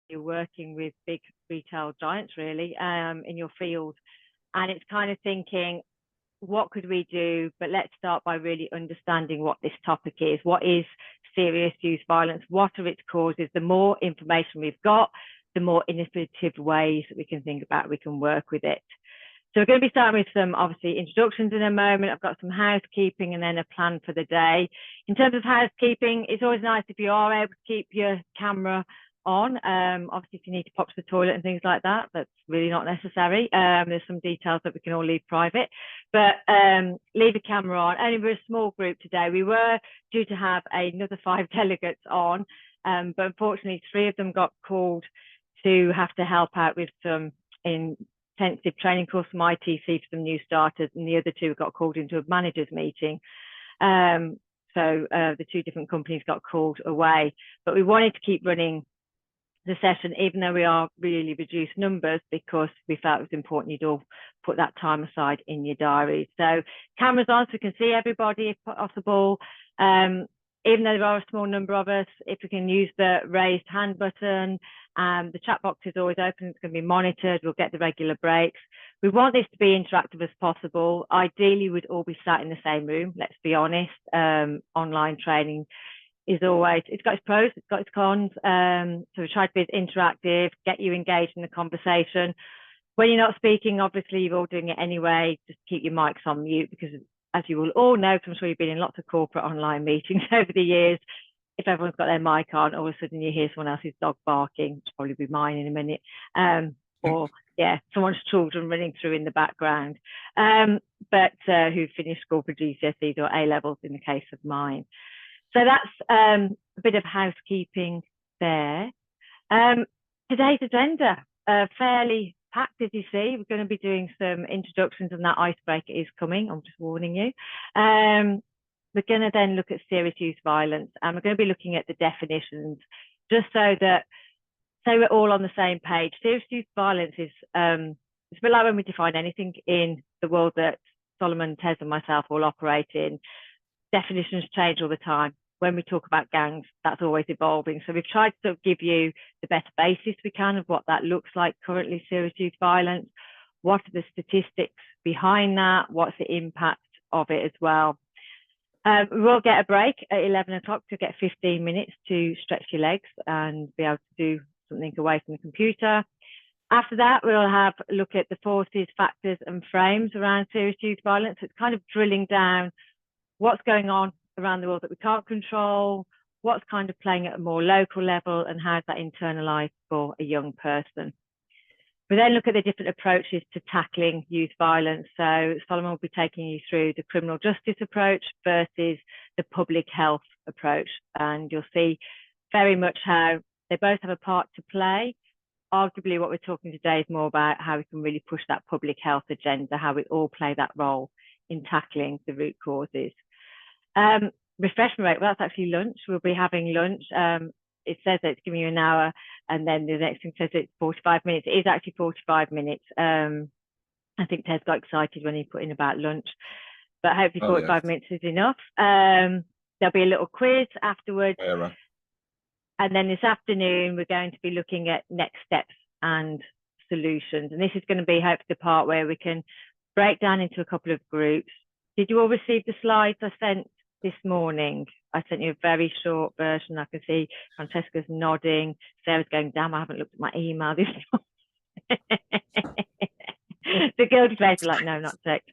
you're working with big retail giants really in your field, and it's kind of thinking, what could we do? But let's start by really understanding what this topic is. What is serious youth violence? What are its causes? The more information we've got, the more innovative ways that we can think about, we can work with it. So we're going to be starting with some, obviously, introductions in a moment. I've got some housekeeping and then a plan for the day. In terms of housekeeping, it's always nice if you are able to keep your camera on. Obviously, if you need to pop to the toilet and things like that, that's really not necessary. There's some details that we can all leave private, but leave a camera on. Only we're a small group today. We were due to have another 5 delegates on, but unfortunately 3 of them got called to have to help out with some intensive training course from ITC for some new starters, and the other 2 got called into a managers meeting. So the 2 different companies got called away, but we wanted to keep running the session, even though we are really reduced numbers, because we felt it was important you'd all put that time aside in your diaries. So cameras on so we can see everybody if possible. Even though there are a small number of us, if we can use the raised hand button, the chat box is always open, it's going to be monitored, we'll get the regular breaks. We want this to be interactive as possible. Ideally, we'd all be sat in the same room, let's be honest. Online training is always, it's got its pros, it's got its cons. So we try to be interactive, get you engaged in the conversation. When you're not speaking, obviously you're all doing it anyway, just keep your mics on mute, because as you will all know, because I'm sure you've been in lots of corporate online meetings over the years, if everyone's got their mic on, all of a sudden you hear someone else's dog barking, which will probably be mine in a minute, or yeah, someone's children running through in the background, but who finished school for GCSEs or A-levels in the case of mine. So that's a bit of housekeeping there. Today's agenda, fairly packed, as you see. We're going to be doing some introductions, and that icebreaker is coming, I'm just warning you. We're going to then look at serious youth violence, and we're going to be looking at the definitions, just so we're all on the same page. Serious youth violence is, it's a bit like when we define anything in the world that Solomon, Tez and myself all operate in. Definitions change all the time. When we talk about gangs, that's always evolving. So we've tried to sort of give you the best basis we can of what that looks like currently, serious youth violence. What are the statistics behind that? What's the impact of it as well? We will get a break at 11 o'clock to get 15 minutes to stretch your legs and be able to do something away from the computer. After that, we'll have a look at the forces, factors and frames around serious youth violence. It's kind of drilling down what's going on around the world that we can't control, what's kind of playing at a more local level, and how's that internalized for a young person. We then look at the different approaches to tackling youth violence. So Solomon will be taking you through the criminal justice approach versus the public health approach. And you'll see very much how they both have a part to play. Arguably, what we're talking today is more about how we can really push that public health agenda, how we all play that role in tackling the root causes. Refreshment rate, well, that's actually lunch. We'll be having lunch. It says that it's giving you an hour, and then the next thing says it's 45 minutes. It is actually 45 minutes. I think Ted's got excited when he put in about lunch, but hopefully 45 minutes is enough. There'll be a little quiz afterwards. Yeah. And then this afternoon, we're going to be looking at next steps and solutions. And this is going to be hopefully the part where we can break down into a couple of groups. Did you all receive the slides I sent this morning? I sent you a very short version. I can see Francesca's nodding. Sarah's going, damn, I haven't looked at my email this morning. The guilty face are like, no, not checked.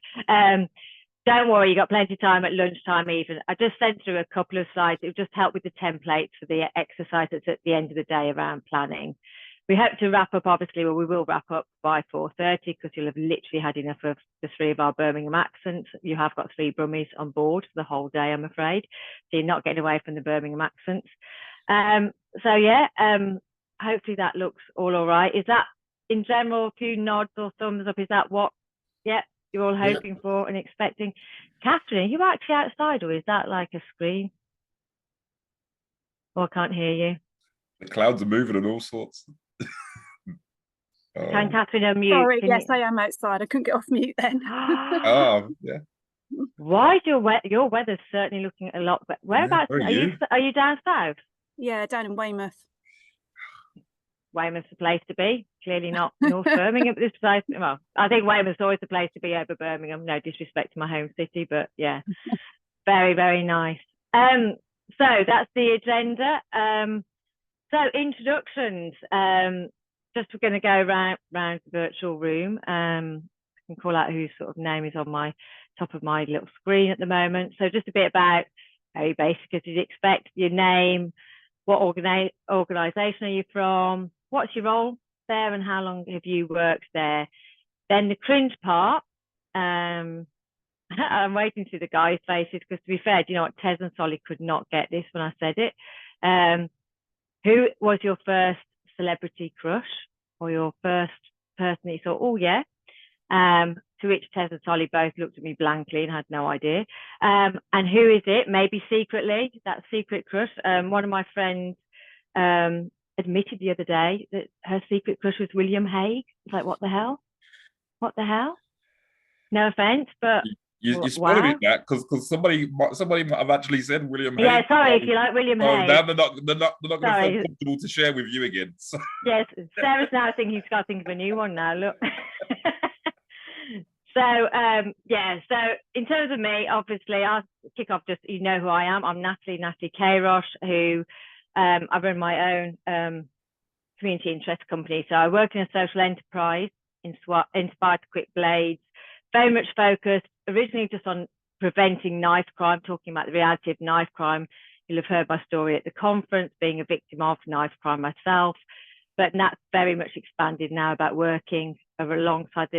Don't worry, you got plenty of time at lunchtime even. I just sent through a couple of slides. It will just help with the templates for the exercise that's at the end of the day around planning. We hope to wrap up, obviously, well, we will wrap up by 4:30 because you'll have literally had enough of the 3 of our Birmingham accents. You have got 3 Brummies on board for the whole day, I'm afraid. So you're not getting away from the Birmingham accents. So yeah, hopefully that looks all right. Is that, in general, a few nods or thumbs up? Is that what, yeah, you're all hoping for and expecting? Catherine, are you actually outside, or is that like a screen? Oh, I can't hear you. The clouds are moving and all sorts. Can Catherine unmute? Sorry, yes, I am outside. I couldn't get off mute then. Oh, yeah. Why is your weather's certainly looking a lot better? Whereabouts are you? Are you down south? Yeah, down in Weymouth. Weymouth's the place to be. Clearly not North Birmingham at this place. Well, I think Weymouth's always the place to be over Birmingham. No disrespect to my home city, but yeah, very, very nice. So that's the agenda. So introductions. Just we're going to go round the virtual room. I can call out whose sort of name is on my top of my little screen at the moment. So just a bit about, very basic as you'd expect, your name, what organisation are you from, what's your role there, and how long have you worked there. Then the cringe part. I'm waiting to see the guys' faces because, to be fair, do you know what? Tez and Solly could not get this when I said it. Who was your first celebrity crush, or your first person that you thought, oh yeah? To which Tez and Solly both looked at me blankly and had no idea. And who is it? Maybe secretly, that secret crush. One of my friends admitted the other day that her secret crush was William Hague. It's like, what the hell? What the hell? No offense, but You spoiled wow. me that because somebody might have actually said William Hague. Yeah, sorry, if you like William Hague. Now they're not going to feel comfortable to share with you again. So. Yes, Sarah's now thinking he's got to think of a new one now. Look. So yeah, so in terms of me, obviously I'll kick off, just you know who I am. I'm Natalie Kairosh, who I run my own community interest company. So I work in a social enterprise inspired to quit blades, very much focused originally just on preventing knife crime, talking about the reality of knife crime. You'll have heard my story at the conference, being a victim of knife crime myself, but that's very much expanded now about working alongside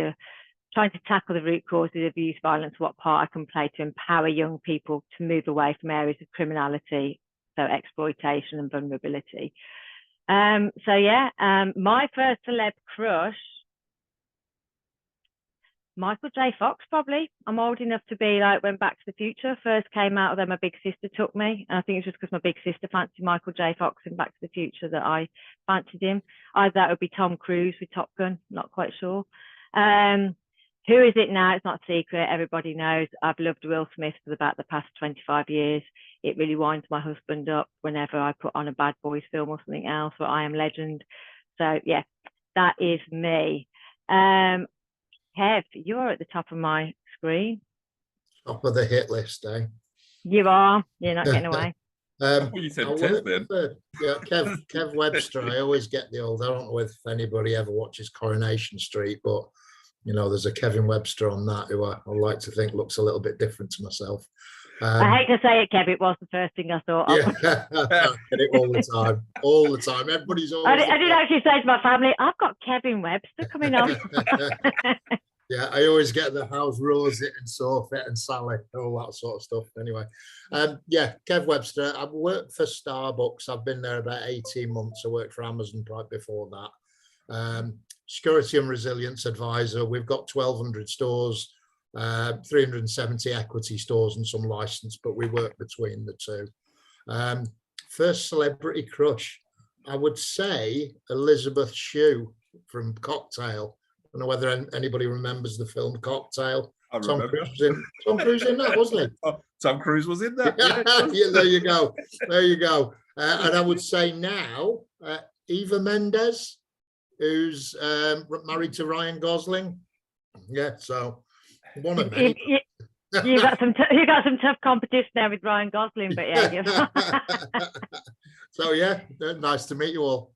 trying to tackle the root causes of youth violence, what part I can play to empower young people to move away from areas of criminality, so exploitation and vulnerability. So yeah, my first celeb crush, Michael J. Fox, probably. I'm old enough to be like when Back to the Future first came out, then my big sister took me. And I think it's just because my big sister fancied Michael J. Fox in Back to the Future that I fancied him. Either that would be Tom Cruise with Top Gun, not quite sure. Who is it now? It's not a secret. Everybody knows I've loved Will Smith for about the past 25 years. It really winds my husband up whenever I put on a Bad Boys film or something else, or I Am Legend. So yeah, that is me. Kev, you're at the top of my screen. Top of the hit list, eh? You are. You're not getting away. You said Tez then. Yeah, Kev Webster. I always get the old. I don't know if anybody ever watches Coronation Street, but you know, there's a Kevin Webster on that who I like to think looks a little bit different to myself. I hate to say it, Kev, it was the first thing I thought of. Yeah, I get it all the time. All the time. Everybody's always. I did actually say to my family, I've got Kevin Webster coming on. Yeah, I always get the How's Rosie and Sophie and Sally, all that sort of stuff. Anyway, yeah, Kev Webster. I've worked for Starbucks. I've been there about 18 months. I worked for Amazon right before that. Security and Resilience Advisor. We've got 1,200 stores, 370 equity stores and some licensed, but we work between the two. First celebrity crush, I would say Elizabeth Shue from Cocktail. I don't know whether anybody remembers the film Cocktail. Tom Cruise in that, wasn't he? Oh, Tom Cruise was in that. Yeah, there you go. There you go. And I would say now, Eva Mendes, who's married to Ryan Gosling. Yeah, so one of many. You got some tough competition there with Ryan Gosling, but yeah. So yeah, nice to meet you all.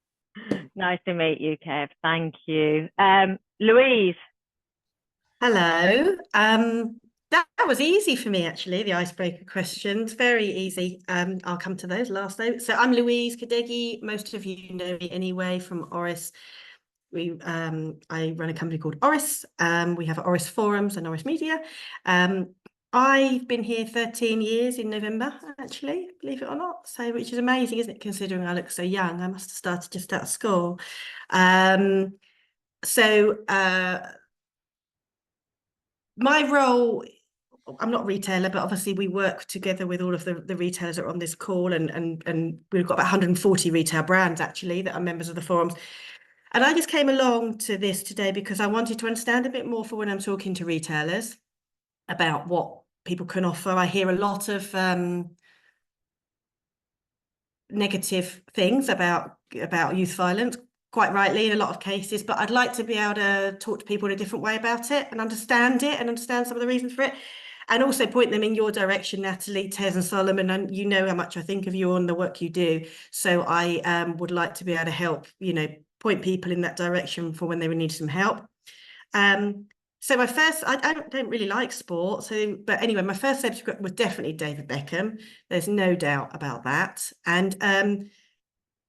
Nice to meet you, Kev. Thank you. Louise. Hello. That was easy for me, actually, the icebreaker questions. Very easy. I'll come to those last though. So I'm Louise Kadegi. Most of you know me anyway from Oris. I run a company called Oris. We have Oris Forums and Oris Media. I've been here 13 years in November, actually, believe it or not. So, which is amazing, isn't it? Considering I look so young, I must have started just out of school. My role, I'm not a retailer, but obviously we work together with all of the retailers that are on this call, and we've got about 140 retail brands actually that are members of the forums. And I just came along to this today because I wanted to understand a bit more for when I'm talking to retailers about what people can offer. I hear a lot of negative things about youth violence, quite rightly in a lot of cases, but I'd like to be able to talk to people in a different way about it and understand some of the reasons for it. And also point them in your direction, Natalie, Tez and Solomon, and you know how much I think of you and the work you do. So I would like to be able to help, point people in that direction for when they would need some help. So my first, I don't really like sport. But anyway, my first celebrity was definitely David Beckham. There's no doubt about that. And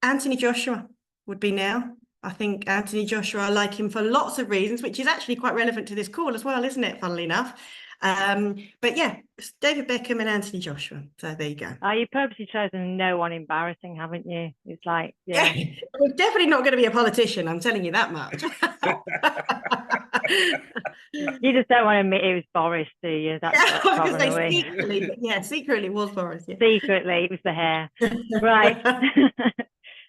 Anthony Joshua would be now. I think Anthony Joshua, I like him for lots of reasons, which is actually quite relevant to this call as well, isn't it? Funnily enough. But yeah, it's David Beckham and Anthony Joshua. So there you go. Oh, you purposely chosen no one embarrassing, haven't you? It's like, yeah. We're definitely not going to be a politician, I'm telling you that much. You just don't want to admit it was Boris, do you? That's I was problem, going to say secretly, but yeah, secretly it was Boris. Yeah. Secretly, it was the hair. Right.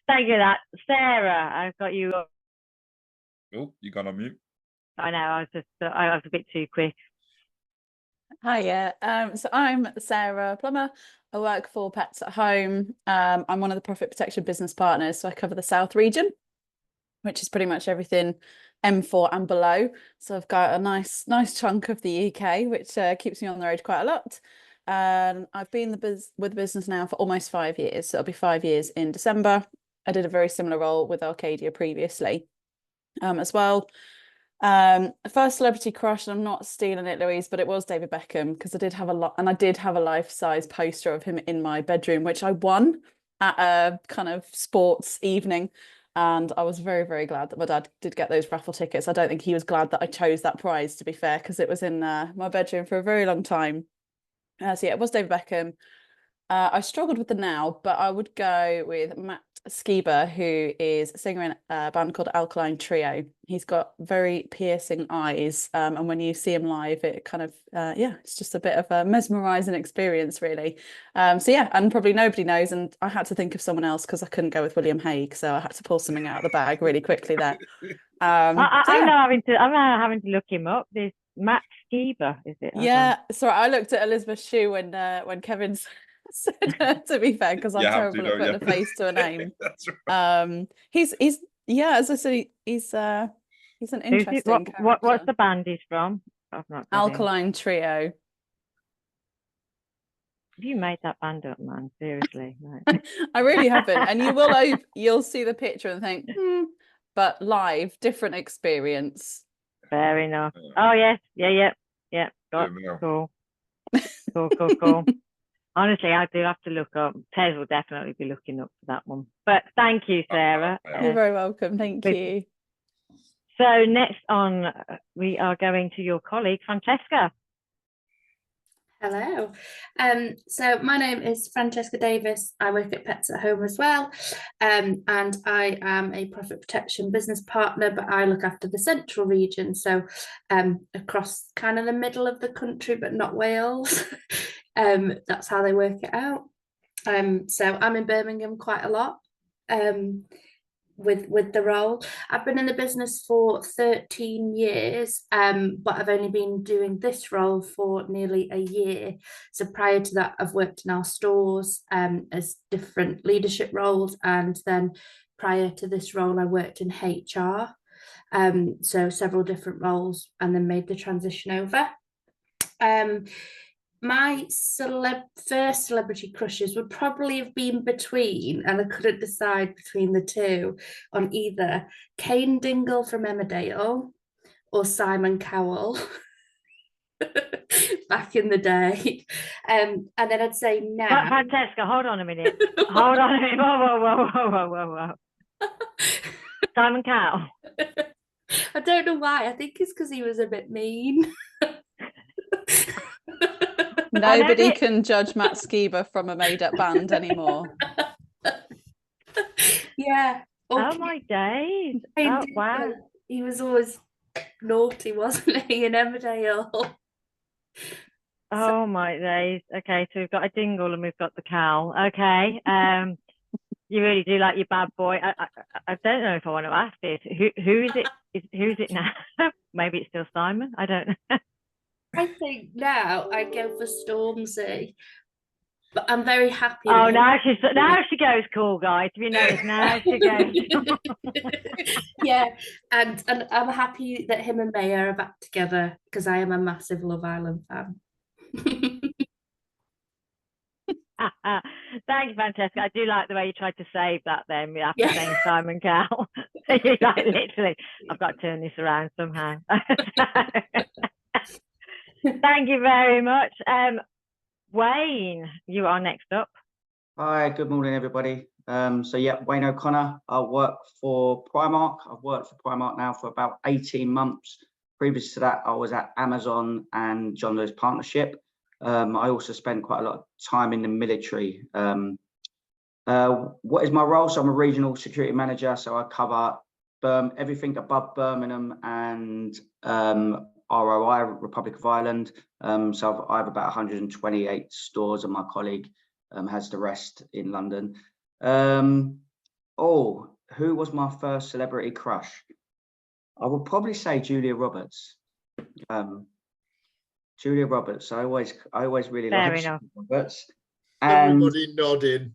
Thank you for that. Sarah, I've got you. Oh, you gone on mute? I know, I was a bit too quick. Hiya. So I'm Sarah Plummer. I work for Pets at Home. I'm one of the profit protection business partners, so I cover the South region, which is pretty much everything M4 and below. So I've got a nice chunk of the UK, which keeps me on the road quite a lot. I've been with the business now for almost 5 years. So it'll be 5 years in December. I did a very similar role with Arcadia previously as well. First celebrity crush, and I'm not stealing it, Louise, but it was David Beckham, because I did have a life-size poster of him in my bedroom, which I won at a kind of sports evening. And I was very, very glad that my dad did get those raffle tickets. I don't think he was glad that I chose that prize, to be fair, because it was in my bedroom for a very long time. So yeah, it was David Beckham. I struggled with the now, but I would go with Matt Skiba, who is a singer in a band called Alkaline Trio. He's got very piercing eyes, and when you see him live, it kind of it's just a bit of a mesmerizing experience, really. So yeah, and probably nobody knows, and I had to think of someone else because I couldn't go with William Hague, so I had to pull something out of the bag really quickly there. I'm now having to look him up. There's Matt Skiba, is it? Yeah, sorry, I looked at Elizabeth Shue when Kevin's said to be fair, because I'm terrible at putting a face to a name. That's right. He's as I say, he's an interesting character. What's the band he's from? I've not Alkaline Trio. Have you made that band up, man? Seriously. No. I really haven't. And you'll see the picture and think, but live, different experience. Fair enough. Oh yes, yeah. Cool. Honestly, I do have to look up. Tez will definitely be looking up for that one. But thank you, Sarah. You're very welcome. Thank you. So next on, we are going to your colleague, Francesca. Hello. So my name is Francesca Davis. I work at Pets at Home as well. And I am a profit protection business partner, but I look after the central region. So across kind of the middle of the country, but not Wales. That's how they work it out. So I'm in Birmingham quite a lot with the role. I've been in the business for 13 years, but I've only been doing this role for nearly a year. So prior to that, I've worked in our stores as different leadership roles. And then prior to this role, I worked in HR. So several different roles, and then made the transition over. My first celebrity crushes would probably have been between, and I couldn't decide between the two, on either Kane Dingle from Emmerdale or Simon Cowell back in the day. And then I'd say now. Francesca, hold on a minute. Hold on a minute. Whoa. Simon Cowell. I don't know why. I think it's because he was a bit mean. Nobody can judge Matt Skiba from a made-up band anymore. Yeah. Okay. Oh my days. Oh wow. He was always naughty, wasn't he, in Emmerdale? Oh my days. Okay, so we've got a Dingle and we've got the Cowl. Okay. You really do like your bad boy. I don't know if I want to ask this. Who is it? Who is it now? Maybe it's still Simon. I don't know. I think now I'd go for Stormzy. But I'm very happy. Oh, that now she goes cool, guys. If you notice, now she goes. Yeah, and I'm happy that him and May are back together because I am a massive Love Island fan. Thank you, Francesca. I do like the way you tried to save that then after Yeah. saying Simon Cowell. You like literally, I've got to turn this around somehow. Thank you very much. Wayne, you are next up. Hi, good morning, everybody. So yeah, Wayne O'Connor. I work for Primark. I've worked for Primark now for about 18 months. Previous to that, I was at Amazon and John Lewis Partnership. I also spent quite a lot of time in the military. What is my role? So I'm a regional security manager. So I cover everything above Birmingham and ROI, Republic of Ireland. So I have about 128 stores, and my colleague has the rest in London. Oh, who was my first celebrity crush? I would probably say Julia Roberts. Julia Roberts. I always really liked Julia Roberts. And everybody nodding.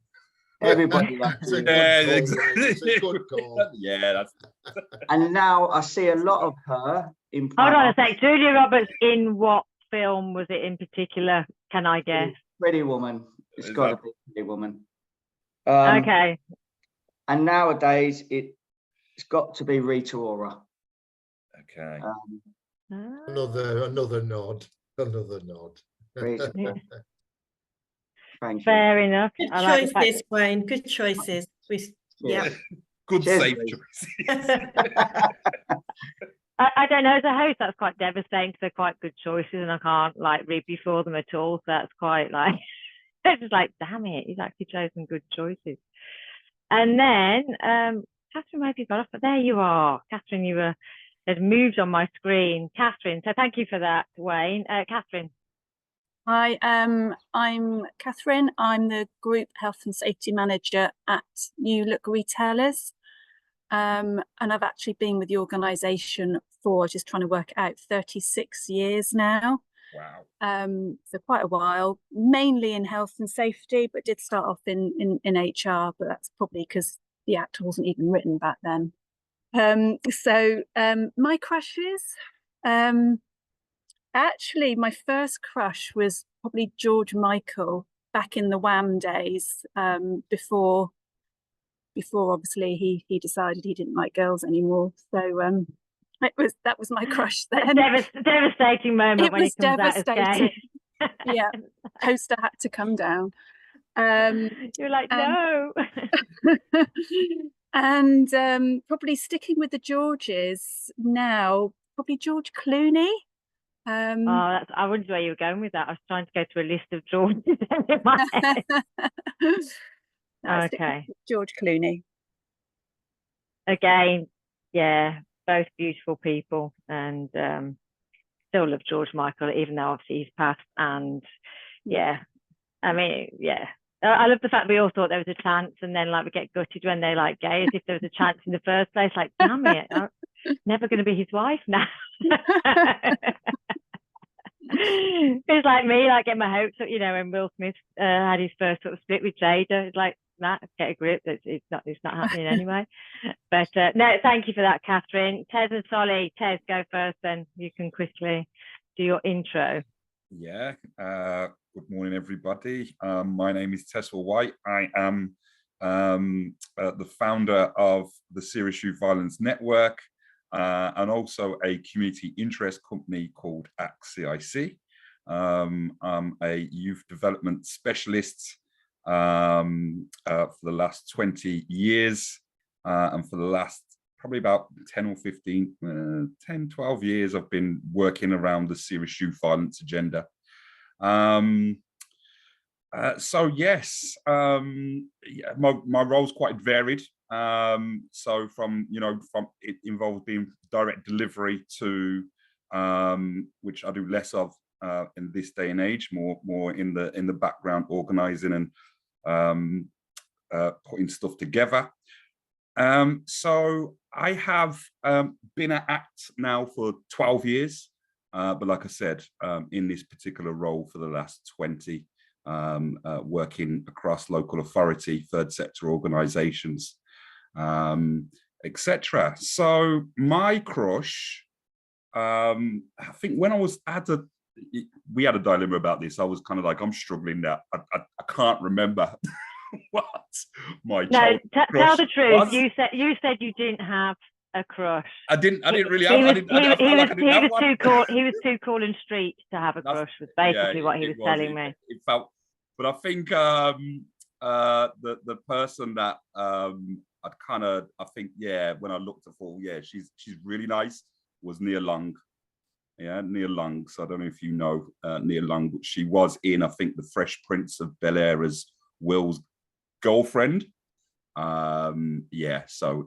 Everybody loves it. Yeah, exactly. It's a good call. Yeah, that's. And now I see a lot of her in. Hold on a sec. Julia Roberts, in what film was it in particular? Can I guess? Pretty Woman. It's got to be Pretty Woman. Okay. And nowadays it's got to be Rita Ora. Okay. Another nod. Another nod. Thank you. Fair enough. Good I like choices, Wayne. Good choices. Yeah. Good Cheers, safe Louise. choices. I don't know, as a host, that's quite devastating because they're quite good choices and I can't like read before them at all. So that's quite like, it's just like, damn it, he's actually chosen good choices. And then, Catherine, maybe you got off, but there you are. Catherine, you had moved on my screen. Catherine, so thank you for that, Wayne. Catherine. Hi, I'm Catherine. I'm the Group Health and Safety Manager at New Look Retailers. And I've actually been with the organisation for, just trying to work it out, 36 years now. Wow. So quite a while, mainly in health and safety, but did start off in HR, but that's probably because the Act wasn't even written back then. My crushes, actually my first crush was probably George Michael back in the Wham days, before obviously he decided he didn't like girls anymore. So that was my crush then. Devastating moment when it comes devastating. out as gay. Yeah, poster had to come down. You're like, no. And probably sticking with the Georges now, probably George Clooney. I wondered where you were going with that. I was trying to go to a list of Georges in my head. Okay. George Clooney. Again, yeah, both beautiful people, and still love George Michael, even though obviously he's passed. And yeah, I mean, yeah, I love the fact we all thought there was a chance, and then like we get gutted when they're like gay, as if there was a chance in the first place. Like, damn it, I'm never going to be his wife now. It's like me, like getting my hopes up, you know, when Will Smith had his first sort of split with Jada. It's like, nah, get a grip. It's not happening anyway. But no, thank you for that, Catherine. Tez and Solly. Tez, go first, then you can quickly do your intro. Yeah. Good morning, everybody. My name is Tessel White. I am the founder of the Serious Youth Violence Network, and also a community interest company called CIC. I'm a youth development specialist for the last 20 years, and for the last probably about 10 or 15, 10, 12 years, I've been working around the serious youth violence agenda. So yes, yeah, my role's quite varied. So from it involves being direct delivery to which I do less of in this day and age, more in the background, organizing and putting stuff together. So I have been at ACT now for 12 years, but like I said, in this particular role for the last 20. working across local authority, third sector organisations, etc. So my crush, I think when we had a dilemma about this. I was kind of like, I'm struggling that I can't remember what my child tell the truth. was. You said you didn't have a crush. I didn't really have. I felt like I didn't have one. He was too cool and street to have a crush. Was basically what he was telling me. It felt, but I think the person that I think when I looked at her, she's really nice, was Nia Long. Yeah, Nia Long. So I don't know if you know Nia Long, but she was in, I think, The Fresh Prince of Bel-Air as Will's girlfriend. So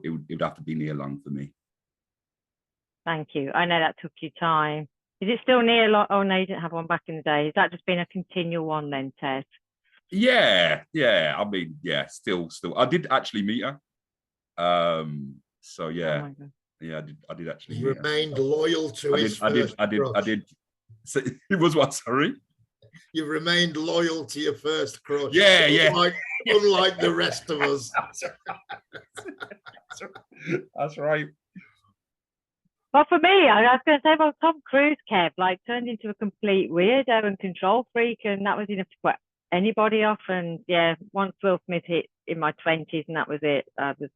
it would have to be Nia Long for me. Thank you. I know that took you time. Is it still Nia Long? Oh no, you didn't have one back in the day. Has that just been a continual one then, Ted? Yeah. I mean, still. I did actually meet her. So yeah. Oh yeah, I did actually. He remained loyal to his first crush. I did. So it was what? Sorry. You remained loyal to your first crush. Yeah. Unlike the rest of us. That's right. Well, for me, I was going to say, well, Tom Cruise, Kev, turned into a complete weirdo and control freak, and that was enough to put anybody off. And once Will Smith hit in my 20s, and that was it. I was,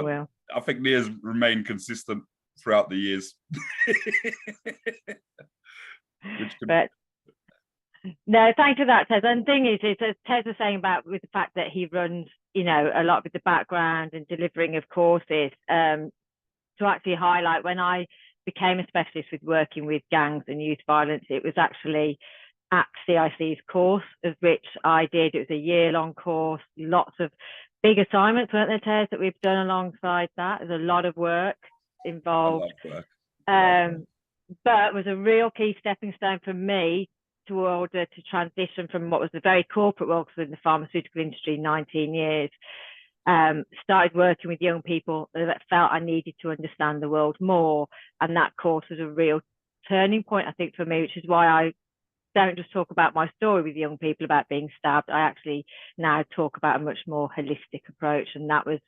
Will. I think Nia's remained consistent throughout the years. But no, thank you for that, Ted. And the thing is as Ted was saying about with the fact that he runs, a lot with the background and delivering of courses, to actually highlight, when I became a specialist with working with gangs and youth violence, it was actually at CIC's course, of which I did. It was a year-long course, lots of big assignments, weren't there, Ted, that we've done alongside that. There's a lot of work involved. But it was a real key stepping stone for me to order to transition from what was a very corporate role, because in the pharmaceutical industry 19 years, started working with young people that felt I needed to understand the world more. And that course was a real turning point, I think, for me, which is why I don't just talk about my story with young people about being stabbed. I actually now talk about a much more holistic approach. And that was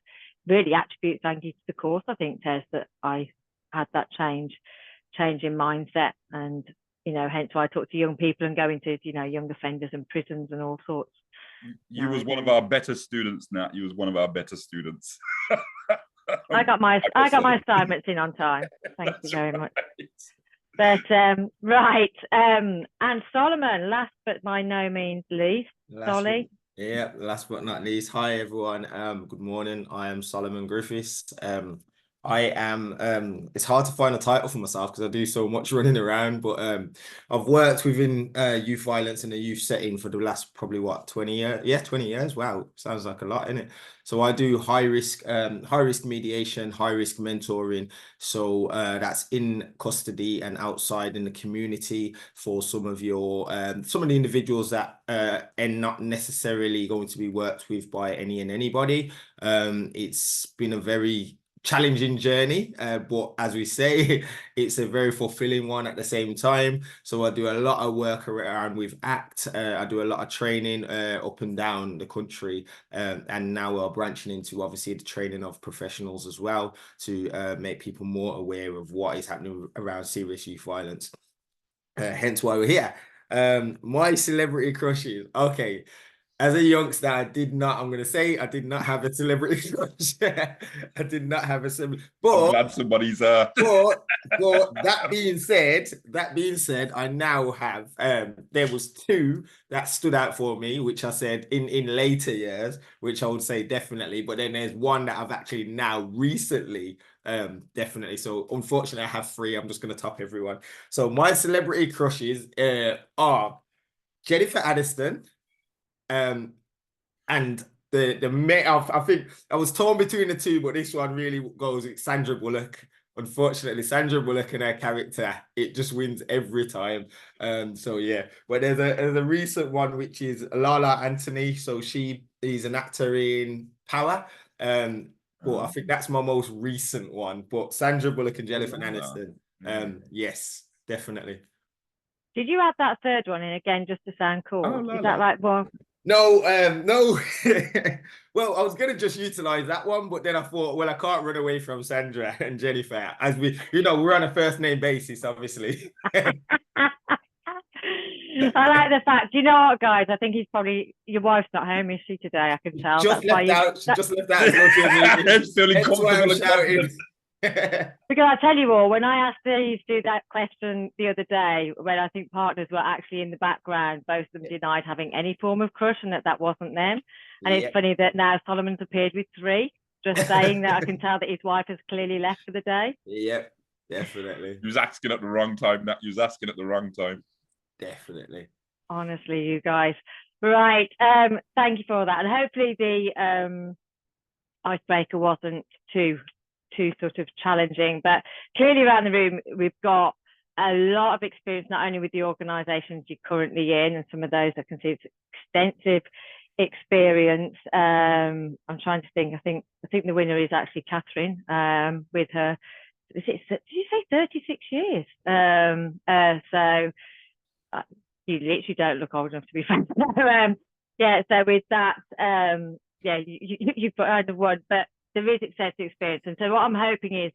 really attribute thank you to the course, I think, Tess, that I had that change in mindset. And, hence why I talk to young people and go into, young offenders and prisons and all sorts. You was one of our better students, Nat. You was one of our better students. I got my assignments in on time. Thank you very much. But right, and Solomon, last but by no means least, Solly. Yeah, last but not least. Hi everyone. Good morning. I am Solomon Griffiths. I am, it's hard to find a title for myself because I do so much running around, but I've worked within youth violence in a youth setting for the last probably 20 years? Yeah, 20 years. Wow, sounds like a lot, innit? So I do high risk mediation, high risk mentoring. So that's in custody and outside in the community for some of the individuals that are not necessarily going to be worked with by anybody. It's been a very challenging journey, but as we say, it's a very fulfilling one at the same time. So I do a lot of work around with ACT. I do a lot of training up and down the country, and now we're branching into obviously the training of professionals as well to make people more aware of what is happening around serious youth violence. Hence why we're here. My celebrity crushes. Okay. As a youngster, I did not have a celebrity crush. I did not have a celebrity. But I'm glad somebody's but that being said, I now have there was two that stood out for me, which I said in later years, which I would say definitely, but then there's one that I've actually now recently definitely. So unfortunately I have three. I'm just gonna top everyone. So my celebrity crushes are Jennifer Aniston. And I think I was torn between the two, but this one really goes with Sandra Bullock. Unfortunately, Sandra Bullock and her character, it just wins every time. So yeah, but there's a recent one which is Lala Anthony. So she is an actor in Power. But I think that's my most recent one. But Sandra Bullock and Jennifer Aniston. Yes, definitely. Did you add that third one in again just to sound cool? Oh, Is that right? Well, No, no. Well, I was gonna just utilize that one, but then I thought, well, I can't run away from Sandra and Jennifer, as we, we're on a first name basis, obviously. I like the fact. Do you know what, guys? I think he's probably your wife's not home, is she today? I can tell. Just That's why left you. out. She just left out as much as me. It's feeling That's why I'm comfortable and shouting. Because I tell you all, when I asked Steve to do that question the other day, when I think partners were actually in the background, both of them denied having any form of crush and that wasn't them. And it's funny that now Solomon's appeared with 3, just saying that I can tell that his wife has clearly left for the day. Yep, definitely. He was asking at the wrong time. That he was asking at the wrong time. Definitely. Honestly, you guys. Right. Thank you for all that. And hopefully the icebreaker wasn't too sort of challenging, but clearly around the room we've got a lot of experience, not only with the organisations you're currently in, and some of those I can see it's extensive experience. I'm trying to think. I think the winner is actually Catherine, with her. Did you say 36 years? So you literally don't look old enough to be frank. Yeah. So with that, yeah, you've got either one, but there is extensive experience. And so what I'm hoping is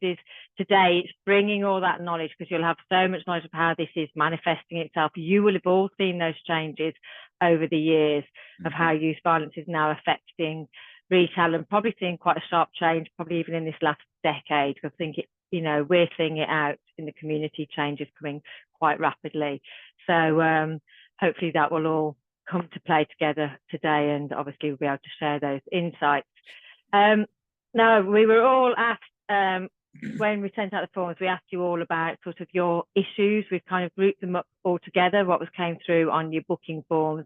today it's bringing all that knowledge, because you'll have so much knowledge of how this is manifesting itself. You will have all seen those changes over the years of how youth violence is now affecting retail, and probably seeing quite a sharp change, probably even in this last decade. I think we're seeing it out in the community, changes coming quite rapidly. So hopefully that will all come to play together today, and obviously we'll be able to share those insights. Now, we were all asked, when we sent out the forms, we asked you all about sort of your issues. We've kind of grouped them up all together, what came through on your booking forms.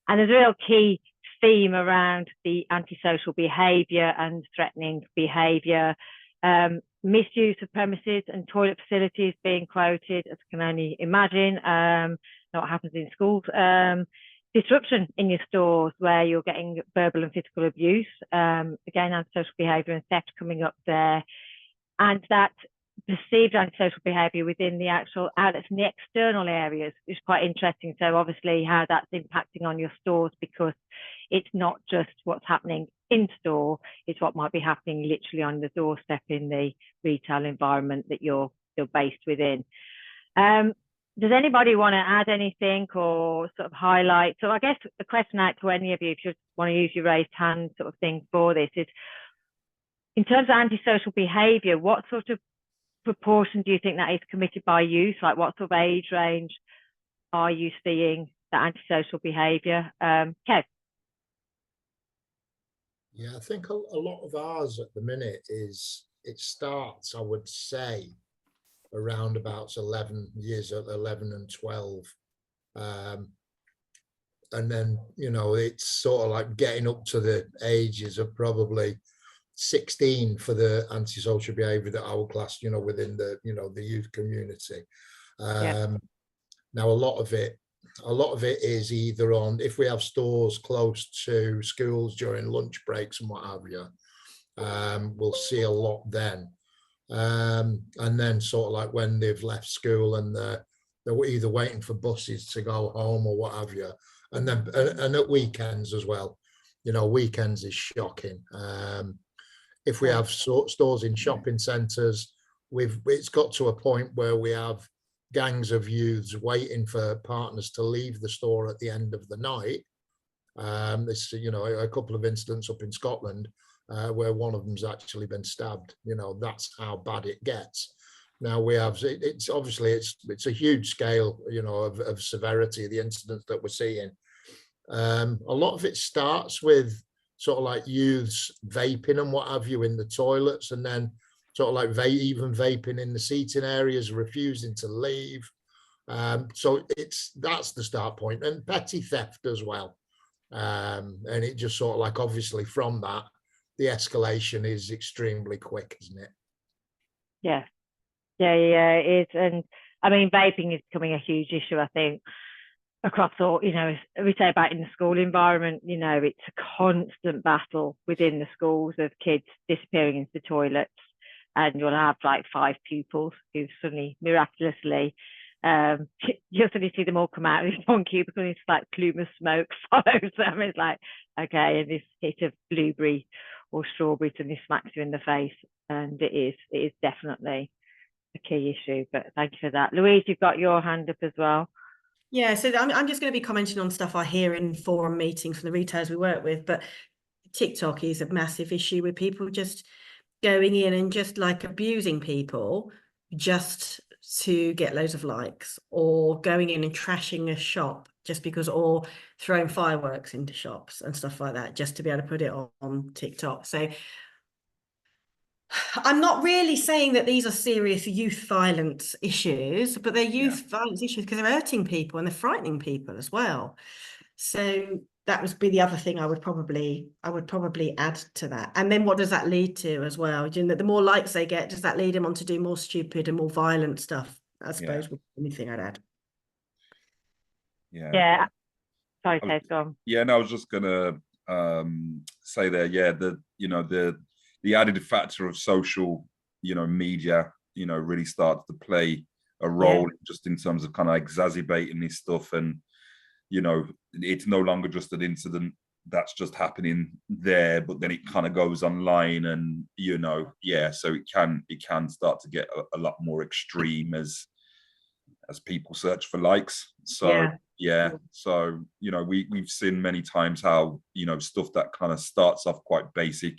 And there's a real key theme around the antisocial behaviour and threatening behaviour, misuse of premises and toilet facilities being quoted, as I can only imagine, what happens in schools. Disruption in your stores where you're getting verbal and physical abuse, again, antisocial behaviour and theft coming up there, and that perceived antisocial behaviour within the actual outlets and the external areas is quite interesting. So obviously how that's impacting on your stores, because it's not just what's happening in store, it's what might be happening literally on the doorstep in the retail environment that you're based within. Does anybody want to add anything or sort of highlight? So I guess the question out to any of you, if you want to use your raised hand sort of thing for this, is in terms of antisocial behaviour, what sort of proportion do you think that is committed by youth? Like what sort of age range are you seeing the antisocial behaviour? Kev? Yeah, I think a lot of ours at the minute it starts, I would say, around about 11 years, 11 and 12. And then, it's sort of like getting up to the ages of probably 16 for the antisocial behaviour that I would class, within the, the youth community. Now, a lot of it is either on, if we have stores close to schools during lunch breaks and what have you, we'll see a lot then. And then sort of like when they've left school and they're either waiting for buses to go home or what have you. And then and at weekends as well, weekends is shocking. If we have stores in shopping centres, it's got to a point where we have gangs of youths waiting for partners to leave the store at the end of the night. This, a couple of incidents up in Scotland where one of them's actually been stabbed. That's how bad it gets. Now we have, it's obviously it's a huge scale, of severity of the incidents that we're seeing. A lot of it starts with sort of like youths vaping and what have you in the toilets, and then sort of like even vaping in the seating areas, refusing to leave. So that's the start point, and petty theft as well. And it just sort of like, obviously from that, the escalation is extremely quick, isn't it? Yeah, it is. And I mean, vaping is becoming a huge issue, I think, across all, we say about in the school environment, it's a constant battle within the schools of kids disappearing into the toilets, and you'll have like 5 pupils who suddenly miraculously You suddenly see them all come out of this one cubicle, and it's like plume of smoke follows them. It's like, okay, and this hit of blueberry or strawberry suddenly smacks you in the face, and it is definitely a key issue. But thank you for that. Louise, you've got your hand up as well. Yeah, so I'm just going to be commenting on stuff I hear in forum meetings from the retailers we work with, but TikTok is a massive issue with people just going in and just like abusing people just to get loads of likes, or going in and trashing a shop just because, or throwing fireworks into shops and stuff like that just to be able to put it on TikTok. So I'm not really saying that these are serious youth violence issues, but they're youth violence issues because they're hurting people and they're frightening people as well. So that would be the other thing I would probably add to that. And then what does that lead to as well? You know, the more likes they get, does that lead them on to do more stupid and more violent stuff? I suppose would be anything I'd add. Yeah. Sorry, Ted, go on. Yeah, no, I was just gonna say there, the added factor of social, media, really starts to play a role just in terms of kind of exacerbating this stuff. And, it's no longer just an incident that's just happening there, but then it kind of goes online and, so it can start to get a lot more extreme as people search for likes. So, so, we've seen many times how, stuff that kind of starts off quite basic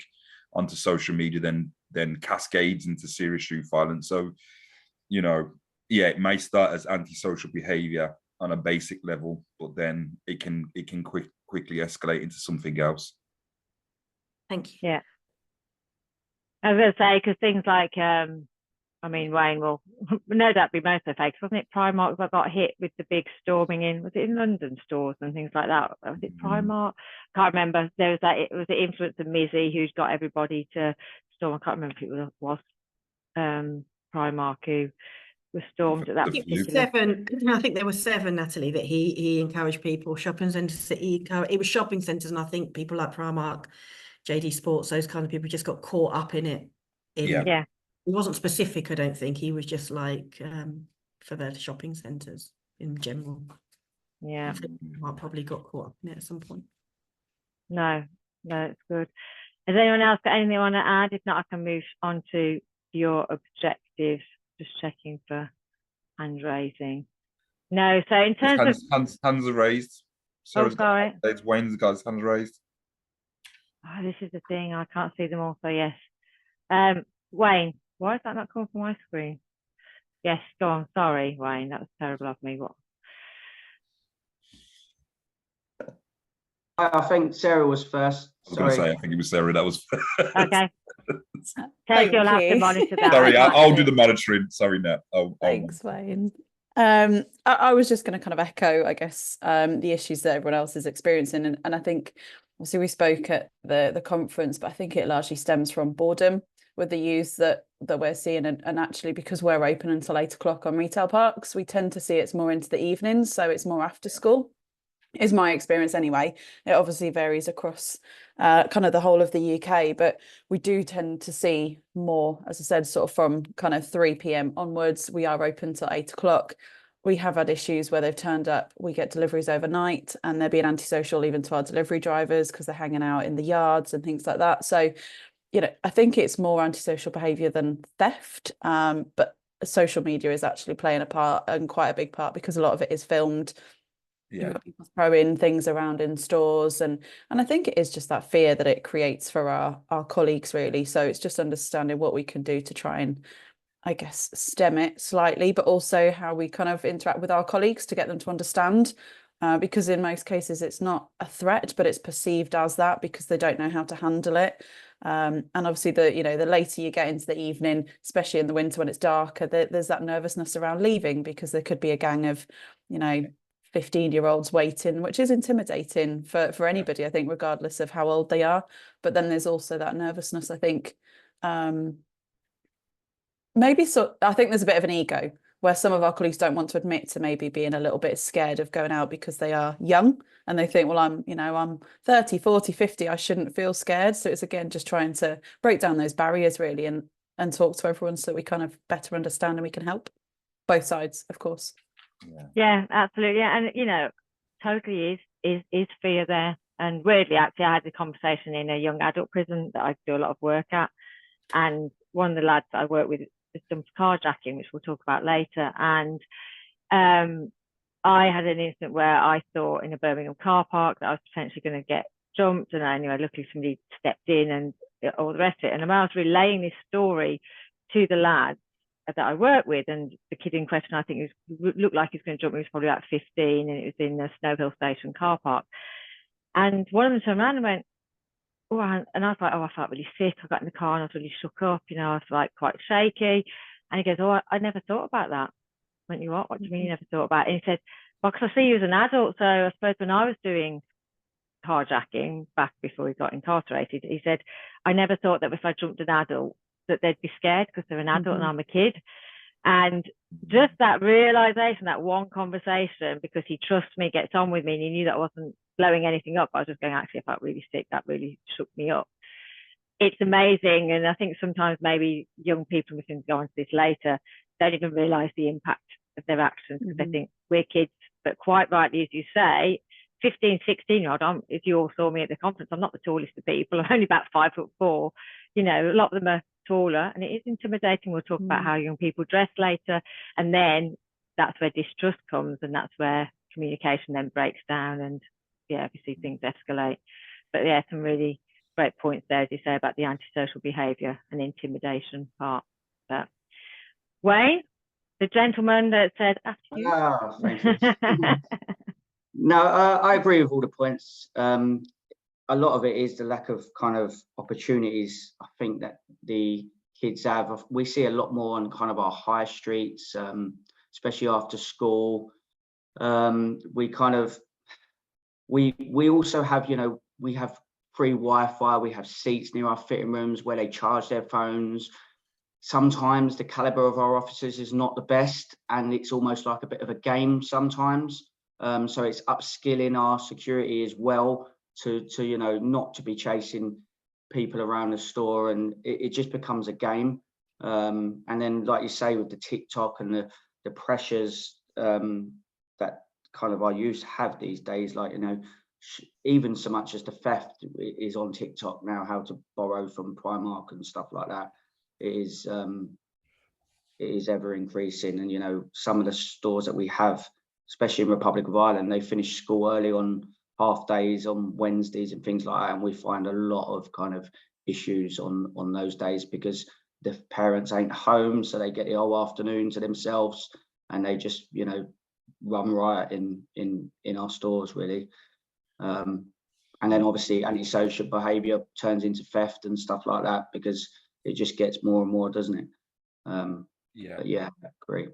onto social media then cascades into serious youth violence. So, it may start as antisocial behavior on a basic level, but then it can quickly escalate into something else. Thank you. Yeah. I was going to say, because things like, Wayne will no doubt be mostly fake, wasn't it? Primark got hit with the big storming in, was it in London stores and things like that? Was it Primark? Can't remember. There was that, it was the influencer Mizzy who's got everybody to storm. I can't remember if it was Primark who was stormed at that particular. I think there were 7, Natalie, that he encouraged people, shopping centres that it was shopping centres, and I think people like Primark, JD Sports, those kind of people just got caught up in it. Yeah. It wasn't specific, I don't think. He was just like for the shopping centres in general. Yeah. I think I probably got caught up in it at some point. No, it's good. Has anyone else got anything they want to add? If not, I can move on to your objectives. Just checking for hand raising. No, so in terms of hands are raised. Sarah's sorry. Wayne's got his hands raised. Oh, this is the thing. I can't see them all. So yes. Wayne, why is that not coming from my screen? Yes, go on. Sorry, Wayne. That was terrible of me. What? I think Sarah was first. I was going to say, I think it was Sarah that was first. Okay. Ted, you'll have to monitor that. Sorry, I'll do the monitoring. Sorry, Nat. Thanks, Wayne. I was just going to kind of echo, I guess, the issues that everyone else is experiencing. And I think, obviously, we spoke at the conference, but I think it largely stems from boredom with the youth that we're seeing. And actually, because we're open until 8 o'clock on retail parks, we tend to see it's more into the evenings. So it's more after school, is my experience anyway. It obviously varies across kind of the whole of the UK, but we do tend to see more, as I said, sort of from kind of 3 p.m. onwards. We are open till 8 o'clock. We have had issues where they've turned up, we get deliveries overnight, and they're being antisocial even to our delivery drivers because they're hanging out in the yards and things like that. So, I think it's more antisocial behaviour than theft, but social media is actually playing a part, and quite a big part, because a lot of it is filmed. People throwing things around in stores, and I think it is just that fear that it creates for our colleagues, really. So it's just understanding what we can do to try and, I guess, stem it slightly, but also how we kind of interact with our colleagues to get them to understand, because in most cases it's not a threat, but it's perceived as that because they don't know how to handle it. And obviously the later you get into the evening, especially in the winter when it's darker, there's that nervousness around leaving because there could be a gang of 15-year-olds waiting, which is intimidating for anybody, I think, regardless of how old they are. But then there's also that nervousness, I think. I think there's a bit of an ego where some of our colleagues don't want to admit to maybe being a little bit scared of going out because they are young and they think, well, I'm 30, 40, 50, I shouldn't feel scared. So it's, again, just trying to break down those barriers, really, and talk to everyone so we kind of better understand and we can help both sides, of course. Yeah, absolutely. And, you know, totally is fear there. And weirdly, actually, I had a conversation in a young adult prison that I do a lot of work at. And one of the lads that I work with has done carjacking, which we'll talk about later. And I had an incident where I thought in a Birmingham car park that I was potentially going to get jumped. And anyway, luckily somebody stepped in and all the rest of it. And I was relaying this story to the lads that I work with, and the kid in question, I think, looked like he was going to jump me. He was probably about 15, and it was in the Snow Hill Station car park. And one of them turned around and went, oh, and I was like, oh, I felt really sick. I got in the car and I was really shook up, you know, I was like quite shaky. And he goes, oh, I never thought about that. I went, you what? What do you mean you never thought about it? And he said, well, because I see you as an adult. So I suppose when I was doing carjacking back before he got incarcerated, he said, I never thought that if I jumped an adult, that they'd be scared because they're an adult and I'm a kid. And just that realization, that one conversation, because he trusts me, gets on with me, and he knew that I wasn't blowing anything up. I was just going, actually, I felt really sick. That really shook me up. It's amazing. And I think sometimes maybe young people, we can go on to this later, don't even realize the impact of their actions, because they think we're kids. But quite rightly, as you say, 15, 16-year-old, if you all saw me at the conference, I'm not the tallest of people. I'm only about 5'4". You know, a lot of them are taller, and it is intimidating. We'll talk about how young people dress later, and then that's where distrust comes, and that's where communication then breaks down, and yeah, obviously things escalate. But yeah, some really great points there, as you say, about the antisocial behaviour and intimidation part. But Wayne, the gentleman that said after you. Ah, thank you. No, I agree with all the points. A lot of it is the lack of kind of opportunities, I think, that the kids have. We see a lot more on kind of our high streets, especially after school. We also have, you know, we have free Wi-Fi, we have seats near our fitting rooms where they charge their phones. Sometimes the caliber of our officers is not the best, and it's almost like a bit of a game sometimes. So it's upskilling our security as well to you know, not to be chasing people around the store, and it just becomes a game. And then, like you say, with the TikTok and the pressures that kind of our youth have these days, like, you know, even so much as the theft is on TikTok now, how to borrow from Primark and stuff like that. It is ever increasing. And, you know, some of the stores that we have, especially in Republic of Ireland, they finish school early on half days on Wednesdays and things like that, and we find a lot of kind of issues on those days because the parents ain't home, so they get the whole afternoon to themselves, and they just, you know, run riot in our stores, really. And then obviously antisocial behavior turns into theft and stuff like that, because it just gets more and more, doesn't it? But yeah, great.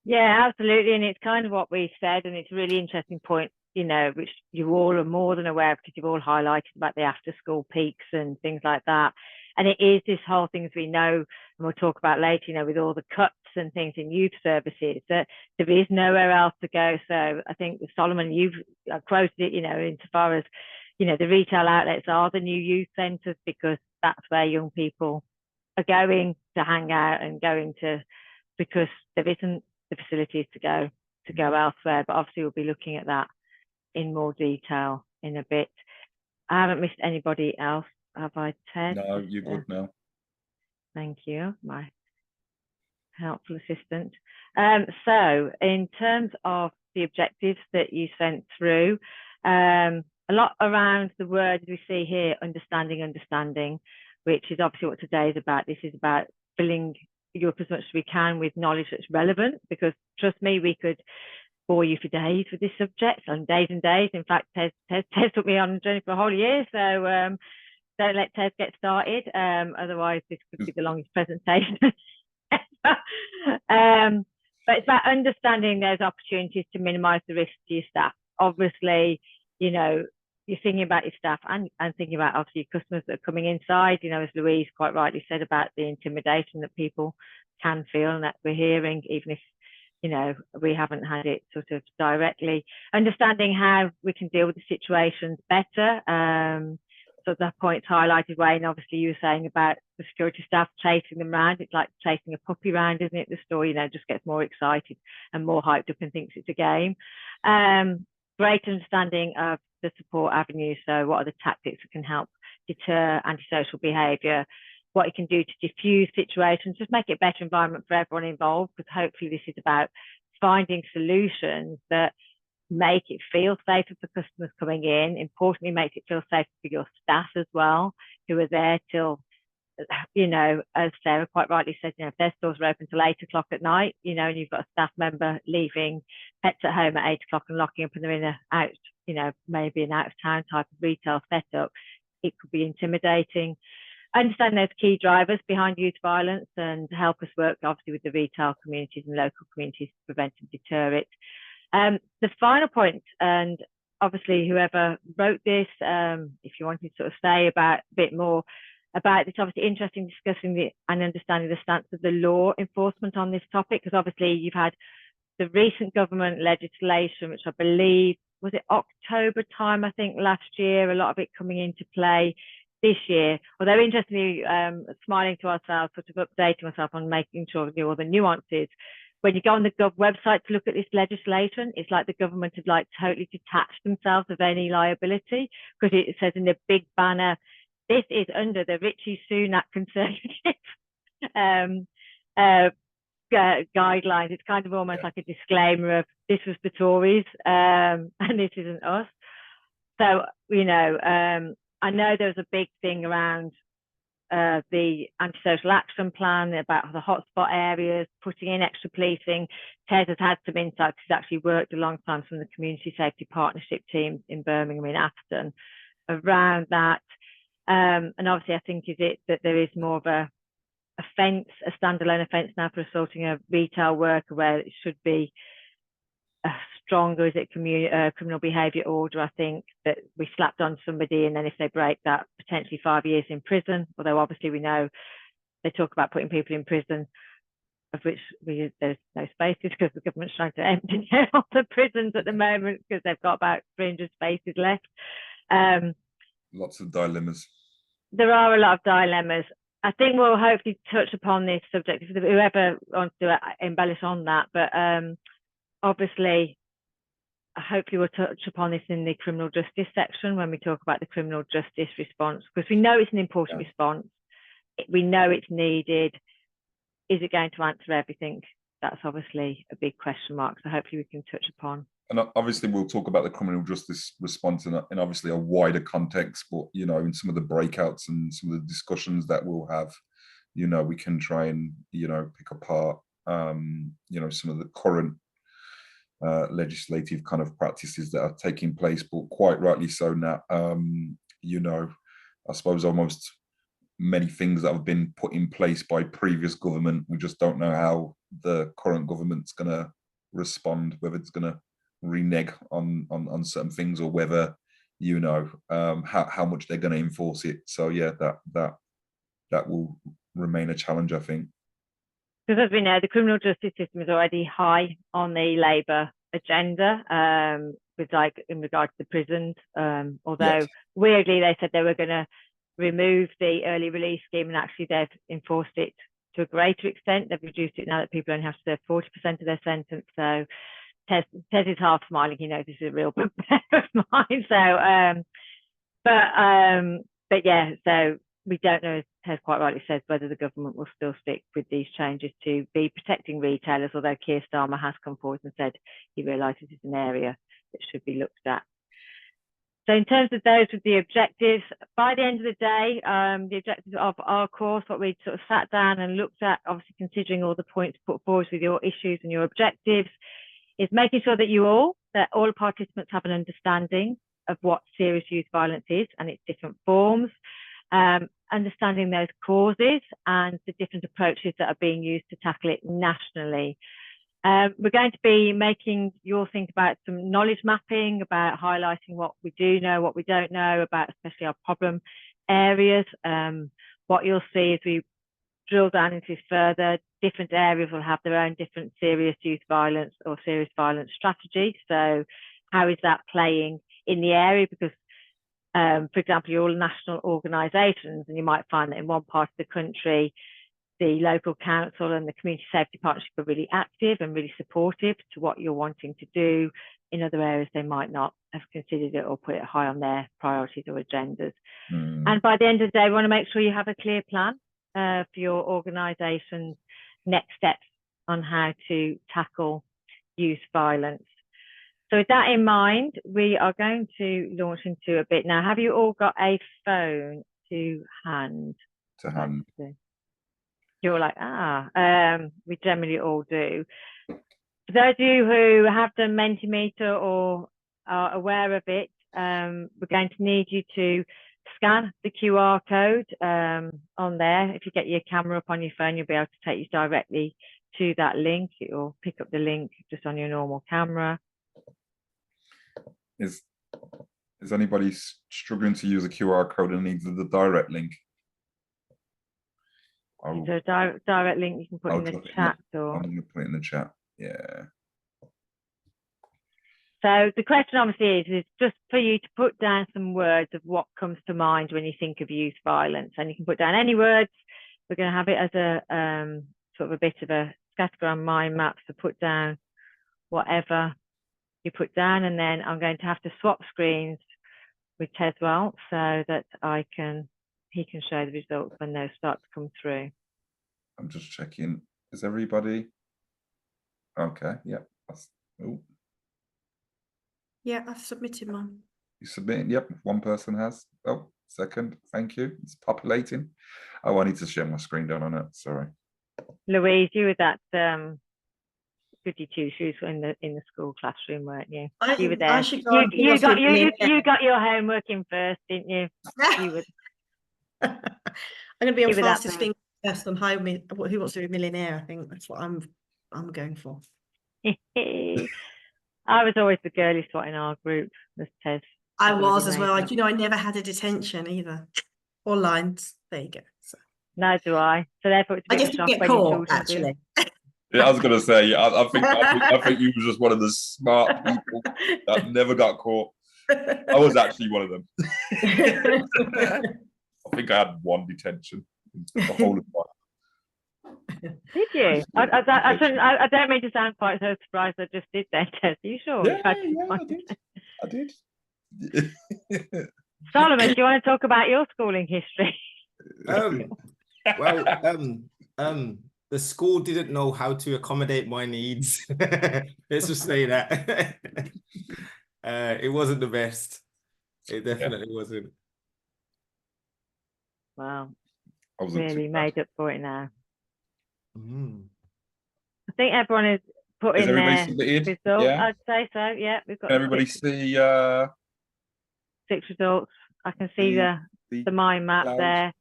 Yeah, absolutely. And it's kind of what we said, and it's a really interesting point, you know, which you all are more than aware of, because you've all highlighted about the after school peaks and things like that. And it is this whole thing, as we know, and we'll talk about later, you know, with all the cuts and things in youth services, that there is nowhere else to go. So I think, Solomon, you've quoted it, you know, insofar as, you know, the retail outlets are the new youth centres, because that's where young people are going to hang out and going to, because there isn't the facilities to go elsewhere. But obviously we'll be looking at that in more detail in a bit. I haven't missed anybody else, have I, Ted? No, you're good now. Thank you, my helpful assistant. So in terms of the objectives that you sent through, a lot around the word we see here, understanding, which is obviously what today is about. This is about filling you up as much as we can with knowledge that's relevant, because trust me, we could bore you for days with this subject, and days and days. In fact, Tez took me on a journey for a whole year, so don't let Tez get started, otherwise this could be the longest presentation. But it's about understanding those opportunities to minimize the risk to your staff. Obviously, you know, you're thinking about your staff and thinking about obviously your customers that are coming inside, you know, as Louise quite rightly said about the intimidation that people can feel and that we're hearing, even if, you know, we haven't had it sort of directly. Understanding how we can deal with the situations better. So that point highlighted, Wayne, obviously you were saying about the security staff chasing them around. It's like chasing a puppy around, isn't it? The store, you know, just gets more excited and more hyped up and thinks it's a game. Great understanding of the support avenues. So what are the tactics that can help deter antisocial behaviour? What you can do to diffuse situations, just make it a better environment for everyone involved, because hopefully this is about finding solutions that make it feel safer for customers coming in. Importantly, makes it feel safer for your staff as well, who are there till, you know, as Sarah quite rightly said, you know, if their stores are open till 8 o'clock at night, you know, and you've got a staff member leaving Pets at Home at 8 o'clock and locking up, and they're in a out, you know, maybe an out of town type of retail setup, it could be intimidating. I understand there's key drivers behind youth violence, and help us work obviously with the retail communities and local communities to prevent and deter it. The final point, and obviously whoever wrote this, if you wanted to sort of say about a bit more about, it's obviously interesting discussing and understanding the stance of the law enforcement on this topic, because obviously you've had the recent government legislation, which I believe, was it October time, I think, last year, a lot of it coming into play this year. Although interestingly, smiling to ourselves, sort of updating myself on making sure we knew all the nuances. When you go on the Gov website to look at this legislation, it's like the government have like totally detached themselves of any liability, because it says in the big banner, this is under the Richie Sunak Conservative guidelines. It's kind of almost like a disclaimer of this was the Tories and this isn't us. So, you know, I know there was a big thing around the antisocial action plan about the hotspot areas, putting in extra policing. Ted has had some insights. He's actually worked alongside some of the community safety partnership teams in Birmingham, in Aston, around that. And obviously, I think is it that there is more of a offence, a standalone offence now for assaulting a retail worker, where it should be a stronger, is it criminal behaviour order, I think, that we slapped on somebody, and then if they break that, potentially 5 years in prison. Although obviously we know they talk about putting people in prison, of which there's no spaces, because the government's trying to empty out the prisons at the moment, because they've got about 300 spaces left. Lots of dilemmas. There are a lot of dilemmas. I think we'll hopefully touch upon this subject, whoever wants to embellish on that, but obviously, hopefully we'll touch upon this in the criminal justice section when we talk about the criminal justice response, because we know it's an important response. We know it's needed. Is it going to answer everything? That's obviously a big question mark. So hopefully we can touch upon. And obviously we'll talk about the criminal justice response in obviously a wider context, but, you know, in some of the breakouts and some of the discussions that we'll have, you know, we can try and, you know, pick apart, you know, some of the current legislative kind of practices that are taking place, but quite rightly so now. You know, I suppose almost many things that have been put in place by previous government, we just don't know how the current government's going to respond, whether it's going to renege on certain things, or whether, you know, how much they're going to enforce it. So yeah, that will remain a challenge, I think. Because as we know, the criminal justice system is already high on the Labour agenda, with like in regard to the prisons. Although weirdly they said they were going to remove the early release scheme, and actually they've enforced it to a greater extent. They've reduced it now that people only have to serve 40% of their sentence. So Ted is half smiling. He knows this is a real bugbear of mine. So, but yeah, so we don't know, as Ted quite rightly says, whether the government will still stick with these changes to be protecting retailers, although Keir Starmer has come forward and said he realises it's an area that should be looked at. So in terms of those with the objectives, by the end of the day, the objectives of our course, what we sort of sat down and looked at, obviously considering all the points put forward with your issues and your objectives, is making sure that all participants have an understanding of what serious youth violence is and its different forms, understanding those causes and the different approaches that are being used to tackle it nationally. We're going to be making you all think about some knowledge mapping, about highlighting what we do know, what we don't know, about especially our problem areas. What you'll see as we drill down into this further, different areas will have their own different serious youth violence or serious violence strategy. So how is that playing in the area? Because For example, you're all national organisations, and you might find that in one part of the country, the local council and the community safety partnership are really active and really supportive to what you're wanting to do. In other areas, they might not have considered it or put it high on their priorities or agendas. And by the end of the day, we want to make sure you have a clear plan for your organisation's next steps on how to tackle youth violence. So with that in mind, we are going to launch into a bit now. Have you all got a phone to hand? To hand. You're like, we generally all do. For those of you who have done Mentimeter or are aware of it, we're going to need you to scan the QR code on there. If you get your camera up on your phone, you'll be able to take you directly to that link. It will pick up the link just on your normal camera. Is anybody struggling to use a QR code and needs the direct link? Is there a direct link you can put in the chat? I'm going to put it in the chat. Yeah. So the question obviously is just for you to put down some words of what comes to mind when you think of youth violence, and you can put down any words. We're going to have it as a sort of a bit of a scattergram mind map, so put down whatever you put down, and then I'm going to have to swap screens with Teswell so that he can show the results when those start to come through. I'm just checking. Is everybody okay? Yeah. Yeah, I've submitted mine. You submitting? Yep. One person has. Oh, second. Thank you. It's populating. Oh, I need to share my screen down on it. Sorry. Louise, you were that 52 shoes in the school classroom, weren't you? You were there. You got your homework in first, didn't you? You were. I'm going to be on fastest finger first on Who Wants to Be a Millionaire. I think that's what I'm going for. I was always the girliest one in our group, Miss Tez. I was as well. I never had a detention either, or lines. There you go. So. Neither do I. So therefore, it's a bit of a shock get caught, actually. Yeah, I was going to say. I think you were just one of the smart people that never got caught. I was actually one of them. I think I had one detention the whole of my. Did you? I don't mean to sound quite so surprised. I just did that test. Are you sure? Yeah, I did. Solomon, do you want to talk about your schooling history? The school didn't know how to accommodate my needs. Let's just say that. It wasn't the best. It definitely wasn't. Wow. I really made up for it now. I think everyone is putting their results. Yeah. I'd say so. Yeah, we've got. Can everybody see 6 results? I can see the mind map there.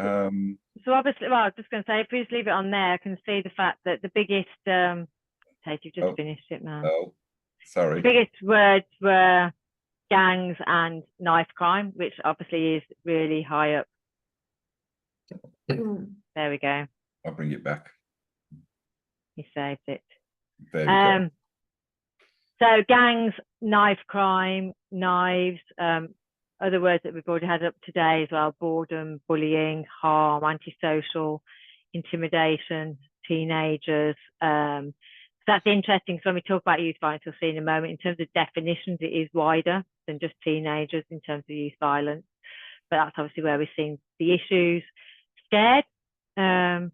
So obviously, well, I was just going to say, if we just leave it on there, I can see the fact that the biggest. Tate, you've just finished it now. Oh, sorry. The biggest words were gangs and knife crime, which obviously is really high up. There we go. I'll bring it back. He saved it. There we go. So gangs, knife crime, knives, other words that we've already had up today as well: boredom, bullying, harm, antisocial, intimidation, teenagers. So that's interesting. So when we talk about youth violence, you'll see in a moment, in terms of definitions, it is wider than just teenagers in terms of youth violence. But that's obviously where we're seeing the issues. Scared, yeah,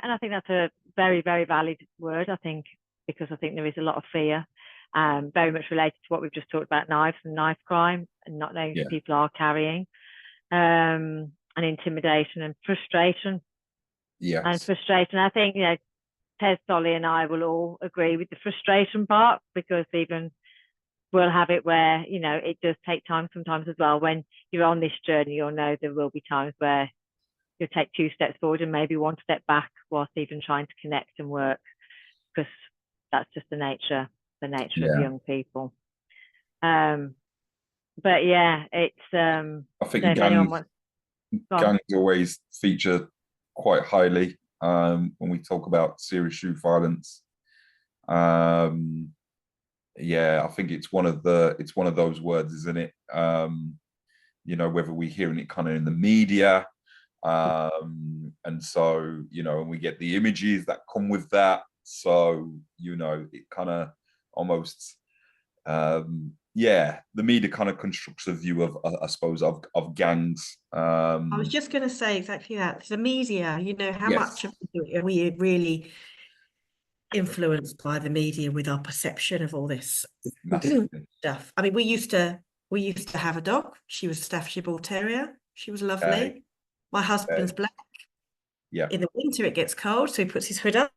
and I think that's a very, very valid word, I think, because I think there is a lot of fear, very much related to what we've just talked about, knives and knife crime, and not knowing if people are carrying, and intimidation and frustration. Yes. And frustration, I think, Tez, Dolly and I will all agree with the frustration part, because even we'll have it where, it does take time sometimes as well. When you're on this journey, you'll know there will be times where you'll take 2 steps forward and maybe 1 step back whilst even trying to connect and work, because that's just the nature of young people. But yeah, it's I think gangs always feature quite highly when we talk about serious youth violence. Yeah, I think it's one of those words, isn't it? You know, whether we're hearing it kind of in the media, and so, you know, and we get the images that come with that. So, you know, it kind of almost, yeah, the media kind of constructs a view of, I suppose, of gangs. I was just going to say exactly that. The media, you know, how Yes. much of it are we really influenced by the media with our perception of all this Massively. stuff? I mean, we used to have a dog. She was a Staffordshire Bull Terrier. She was lovely. Okay. My husband's black. Yeah. In the winter, it gets cold, so he puts his hood up.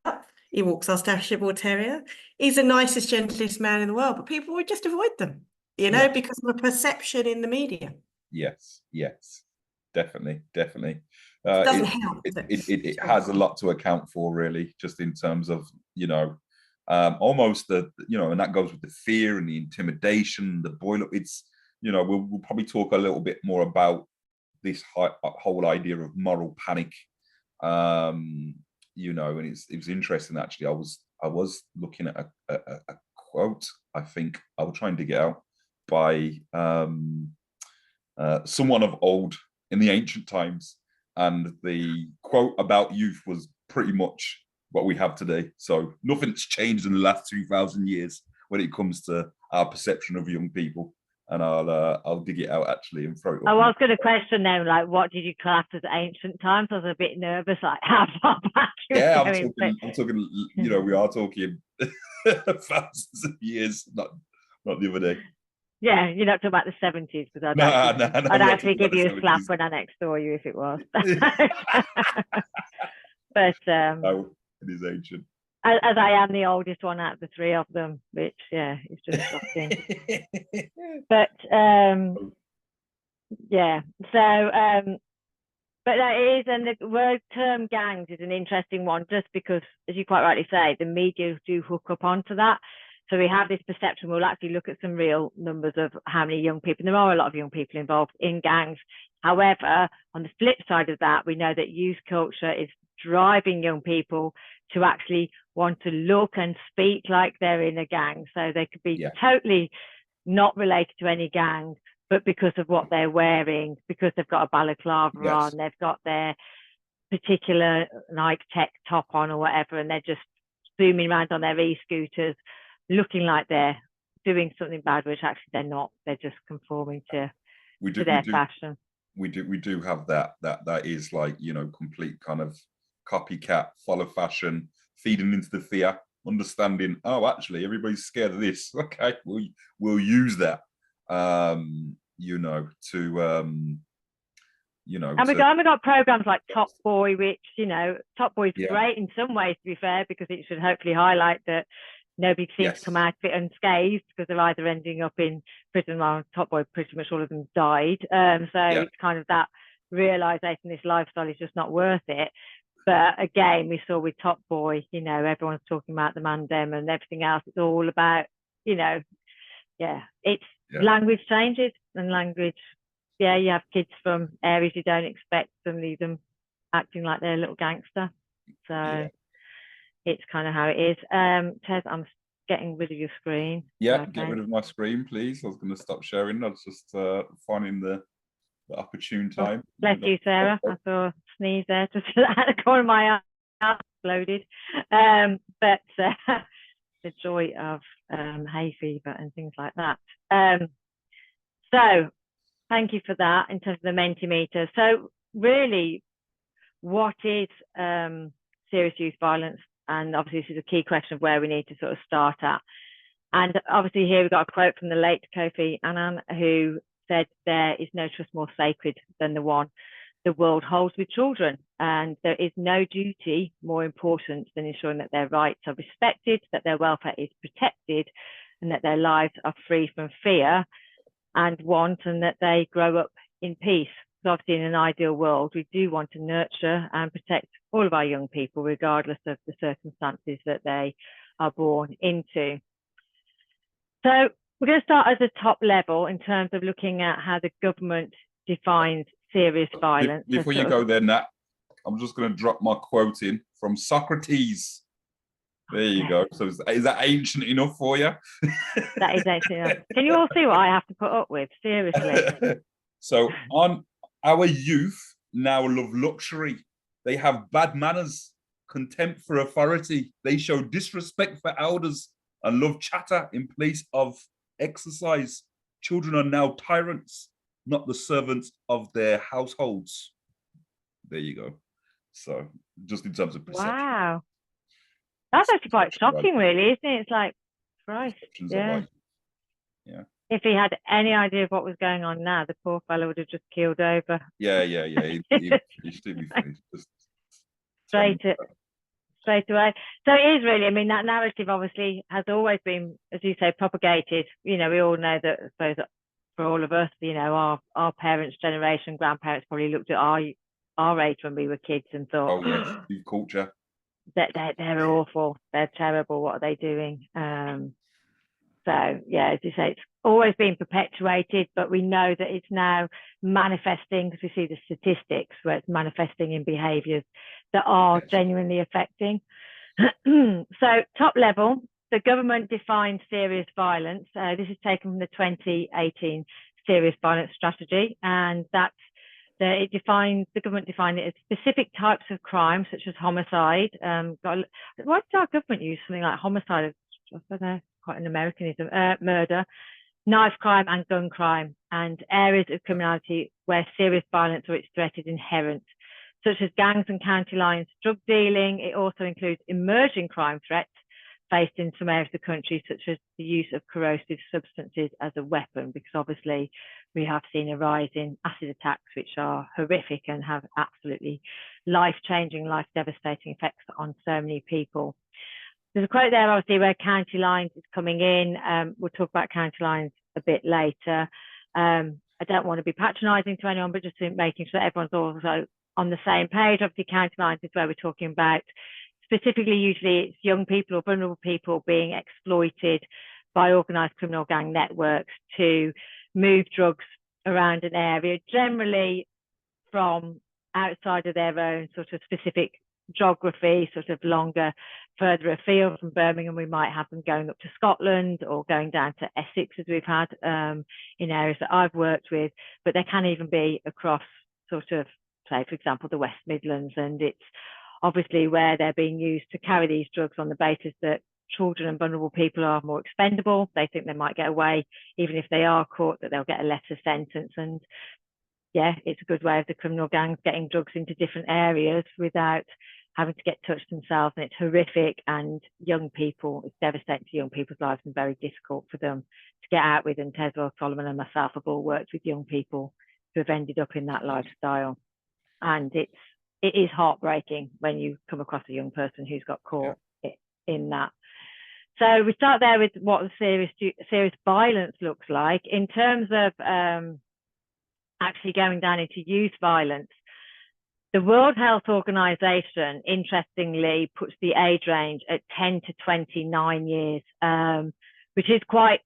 He walks our Staffordshire Bull Terrier. He's the nicest, gentlest man in the world, but people would just avoid them, you know, because of a perception in the media. Yes, yes, definitely. It doesn't help. It has a lot to account for, really, just in terms of, you know, almost the, you know, and that goes with the fear and the intimidation, the boil up. It's, you know, we'll probably talk a little bit more about this whole idea of moral panic. You know, and it was interesting, actually. I was looking at a quote, I think I will try and dig it out, by someone of old in the ancient times, and the quote about youth was pretty much what we have today. So nothing's changed in the last 2,000 years when it comes to our perception of young people. And I'll dig it out, actually, and throw it up. I was going to question them, like, what did you class as ancient times? I was a bit nervous, like, how far back you were going. I'm talking, you know, we are talking thousands of years, not the other day. Yeah, you're not talking about the 70s, because I'd actually give you a slap when I next saw you if it was. But no, it is ancient. As I am the oldest one out of the three of them, which, yeah, it's just shocking. But yeah, so but that is, and the word term gangs is an interesting one, just because, as you quite rightly say, the media do hook up onto that. So we have this perception. We'll actually look at some real numbers of how many young people, and there are a lot of young people involved in gangs. However, on the flip side of that, we know that youth culture is driving young people to actually want to look and speak like they're in a gang. So they could be totally not related to any gang, but because of what they're wearing, because they've got a balaclava on, they've got their particular Nike Tech top on or whatever, and they're just zooming around on their e-scooters, looking like they're doing something bad, which actually they're not. They're just conforming to their fashion. We do have that is, like, you know, complete kind of copycat, follow fashion, feeding into the fear, understanding, oh, actually everybody's scared of this. Okay, we'll use that, you know, to you know. And we got programs like Top Boy, which, you know, Top Boy is great in some ways, to be fair, because it should hopefully highlight that nobody seems to come out of it unscathed, because they're either ending up in prison. Well, Top Boy, pretty much all of them died. So it's kind of that realization this lifestyle is just not worth it. But again, we saw with Top Boy, you know, everyone's talking about the Mandem and everything else. It's all about, you know, it's language changes, and language, you have kids from areas you don't expect, suddenly them acting like they're a little gangster. So it's kind of how it is. Ted, I'm getting rid of your screen. Yeah, get rid of my screen, please. I was going to stop sharing. I was just finding the opportune time. Bless you, Sarah. I saw a sneeze there just at the corner of my eye, exploded. But the joy of hay fever and things like that. So thank you for that in terms of the Mentimeter. So really, what is serious youth violence? And obviously this is a key question of where we need to sort of start at. And obviously here we've got a quote from the late Kofi Annan, who said, there is no trust more sacred than the one the world holds with children. And there is no duty more important than ensuring that their rights are respected, that their welfare is protected, and that their lives are free from fear and want, and that they grow up in peace. So obviously in an ideal world, we do want to nurture and protect all of our young people, regardless of the circumstances that they are born into. So we're going to start at the top level in terms of looking at how the government defines serious violence. Before you go there, Nat, I'm just going to drop my quote in from Socrates. There you go. So is that ancient enough for you? That is ancient enough. Can you all see what I have to put up with? Seriously. So on our youth now love luxury. They have bad manners, contempt for authority. They show disrespect for elders and love chatter in place of exercise. Children are now tyrants, not the servants of their households. There you go. So just in terms of perception. Wow. That's actually quite shocking, really, isn't it? It's like, Christ, yeah. Yeah. If he had any idea of what was going on now, the poor fellow would have just keeled over. Yeah. He should be finished. Straight away. So it is really, I mean, that narrative obviously has always been, as you say, propagated. You know, we all know that, I suppose, for all of us, you know, our parents' generation, grandparents probably looked at our age when we were kids and thought, oh yes, youth culture. They're awful. They're terrible. What are they doing? So yeah, as you say, it's always been perpetuated, but we know that it's now manifesting, because we see the statistics where it's manifesting in behaviours that are genuinely affecting. So top level, the government defines serious violence. This is taken from the 2018 Serious Violence Strategy, and that's the government defined it as specific types of crime, such as homicide. Why did our government use something like homicide? I don't know, quite an Americanism. Murder, knife crime, and gun crime, and areas of criminality where serious violence or its threat is inherent, such as gangs and county lines, drug dealing. It also includes emerging crime threats faced in some areas of the country, such as the use of corrosive substances as a weapon, because obviously we have seen a rise in acid attacks, which are horrific and have absolutely life-changing, life-devastating effects on so many people. There's a quote there, obviously, where county lines is coming in. We'll talk about county lines a bit later. I don't want to be patronising to anyone, but just making sure that everyone's also on the same page. Obviously, county lines is where we're talking about. Specifically, usually it's young people or vulnerable people being exploited by organised criminal gang networks to move drugs around an area, generally from outside of their own sort of specific geography, sort of further afield from Birmingham. We might have them going up to Scotland or going down to Essex, as we've had in areas that I've worked with, but they can even be across sort of, say, for example, the West Midlands, and it's obviously where they're being used to carry these drugs on the basis that children and vulnerable people are more expendable. They think they might get away, even if they are caught, that they'll get a lesser sentence. And yeah, it's a good way of the criminal gangs getting drugs into different areas without having to get touched themselves. And it's horrific, and young people, it's devastating to young people's lives and very difficult for them to get out with. And Teswell, Solomon and myself have all worked with young people who have ended up in that lifestyle. And it is heartbreaking when you come across a young person who's got caught in that. So we start there with what the serious violence looks like. In terms of actually going down into youth violence, the World Health Organization, interestingly, puts the age range at 10 to 29 years, which is quite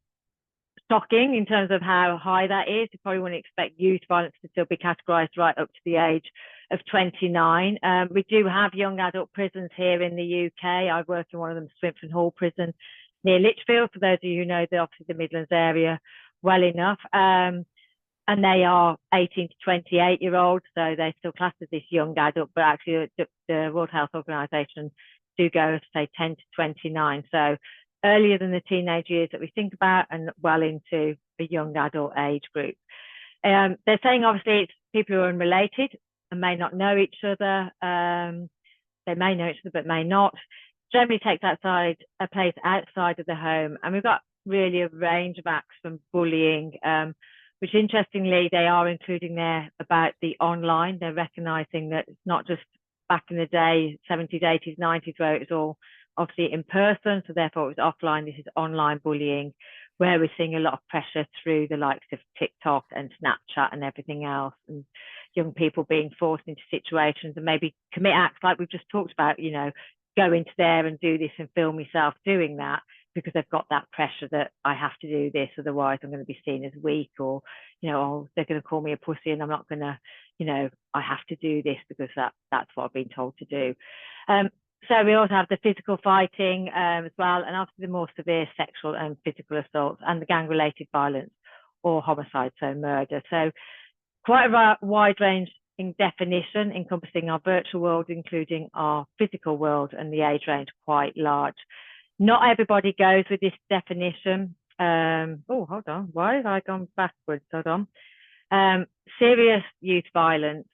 shocking in terms of how high that is. You probably wouldn't expect youth violence to still be categorized right up to the age of 29. We do have young adult prisons here in the UK. I work in one of them, Swinfen Hall Prison near Lichfield, for those of you who know obviously the Midlands area well enough. And they are 18 to 28-year-olds, so they're still classed as this young adult, but actually the World Health Organization do go, say, 10 to 29. So earlier than the teenage years that we think about, and well into a young adult age group. They're saying obviously it's people who are unrelated and may not know each other. They may know each other but may not. Generally takes a place outside of the home, and we've got really a range of acts from bullying, which interestingly they are including there about the online. They're recognising that it's not just back in the day, 70s, 80s, 90s, where it was all obviously in person, so therefore it was offline. This is online bullying, where we're seeing a lot of pressure through the likes of TikTok and Snapchat and everything else, and young people being forced into situations and maybe commit acts like we've just talked about, you know, go into there and do this and film myself doing that, because they've got that pressure that I have to do this, otherwise I'm going to be seen as weak, or, you know, oh, they're going to call me a pussy and I'm not going to, you know, I have to do this because that's what I've been told to do. So we also have the physical fighting as well, and obviously the more severe sexual and physical assaults and the gang-related violence or homicide, so murder. So quite a wide range in definition, encompassing our virtual world, including our physical world, and the age range quite large. Not everybody goes with this definition. Oh, hold on. Why have I gone backwards? Hold on. Serious youth violence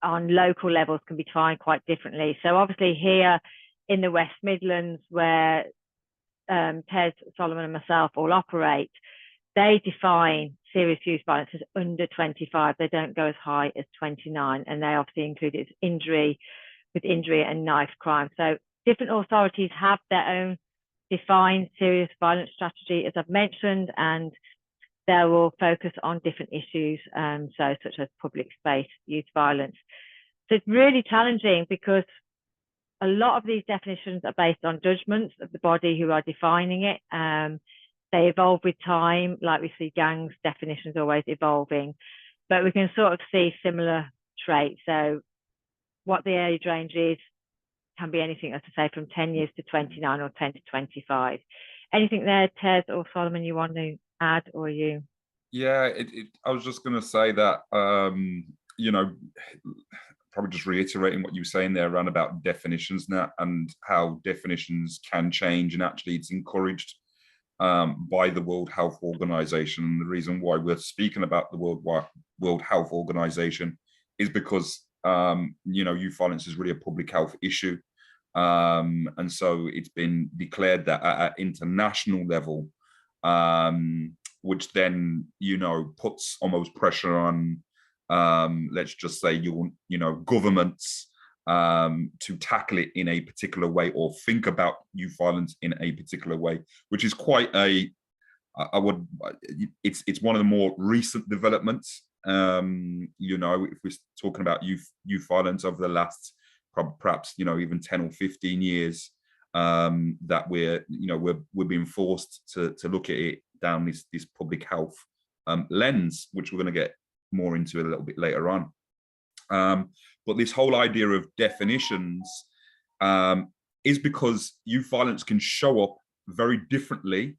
on local levels can be defined quite differently. So obviously here in the West Midlands, where Ted, Solomon and myself all operate, they define serious youth violence as under 25. They don't go as high as 29, and they obviously include it as injury and knife crime. So different authorities have their own defined serious violence strategy, as I've mentioned, and they will focus on different issues, so such as public space youth violence. So it's really challenging because a lot of these definitions are based on judgments of the body who are defining it. They evolve with time, like we see gangs definitions always evolving, but we can sort of see similar traits. So what the age range is can be anything, as I say, from 10 years to 29 or 10 to 25. Anything there, Ted or Solomon, you want to add, or you? Yeah, I was just going to say that, you know, probably just reiterating what you were saying there around about definitions now and how definitions can change, and actually it's encouraged by the World Health Organization. And the reason why we're speaking about the World Health Organization is because, you know, youth violence is really a public health issue. And so it's been declared that at international level, which then, you know, puts almost pressure on, let's just say, you know, governments to tackle it in a particular way or think about youth violence in a particular way, which is quite it's one of the more recent developments. You know, if we're talking about youth violence over the last perhaps, you know, even 10 or 15 years, that we're being forced to look at it down this public health lens, which we're going to get more into a little bit later on. But this whole idea of definitions is because youth violence can show up very differently,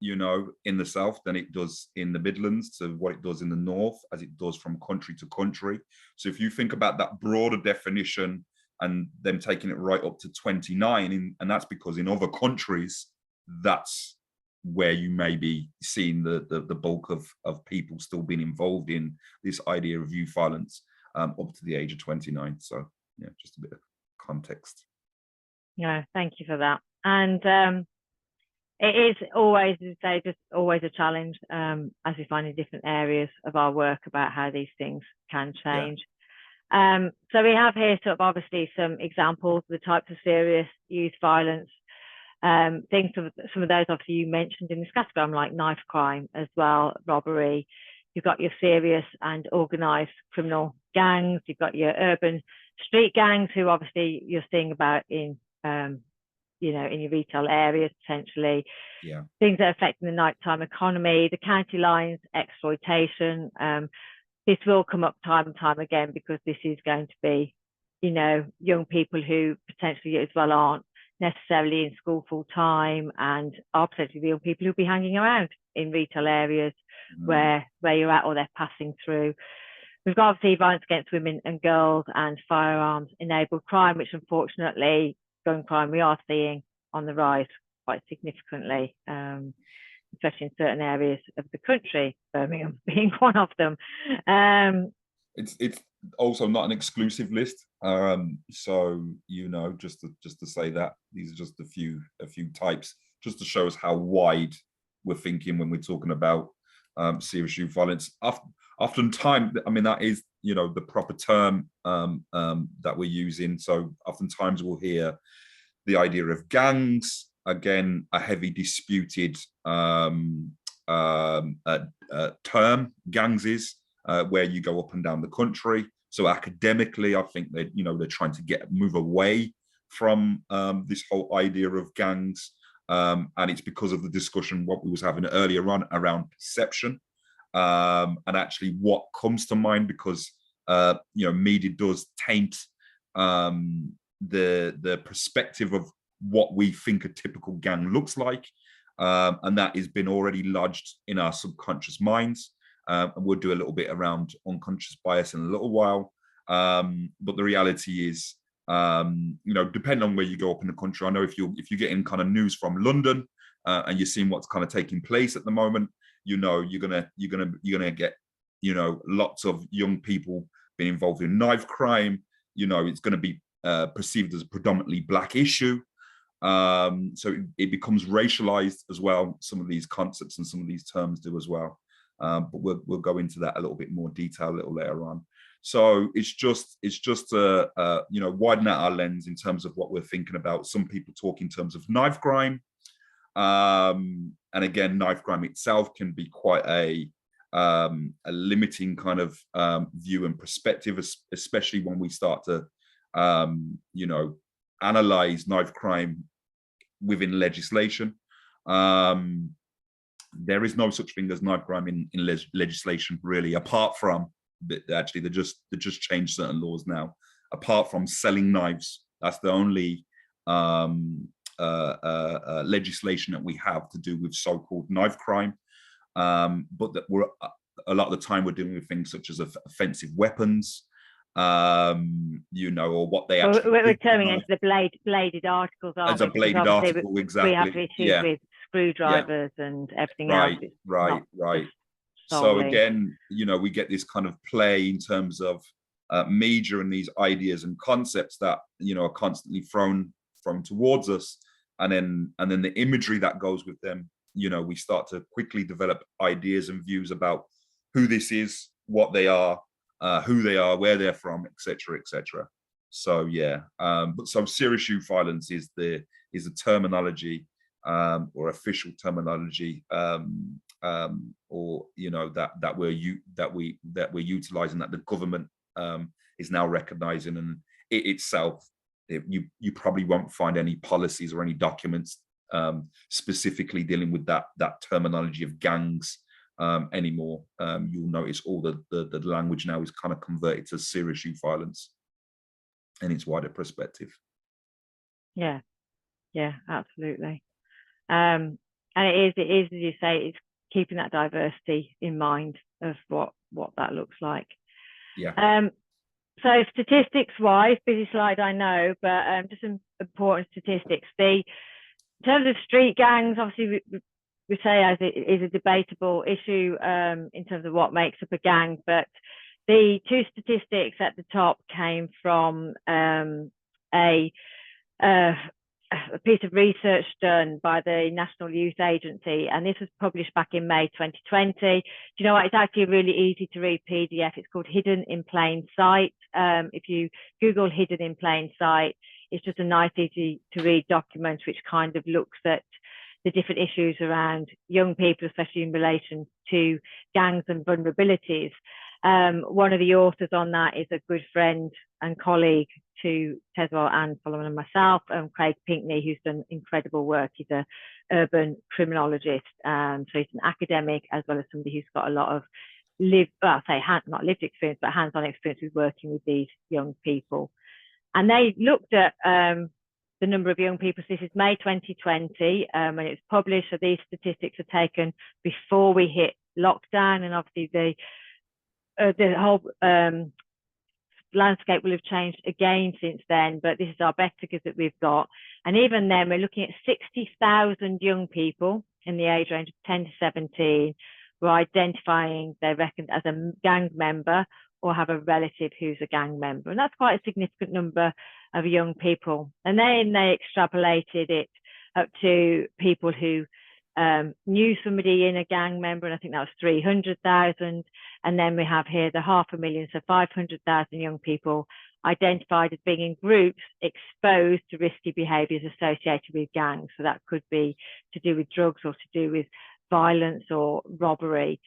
you know, in the South than it does in the Midlands, to what it does in the North, as it does from country to country. So if you think about that broader definition and them taking it right up to 29, and that's because in other countries, that's where you may be seeing the bulk of people still being involved in this idea of youth violence up to the age of 29. So yeah, just a bit of context. Yeah, thank you for that. And it is always, as I say, just always a challenge, as we find in different areas of our work, about how these things can change. Yeah. So we have here sort of obviously some examples of the types of serious youth violence. Things of some of those obviously you mentioned in this category, like knife crime as well, robbery. You've got your serious and organised criminal gangs. You've got your urban street gangs, who obviously you're seeing about in you know, in your retail areas potentially. Yeah. Things that are affecting the nighttime economy, the county lines exploitation. This will come up time and time again, because this is going to be, you know, young people who potentially as well aren't necessarily in school full time, and are potentially the young people who'll be hanging around in retail areas where you're at, or they're passing through. We've got obviously violence against women and girls and firearms enabled crime, which unfortunately, gun crime, we are seeing on the rise quite significantly, especially in certain areas of the country, Birmingham being one of them. It's also not an exclusive list, so, you know, just to say that these are just a few types, just to show us how wide we're thinking when we're talking about serious youth violence. Oftentimes, I mean, that is, you know, the proper term that we're using. So oftentimes we'll hear the idea of gangs, again, a heavy disputed term, gangs is, where you go up and down the country. So academically, I think that, you know, they're trying to move away from this whole idea of gangs. And it's because of the discussion what we was having earlier on around perception, and actually what comes to mind, because you know, media does taint the perspective of what we think a typical gang looks like, and that has been already lodged in our subconscious minds. And we'll do a little bit around unconscious bias in a little while. But the reality is, you know, depending on where you go up in the country, I know if you're getting kind of news from London and you're seeing what's kind of taking place at the moment, you know, you're gonna get, you know, lots of young people being involved in knife crime. You know, it's going to be perceived as a predominantly black issue. So it becomes racialized as well. Some of these concepts and some of these terms do as well. But we'll go into that a little bit more detail a little later on. So it's just you know, widen out our lens in terms of what we're thinking about. Some people talk in terms of knife crime, and again, knife crime itself can be quite a limiting kind of view and perspective, especially when we start to you know, analyze knife crime within legislation. There is no such thing as knife crime in legislation, really, apart from actually they just changed certain laws now. Apart from selling knives, that's the only legislation that we have to do with so-called knife crime. But that we're a lot of the time we're dealing with things such as offensive weapons, you know, or what they actually. We're turning into the bladed articles, aren't we? As a bladed article, exactly. We have issues with screwdrivers and everything else. Right. So again, you know, we get this kind of play in terms of media and these ideas and concepts that, you know, are constantly thrown towards us, and then the imagery that goes with them. You know, we start to quickly develop ideas and views about who this is, what they are, who they are, where they're from, etc., etc. So yeah, but so serious youth violence is the terminology or official terminology, or you know, that we're utilizing, that the government is now recognizing, and it itself, you probably won't find any policies or any documents specifically dealing with that terminology of gangs anymore. You'll notice all the language now is kind of converted to serious youth violence and its wider perspective. Yeah, absolutely. And it is, as you say, it's keeping that diversity in mind of what that looks like. Yeah. So statistics wise, busy slide, I know, but just some important statistics. In terms of street gangs, obviously we say as it is a debatable issue in terms of what makes up a gang, but the two statistics at the top came from a piece of research done by the National Youth Agency, and this was published back in May 2020. Do you know what? It's actually a really easy to read PDF. It's called Hidden in Plain Sight. If you Google Hidden in Plain Sight, it's just a nice, easy to read document which kind of looks at the different issues around young people, especially in relation to gangs and vulnerabilities. One of the authors on that is a good friend and colleague to Teswell and Solomon and myself, Craig Pinkney, who's done incredible work. He's an urban criminologist, so he's an academic as well as somebody who's got a lot of not lived experience, but hands-on experience with working with these young people. And they looked at the number of young people. So this is May 2020 when it was published. So these statistics are taken before we hit lockdown, and obviously the whole landscape will have changed again since then, but this is our best figures that we've got. And even then, we're looking at 60,000 young people in the age range of 10 to 17 who are identifying they reckon as a gang member or have a relative who's a gang member. And that's quite a significant number of young people. And then they extrapolated it up to people who knew somebody in a gang member, and I think that was 300,000. And then we have here the 500,000, so 500,000 young people identified as being in groups exposed to risky behaviours associated with gangs. So that could be to do with drugs or to do with violence or robbery.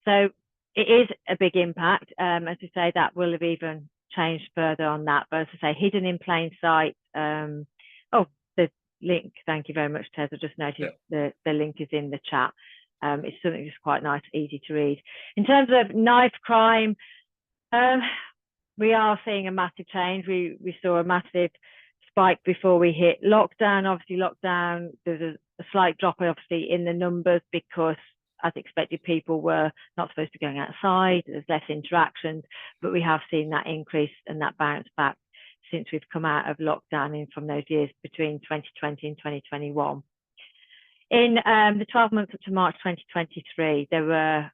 So it is a big impact. As I say, that will have even changed further on that. But as I say, Hidden in Plain Sight. The link, thank you very much, Tez. I just noticed the link is in the chat. It's something just quite nice, easy to read. In terms of knife crime, we are seeing a massive change. We saw a massive spike before we hit lockdown. Obviously, lockdown, there's a slight drop, obviously, in the numbers because, as expected, people were not supposed to be going outside. There's less interactions, but we have seen that increase and that bounce back since we've come out of lockdown in from those years between 2020 and 2021. In the 12 months up to March 2023, there were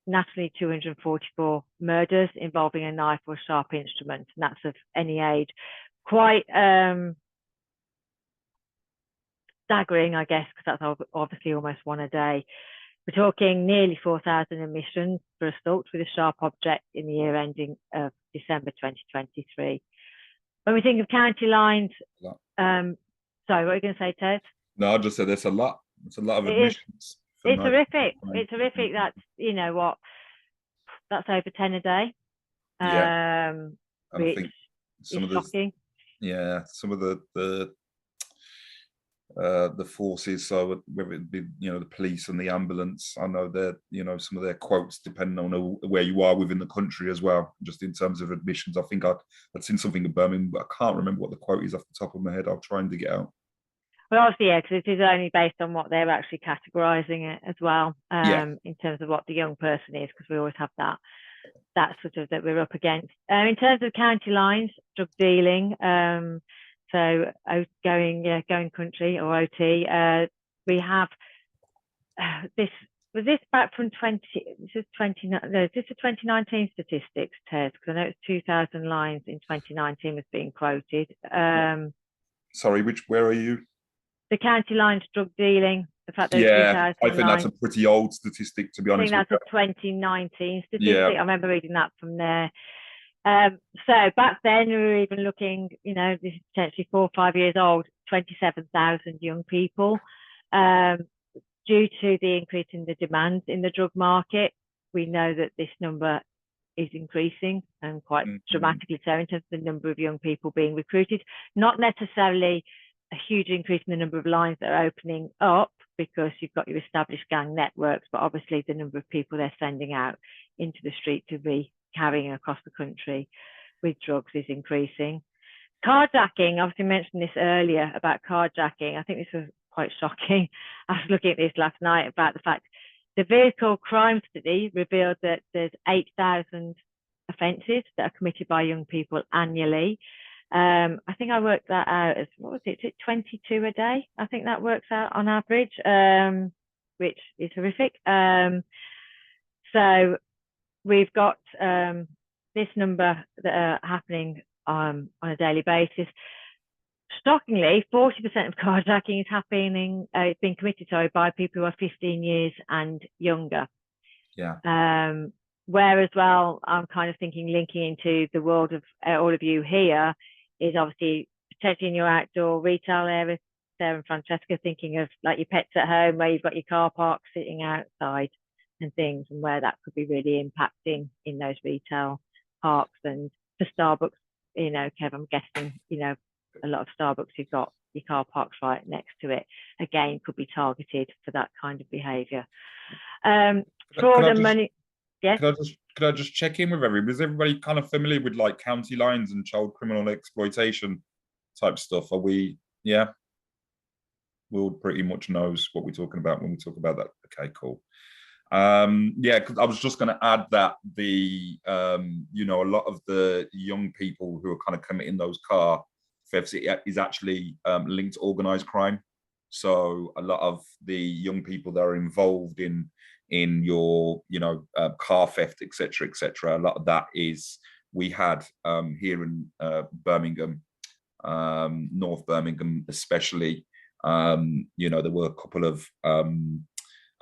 nationally 244 murders involving a knife or sharp instrument, and that's of any age. Quite staggering, I guess, because that's obviously almost one a day. We're talking nearly 4,000 admissions for assault with a sharp object in the year ending of December 2023. When we think of county lines, sorry, what are you going to say, Ted? No, I just said there's a lot. It's a lot of admissions. It's horrific. It's horrific. That's, you know what, that's over 10 a day. Yeah. And I think some of shocking. Some of the forces, so whether it be, you know, the police and the ambulance, I know that, you know, some of their quotes depending on where you are within the country as well, just in terms of admissions. I think I'd seen something in Birmingham, but I can't remember what the quote is off the top of my head. I'll try and dig it out. Well, obviously, yeah, because it is only based on what they're actually categorising it as well, in terms of what the young person is, because we always have that sort of that we're up against. In terms of county lines, drug dealing, so going country or OT, we have this back from 2019 statistics, Ted, because I know it's 2,000 lines in 2019 was being quoted. Sorry, where are you? The county lines drug dealing, the fact that I think that's a pretty old statistic, to be honest. I think that's a 2019 statistic. I remember reading that from there. So back then we were even looking, you know, this is potentially 4 or 5 years old, 27,000 young people. Due to the increase in the demand in the drug market, we know that this number is increasing, and quite dramatically so, in terms of the number of young people being recruited. Not necessarily a huge increase in the number of lines that are opening up, because you've got your established gang networks, but obviously the number of people they're sending out into the street to be carrying across the country with drugs is increasing. Carjacking, obviously mentioned this earlier about carjacking. I think this was quite shocking. I was looking at this last night about the fact the vehicle crime study revealed that there's 8,000 offences that are committed by young people annually. I think I worked that out as, what was it, 22 a day? I think that works out on average, which is horrific. So we've got this number that are happening on a daily basis. Shockingly, 40% of carjacking is happening, it's been committed, by people who are 15 years and younger. Yeah. Where as well, I'm kind of thinking, linking into the world of all of you here, is obviously potentially in your outdoor retail area, Sarah and Francesca, thinking of like your pets at home, where you've got your car park sitting outside and things, and where that could be really impacting in those retail parks. And for Starbucks, you know, Kev, I'm guessing, you know, a lot of Starbucks, you've got your car parks right next to it, again, could be targeted for that kind of behaviour. Fraud and money. Yeah. Could I just check in with everybody? Is everybody kind of familiar with like county lines and child criminal exploitation type stuff? Are we? Yeah. Will pretty much knows what we're talking about when we talk about that. Okay, cool. Yeah, because I was just going to add that the you know, a lot of the young people who are kind of committing those car thefts is actually linked to organized crime. So a lot of the young people that are involved in your, you know, car theft, etc., a lot of that is, we had here in Birmingham, North Birmingham especially, you know, there were a couple of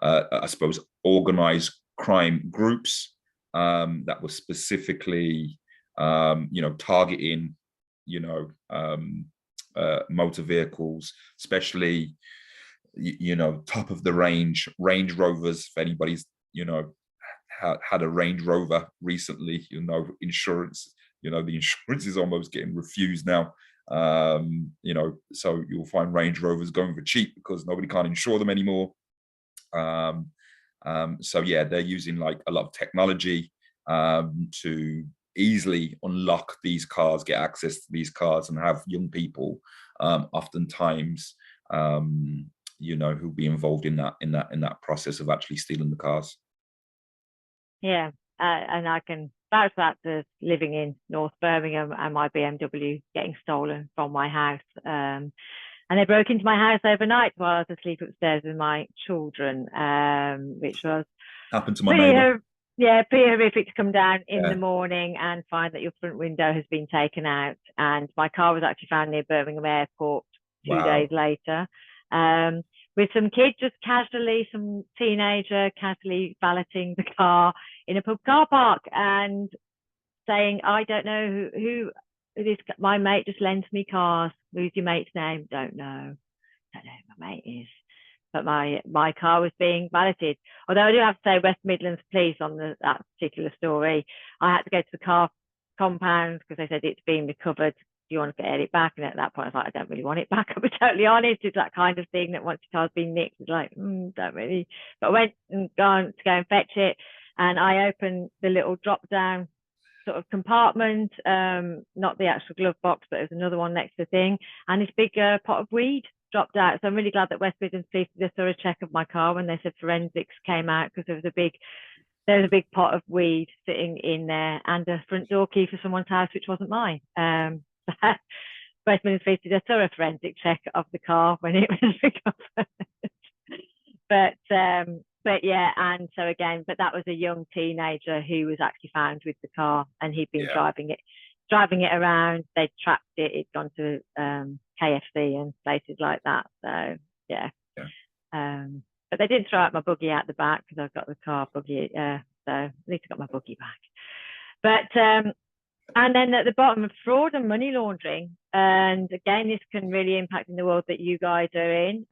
I suppose organized crime groups that were specifically you know, targeting, you know, motor vehicles, especially, you know, top of the range Range Rovers. If anybody's, you know, had a Range Rover recently, you know, insurance, you know, the insurance is almost getting refused now. You know, so you'll find Range Rovers going for cheap because nobody can't insure them anymore. So yeah, they're using like a lot of technology to easily unlock these cars, get access to these cars, and have young people oftentimes you know, who'll be involved in that process of actually stealing the cars. Yeah, and I can vouch that to living in North Birmingham and my BMW getting stolen from my house. And they broke into my house overnight while I was asleep upstairs with my children, which was happened to my neighbour. Pretty horrific to come down in the morning and find that your front window has been taken out. And my car was actually found near Birmingham Airport 2 days later. With some kids just casually, some teenager casually valeting the car in a pub car park and saying, I don't know who this, my mate just lends me cars. Who's your mate's name? Don't know who my mate is. But my car was being valeted. Although I do have to say, West Midlands Police on that particular story, I had to go to the car compound because they said it's been recovered. Do you want to get it back? And at that point, I was like, I don't really want it back. I'll be totally honest. It's that kind of thing that once your car's been nicked, it's like, don't really. But I went and gone to go and fetch it. And I opened the little drop down sort of compartment, not the actual glove box, but there's another one next to the thing. And this big pot of weed dropped out. So I'm really glad that West Midlands Police did a thorough check of my car when they said forensics came out, because there was a big pot of weed sitting in there and a front door key for someone's house, which wasn't mine. West Midlands Police did a thorough forensic check of the car when it was recovered. But yeah, and so again, but that was a young teenager who was actually found with the car, and he'd been driving it around. They'd tracked it. It'd gone to KFC and places like that. So yeah. But they didn't throw out my buggy out the back because I've got the car buggy. So at least I got my buggy back. But and then at the bottom of fraud and money laundering, and again, this can really impact in the world that you guys are in.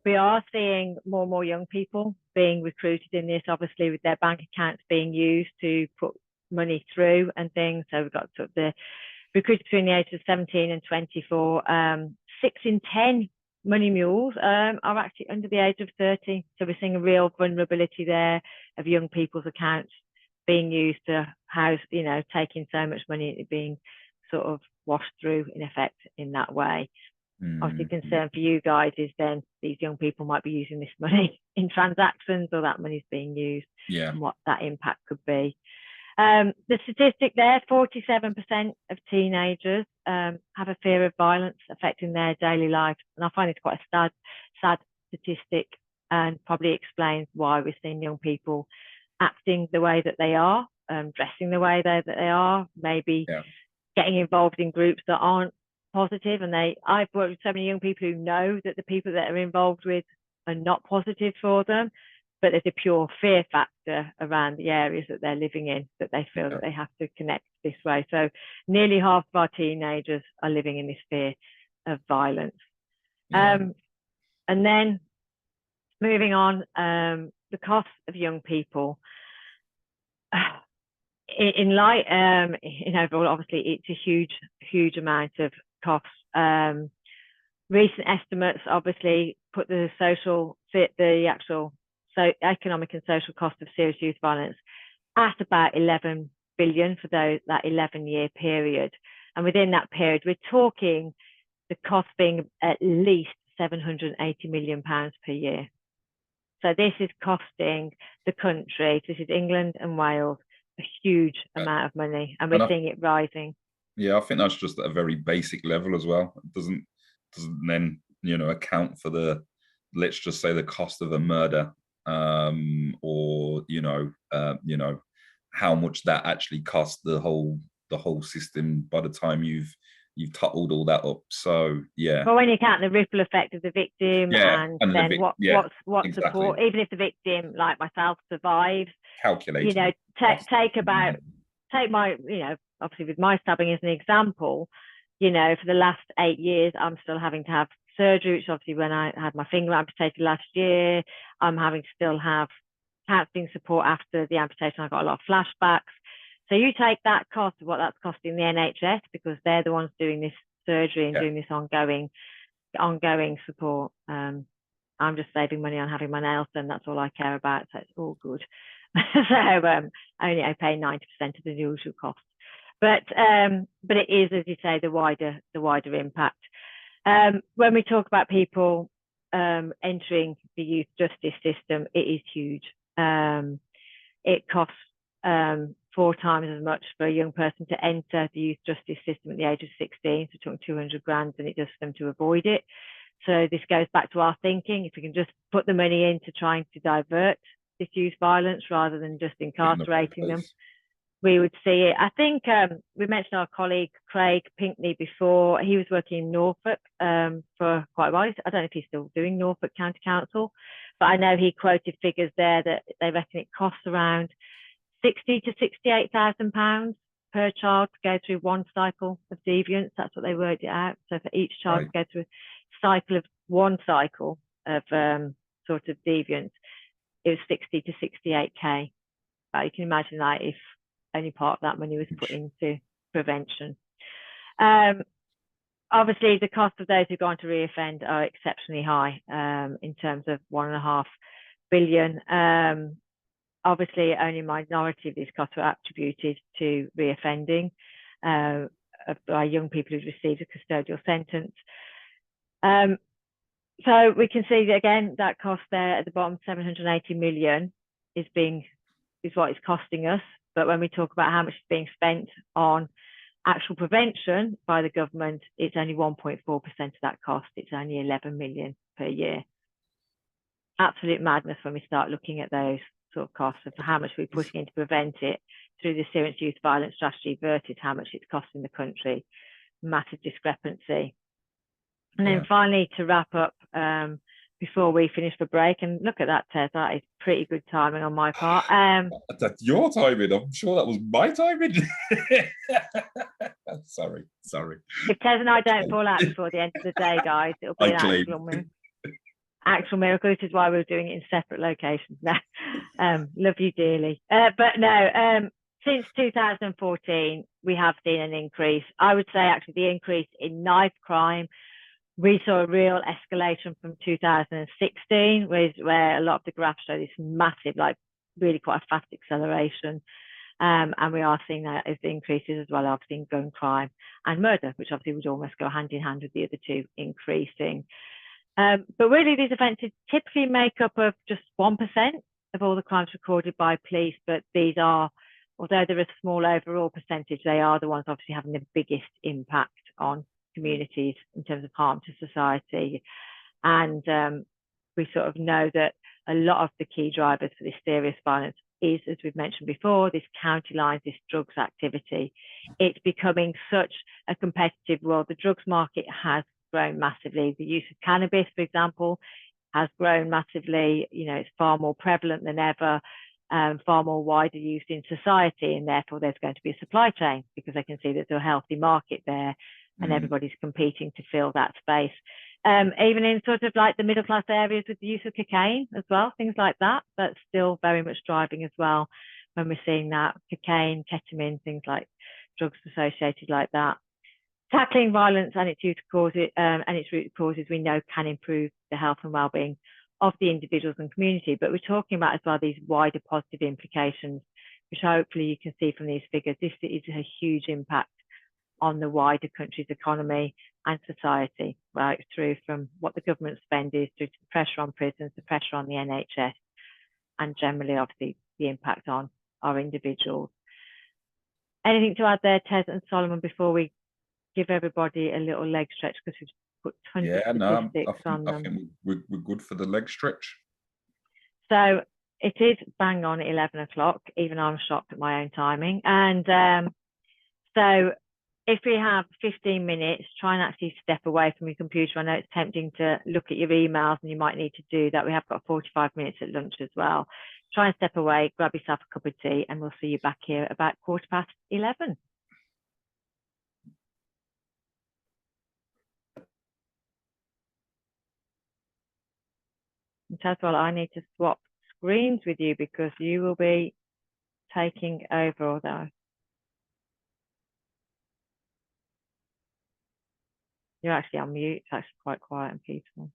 We are seeing more and more young people being recruited in this, obviously with their bank accounts being used to put money through and things. So we've got sort of the recruited between the ages of 17 and 24. 6 in 10 money mules are actually under the age of 30. So we're seeing a real vulnerability there of young people's accounts being used to house, you know, taking so much money being sort of washed through in effect in that way. Obviously, concern for you guys is then these young people might be using this money in transactions, or that money's being used, and what that impact could be. The statistic there, 47% of teenagers have a fear of violence affecting their daily life. And I find it's quite a sad statistic, and probably explains why we're seeing young people acting the way that they are, dressing the way that they are, maybe getting involved in groups that aren't positive. And I've worked with so many young people who know that the people that are involved with are not positive for them, but there's a pure fear factor around the areas that they're living in, that they feel that they have to connect this way. So nearly half of our teenagers are living in this fear of violence. And then moving on, the cost of young people. In light, in overall, obviously, it's a huge amount of costs. Recent estimates obviously put the actual economic and social cost of serious youth violence at about 11 billion for that 11-year period. And within that period, we're talking the cost being at least £780 million per year. So this is costing the country, this is England and Wales, a huge amount of money, and we're seeing it rising. Yeah, I think that's just at a very basic level as well. It doesn't then, you know, account for the, let's just say, the cost of a murder, or you know, how much that actually costs the whole system by the time you've tottled all that up. So yeah. Well, when you count the ripple effect of the victim, and then what exactly. Support, even if the victim, like myself, survives, calculate. You know, take my, you know, obviously with my stabbing as an example, you know, for the last 8 years, I'm still having to have surgery, which obviously when I had my finger amputated last year, I'm having to still have counselling support after the amputation. I got a lot of flashbacks. So you take that cost of what that's costing the NHS, because they're the ones doing this surgery and doing this ongoing support. I'm just saving money on having my nails done. That's all I care about. So it's all good. So only I pay 90% of the usual cost. But it is, as you say, the wider impact. When we talk about people entering the youth justice system, it is huge. It costs 4 times as much for a young person to enter the youth justice system at the age of 16, so talking 200 grand than it does for them to avoid it. So this goes back to our thinking. If we can just put the money into trying to divert this youth violence rather than just incarcerating them, we would see it. I think we mentioned our colleague Craig Pinkney before. He was working in Norfolk for quite a while. I don't know if he's still doing Norfolk County Council, but I know he quoted figures there that they reckon it costs around £60,000 to £68,000 per child to go through one cycle of deviance. That's what they worked it out. So for each child to go through a cycle of one cycle of sort of deviance, it was 60 to 68k. You can imagine that if only part of that money was put into prevention. Obviously, the cost of those who go on to reoffend are exceptionally high in terms of £1.5 billion. Obviously, only a minority of these costs were attributed to reoffending by young people who've received a custodial sentence. So we can see that again, that cost there at the bottom, 780 million is what it's costing us. But when we talk about how much is being spent on actual prevention by the government, it's only 1.4% of that cost. It's only 11 million per year. Absolute madness when we start looking at those sort of costs of how much we're putting in to prevent it through the Serious Youth Violence Strategy versus how much it's costing the country. Massive discrepancy. And then finally, to wrap up, before we finish for break, and look at that, Tez, that is pretty good timing on my part. That's your timing. I'm sure that was my timing. Sorry. If Tez and I don't fall out before the end of the day, guys, it'll be an actual miracle. This is why we're doing it in separate locations now. Love you dearly. But no, since 2014, we have seen an increase. I would say actually the increase in knife crime, we saw a real escalation from 2016, where a lot of the graphs show this massive, like really quite a fast acceleration. And we are seeing that as the increases as well, obviously in gun crime and murder, which obviously would almost go hand in hand with the other two increasing. But really, these offences typically make up of just 1% of all the crimes recorded by police. But these are, although they're a small overall percentage, they are the ones obviously having the biggest impact on communities in terms of harm to society. And we sort of know that a lot of the key drivers for this serious violence is, as we've mentioned before, this county lines, this drugs activity. It's becoming such a competitive world. The drugs market has grown massively. The use of cannabis, for example, has grown massively. You know, it's far more prevalent than ever, far more widely used in society, and therefore there's going to be a supply chain because they can see there's a healthy market there, and everybody's competing to fill that space. Even in sort of like the middle class areas with the use of cocaine as well, things like that, that's still very much driving as well when we're seeing that. Cocaine, ketamine, things like drugs associated like that. Tackling violence and its root causes, we know can improve the health and well-being of the individuals and community, but we're talking about as well these wider positive implications, which hopefully you can see from these figures. This is a huge impact on the wider country's economy and society, right through from what the government spend is, through to the pressure on prisons, the pressure on the NHS, and generally, obviously, the impact on our individuals. Anything to add there, Tez and Solomon, before we give everybody a little leg stretch, because we've put tons of statistics on them. I think we're good for the leg stretch. So it is bang on at 11 o'clock, even I'm shocked at my own timing. And so if we have 15 minutes, try and actually step away from your computer. I know it's tempting to look at your emails, and you might need to do that. We have got 45 minutes at lunch as well. Try and step away, grab yourself a cup of tea, and we'll see you back here about 11:15. And that's well, I need to swap screens with you because you will be taking over, although you're actually on mute. It's actually quite quiet and peaceful.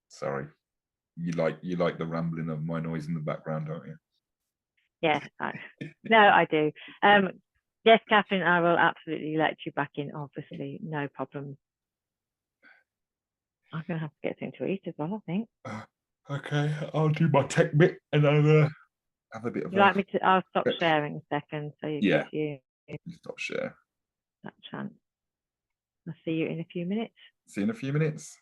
Sorry. you like the rambling of my noise in the background, don't you? Yes, no, I do. Yes, Catherine, I will absolutely let you back in, obviously, no problem. I'm going to have to get something to eat as well, I think. Okay, I'll do my tech bit and I'll have a bit of. Would you like me to? I'll stop sharing a second, so you Yeah. give you Stop share. that chance. I'll see you in a few minutes. See you in a few minutes.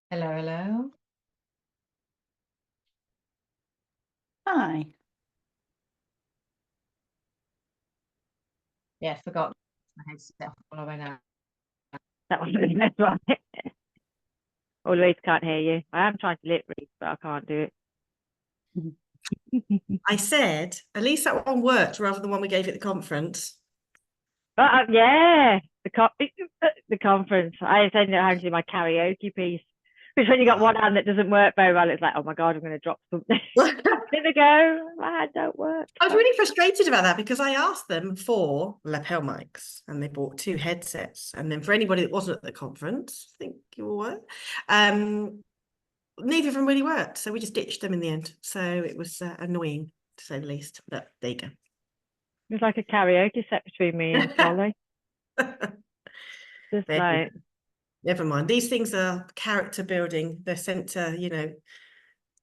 Hello, hello. Hi. Yeah, forgot my headset all the way now. That was the best one. Oh, Louise can't hear you. I am trying to lip read, but I can't do it. I said, at least that one worked rather than one we gave at the conference. Yeah, the conference. I ended up having to do my karaoke piece, which when you got one hand that doesn't work very well, it's like, oh my God, I'm going to drop something. There we go. My hand don't work. I was really frustrated about that because I asked them for lapel mics and they bought 2 headsets. And then for anybody that wasn't at the conference, I think you all were, neither of them really worked. So we just ditched them in the end. So it was annoying to say the least. But there you go. It was like a karaoke set between me and Polly. Just like, never mind. These things are character building. They're sent to, you know,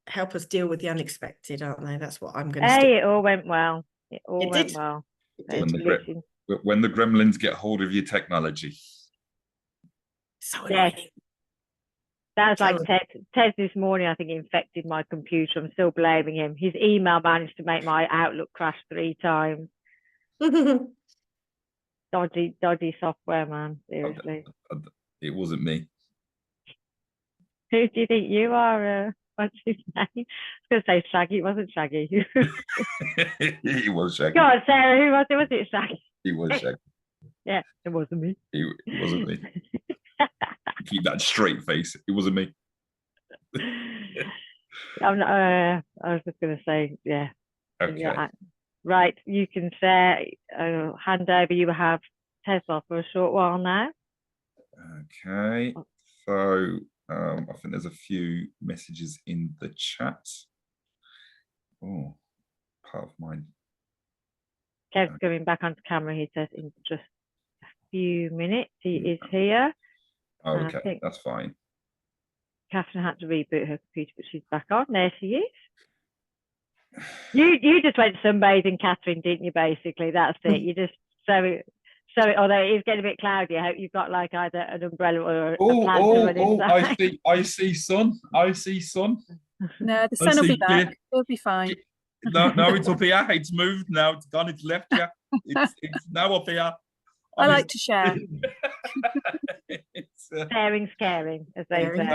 help us deal with the unexpected, aren't they? That's what I'm going to hey, it all went well. It all went did. well. When the gremlins get hold of your technology. So yes. annoying. That's like Ted this morning, I think, infected my computer. I'm still blaming him. His email managed to make my Outlook crash 3 times. Dodgy software, man. Seriously. It wasn't me. Who do you think you are? What's his name? I was going to say Shaggy. It wasn't Shaggy. He was Shaggy. Go on, Sarah. Who was it? Was it Shaggy? He was Shaggy. Yeah, it wasn't me. It wasn't me. Keep that straight face. It wasn't me. I'm not, I was just going to say, yeah. Okay. Yeah, right, you can say, hand over. You have Tesla for a short while now. Okay. So I think there's a few messages in the chat. Oh, part of mine. Kev's going back onto camera. He says in just a few minutes he is here. Oh, okay, that's fine. Catherine had to reboot her computer, but she's back on. There she is. You just went sunbathing, Catherine, didn't you? Basically, that's it. You just so it. Although it is getting a bit cloudy, I hope you've got like either an umbrella or a plant to run inside. I see sun. I see sun. No, the sun will be back. It'll be fine. No, it's up here. It's moved now. It's gone. It's left here. It's now up here. I like to share. Sharing's caring, as they say.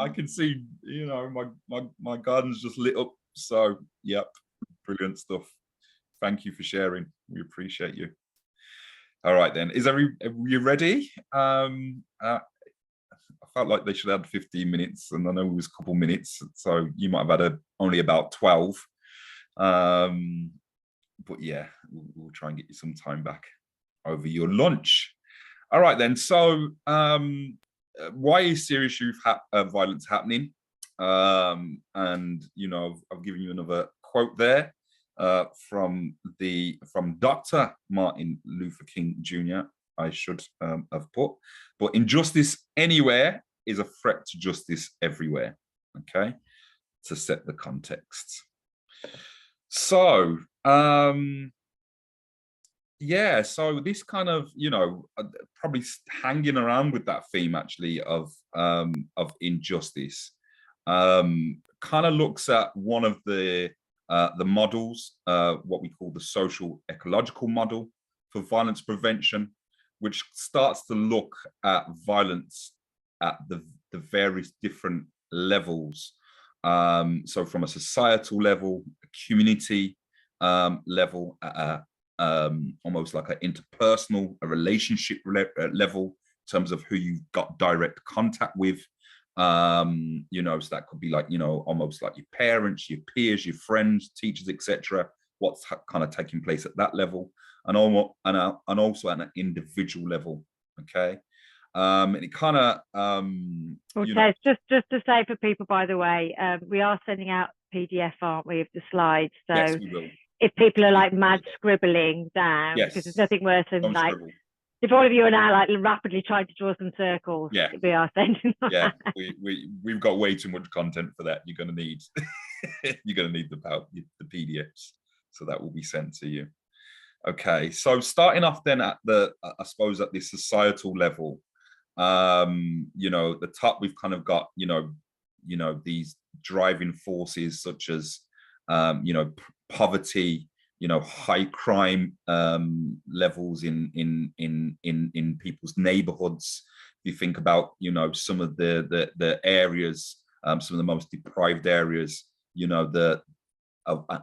I can see, you know, my garden's just lit up. So, yep, brilliant stuff. Thank you for sharing. We appreciate you. All right, then. Are you ready? I felt like they should have had 15 minutes, and I know it was a couple minutes, so you might have had only about 12. But yeah, we'll try and get you some time back over your lunch. All right, then. So why is serious youth violence happening? And you know, I've given you another quote there from Dr. Martin Luther King Jr. I should have put, but injustice anywhere is a threat to justice everywhere. Okay, to set the context. So yeah, so this kind of, you know, probably hanging around with that theme actually of injustice, kind of looks at one of the models, what we call the social ecological model for violence prevention, which starts to look at violence at the various different levels. So from a societal level, a community level, almost like an interpersonal, a relationship level in terms of who you've got direct contact with. You know, so that could be like, you know, almost like your parents, your peers, your friends, teachers, etc. What's kind of taking place at that level, and also at an individual level. Okay. And it kind of okay, just to say for people, by the way, we are sending out PDF, aren't we, of the slides? So yes, we will. If people are like mad scribbling down, yes, because there's nothing worse than don't like scribble. If all of you are now like rapidly trying to draw some circles, yeah, we are sending. Yeah, we've got way too much content for that. You're going to need the PDFs, so that will be sent to you. Okay, so starting off then at I suppose at the societal level, You know, at the top we've kind of got, you know, these driving forces such as, you know, poverty, you know, high crime levels in people's neighborhoods. If you think about, you know, some of the areas, some of the most deprived areas, you know,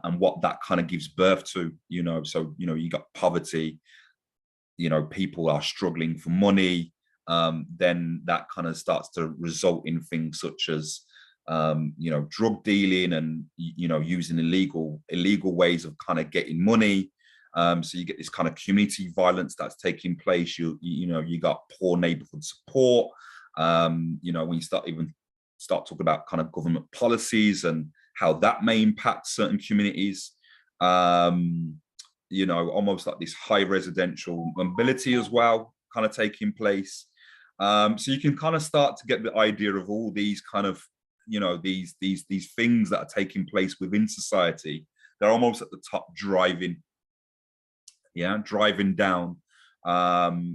and what that kind of gives birth to, you know. So, you know, you got poverty, you know, people are struggling for money, then that kind of starts to result in things such as, you know, drug dealing and, you know, using illegal ways of kind of getting money. So you get this kind of community violence that's taking place. You know, you got poor neighborhood support. You know, when you start talking about kind of government policies and how that may impact certain communities, you know, almost like this high residential mobility as well kind of taking place. So you can kind of start to get the idea of all these kind of, you know, these things that are taking place within society. They're almost at the top driving down,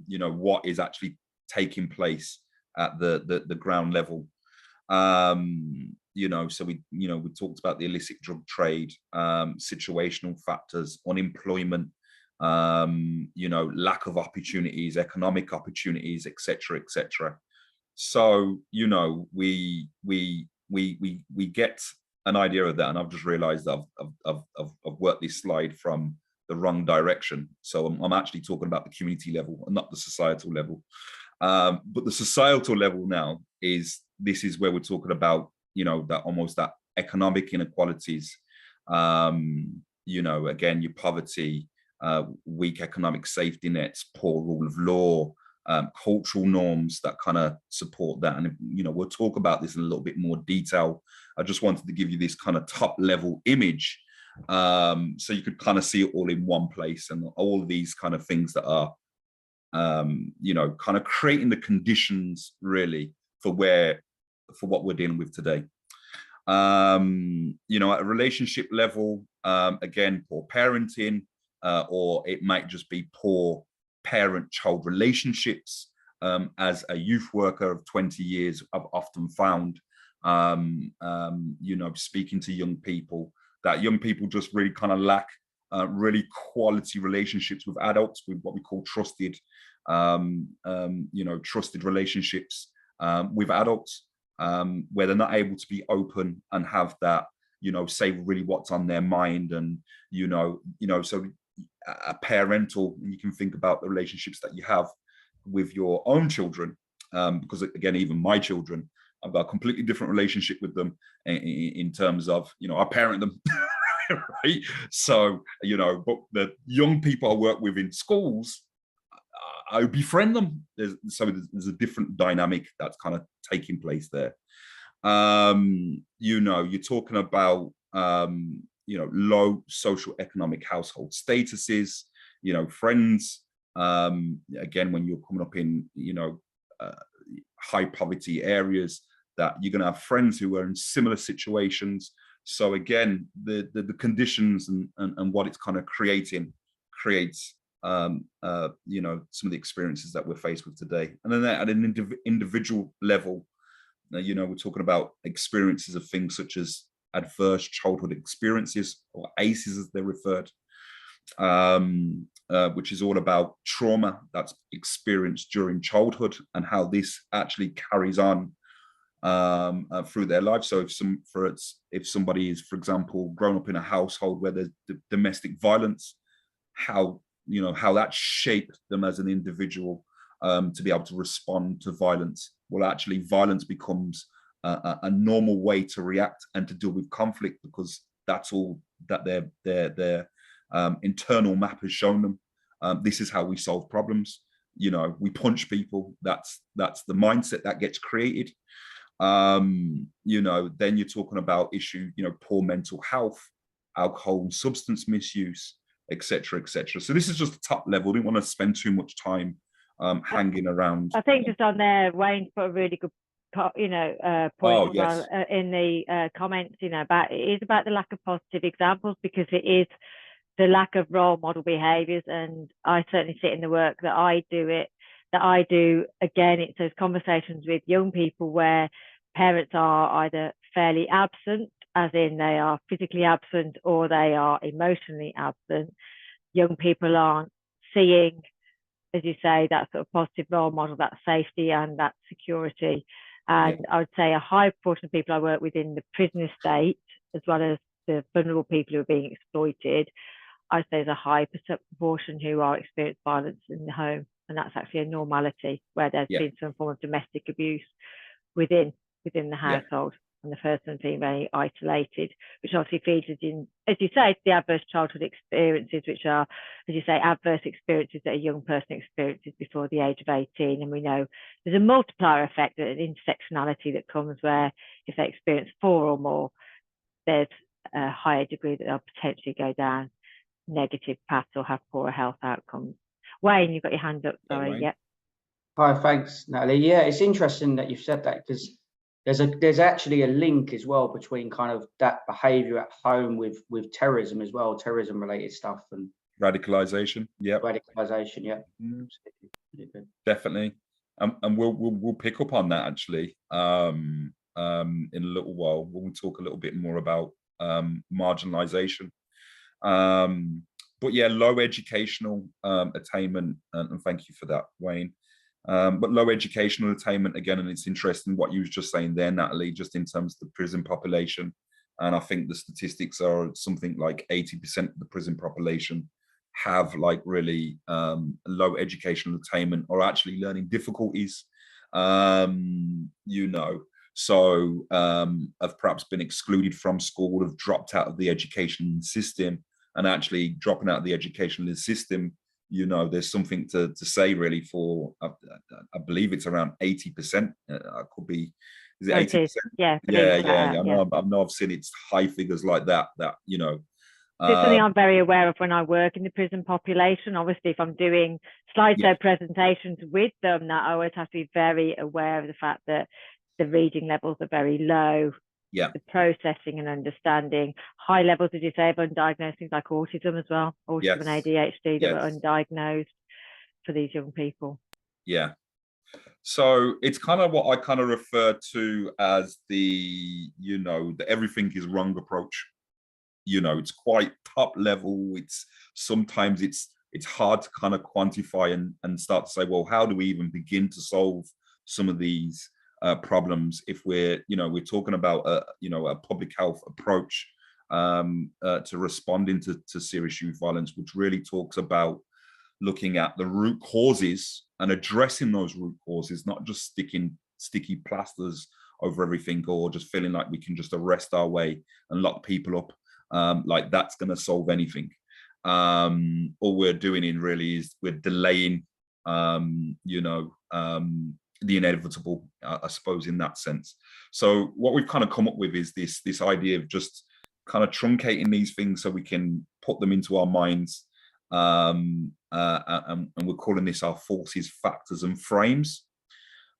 you know, what is actually taking place at the ground level. You know, so we talked about the illicit drug trade, situational factors, unemployment, you know, lack of opportunities, economic opportunities, etc., etc. So, you know, we get an idea of that, and I've just realised that I've worked this slide from the wrong direction. So I'm actually talking about the community level and not the societal level. But the societal level now is where we're talking about, you know, that almost that economic inequalities, you know, again, your poverty, weak economic safety nets, poor rule of law, cultural norms that kind of support that. And, you know, we'll talk about this in a little bit more detail. I just wanted to give you this kind of top level image, so you could kind of see it all in one place, and all of these kind of things that are, you know, kind of creating the conditions really for what we're dealing with today. You know, at a relationship level, again, poor parenting, or it might just be poor parent-child relationships. As a youth worker of 20 years, I've often found, you know, speaking to young people, that young people just really kind of lack really quality relationships with adults, with what we call trusted, you know, trusted relationships with adults, where they're not able to be open and have that, you know, say really what's on their mind. And, you know, so a parental, you can think about the relationships that you have with your own children, because again, even my children, I've got a completely different relationship with them in terms of, you know, I parent them, right? So, you know, but the young people I work with in schools, I befriend them. There's a different dynamic that's kind of taking place there. You know, you're talking about, you know, low social economic household statuses, you know, friends, again, when you're coming up in, you know, high poverty areas, that you're going to have friends who are in similar situations. So again, the conditions and what it's kind of creates, you know, some of the experiences that we're faced with today. And then at an individual level, you know, we're talking about experiences of things such as adverse childhood experiences, or ACEs as they're referred, which is all about trauma that's experienced during childhood and how this actually carries on through their life. So if somebody is, for example, grown up in a household where there's domestic violence, how that shaped them as an individual, to be able to respond to violence. Well, actually, violence becomes a normal way to react and to deal with conflict, because that's all that their internal map has shown them. This is how we solve problems. You know, we punch people. That's the mindset that gets created. You know, then you're talking about issue, you know, poor mental health, alcohol and substance misuse, etc., etc. So this is just the top level. I didn't want to spend too much time hanging around. I think just on there, Wayne put a really good, you know, point yes. In the comments, you know, about it is about the lack of positive examples, because it is the lack of role model behaviours. And I certainly see it in the work that I do, that I do, again, it's those conversations with young people where parents are either fairly absent, as in they are physically absent, or they are emotionally absent. Young people aren't seeing, as you say, that sort of positive role model, that safety and that security. And I would say a high proportion of people I work with in the prison estate, as well as the vulnerable people who are being exploited, I say there's a high proportion who are experiencing violence in the home. And that's actually a normality where there's been some form of domestic abuse within the household, and the person being very isolated, which obviously feeds in, as you say, the adverse childhood experiences, which are, as you say, adverse experiences that a young person experiences before the age of 18. And we know there's a multiplier effect, an intersectionality that comes where if they experience 4 or more, there's a higher degree that they'll potentially go down negative paths or have poorer health outcomes. Wayne, you've got your hand up, sorry. Yeah. Hi, thanks, Natalie. Yeah, it's interesting that you've said that, because there's actually a link as well between kind of that behaviour at home with terrorism as well, terrorism related stuff and radicalisation. Yeah, radicalisation. Yeah, definitely. And we'll pick up on that actually in a little while when we talk a little bit more about marginalisation. But yeah, low educational attainment, and thank you for that, Wayne. But low educational attainment again, and it's interesting what you was just saying there, Natalie, just in terms of the prison population. And I think the statistics are something like 80% of the prison population have like really low educational attainment or actually learning difficulties, you know. So have perhaps been excluded from school, have dropped out of the education system, and actually dropping out of the educational system, you know, there's something to say really for, I believe it's around 80%. I could be, is it 80%? Yeah. I know I've seen it's high figures like that, you know. It's something I'm very aware of when I work in the prison population. Obviously, if I'm doing slideshow presentations with them, that I always have to be very aware of the fact that the reading levels are very low. Yeah. The processing and understanding, high levels, as you say, of undiagnosed things like autism as well, autism and ADHD that were undiagnosed for these young people. Yeah. So it's kind of what I kind of refer to as the, you know, the everything is wrong approach. You know, it's quite top level. It's sometimes it's hard to kind of quantify and start to say, well, how do we even begin to solve some of these problems if we're talking about a public health approach to responding to serious youth violence, which really talks about looking at the root causes and addressing those root causes, not just sticking sticky plasters over everything or just feeling like we can just arrest our way and lock people up, like that's going to solve anything. All we're doing in really is we're delaying the inevitable, I suppose, in that sense. So what we've kind of come up with is this idea of just kind of truncating these things so we can put them into our minds, and we're calling this our forces, factors and frames.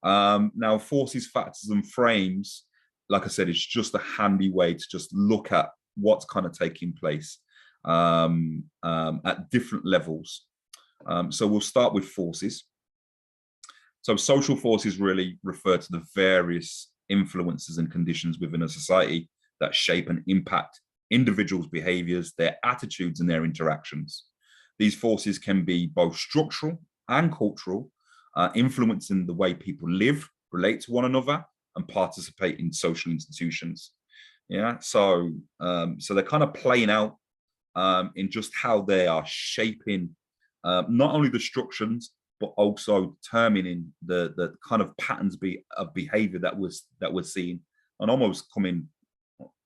Now forces, factors and frames, like I said, it's just a handy way to just look at what's kind of taking place at different levels. So we'll start with forces. So social forces really refer to the various influences and conditions within a society that shape and impact individuals' behaviors, their attitudes and their interactions. These forces can be both structural and cultural, influencing the way people live, relate to one another and participate in social institutions. Yeah, so they're kind of playing out in just how they are shaping not only the structures, but also determining the kind of patterns of behavior that we're seeing and almost coming,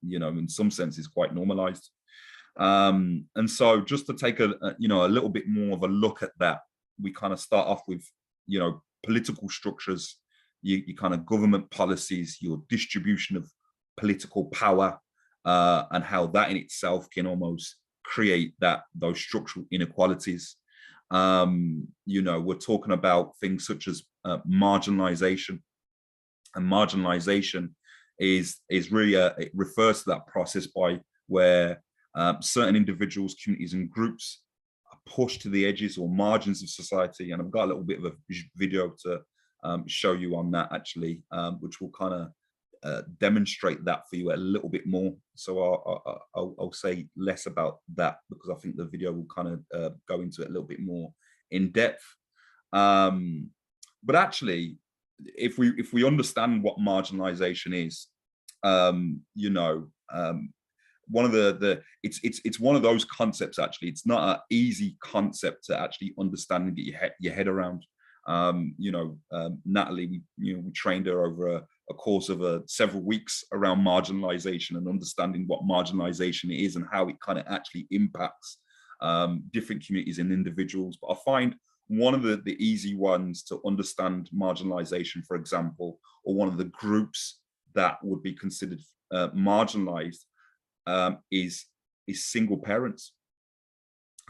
you know, in some senses quite normalized. And so just to take a little bit more of a look at that, we kind of start off with, you know, political structures, your kind of government policies, your distribution of political power, and how that in itself can almost create those structural inequalities. You know, we're talking about things such as marginalization, and marginalization is really it refers to that process by where certain individuals, communities and groups are pushed to the edges or margins of society. And I've got a little bit of a video to show you on that actually, which will kind of demonstrate that for you a little bit more. So I'll say less about that because I think the video will kind of go into it a little bit more in depth. But actually, if we understand what marginalization is, you know, one of it's one of those concepts. Actually, it's not an easy concept to actually understand and get your head around. You know, Natalie, we trained her over a course of several weeks around marginalization and understanding what marginalization is and how it kind of actually impacts different communities and individuals. But I find one of the easy ones to understand marginalization, for example, or one of the groups that would be considered marginalized is single parents.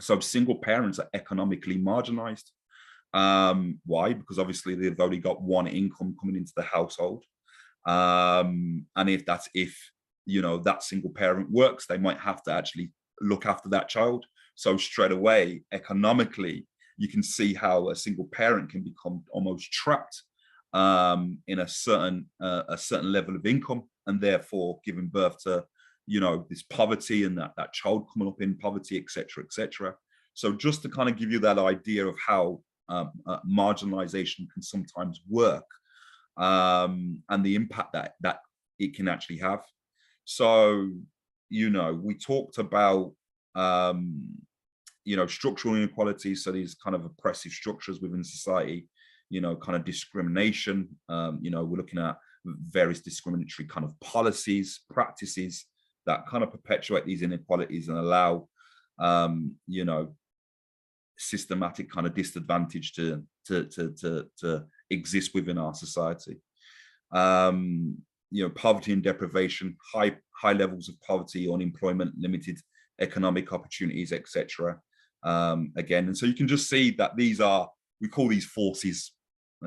So single parents are economically marginalized. Why? Because obviously they've only got one income coming into the household. And if you know, that single parent works, they might have to actually look after that child. So straight away, economically, you can see how a single parent can become almost trapped in a certain level of income, and therefore giving birth to, you know, this poverty and that child coming up in poverty, etc., etc. So just to kind of give you that idea of how marginalization can sometimes work, and the impact that it can actually have. So, you know, we talked about you know, structural inequalities, so these kind of oppressive structures within society, you know, kind of discrimination. You know, we're looking at various discriminatory kind of policies, practices that kind of perpetuate these inequalities and allow, you know, systematic kind of disadvantage to exist within our society. You know, poverty and deprivation, high levels of poverty, unemployment, limited economic opportunities, etc. Again, and so you can just see that these are, we call these forces.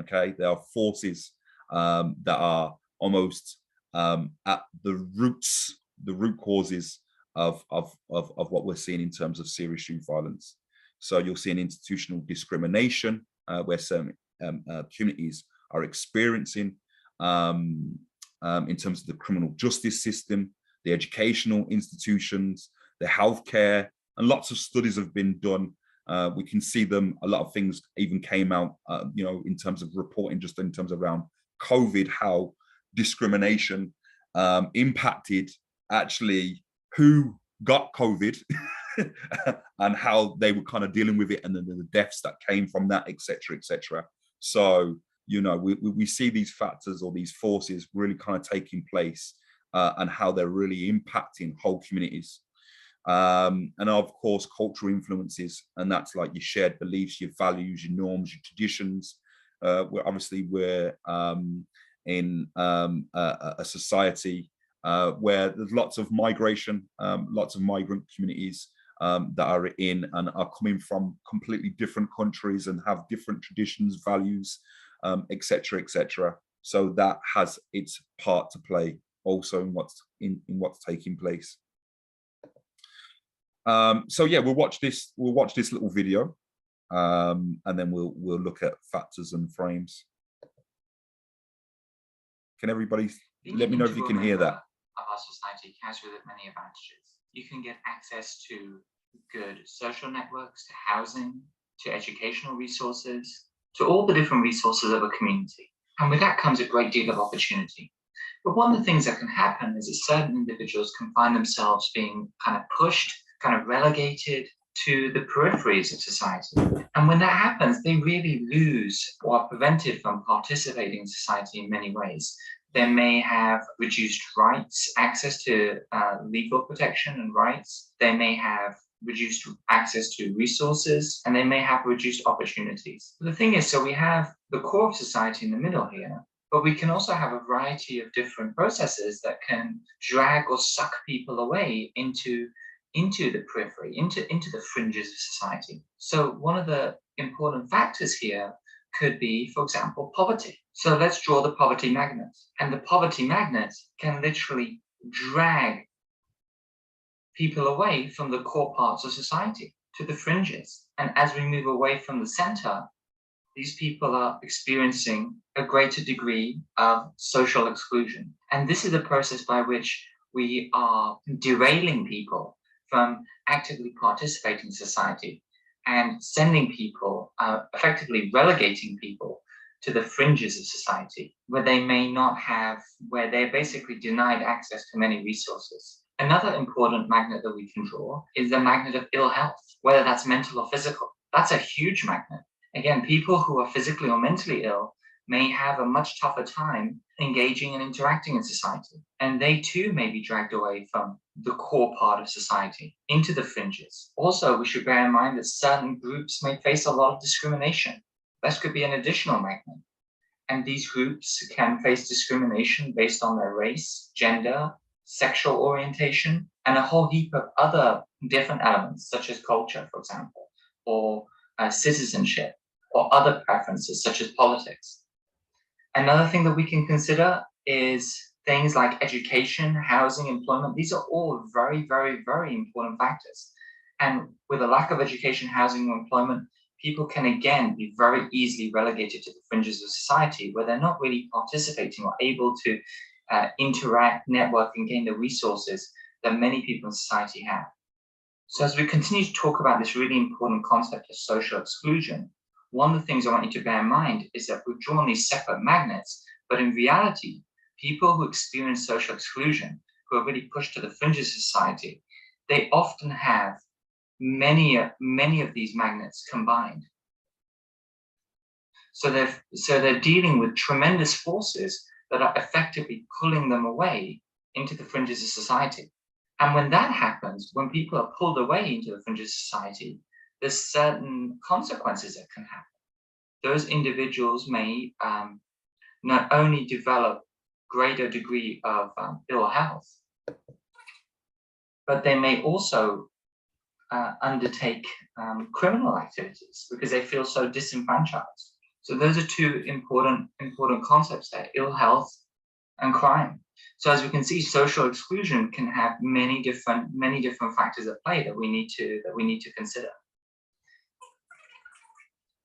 Okay, they are forces that are almost at the root causes of what we're seeing in terms of serious youth violence. So you'll see an institutional discrimination where certain communities are experiencing in terms of the criminal justice system, the educational institutions, the healthcare, and lots of studies have been done. We can see them, a lot of things even came out, you know, in terms of reporting, just in terms of around COVID, how discrimination impacted actually who got COVID and how they were kind of dealing with it, and then the deaths that came from that, etc., etc. So, you know, we see these factors or these forces really kind of taking place and how they're really impacting whole communities. And of course, cultural influences, and that's like your shared beliefs, your values, your norms, your traditions. We're in a society where there's lots of migration, lots of migrant communities that are in and are coming from completely different countries and have different traditions, values, etc., etc. So that has its part to play also in what's taking place. So yeah, we'll watch this little video, and then we'll look at factors and frames. Can everybody let me know if you can hear that? Of our society carries with it many advantages. You can get access to good social networks, to housing, to educational resources, to all the different resources of a community. And with that comes a great deal of opportunity. But one of the things that can happen is that certain individuals can find themselves being kind of pushed, kind of relegated to the peripheries of society. And when that happens, they really lose or are prevented from participating in society in many ways. They may have reduced rights, access to legal protection and rights. They may have reduced access to resources, and they may have reduced opportunities. But the thing is, so we have the core of society in the middle here, but we can also have a variety of different processes that can drag or suck people away into the periphery, into the fringes of society. So one of the important factors here could be, for example, poverty. So let's draw the poverty magnet. And the poverty magnet can literally drag people away from the core parts of society to the fringes. And as we move away from the center, these people are experiencing a greater degree of social exclusion. And this is a process by which we are derailing people from actively participating in society and sending people, effectively relegating people to the fringes of society, where they may not have, where they're basically denied access to many resources. Another important magnet that we can draw is the magnet of ill health, whether that's mental or physical. That's a huge magnet. Again, people who are physically or mentally ill may have a much tougher time engaging and interacting in society. And they too may be dragged away from the core part of society into the fringes. Also, we should bear in mind that certain groups may face a lot of discrimination. This could be an additional magnet. And these groups can face discrimination based on their race, gender, sexual orientation, and a whole heap of other different elements, such as culture, for example, or citizenship, or other preferences, such as politics. Another thing that we can consider is things like education, housing, employment. These are all very, very, very important factors. And with a lack of education, housing, or employment, people can again be very easily relegated to the fringes of society, where they're not really participating or able to interact, network, and gain the resources that many people in society have. So as we continue to talk about this really important concept of social exclusion, one of the things I want you to bear in mind is that we've drawn these separate magnets, but in reality, people who experience social exclusion, who are really pushed to the fringes of society, they often have many of these magnets combined. So they're dealing with tremendous forces that are effectively pulling them away into the fringes of society. And when that happens, when people are pulled away into the fringes of society, there's certain consequences that can happen. Those individuals may not only develop greater degree of ill health, but they may also undertake criminal activities because they feel so disenfranchised. So those are two important concepts there: ill health and crime. So as we can see, social exclusion can have many different factors at play that we need to consider.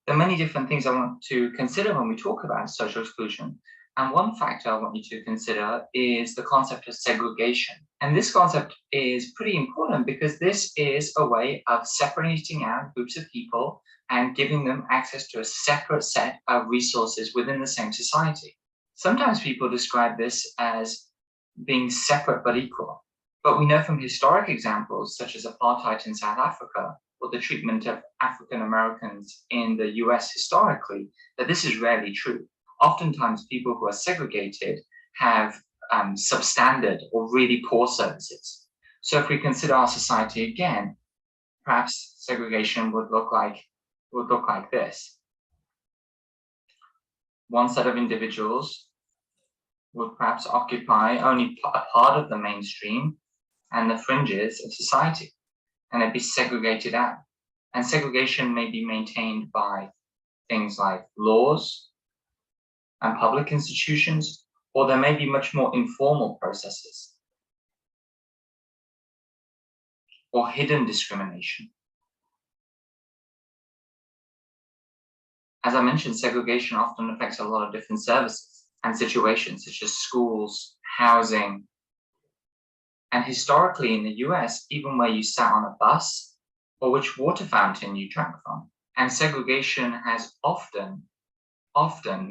There are many different things I want to consider when we talk about social exclusion. And one factor I want you to consider is the concept of segregation. And this concept is pretty important because this is a way of separating out groups of people and giving them access to a separate set of resources within the same society. Sometimes people describe this as being separate but equal. But we know from historic examples, such as apartheid in South Africa, or the treatment of African Americans in the US historically, that this is rarely true. Oftentimes, people who are segregated have substandard or really poor services. So if we consider our society again, perhaps segregation would look like this. One set of individuals would perhaps occupy only a part of the mainstream and the fringes of society, and they'd be segregated out. And segregation may be maintained by things like laws and public institutions, or there may be much more informal processes or hidden discrimination. As I mentioned, segregation often affects a lot of different services and situations, such as schools, housing, and historically in the US, even where you sat on a bus or which water fountain you drank from. And segregation has often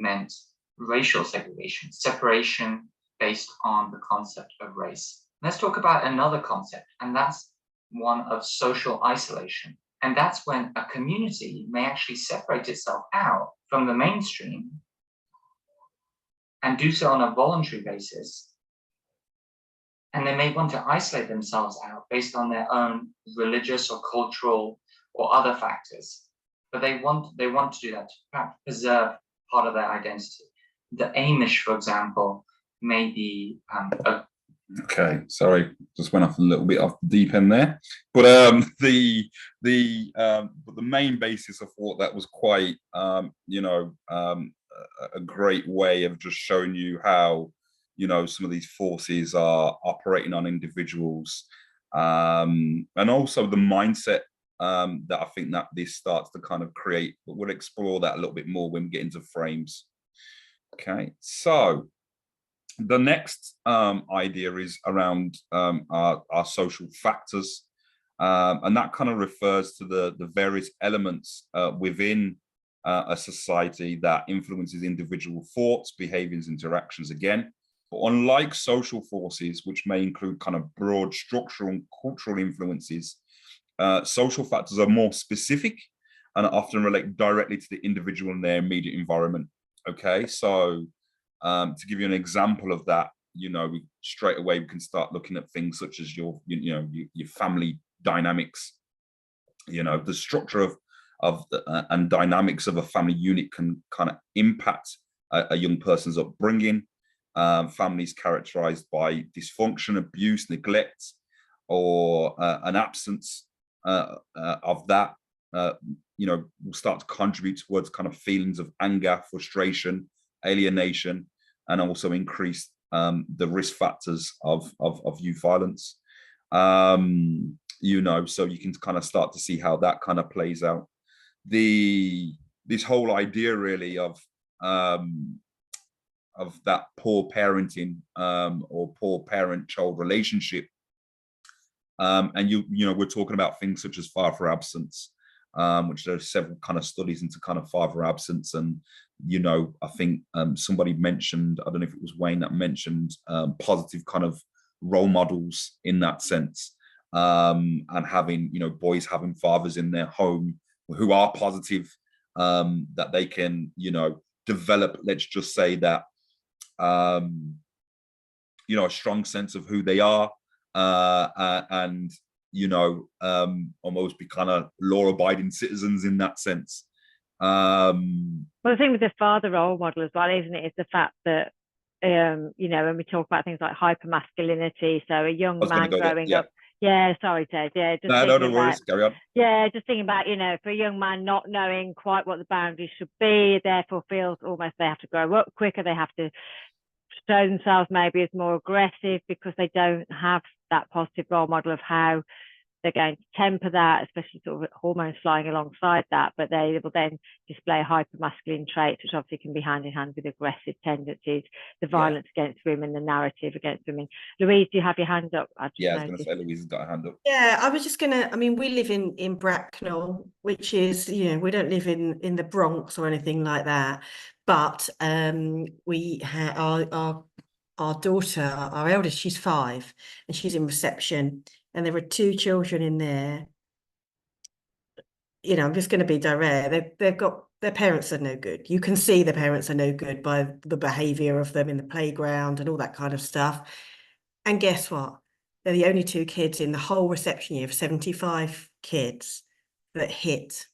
meant racial segregation, separation based on the concept of race. Let's talk about another concept, and that's one of social isolation. And that's when a community may actually separate itself out from the mainstream and do so on a voluntary basis. And they may want to isolate themselves out based on their own religious or cultural or other factors. But they want to do that to perhaps preserve part of their identity. The Amish, for example, may be Okay, sorry, just went off a little bit off the deep end there. But the main basis of thought that was quite a great way of just showing you how some of these forces are operating on individuals, and also the mindset that I think that this starts to kind of create, but we'll explore that a little bit more when we get into frames. Okay, so the next idea is around our social factors, and that kind of refers to the various elements within a society that influences individual thoughts, behaviors, interactions again. But unlike social forces, which may include kind of broad structural and cultural influences, social factors are more specific and often relate directly to the individual and their immediate environment. Okay, so to give you an example of that, straight away we can start looking at things such as your family dynamics. The structure and dynamics of a family unit can kind of impact a young person's upbringing. Families characterized by dysfunction, abuse, neglect, or an absence of that, will start to contribute towards kind of feelings of anger, frustration, alienation, and also increase the risk factors of youth violence. So you can kind of start to see how that kind of plays out. This whole idea really of that poor parenting or poor parent-child relationship, and we're talking about things such as father absence, which there are several kind of studies into kind of father absence. And I think somebody mentioned, I don't know if it was Wayne that mentioned positive kind of role models in that sense, and having boys having fathers in their home who are positive, that they can develop, let's just say that a strong sense of who they are, and almost be kind of law-abiding citizens in that sense. Well, the thing with the father role model as well, isn't it, is the fact that when we talk about things like hypermasculinity, so a young man growing up. Yeah, sorry, Ted. Yeah, just no worries. Carry on. Yeah, just thinking about, for a young man not knowing quite what the boundaries should be, therefore feels almost they have to grow up quicker, they have to show themselves maybe as more aggressive because they don't have that positive role model of how they're going to temper that, especially sort of hormones flying alongside that. But they will then display hypermasculine traits, which obviously can be hand in hand with aggressive tendencies, the violence against women, the narrative against women. Louise, do you have your hand up? I was going to say Louise has got her hand up. Yeah, I was just going to, we live in Bracknell, which is, we don't live in the Bronx or anything like that. But we have our daughter, our eldest, she's 5, and she's in reception. And there are 2 children in there. I'm just going to be direct. They've got, their parents are no good. You can see the parents are no good by the behavior of them in the playground and all that kind of stuff. And guess what? They're the only 2 kids in the whole reception year of 75 kids that hit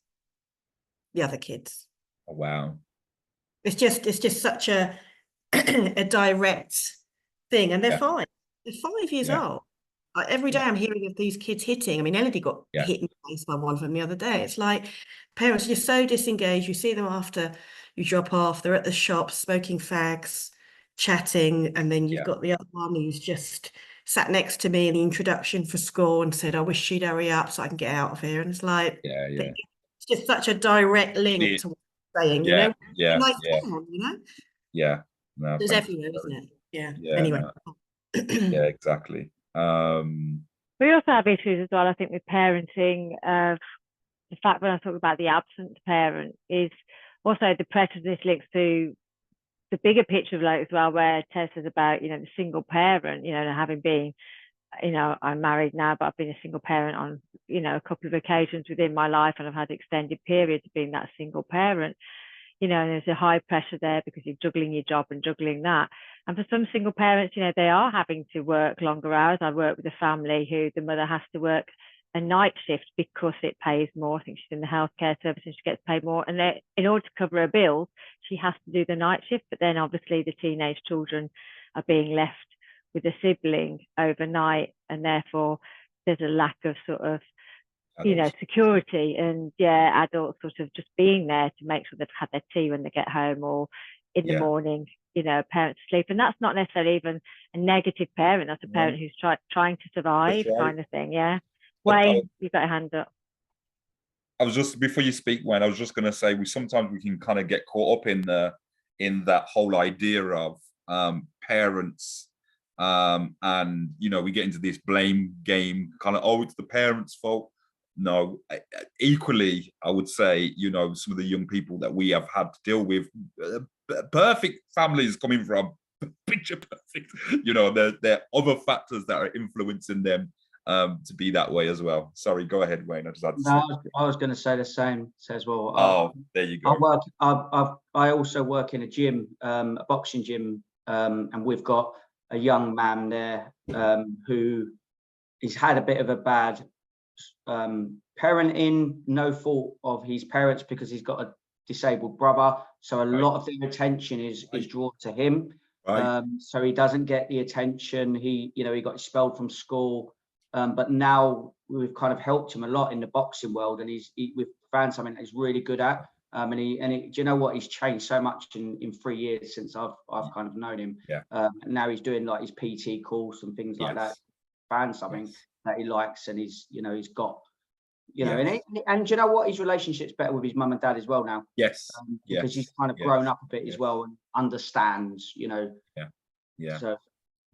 the other kids. Oh, wow. It's just such a a direct thing. And they're 5. They're 5 years old. Like every day I'm hearing of these kids hitting. Elodie got hit in the face by one of them the other day. It's like parents are just so disengaged. You see them after you drop off. They're at the shop smoking fags, chatting. And then you've got the other one who's just sat next to me in the introduction for school and said, I wish she'd hurry up so I can get out of here. And it's like, it's just such a direct link to what I'm saying, Yeah. No, it's everywhere, isn't it? Yeah. Anyway. No. Yeah, exactly. We also have issues as well, I think, with parenting. The fact when I talk about the absent parent is also the pressure this links to the bigger picture of life as well, where Tess is about, the single parent, having been, I'm married now, but I've been a single parent on, a couple of occasions within my life, and I've had extended periods of being that single parent. And there's a high pressure there because you're juggling your job and juggling that. And for some single parents, they are having to work longer hours. I work with a family who the mother has to work a night shift because it pays more. I think she's in the healthcare service and she gets paid more. And in order to cover her bills, she has to do the night shift. But then obviously the teenage children are being left with a sibling overnight. And therefore there's a lack of sort of, security and adults sort of just being there to make sure they've had their tea when they get home or in the morning, parents sleep. And that's not necessarily even a negative parent. That's a parent who's trying to survive kind of thing. Yeah. Wayne, you've got a hand up. I was just, before you speak, Wayne, I was just going to say we can kind of get caught up in that whole idea of parents, and we get into this blame game, kind of, oh, it's the parents' fault. No, equally, I would say, some of the young people that we have had to deal with, perfect families coming from picture perfect. There are other factors that are influencing them to be that way as well. Sorry, go ahead, Wayne. I just had to say. I was going to say the same as well. Oh, there you go. I also work in a gym, a boxing gym, and we've got a young man there who he's had a bit of a bad parenting, no fault of his parents, because he's got a disabled brother. So a lot of the attention is drawn to him. So he doesn't get the attention. He got expelled from school. But now we've kind of helped him a lot in the boxing world, and we've found something that he's really good at. Do you know what? He's changed so much in 3 years since I've kind of known him. Yeah. And now he's doing like his PT course and things like that. Found something that he likes, and he's got, and do you know what? His relationship's better with his mum and dad as well now. Yes. Because he's kind of grown up a bit as well and understands, Yeah. So.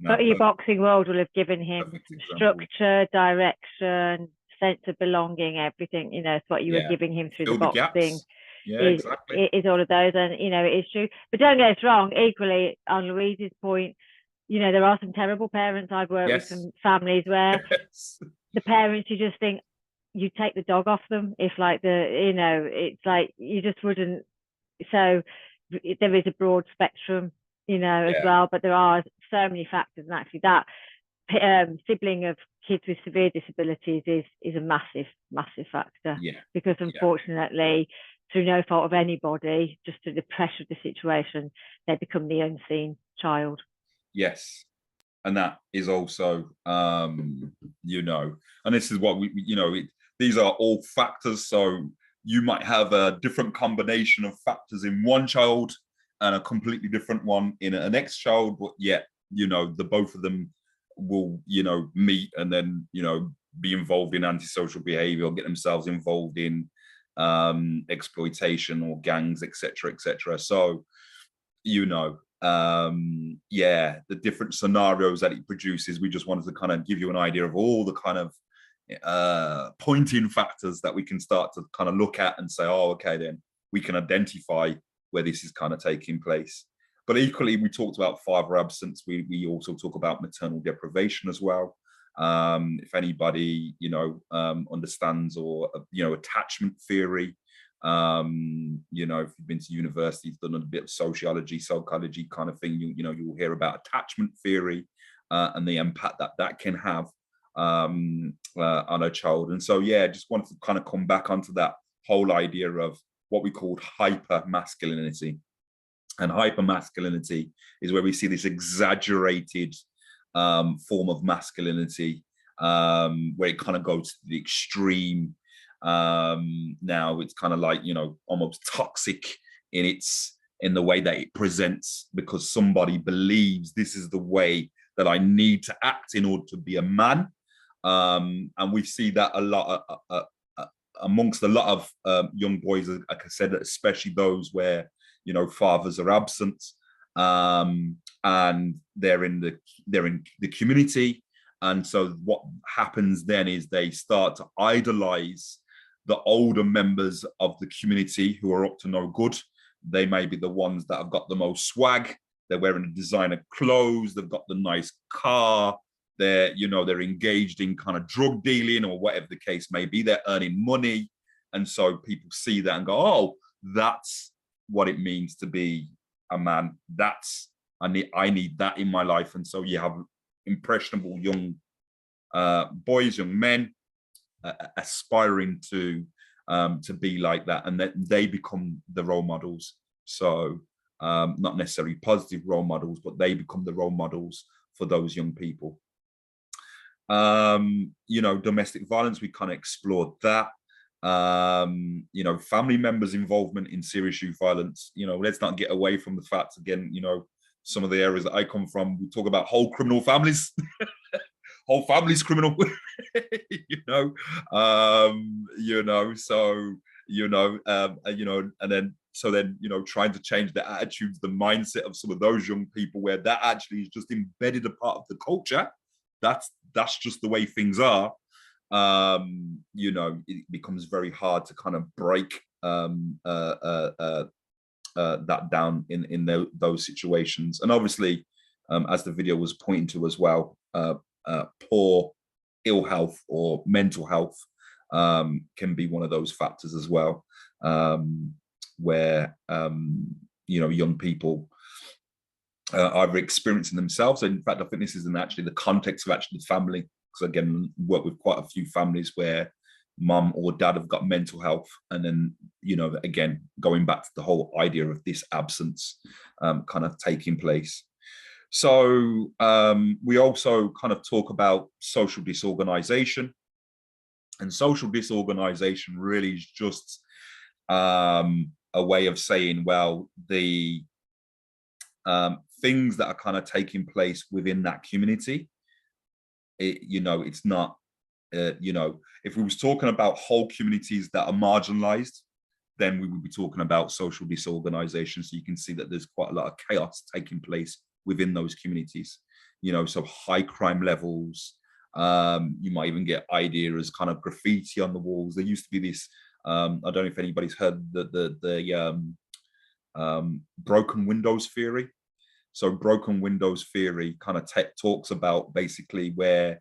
But your boxing world will have given him structure, direction, sense of belonging, everything. It's what you were giving him through the boxing. Exactly. Is all of those, and it is true. But don't get us wrong. Equally, on Louise's point, there are some terrible parents. I've worked with some families where the parents, you just think you take the dog off them if it's like you just wouldn't. So there is a broad spectrum, as well, but there are so many factors, and actually that sibling of kids with severe disabilities is a massive factor, because unfortunately through no fault of anybody, just through the pressure of the situation, they become the unseen child. Yes. And that is also and this is what these are all factors. So you might have a different combination of factors in one child and a completely different one in a next child, but yet the both of them will meet and then be involved in antisocial behavior, or get themselves involved in exploitation or gangs, etc. So the different scenarios that it produces, we just wanted to kind of give you an idea of all the kind of pointing factors that we can start to kind of look at and say, oh, okay, then we can identify where this is kind of taking place. But equally, we talked about father absence. We also talk about maternal deprivation as well. If anybody, understands or, attachment theory, if you've been to university, done a bit of sociology, psychology kind of thing, you'll hear about attachment theory and the impact that can have on a child. And so, just wanted to kind of come back onto that whole idea of what we called hyper masculinity. And hyper masculinity is where we see this exaggerated form of masculinity, where it kind of goes to the extreme. Now it's kind of like, almost toxic in the way that it presents, because somebody believes this is the way that I need to act in order to be a man. And we see that a lot amongst a lot of young boys, like I said, especially those where fathers are absent, and they're in the community. And so what happens then is they start to idolize the older members of the community who are up to no good. They may be the ones that have got the most swag. They're wearing the designer clothes. They've got the nice car. They're engaged in kind of drug dealing or whatever the case may be. They're earning money. And so people see that and go, oh, that's what it means to be a man. I need that in my life. And so you have impressionable young boys, young men aspiring to be like that, and that they become the role models. So not necessarily positive role models, but they become the role models for those young people. Domestic violence, we kind of explored that. Family members' involvement in serious youth violence. Let's not get away from the fact, again, some of the areas that I come from, we talk about whole criminal families, whole family's criminal, and then trying to change the attitudes, the mindset of some of those young people, where that actually is just embedded a part of the culture. That's just the way things are. It becomes very hard to kind of break that down in those situations. And obviously, as the video was pointing to as well, poor ill health or mental health can be one of those factors as well, where young people either experiencing themselves. In fact, I think this is in actually the context of actually the family, because again, work with quite a few families where mum or dad have got mental health, and then again, going back to the whole idea of this absence kind of taking place. So we also kind of talk about social disorganization, and social disorganization really is just a way of saying, well, the things that are kind of taking place within that community, it's not, if we was talking about whole communities that are marginalized, then we would be talking about social disorganization. So you can see that there's quite a lot of chaos taking place within those communities, so high crime levels. You might even get ideas kind of graffiti on the walls. There used to be this, I don't know if anybody's heard the broken windows theory. So broken windows theory kind of talks about basically where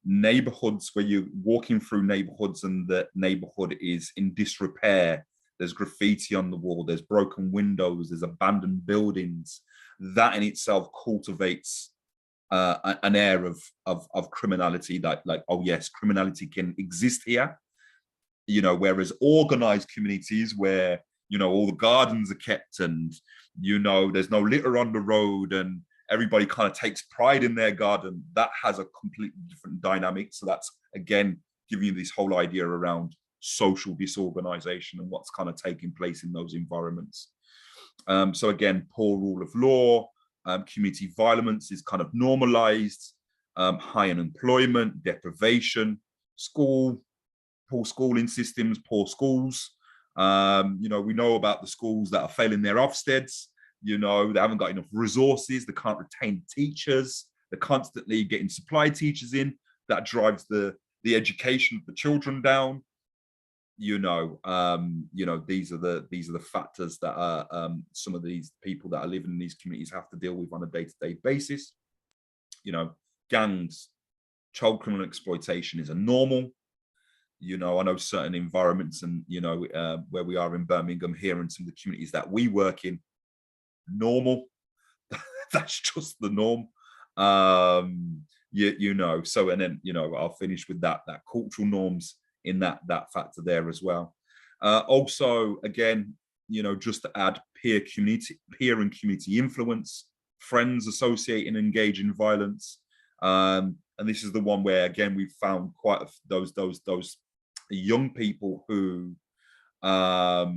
neighborhoods, where you're walking through neighborhoods and the neighborhood is in disrepair, there's graffiti on the wall, there's broken windows, there's abandoned buildings, that in itself cultivates an air of criminality, that like, oh yes, criminality can exist here, whereas organized communities where all the gardens are kept, and there's no litter on the road, and everybody kind of takes pride in their garden, that has a completely different dynamic. So that's, again, giving you this whole idea around social disorganization and what's kind of taking place in those environments. So again, poor rule of law, community violence is kind of normalized, high unemployment, deprivation, poor schooling systems, poor schools. We know about the schools that are failing their Ofsteds. They haven't got enough resources, they can't retain teachers, they're constantly getting supply teachers in. That drives the education of the children down. These are the factors that are some of these people that are living in these communities have to deal with on a day-to-day basis. Gangs, child criminal exploitation is a normal. I know certain environments, and where we are in Birmingham here and some of the communities that we work in, normal. That's just the norm. So, and then I'll finish with that cultural norms in that factor there as well. Also, again, just to add, peer and community influence, friends associate and engage in violence. And this is the one where, again, we've found quite those young people who like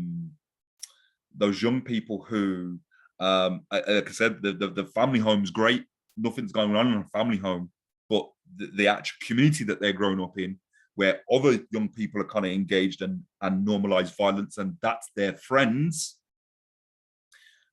I said, the family home's great, nothing's going on in a family home, but the actual community that they're growing up in, where other young people are kind of engaged and normalize violence, and that's their friends,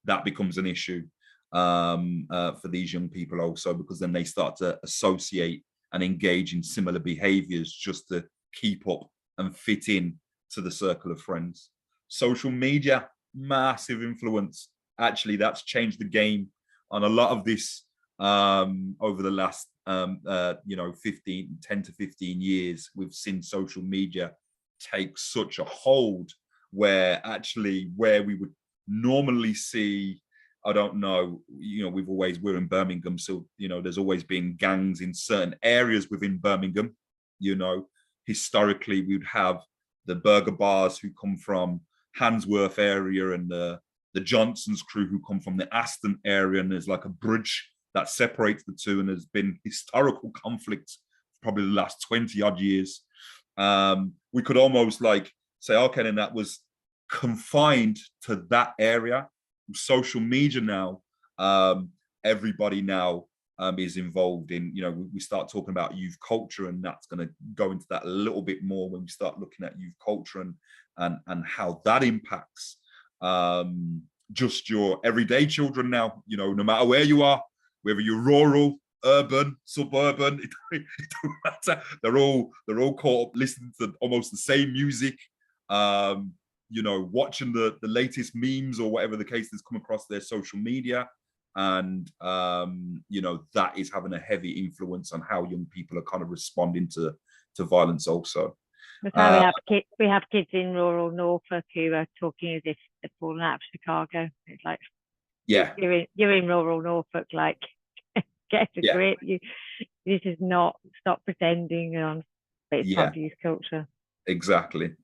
that becomes an issue for these young people also, because then they start to associate and engage in similar behaviors just to keep up and fit in to the circle of friends. Social media, massive influence. Actually, that's changed the game on a lot of this over the last 10 to 15 years. We've seen social media take such a hold, where actually where we would normally see, I don't know, we're in Birmingham, so there's always been gangs in certain areas within Birmingham. Historically, we'd have the burger bars who come from Handsworth area, and the Johnson's crew who come from the Aston area, and there's like a bridge that separates the two, and there's been historical conflict probably the last 20 odd years. We could almost like say, okay, then that was confined to that area. Social media now, everybody now is involved in, you know, we start talking about youth culture, and that's going to go into that a little bit more when we start looking at youth culture and how that impacts just your everyday children now, you know, no matter where you are, whether you're rural, urban, suburban, it don't matter. They're all caught up listening to almost the same music, you know, watching the latest memes or whatever the case that's come across their social media. And you know, that is having a heavy influence on how young people are kind of responding to violence also. That's how we have kids in rural Norfolk who are talking as if they're falling out of Chicago. It's like, yeah, you're in rural Norfolk, like, get a grip. This is not, stop pretending on, but it's part of youth culture. Exactly.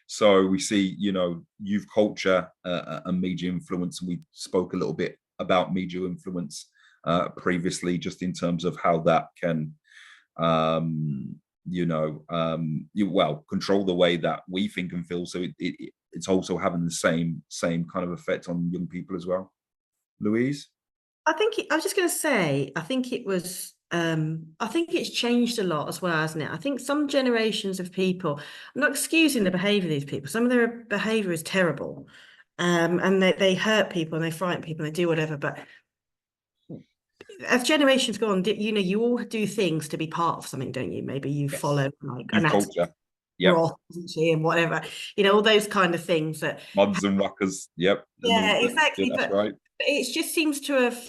So we see, you know, youth culture and media influence, and we spoke a little bit about media influence previously, just in terms of how that can you know, control the way that we think and feel. So it's also having the same kind of effect on young people as well. Louise? I was just going to say, I think it's changed a lot as well, hasn't it? I think some generations of people, I'm not excusing the behaviour of these people, some of their behaviour is terrible, and they hurt people and they frighten people and they do whatever, but as generations go on, you know, you all do things to be part of something, don't you? Maybe you follow like an culture, and whatever, you know, all those kind of things that mods and rockers. Exactly. That's right. It just seems to have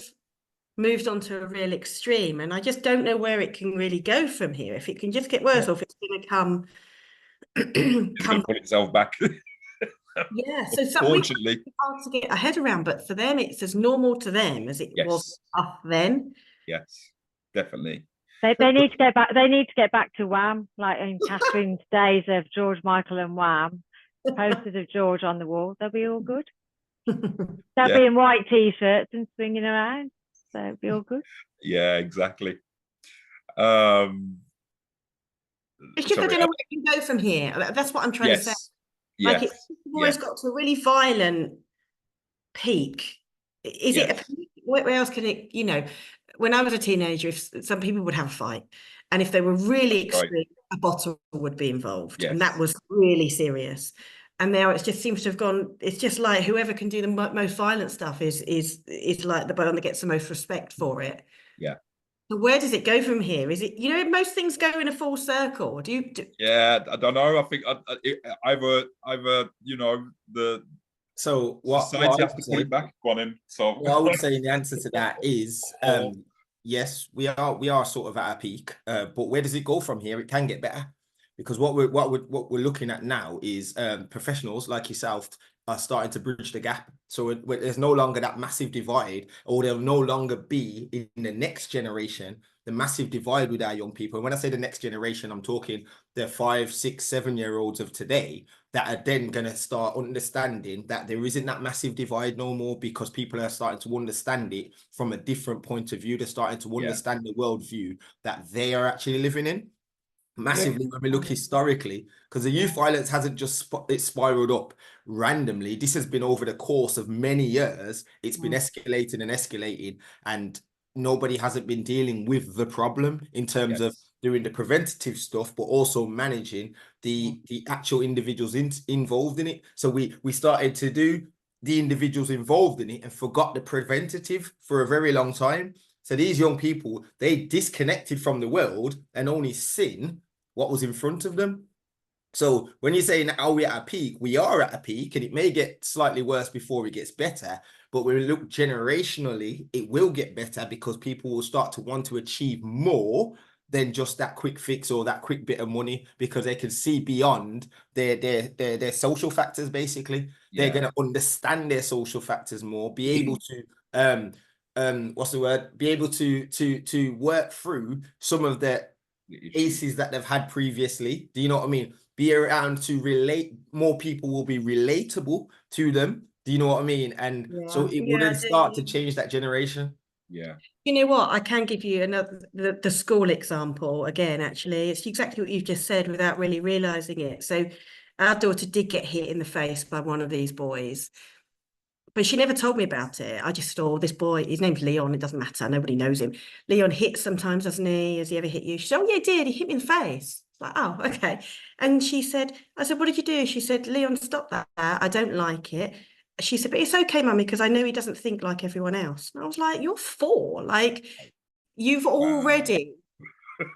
moved on to a real extreme, and I just don't know where it can really go from here. If it can just get worse, or if it's going to put itself back. So unfortunately, hard to get a head around, but for them, it's as normal to them as it was up then. Yes, definitely. They need to get back. They need to get back to Wham, like in Catherine's days of George Michael and Wham. Posters of George on the wall. They'll be all good. They'll be in white t-shirts and swinging around. So it'll be all good. Yeah, exactly. It's just I don't know where it can go from here. That's what I'm trying to say. Like it's always got to a really violent peak. Is it a peak? Where else can it, you know, when I was a teenager, if some people would have a fight, and if they were really extreme, a bottle would be involved. And that was really serious. And now it just seems to have gone, it's just like whoever can do the most violent stuff is like the one that gets the most respect for it. Yeah. So where does it go from here? Is it, you know, most things go in a full circle. Yeah, I don't know. I think either you know, so society has to pull it back. Go on in. So what I would say in the answer to that is yes, we are sort of at a peak, but where does it go from here? It can get better, because what we're looking at now is professionals like yourself are starting to bridge the gap. So there's no longer that massive divide, or there'll no longer be in the next generation the massive divide with our young people. And when I say the next generation, I'm talking the 5, 6, 7-year-olds of today that are then going to start understanding that there isn't that massive divide no more, because people are starting to understand it from a different point of view. They're starting to understand the worldview that they are actually living in. Massively, when we look historically, because the youth violence hasn't just spiraled up randomly. This has been over the course of many years. It's been escalating and escalating, and nobody hasn't been dealing with the problem in terms of doing the preventative stuff, but also managing the actual individuals involved in it. So we started to do the individuals involved in it and forgot the preventative for a very long time. So these young people, they disconnected from the world and only seen what was in front of them. So when you're saying, are we at a peak? We are at a peak, and it may get slightly worse before it gets better. But when we look generationally, it will get better, because people will start to want to achieve more than just that quick fix or that quick bit of money, because they can see beyond their social factors. Basically, they're going to understand their social factors more, be able to be able to work through some of the aces that they've had previously. Do you know what I mean? Be around to relate. More people will be relatable to them. Do you know what I mean? And so it wouldn't start to change that generation. Yeah. You know what? I can give you another the school example again. Actually, it's exactly what you've just said without really realizing it. So, our daughter did get hit in the face by one of these boys, But she never told me about it. I just saw this boy, his name's Leon, it doesn't matter, nobody knows him. Leon hits sometimes, doesn't he? Has he ever hit you? She said, oh yeah, he did, he hit me in the face. Like, oh, okay. And she said, I said, what did you do? She said, Leon, stop that. I don't like it. She said, but it's okay, mummy, because I know he doesn't think like everyone else. And I was like, you're 4. Like, you've already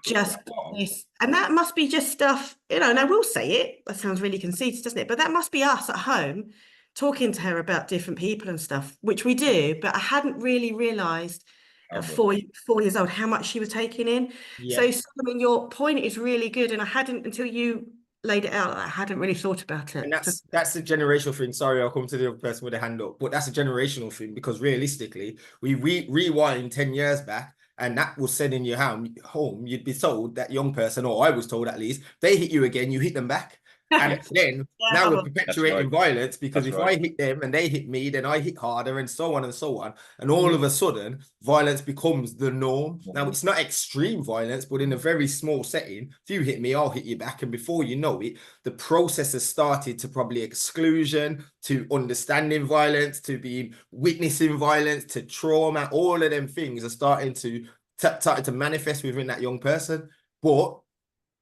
just got this. And that must be just stuff, you know, and I will say it, that sounds really conceited, doesn't it? But that must be us at home talking to her about different people and stuff, which we do, but I hadn't really realised at 4 years old how much she was taking in. Yeah. So Solomon, your point is really good, and I hadn't, until you laid it out, I hadn't really thought about it. And that's the generational thing. Sorry, I'll come to the other person with a hand up, but that's a generational thing, because realistically, we rewind 10 years back, and that was said in your home, you'd be told, that young person, or I was told at least, they hit you again, you hit them back. And then now we're perpetuating violence, because if I hit them and they hit me, then I hit harder, and so on and so on. And all of a sudden, violence becomes the norm. Now, it's not extreme violence, but in a very small setting, if you hit me, I'll hit you back. And before you know it, the process has started to probably exclusion, to understanding violence, to be witnessing violence, to trauma. All of them things are starting to manifest within that young person. But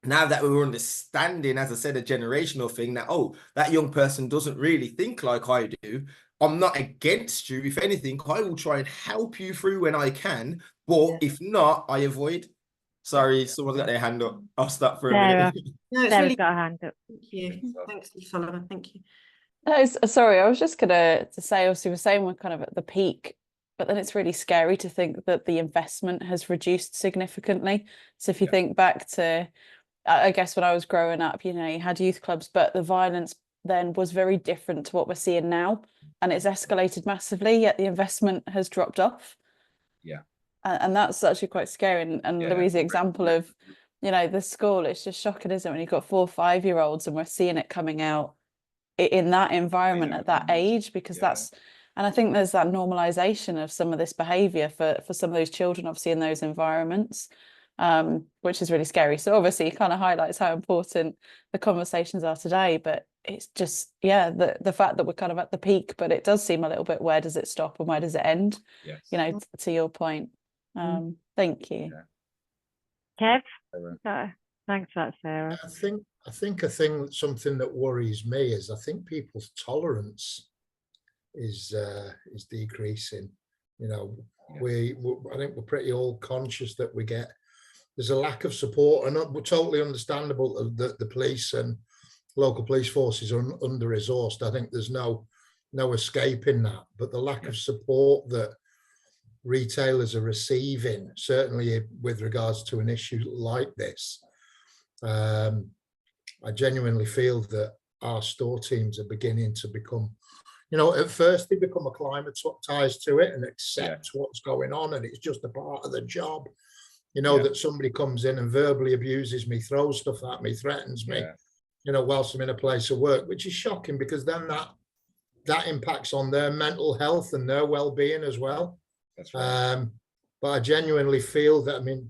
now that we're understanding, as I said, a generational thing, that, oh, that young person doesn't really think like I do, I'm not against you. If anything, I will try and help you through when I can. But if not, I avoid. Sorry, someone's got their hand up. I'll stop for a minute. No, it's Sarah's really got a hand up. Thank you. Thanks, Solomon. Thank you. No, sorry, I was just gonna say, obviously we're saying we're kind of at the peak, but then it's really scary to think that the investment has reduced significantly. So if you think back to, I guess when I was growing up, you know, you had youth clubs, but the violence then was very different to what we're seeing now, and it's escalated massively, yet the investment has dropped off. Yeah. And that's actually quite scary. And Louise's example of, you know, the school, it's just shocking, isn't it, when you've got 4 or 5-year-olds and we're seeing it coming out in that environment at that age, because that's, and I think there's that normalization of some of this behavior for some of those children, obviously, in those environments. Which is really scary. So obviously it kind of highlights how important the conversations are today, but it's just, the fact that we're kind of at the peak, but it does seem a little bit, where does it stop and where does it end? Yes. You know, to your point. Thank you. Kev? Thanks for that, Sarah. I think something that worries me is, I think people's tolerance is decreasing. You know, I think we're pretty all conscious that there's a lack of support, and we're totally understandable that the police and local police forces are under-resourced. I think there's no escaping that, but the lack of support that retailers are receiving, certainly with regards to an issue like this, I genuinely feel that our store teams are beginning to become, you know, at first they become acclimatized to it and accept what's going on, and it's just a part of the job. You know, that somebody comes in and verbally abuses me, throws stuff at me, threatens me, you know, whilst I'm in a place of work, which is shocking, because then that impacts on their mental health and their well-being as well. That's right. But I genuinely feel that, I mean,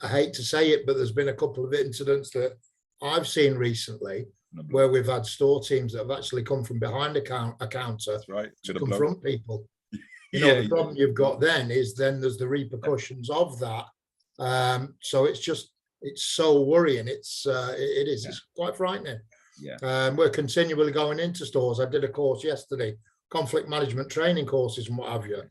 I hate to say it, but there's been a couple of incidents that I've seen recently where we've had store teams that have actually come from behind a counter to confront people. You know, the problem you've got then is there's the repercussions of that. So it's so worrying. It's quite frightening. We're continually going into stores. I did a course yesterday, conflict management training courses and what have you.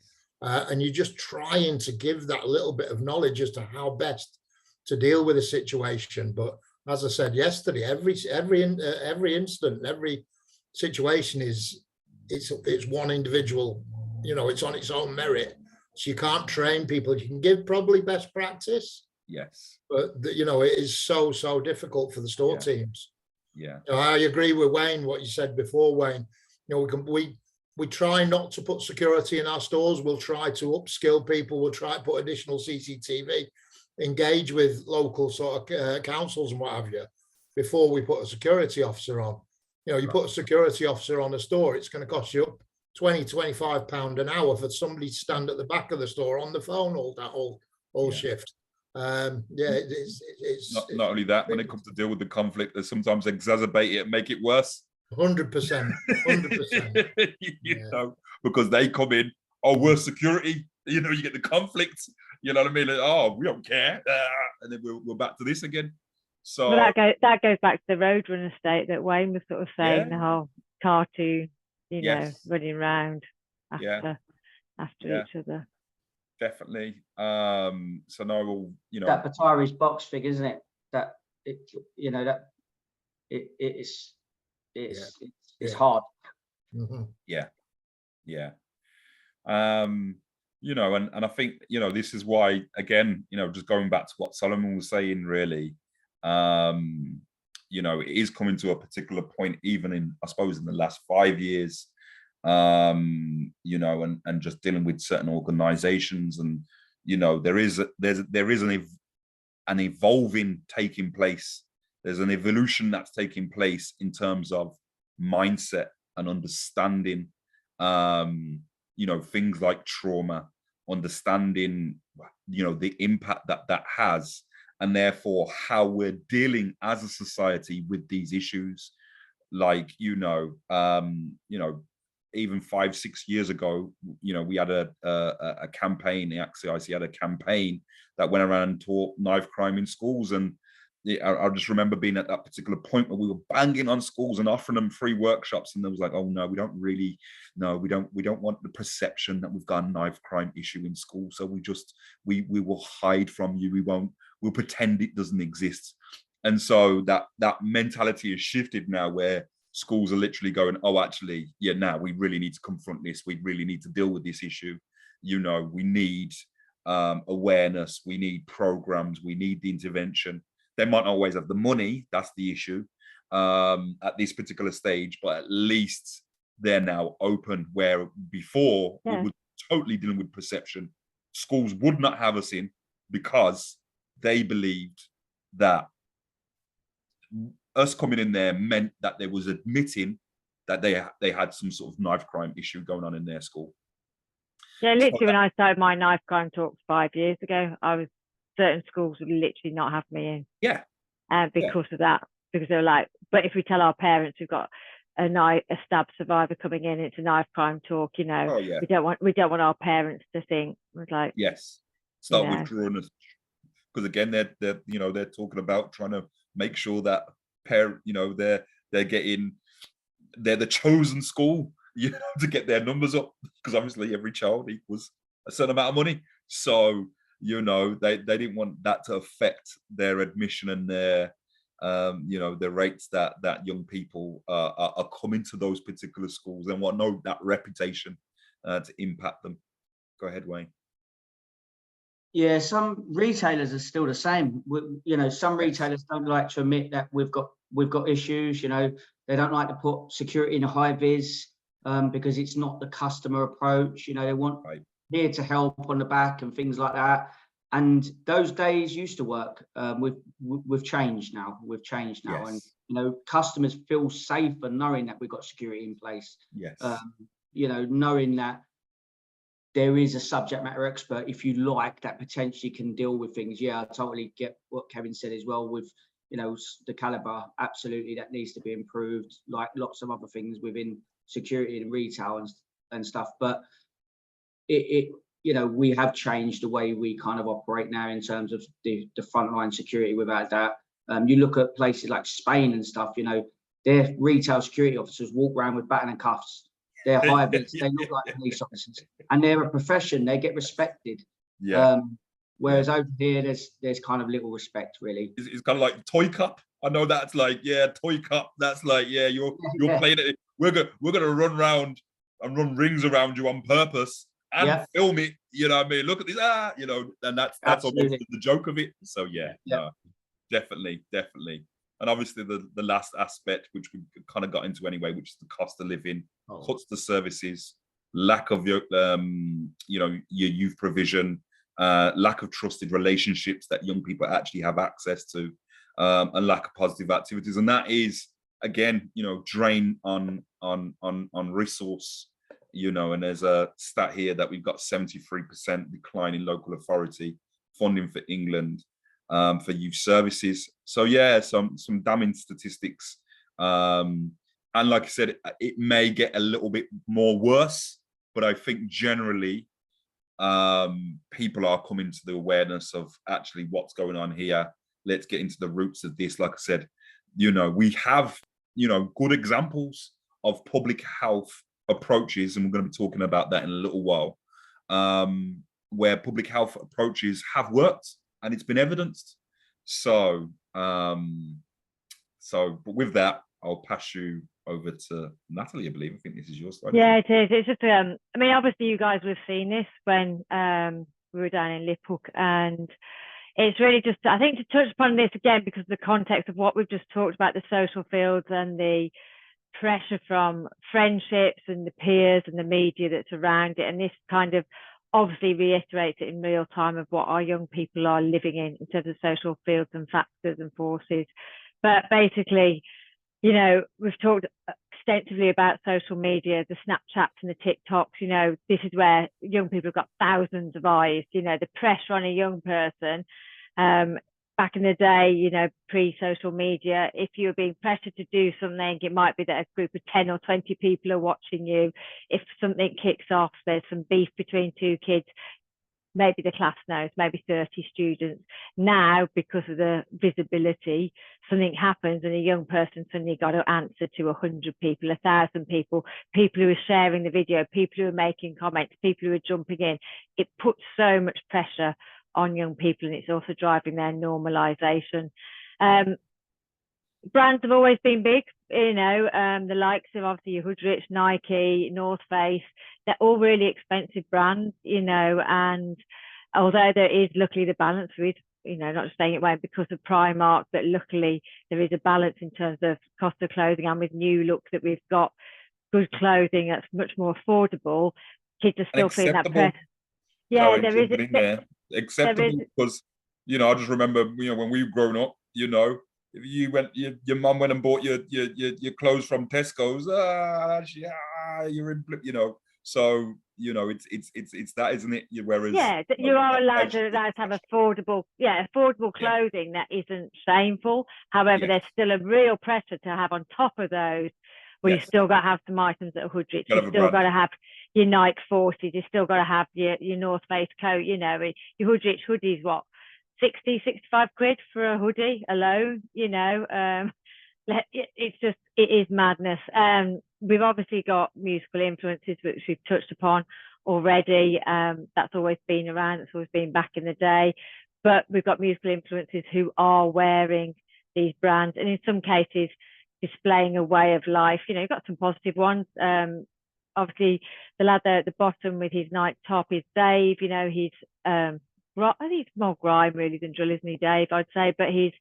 And you're just trying to give that little bit of knowledge as to how best to deal with a situation. But as I said yesterday, every incident, every situation it's one individual. You know, it's on its own merit. So you can't train people. You can give probably best practice. Yes. But you know, it is so difficult for the store teams. Yeah. You know, I agree with Wayne, what you said before, Wayne. You know, we try not to put security in our stores. We'll try to upskill people. We'll try to put additional CCTV, engage with local sort of councils and what have you, before we put a security officer on. You know, you put a security officer on a store, it's going to cost you £20-25 an hour for somebody to stand at the back of the store on the phone all shift. It's not only that, when it comes to deal with the conflict, they sometimes exacerbate it and make it worse. 100%, 100%. You know, because they come in, oh, we're security, you know, you get the conflict, you know what I mean? Like, oh, we don't care. And then we're back to this again. So well, that goes back to the Roadrunner state that Wayne was sort of saying, the whole cartoon, you know, running around after each other. Definitely. So no, we'll, you know, that Batari's box figure, isn't it? That it, you know, that it's hard. Mm-hmm. Yeah. You know, and I think, you know, this is why, again, you know, just going back to what Solomon was saying, really, you know, it is coming to a particular point, even in, I suppose, in the last 5 years, you know, and just dealing with certain organizations, and, you know, there is an evolving taking place. There's an evolution that's taking place in terms of mindset and understanding, you know, things like trauma, understanding, you know, the impact that has, and therefore how we're dealing as a society with these issues. Like, you know, even 5-6 years ago, you know, we had a campaign, the XCIC had a campaign that went around and taught knife crime in schools. And I just remember being at that particular point where we were banging on schools and offering them free workshops, and there was like, oh no, we don't really, no, we don't want the perception that we've got a knife crime issue in school, so we will hide from you, we'll pretend it doesn't exist. And so that mentality has shifted now, where schools are literally going, oh, actually, yeah, now we really need to confront this, we really need to deal with this issue, you know, we need awareness, we need programs, we need the intervention. They might not always have the money, that's the issue at this particular stage, but at least they're now open, where before we were totally dealing with perception. Schools would not have us in because they believed that us coming in there meant that they was admitting that they had some sort of knife crime issue going on in their school. Yeah, literally, when I started my knife crime talks 5 years ago, certain schools would literally not have me in. Yeah. Because of that, because they're like, but if we tell our parents we've got a stab survivor coming in, it's a knife crime talk, you know, we don't want our parents to think, we're like, start withdrawing us, because again, they're you know, they're talking about trying to make sure that you know, they're the chosen school, you know, to get their numbers up, because obviously every child equals a certain amount of money. So, you know, they didn't want that to affect their admission and their you know, the rates that young people are coming to those particular schools, and want that reputation to impact them. Go ahead, Wayne. Yeah, some retailers are still the same. You know, some retailers don't like to admit that we've got issues. You know, they don't like to put security in a high vis because it's not the customer approach. You know, they want here to help on the back and things like that. And those days used to work. We've changed now. And you know, customers feel safer knowing that we've got security in place. You know, knowing that there is a subject matter expert, if you like, that potentially can deal with things. Yeah, I totally get what Kevin said as well with, you know, the caliber. Absolutely, that needs to be improved, like lots of other things within security and retail and stuff. But you know, we have changed the way we kind of operate now in terms of the frontline security. Without that, you look at places like Spain and stuff, you know, their retail security officers walk around with baton and cuffs. They're high vis, they look like police officers, and they're a profession, they get respected. Whereas over here, there's kind of little respect, really. It's kind of like toy cup. I know that's like, toy cup. That's like, you're playing it. We're gonna run round and run rings around you on purpose and film it. You know what I mean? Look at this, you know, and that's almost the joke of it. So no, definitely. And obviously the last aspect, which we kind of got into anyway, which is the cost of living, cuts to services, lack of your you know, your youth provision, lack of trusted relationships that young people actually have access to, and lack of positive activities. And that is, again, you know, drain on resource, you know. And there's a stat here that we've got 73% decline in local authority funding for England for youth services. So some damning statistics, And like I said, it may get a little bit more worse, but I think generally people are coming to the awareness of actually what's going on here. Let's get into the roots of this. Like I said, we have, good examples of public health approaches, and we're going to be talking about that in a little while, where public health approaches have worked and it's been evidenced. So, but with that, I'll pass you over to Natalie, I believe. I think this is your slide. Yeah, it is. It's just, I mean, obviously you guys would have seen this when we were down in Liphook, and it's really just, I think, to touch upon this again, because of the context of what we've just talked about, the social fields and the pressure from friendships and the peers and the media that's around it. And this kind of obviously reiterates it in real time of what our young people are living in terms of social fields and factors and forces. But basically, we've talked extensively about social media, the Snapchats and the TikToks. This is where young people have got thousands of eyes. The pressure on a young person, back in the day, pre-social media, if you were being pressured to do something, it might be that a group of 10 or 20 people are watching you. If something kicks off, there's some beef between two kids, maybe the class knows, maybe 30 students. Now, because of the visibility, something happens and a young person suddenly got to answer to 100 people, 1,000 people, people who are sharing the video, people who are making comments, people who are jumping in. It puts so much pressure on young people, and it's also driving their normalization. Brands have always been big, the likes of obviously your Hoodrich, Nike, North Face. They're all really expensive brands, and although there is luckily the balance with, not just saying it won't because of Primark, but luckily there is a balance in terms of cost of clothing, and with new looks that we've got good clothing that's much more affordable, kids are still feeling that pressure. Yeah, there is acceptable because, I just remember, when we've grown up, if you went, your mum went and bought your clothes from Tesco's, you're in, so it's that, isn't it? Whereas you are allowed to have affordable clothing that isn't shameful. However, there's still a real pressure to have on top of those. Well, you still got to have some items at Hoodrich. You still got to have your Nike Forces. You still got to have your North Face coat. Your Hoodrich hoodies, what, 60, 65 quid for a hoodie alone, it is madness. We've obviously got musical influences, which we've touched upon already. That's always been around. It's always been back in the day. But we've got musical influences who are wearing these brands, and in some cases displaying a way of life. You've got some positive ones. Obviously, the lad there at the bottom with his Nike top is Dave. He's I think he's more grime really than drill, isn't he, Dave? I'd say, but he's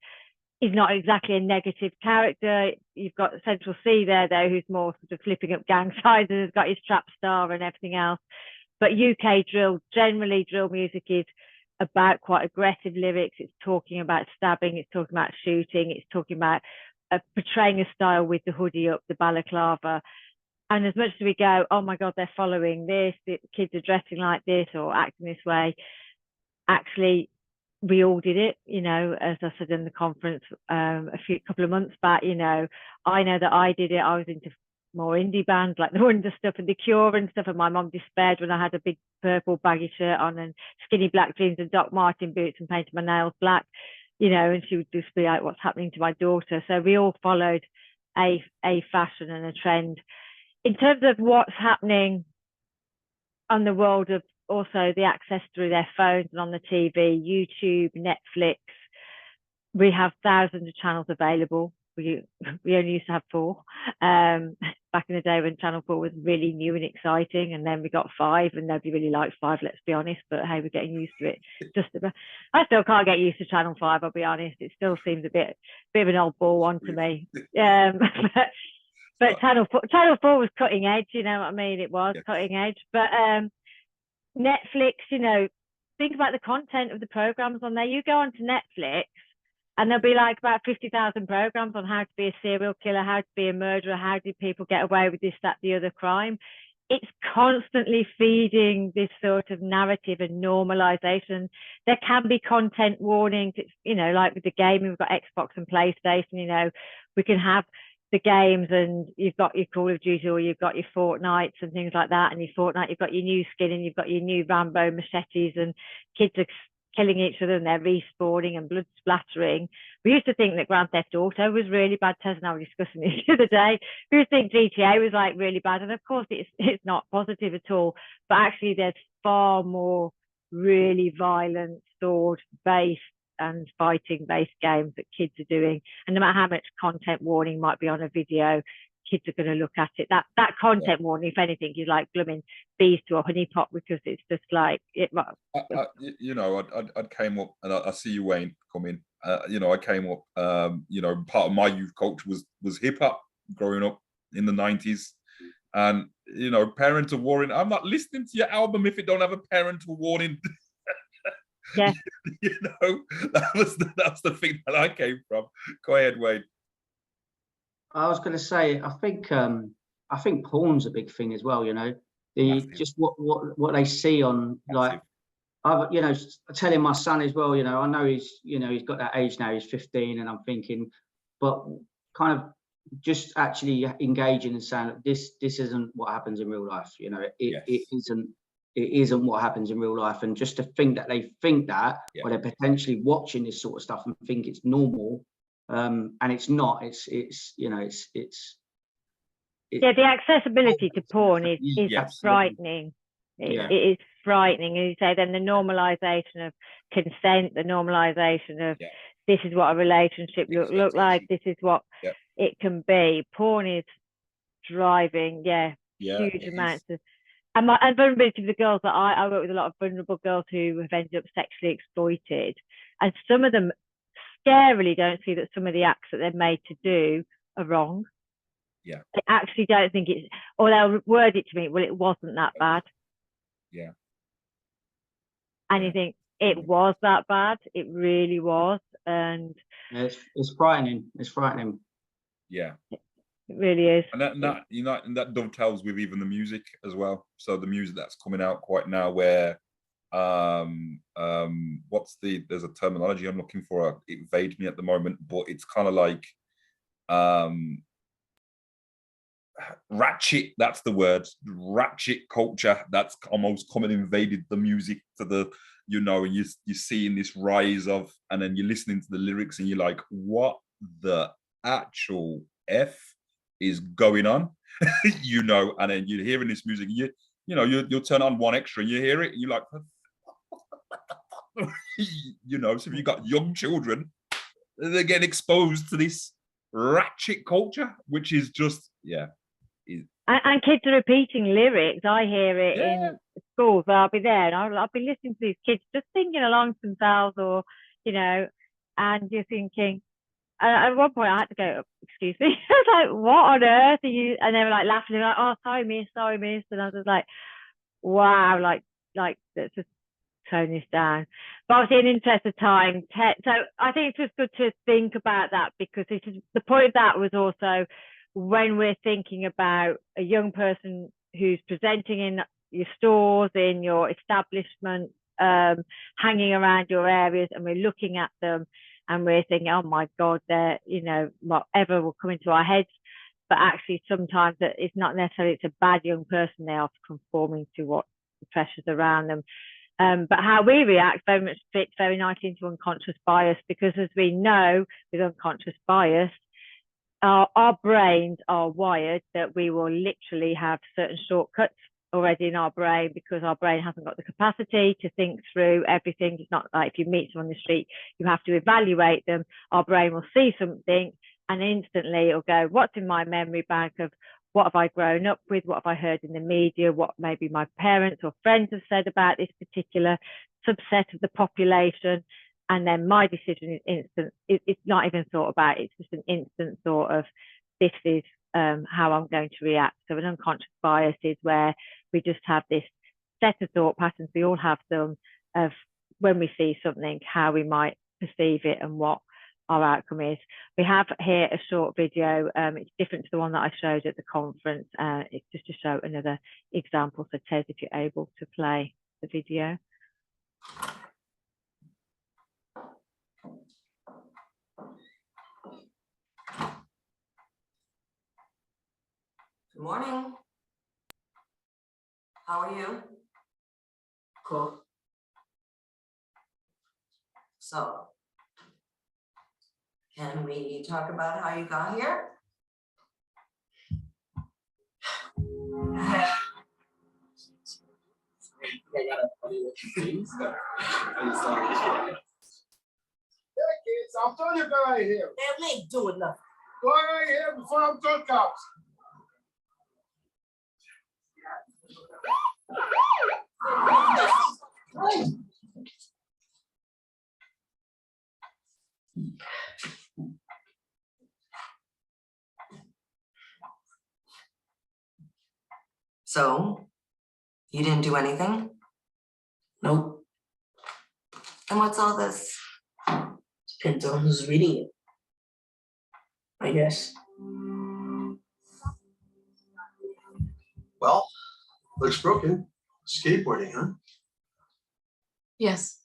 not exactly a negative character. You've got Central C there, though, who's more sort of flipping up gang signs and has got his trap star and everything else. But UK drill, generally drill music is about quite aggressive lyrics. It's talking about stabbing. It's talking about shooting. It's talking about portraying a style with the hoodie up, the balaclava. And as much as we go, oh my God, they're following this, the kids are dressing like this or acting this way, actually, we all did it, as I said in the conference couple of months back, I know that I did it. I was into more indie bands like the Wonder Stuff and the Cure and stuff, and my mum despaired when I had a big purple baggy shirt on and skinny black jeans and Doc Martin boots and painted my nails black, and she would just be like, what's happening to my daughter? So we all followed a fashion and a trend. In terms of what's happening on the world of also the access through their phones and on the TV, YouTube, Netflix, we have thousands of channels available. We only used to have 4 back in the day when Channel 4 was really new and exciting, and then we got 5 and nobody really liked 5, let's be honest, but hey, we're getting used to it. I still can't get used to Channel 5, I'll be honest. It still seems a bit of an old ball one to me. But Channel 4 was cutting edge, you know what I mean? It was cutting edge. But Netflix, think about the content of the programs on there. You go onto Netflix and there'll be like about 50,000 programs on how to be a serial killer, how to be a murderer, how do people get away with this, that, the other crime. It's constantly feeding this sort of narrative and normalization. There can be content warnings. It's, like with the gaming, we've got Xbox and PlayStation, we can have the games, and you've got your Call of Duty or you've got your Fortnites and things like that, and your Fortnite, you've got your new skin and you've got your new Rambo machetes, and kids are killing each other and they're respawning and blood splattering. We used to think that Grand Theft Auto was really bad. Tess and I were discussing this the other day. We used to think GTA was like really bad, and of course it's not positive at all. But actually, there's far more really violent, sword-based and fighting-based games that kids are doing. And no matter how much content warning might be on a video, kids are going to look at it. That content warning, if anything, is like blooming bees to a honey pot, because it's just like it. You know, I came up, and I see you, Wayne, come in. You know, I came up. You know, part of my youth culture was hip hop growing up in the 90s, and you know, parental warning. I'm not listening to your album if it don't have a parental warning. Yeah. You know, that's the thing that I came from. Go ahead, Wayne. I was going to say, I think porn's a big thing as well. You know, just what they see on like. You know, telling my son as well, you know, I know he's got that age now, he's 15, and I'm thinking, but kind of just actually engaging and saying this isn't what happens in real life. You know, it isn't what happens in real life. And just to think that they think that, or they're potentially watching this sort of stuff and think it's normal, and it's not. It's you know, yeah, the accessibility to porn is frightening. It is frightening. And you say then the normalization of consent, the normalization of this is what a relationship look like, this is what it can be. Porn is driving, huge amounts of, and vulnerability for the girls that I work with, a lot of vulnerable girls who have ended up sexually exploited, and some of them scarily don't see that some of the acts that they're made to do are wrong. Yeah, I actually don't think it's, or they'll word it to me, well, it wasn't that bad. Yeah. And you think it was that bad? It really was. And it's frightening. It's frightening. Yeah. It really is. And that you know, and that dovetails with even the music as well. So the music that's coming out quite now, where there's a terminology I'm looking for. It evades me at the moment, but it's kind of like ratchet, that's the word, ratchet culture that's almost come and invaded the music to the, you know, and you're seeing this rise of, and then you're listening to the lyrics and you're like, what the actual F is going on? You know, and then you're hearing this music, you'll turn on one extra and you hear it and you're like, you know, so if you've got young children, they're getting exposed to this ratchet culture, which is just, and kids are repeating lyrics. I hear it in schools where I'll be there and I'll be listening to these kids just singing along to themselves, or, you know, and you're thinking, at one point I had to go, excuse me, I was like, what on earth are you? And they were like laughing, like, oh, sorry miss. And I was like, wow, like let's just tone this down. But obviously in the interest of time, so I think it's just good to think about that, because this is the point of that was also when we're thinking about a young person who's presenting in your stores, in your establishment, hanging around your areas, and we're looking at them and we're thinking, oh my God, they're, you know, whatever will come into our heads. But actually sometimes it's not necessarily it's a bad young person, they are conforming to what the pressures around them. But how we react very much fits very nicely into unconscious bias, because as we know with unconscious bias, our brains are wired that we will literally have certain shortcuts already in our brain, because our brain hasn't got the capacity to think through everything. It's not like if you meet someone on the street, you have to evaluate them. Our brain will see something and instantly it'll go, what's in my memory bank of what have I grown up with? What have I heard in the media? What maybe my parents or friends have said about this particular subset of the population? And then my decision is instant. It's not even thought about. It's just an instant thought of, this is how I'm going to react. So an unconscious bias is where we just have this set of thought patterns. We all have them of when we see something, how we might perceive it and what our outcome is. We have here a short video. It's different to the one that I showed at the conference. It's just to show another example. So Tez, if you're able to play the video. Good morning. How are you? Cool. So, can we talk about how you got here? Kids, I'm telling you, go right here. They ain't doing nothing. Go right here before I'm told cops. So, you didn't do anything? Nope. And what's all this? Depends on who's reading it, I guess. Well, looks broken. Skateboarding, huh? Yes.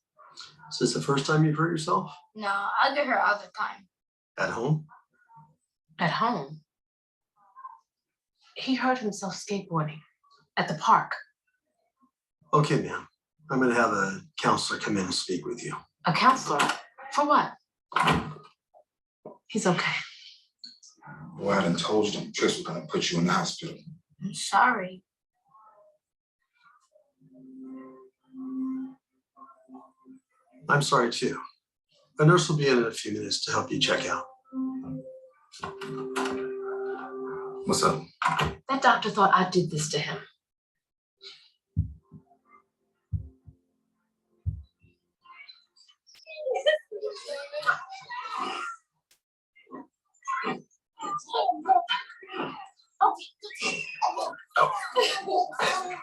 Is this the first time you've hurt yourself? No, I get her all the time. At home? At home. He hurt himself skateboarding at the park. Okay, ma'am. I'm gonna have a counselor come in and speak with you. A counselor? For what? He's okay. Well, I done told you them trips were gonna put you in the hospital. I'm sorry. I'm sorry too. A nurse will be in a few minutes to help you check out. What's up? That doctor thought I did this to him.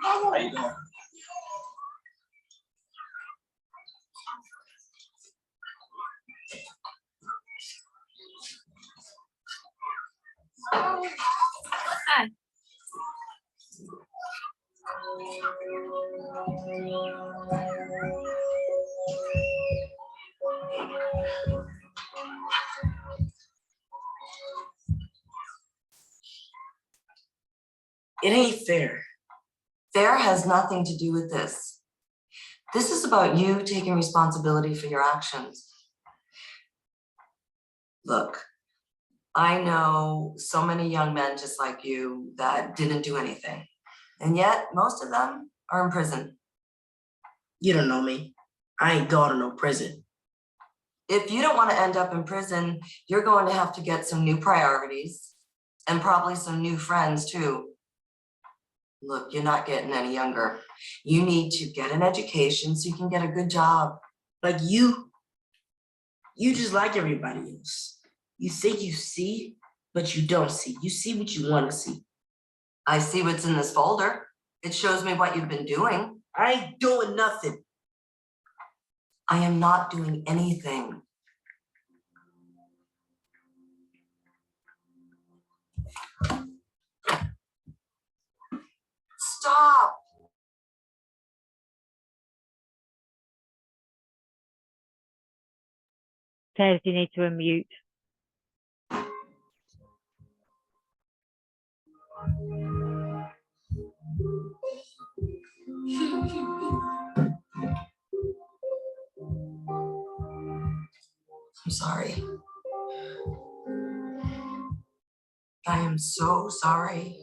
How you doing? Hi. It ain't fair. Fair has nothing to do with this. This is about you taking responsibility for your actions. Look, I know so many young men just like you that didn't do anything. And yet, most of them are in prison. You don't know me. I ain't going to no prison. If you don't want to end up in prison, you're going to have to get some new priorities and probably some new friends too. Look, you're not getting any younger. You need to get an education so you can get a good job. Like you just like everybody else. You think you see, but you don't see. You see what you want to see. I see what's in this folder. It shows me what you've been doing. I ain't doing nothing. I am not doing anything. Stop. Says you need to unmute. I'm sorry. I am so sorry.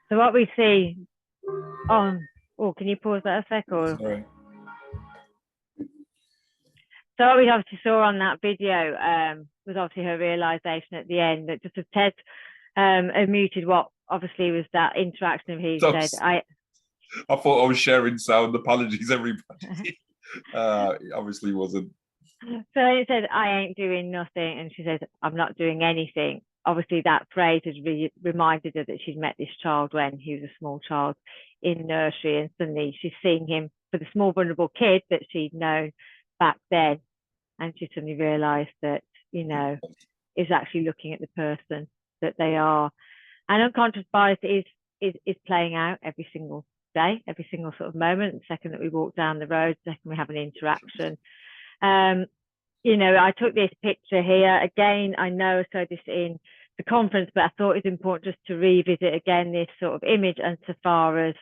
So what we see on, oh, can you pause that a sec? Or? Sorry. So what we obviously saw on that video was obviously her realisation at the end that just as Ted muted what obviously was that interaction of he said, I thought I was sharing sound. Apologies, everybody. It obviously wasn't. So it said, I ain't doing nothing. And she says, I'm not doing anything. Obviously, that phrase has reminded her that she'd met this child when he was a small child in nursery. And suddenly she's seeing him for the small, vulnerable kid that she'd known back then. And she suddenly realised that, you know, is actually looking at the person that they are. And unconscious bias is playing out every single day, every single sort of moment. The second that we walk down the road, the second we have an interaction. You know, I took this picture here. Again, I know I showed this in the conference, but I thought it was important just to revisit again this sort of image, and so far as,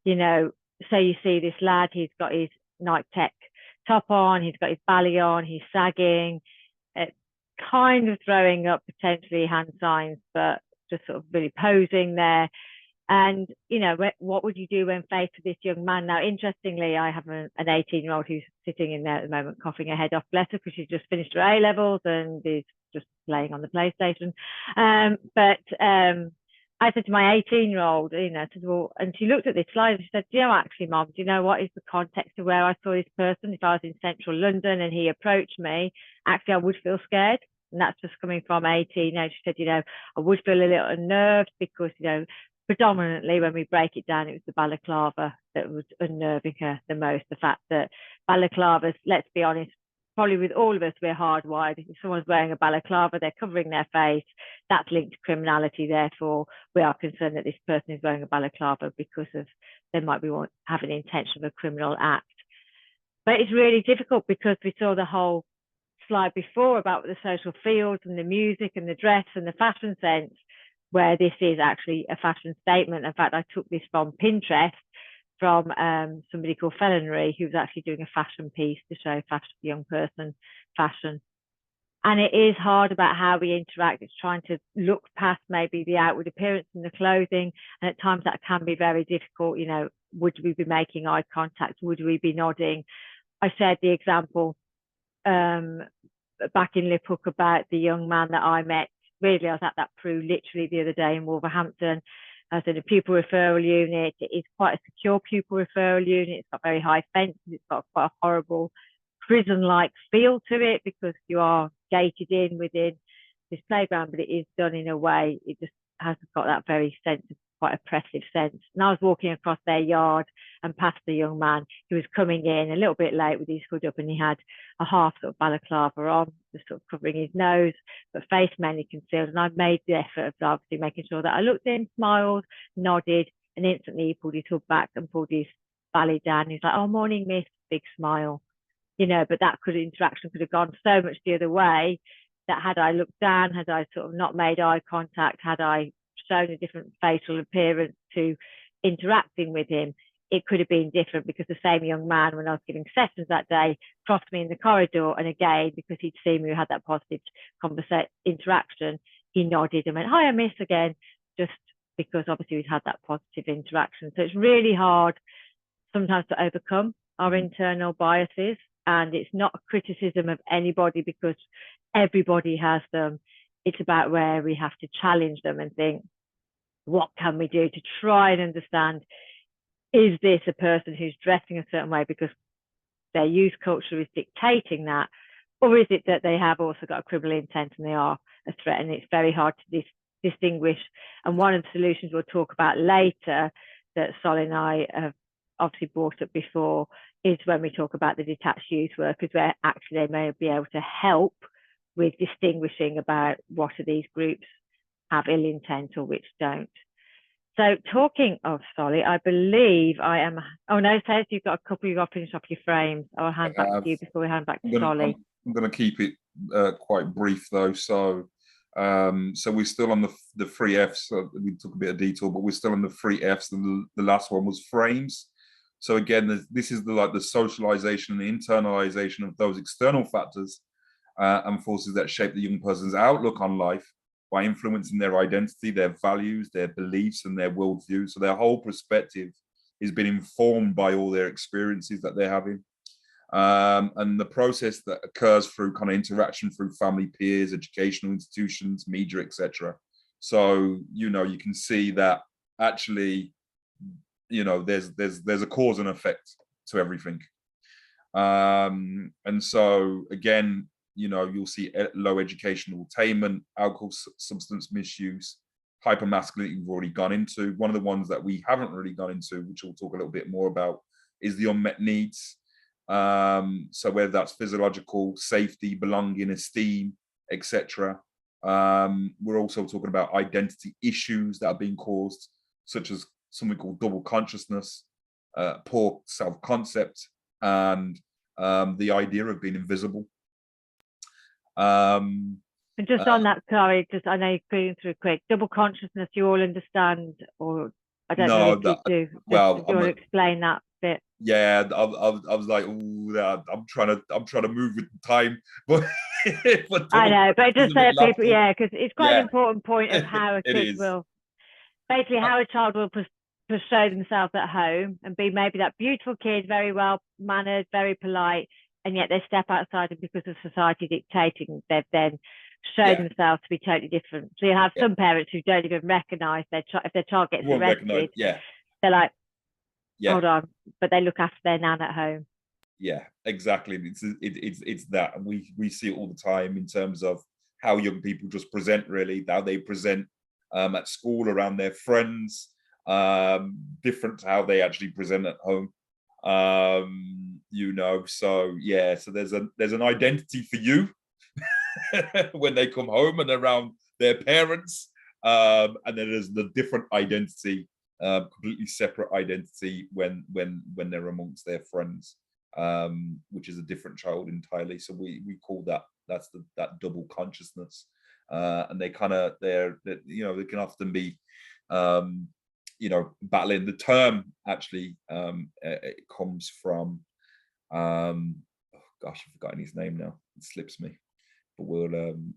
you know, so you see this lad, he's got his Nike Tech top on, he's got his ballet on, he's sagging, kind of throwing up potentially hand signs, but just sort of really posing there. And, you know, what would you do when faced with this young man? Now, interestingly, I have an 18-year-old who's sitting in there at the moment, coughing her head off, bless her, because she's just finished her A-levels and is just playing on the PlayStation. I said to my 18-year-old, you know, I said, well, and she looked at this slide and she said, you know, actually, Mom, do you know what is the context of where I saw this person? If I was in central London and he approached me, actually, I would feel scared. And that's just coming from 18. You know, she said, you know, I would feel a little unnerved because, you know, predominantly when we break it down, it was the balaclava that was unnerving her the most. The fact that balaclavas, let's be honest, probably with all of us, we're hardwired. If someone's wearing a balaclava, they're covering their face, that's linked to criminality. Therefore, we are concerned that this person is wearing a balaclava because of they might be having the intention of a criminal act. But it's really difficult because we saw the whole slide before about the social fields and the music and the dress and the fashion sense, where this is actually a fashion statement. In fact, I took this from Pinterest from somebody called Felonry, who was actually doing a fashion piece to show fashion, young person fashion. And it is hard about how we interact. It's trying to look past maybe the outward appearance and the clothing. And at times that can be very difficult. You know, would we be making eye contact? Would we be nodding? I shared the example back in Liphook about the young man that I met. Really, I was at that Prue literally the other day in Wolverhampton. I was in a pupil referral unit. It is quite a secure pupil referral unit. It's got very high fences. It's got quite a horrible prison-like feel to it because you are gated in within this playground, but it is done in a way, it just has got that very sense of quite oppressive sense. And I was walking across their yard and past the young man who was coming in a little bit late with his hood up, and he had a half sort of balaclava on, just sort of covering his nose, but face mainly concealed. And I made the effort of obviously making sure that I looked at him, smiled, nodded, and instantly he pulled his hood back and pulled his ballet down. He's like, "Oh, morning, miss," big smile. You know, but that interaction could have gone so much the other way, that had I looked down, had I sort of not made eye contact, had I shown a different facial appearance to interacting with him, it could have been different, because the same young man, when I was giving sessions that day, crossed me in the corridor, and again, because he'd seen me, we had that positive interaction, he nodded and went, "Hiya, miss," again, just because obviously we'd had that positive interaction. So it's really hard sometimes to overcome our internal biases, and it's not a criticism of anybody because everybody has them. It's about where we have to challenge them and think, what can we do to try and understand, is this a person who's dressing a certain way because their youth culture is dictating that, or is it that they have also got a criminal intent and they are a threat? And it's very hard to distinguish. And one of the solutions we'll talk about later that Sol and I have obviously brought up before is when we talk about the detached youth workers, where actually they may be able to help with distinguishing about what of these groups have ill intent or which don't. So talking of Solly, I believe I am, oh no, Seth, you've got a couple, you've got to finish off your frames. I'll hand back to you before we hand back to Solly. I'm going to keep it quite brief though. So we're still on the 3 Fs. So we took a bit of detail, but we're still on the 3 Fs. And the last one was frames. So again, this is the socialization and the internalization of those external factors and forces that shape the young person's outlook on life by influencing their identity, their values, their beliefs, and their worldview. So their whole perspective is being informed by all their experiences that they're having. And the process that occurs through kind of interaction through family, peers, educational institutions, media, etc. So, you know, you can see that actually, you know, there's a cause and effect to everything. And so again, you know, you'll see low educational attainment, alcohol, substance misuse, hypermasculinity we've already gone into. One of the ones that we haven't really gone into, which we'll talk a little bit more about, is the unmet needs. So whether that's physiological, safety, belonging, esteem, etc. We're also talking about identity issues that are being caused, such as something called double consciousness, poor self-concept, and the idea of being invisible. And just on that, sorry, just I know you're going through quick. Double consciousness, you all understand, or I don't know if you do. Well, do you want to explain that bit? Yeah, I was like, oh, I'm trying to move with time, but, I know, but just so people, yeah, because it's quite an important point of how a kid is. will, basically how a child will show themselves at home and be maybe that beautiful kid, very well mannered, very polite, and yet they step outside, and because of society dictating, they've then shown themselves to be totally different. So you have some parents who don't even recognise their child. If their child gets arrested, they're like, hold on, but they look after their nan at home. Yeah, exactly. It's that, and we see it all the time in terms of how young people just present, really, how they present at school, around their friends, different to how they actually present at home. You know, so yeah, so there's an identity for you when they come home and around their parents, and then there's the different identity, completely separate identity when they're amongst their friends, which is a different child entirely. So we call that's that double consciousness, and they can often be battling. The term actually it comes from oh gosh, I've forgotten his name now, it slips me, but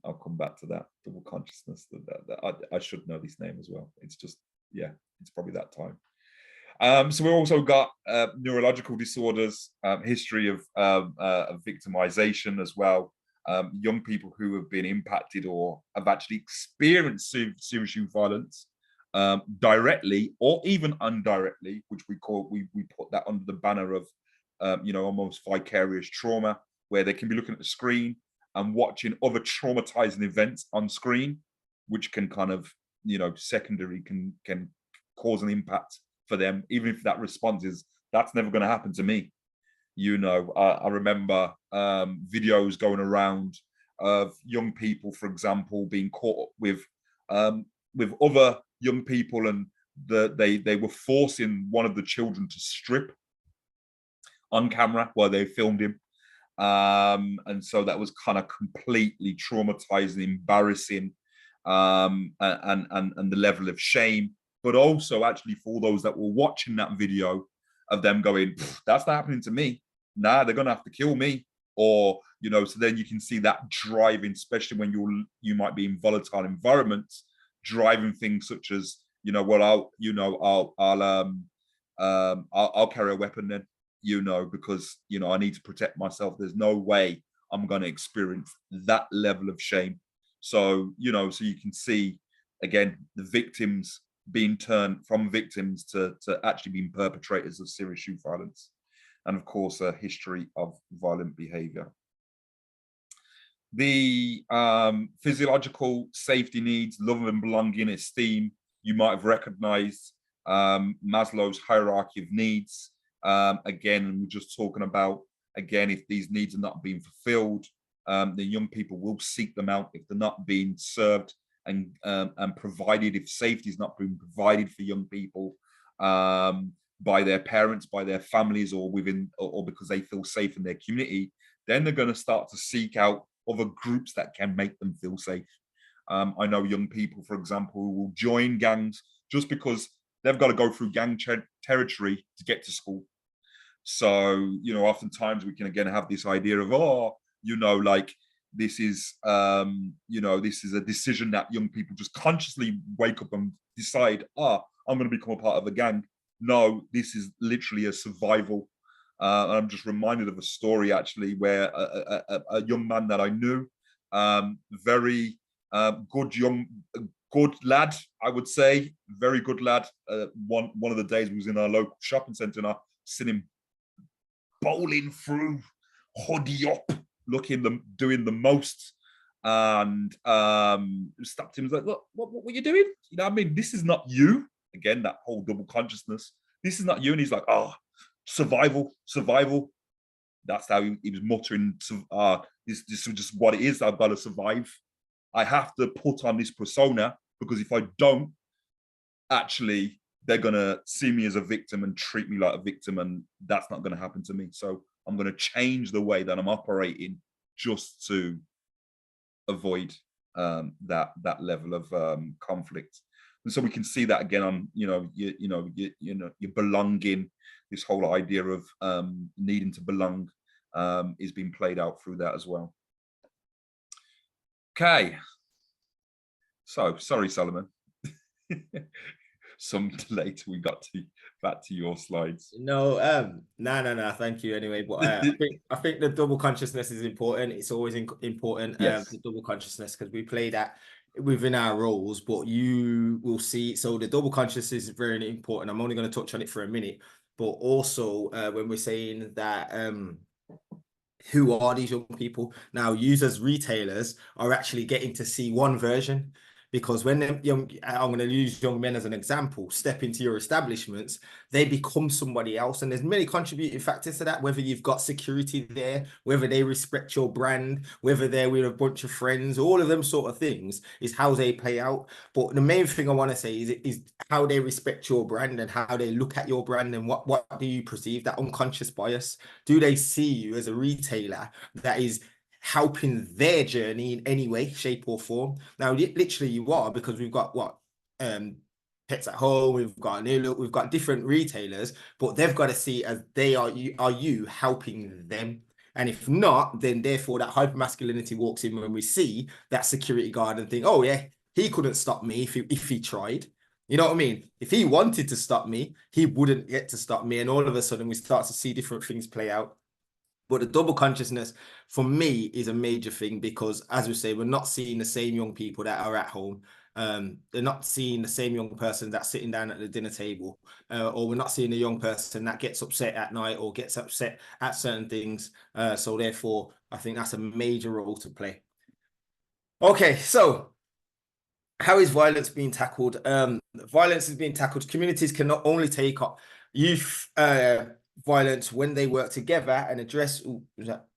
I'll come back to that. Double consciousness, that I should know this name as well. It's just, yeah, it's probably that time. So we've also got neurological disorders, history of victimization as well. Young people who have been impacted or have actually experienced serious youth violence, directly or even indirectly, which we put that under the banner of almost vicarious trauma, where they can be looking at the screen and watching other traumatizing events on screen, which can kind of, secondary can cause an impact for them, even if that response is, that's never going to happen to me. I remember videos going around of young people, for example, being caught up with other young people, and they were forcing one of the children to strip on camera while they filmed him. And so that was kind of completely traumatizing, embarrassing, and the level of shame, but also actually for those that were watching that video, of them going, that's not happening to me. Nah, they're gonna have to kill me. Or, so then you can see that driving, especially when you might be in volatile environments, driving things such as, I'll carry a weapon then, because, I need to protect myself. There's no way I'm going to experience that level of shame. So, so you can see, again, the victims being turned from victims to actually being perpetrators of serious youth violence. And of course, a history of violent behavior. The physiological safety needs, love and belonging, esteem, you might have recognized Maslow's hierarchy of needs. Again, we're just talking about, again, if these needs are not being fulfilled, the young people will seek them out if they're not being served and provided, if safety is not being provided for young people by their parents, by their families, or because they feel safe in their community, then they're going to start to seek out other groups that can make them feel safe. I know young people, for example, who will join gangs just because they've got to go through gang territory to get to school. So, oftentimes we can again have this idea of, like, this is, this is a decision that young people just consciously wake up and decide, I'm going to become a part of a gang. No, this is literally a survival. And I'm just reminded of a story actually where a young man that I knew, very good lad, I would say, very good lad. One of the days we was in our local shopping centre, and I seen him bowling through, hoodie up, doing the most, and stopped him. Was like, look, what were you doing? You know what I mean? This is not you. Again, that whole double consciousness. This is not you. And he's like, survival. That's how he was muttering. This is just what it is. I've got to survive. I have to put on this persona, because if I don't, actually, they're going to see me as a victim and treat me like a victim, and that's not going to happen to me. So I'm going to change the way that I'm operating just to avoid that level of conflict. And so we can see that again on your belonging. This whole idea of needing to belong is being played out through that as well. Okay, so sorry, Solomon. Some delay till we got back to your slides. No, no. Thank you anyway. But I think the double consciousness is important. It's always important. Yes. The double consciousness, because we play that within our roles. But you will see. So the double consciousness is very important. I'm only going to touch on it for a minute. But also when we're saying that. Who are these young people? Now, users, retailers are actually getting to see one version, because when them young, I'm going to use young men as an example, step into your establishments, they become somebody else. And there's many contributing factors to that, whether you've got security there, whether they respect your brand, whether they're with a bunch of friends, all of them sort of things is how they play out. But the main thing I want to say is how they respect your brand and how they look at your brand, and what do you perceive, that unconscious bias? Do they see you as a retailer that is helping their journey in any way, shape or form? Now, literally you are, because we've got Pets at Home, we've got New Look, we've got different retailers, but they've got to see as they are you helping them? And if not, then therefore that hypermasculinity walks in when we see that security guard and think, oh yeah, he couldn't stop me if he tried. You know what I mean? If he wanted to stop me, he wouldn't get to stop me. And all of a sudden we start to see different things play out. But the double consciousness for me is a major thing, because as we say, we're not seeing the same young people that are at home. They're not seeing the same young person that's sitting down at the dinner table, or we're not seeing a young person that gets upset at night or gets upset at certain things. So therefore, I think that's a major role to play. Okay, so how is violence being tackled? Violence is being tackled. Communities can not only take up youth violence when they work together and address. Was that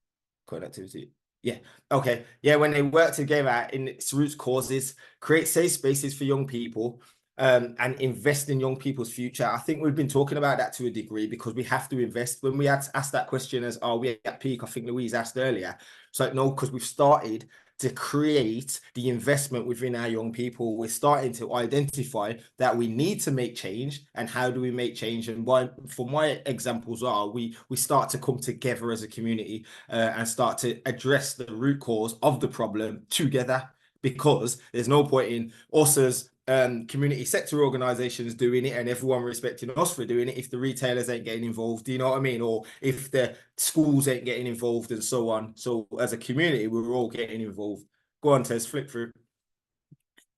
connectivity? Yeah. Okay. Yeah. When they work together in its root causes, create safe spaces for young people, and invest in young people's future. I think we've been talking about that to a degree, because we have to invest. When we had to ask that question as, are we at peak? I think Louise asked earlier. It's like, no, because we've started to create the investment within our young people. We're starting to identify that we need to make change, and how do we make change? And for my examples are, we start to come together as a community and start to address the root cause of the problem together, because there's no point in us as community sector organizations doing it and everyone respecting us for doing it if the retailers ain't getting involved. Do you know what I mean? Or if the schools ain't getting involved and so on. So as a community, we're all getting involved. Go on, Tess, flip through.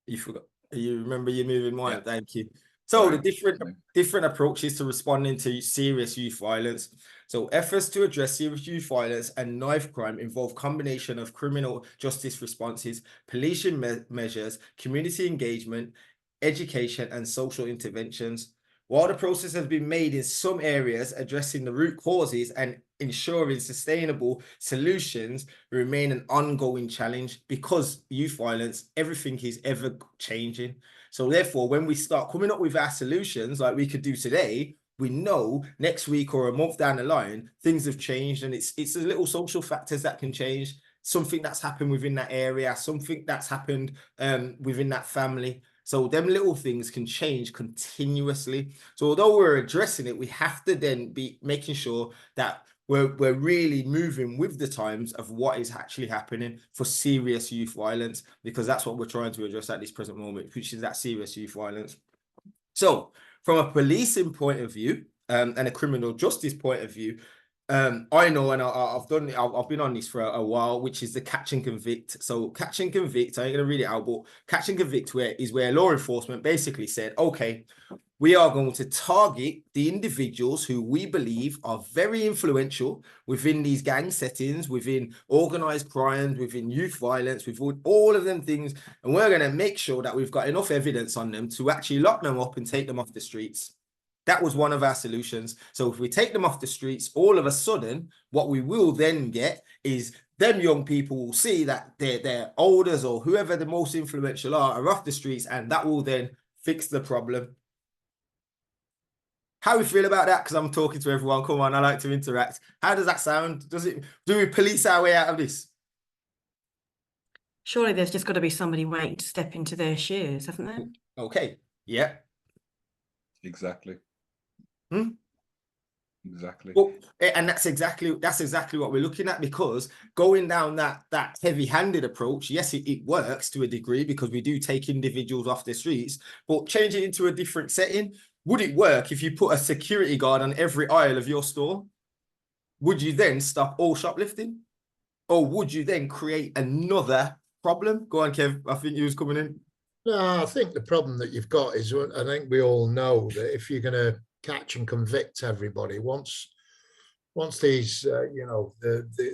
You forgot. You remember your moving mind. Yeah. Thank you. So the different approaches to responding to serious youth violence. So efforts to address serious youth violence and knife crime involve combination of criminal justice responses, policing measures, community engagement, education, and social interventions. While the process has been made in some areas, addressing the root causes and ensuring sustainable solutions remain an ongoing challenge, because youth violence, everything is ever changing. So therefore, when we start coming up with our solutions like we could do today, we know next week or a month down the line, things have changed, and it's the little social factors that can change, something that's happened within that area, something that's happened within that family. So them little things can change continuously. So although we're addressing it, we have to then be making sure that we're really moving with the times of what is actually happening for serious youth violence, because that's what we're trying to address at this present moment, which is that serious youth violence. So from a policing point of view and a criminal justice point of view, I know, and I've been on this for a while, which is the catch and convict. So catch and convict, I ain't gonna read it out, but catch and convict is where law enforcement basically said, okay, we are going to target the individuals who we believe are very influential within these gang settings, within organized crime, within youth violence, with all of them things. And we're going to make sure that we've got enough evidence on them to actually lock them up and take them off the streets. That was one of our solutions. So if we take them off the streets, all of a sudden, what we will then get is them young people will see that their elders or whoever the most influential are off the streets, and that will then fix the problem. How we feel about that? Because I'm talking to everyone. Come on, I like to interact. How does that sound? Do we police our way out of this? Surely there's just got to be somebody waiting to step into their shoes, hasn't there? Okay. Yeah. Exactly. Exactly. Well, and that's exactly what we're looking at, because going down that heavy-handed approach, yes, it works to a degree because we do take individuals off the streets, but change it into a different setting. Would it work if you put a security guard on every aisle of your store? Would you then stop all shoplifting? Or would you then create another problem? Go on, Kev. I think you was coming in. No, I think the problem that you've got is, I think we all know that if you're going to catch and convict everybody, once these,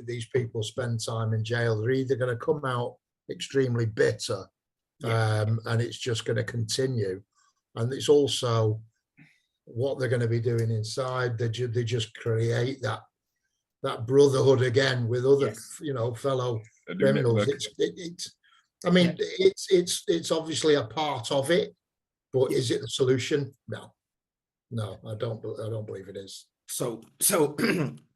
these people spend time in jail, they're either going to come out extremely bitter, and it's just going to continue. And it's also what they're going to be doing inside. They just create that brotherhood again with other, fellow criminals. I mean, it's obviously a part of it, but is it the solution? No, I don't believe it is. So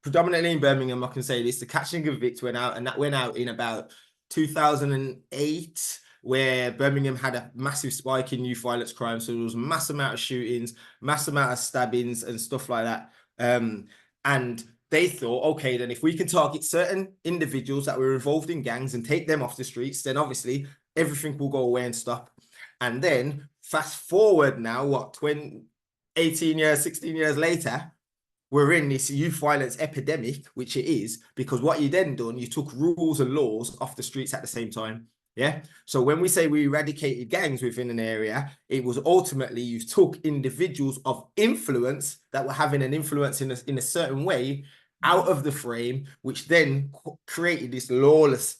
predominantly in Birmingham, I can say this: the catch and convict went out, and that went out in about 2008, where Birmingham had a massive spike in youth violence crime. So there was a mass amount of shootings, mass amount of stabbings and stuff like that. And they thought, okay, then if we can target certain individuals that were involved in gangs and take them off the streets, then obviously everything will go away and stop. And then fast forward now, 18 years, 16 years later, we're in this youth violence epidemic, which it is, because what you then done, you took rules and laws off the streets at the same time. Yeah. So when we say we eradicated gangs within an area, it was ultimately you took individuals of influence that were having an influence in a certain way out of the frame, which then created this lawlessness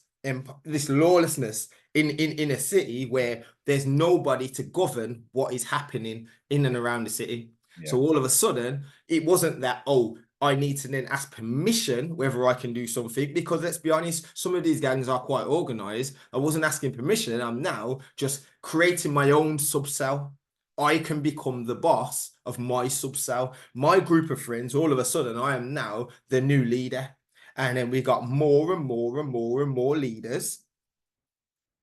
in a city where there's nobody to govern what is happening in and around the city. Yeah. So all of a sudden, it wasn't that, oh, I need to then ask permission whether I can do something, because let's be honest, some of these gangs are quite organized. I wasn't asking permission. I'm now just creating my own subcell. I can become the boss of my subcell. My group of friends, all of a sudden, I am now the new leader. And then we got more and more and more and more leaders.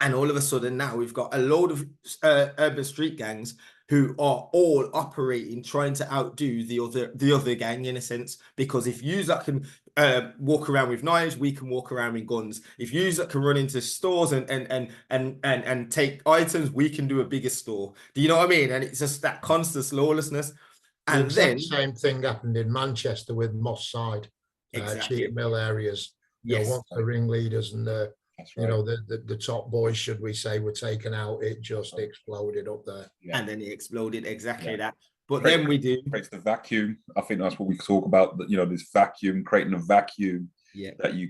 And all of a sudden now we've got a load of urban street gangs who are all operating, trying to outdo the other gang in a sense, because if you that can walk around with knives, we can walk around with guns. If you that can run into stores and take items, we can do a bigger store. Do you know what I mean? And it's just that constant lawlessness. And then same thing happened in Manchester with Moss Side, Cheetham Mill areas. Yes. Once the ringleaders and the the top boys, should we say, were taken out, it just exploded up there. Yeah. And then it exploded exactly that. But then we do creates the vacuum. I think that's what we talk about. That this vacuum, creating a vacuum. Yeah. That you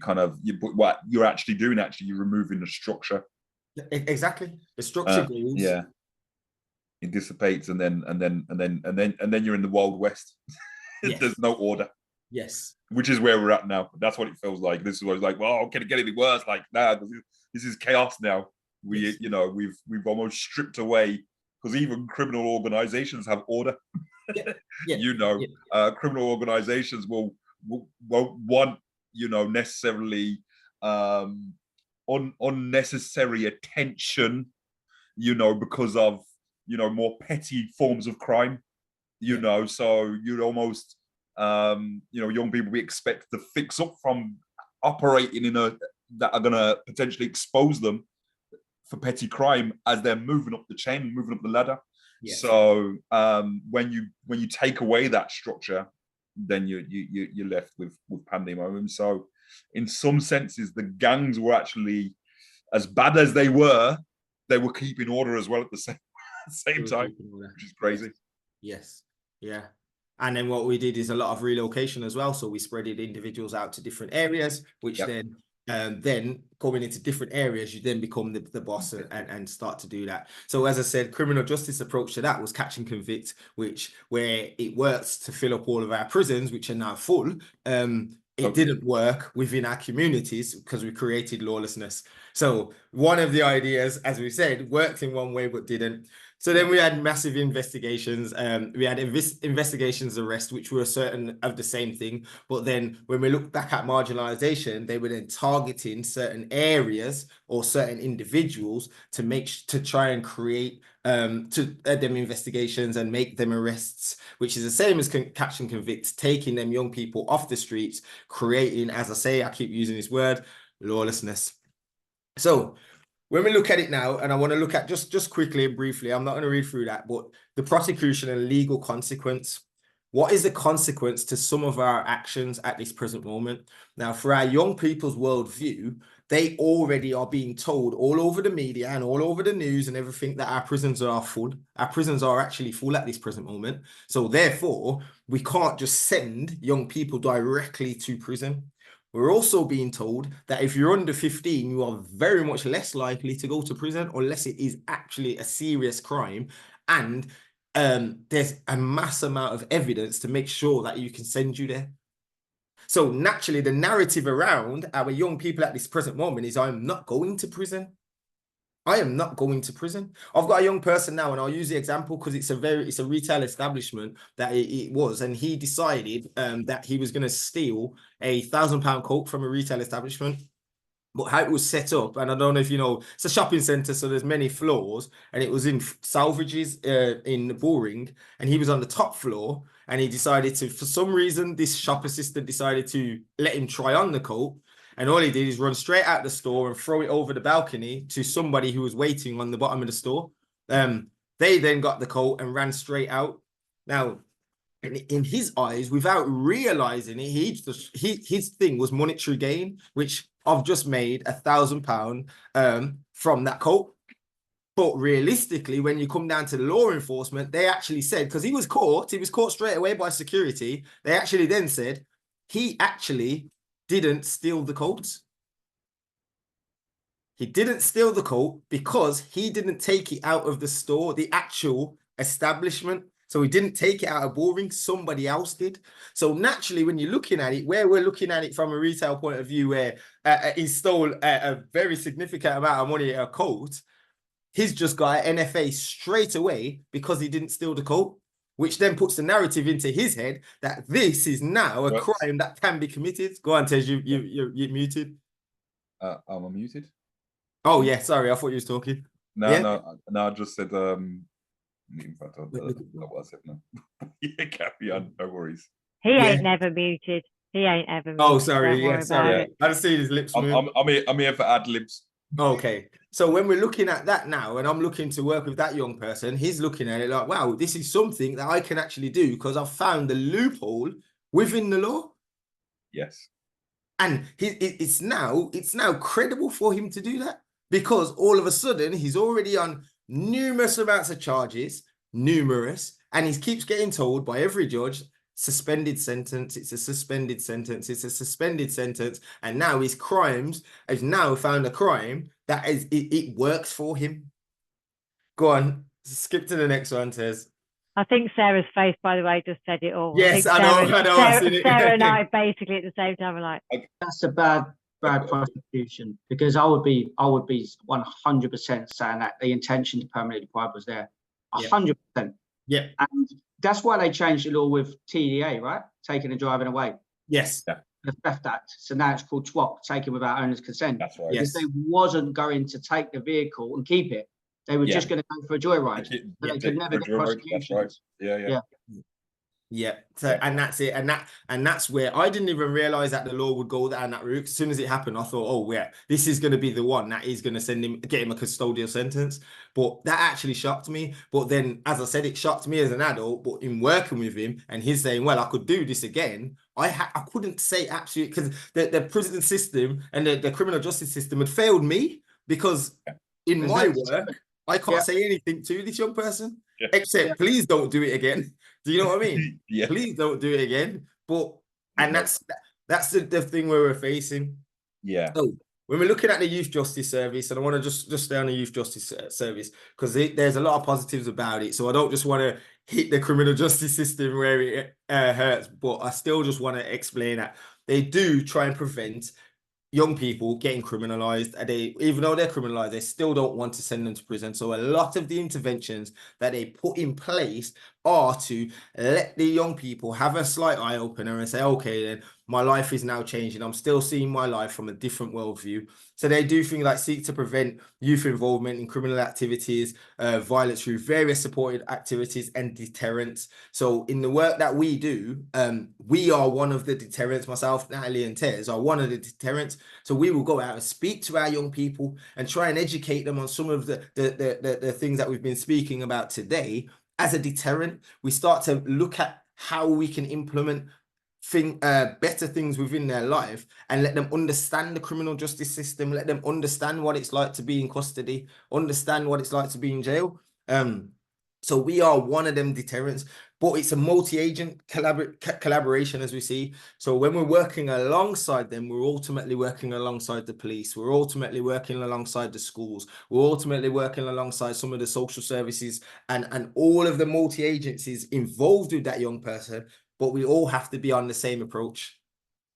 what you're actually doing. Actually, you're removing the structure. Exactly. The structure goes. Yeah. It dissipates, and then you're in the Wild West. Yes. There's no order. Yes. Which is where we're at now. That's what it feels like. This is what it's like, well, can it get any worse? Like, nah, this is chaos now. We've almost stripped away, because even criminal organizations have order. Yeah. Criminal organizations won't want, necessarily unnecessary attention, because of, more petty forms of crime, so you'd almost young people we expect to fix up from operating that are going to potentially expose them for petty crime as they're moving up the chain, moving up the ladder. Yes. So when you take away that structure, then you're left with pandemonium. So in some senses, the gangs were actually, as bad as they were keeping order as well at the same time, which is crazy. Yes. Yeah. And then what we did is a lot of relocation as well. So we spreaded individuals out to different areas, which then going into different areas, you then become the boss and start to do that. So as I said, criminal justice approach to that was catch and convict, where it works to fill up all of our prisons, which are now full. It didn't work within our communities because we created lawlessness. So one of the ideas, as we said, worked in one way but didn't. So then we had massive investigations. We had investigations arrest, which were certain of the same thing. But then when we look back at marginalization, they were then targeting certain areas or certain individuals to try and create them investigations and make them arrests, which is the same as catch and convict, taking them young people off the streets, creating, as I say, I keep using this word, lawlessness. So when we look at it now, and I want to look at just quickly and briefly, I'm not going to read through that, but the prosecution and legal consequence. What is the consequence to some of our actions at this present moment? Now, for our young people's worldview, they already are being told all over the media and all over the news and everything that our prisons are full. Our prisons are actually full at this present moment. So therefore, we can't just send young people directly to prison. We're also being told that if you're under 15, you are very much less likely to go to prison unless it is actually a serious crime. And there's a mass amount of evidence to make sure that you can send you there. So naturally, the narrative around our young people at this present moment is I'm not going to prison. I am not going to prison. I've got a young person now, and I'll use the example because it's a retail establishment that it was, and he decided that he was going to steal £1,000 Coke from a retail establishment. But how it was set up, and I don't know if you know, it's a shopping centre, so there's many floors, and it was in Salvages in Bullring, and he was on the top floor, and he decided to, for some reason, this shop assistant decided to let him try on the Coke. And all he did is run straight out the store and throw it over the balcony to somebody who was waiting on the bottom of the store. They then got the coat and ran straight out. Now, in his eyes, without realizing it, his thing was monetary gain, which I've just made £1,000 from that coat. But realistically, when you come down to the law enforcement, they actually said, because he was caught straight away by security. They actually then said he actually didn't steal the coat. He didn't steal the coat because he didn't take it out of the store, the actual establishment. So he didn't take it out of Bullring, somebody else did. So naturally, when you're looking at it, where we're looking at it from a retail point of view, where he stole a very significant amount of money at a coat, he's just got an NFA straight away because he didn't steal the coat, which then puts the narrative into his head that this is now a crime that can be committed. Go on, Tej, you're muted. Am I muted? Oh, yeah, sorry, I thought you was talking. No, I just said, in fact, I don't know what I said now. Yeah, carry on, no worries. He ain't never muted. He ain't ever muted. Oh, sorry, yeah, sorry. I just see his lips move. I'm here for ad libs. Okay, so when we're looking at that now, and I'm looking to work with that young person, he's looking at it like, wow, this is something that I can actually do because I've found the loophole within the law. Yes. And it's now credible for him to do that because all of a sudden he's already on numerous amounts of charges, and he keeps getting told by every judge, suspended sentence, it's a suspended sentence, it's a suspended sentence, and now his crimes has now found a crime that is it works for him. Go on, skip to the next one, Tez. I think Sarah's face, by the way, just said it all. Yes, I know. Sarah and I basically at the same time are like, that's a bad prosecution because I would be 100% saying that the intention to permanently deprive was there. 100%. Yeah. And that's why they changed the law with TDA, right? Taking and driving away. Yes. The Theft Act. So now it's called TWOP, taken without owner's consent. That's right. Because they wasn't going to take the vehicle and keep it. They were just going to go for a joyride. But they could never get prosecutions. That's right. Yeah. So and that's it, and that's where I didn't even realize that the law would go down that route. As soon as it happened, I thought, oh yeah, this is going to be the one that is going to get him a custodial sentence. But that actually shocked me. But then, as I said, it shocked me as an adult. But in working with him, and he's saying, well, I could do this again. I couldn't say absolutely because the prison system and the criminal justice system had failed me because in my work, I can't say anything to this young person except please don't do it again. Do you know what I mean? Please don't do it again. But and that's the thing where we're facing. Yeah. So when we're looking at the youth justice service, and I want to just stay on the youth justice service because there's a lot of positives about it. So I don't just want to hit the criminal justice system where it hurts, but I still just want to explain that they do try and prevent young people getting criminalized, and even though they're criminalized, they still don't want to send them to prison. So a lot of the interventions that they put in place are to let the young people have a slight eye opener and say, okay, then my life is now changing. I'm still seeing my life from a different worldview. So they do things like seek to prevent youth involvement in criminal activities, violence through various supported activities and deterrence. So in the work that we do, we are one of the deterrents. Myself, Natalie and Tez are one of the deterrents. So we will go out and speak to our young people and try and educate them on some of the things that we've been speaking about today. As a deterrent, we start to look at how we can implement better things within their life and let them understand the criminal justice system, let them understand what it's like to be in custody, understand what it's like to be in jail. So we are one of them deterrents, but it's a multi-agent collaboration, as we see. So when we're working alongside them, we're ultimately working alongside the police. We're ultimately working alongside the schools. We're ultimately working alongside some of the social services and all of the multi-agencies involved with that young person. But we all have to be on the same approach.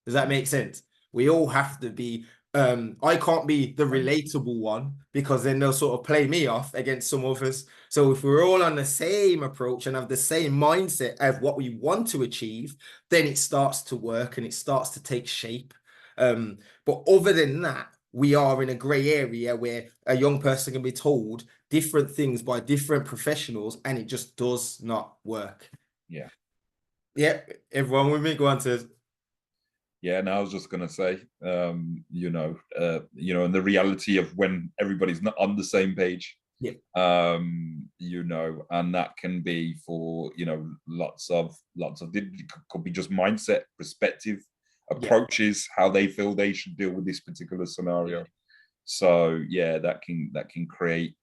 Does that make sense? We all have to be, I can't be the relatable one because then they'll sort of play me off against some others. So if we're all on the same approach and have the same mindset of what we want to achieve, then it starts to work and it starts to take shape. But other than that, we are in a grey area where a young person can be told different things by different professionals and it just does not work. Yeah. Yeah, everyone with me, go on to. Yeah, and I was just gonna say, and the reality of when everybody's not on the same page. Yeah. And that can be for lots of it could be just mindset, perspective, approaches, how they feel they should deal with this particular scenario. So yeah, that can create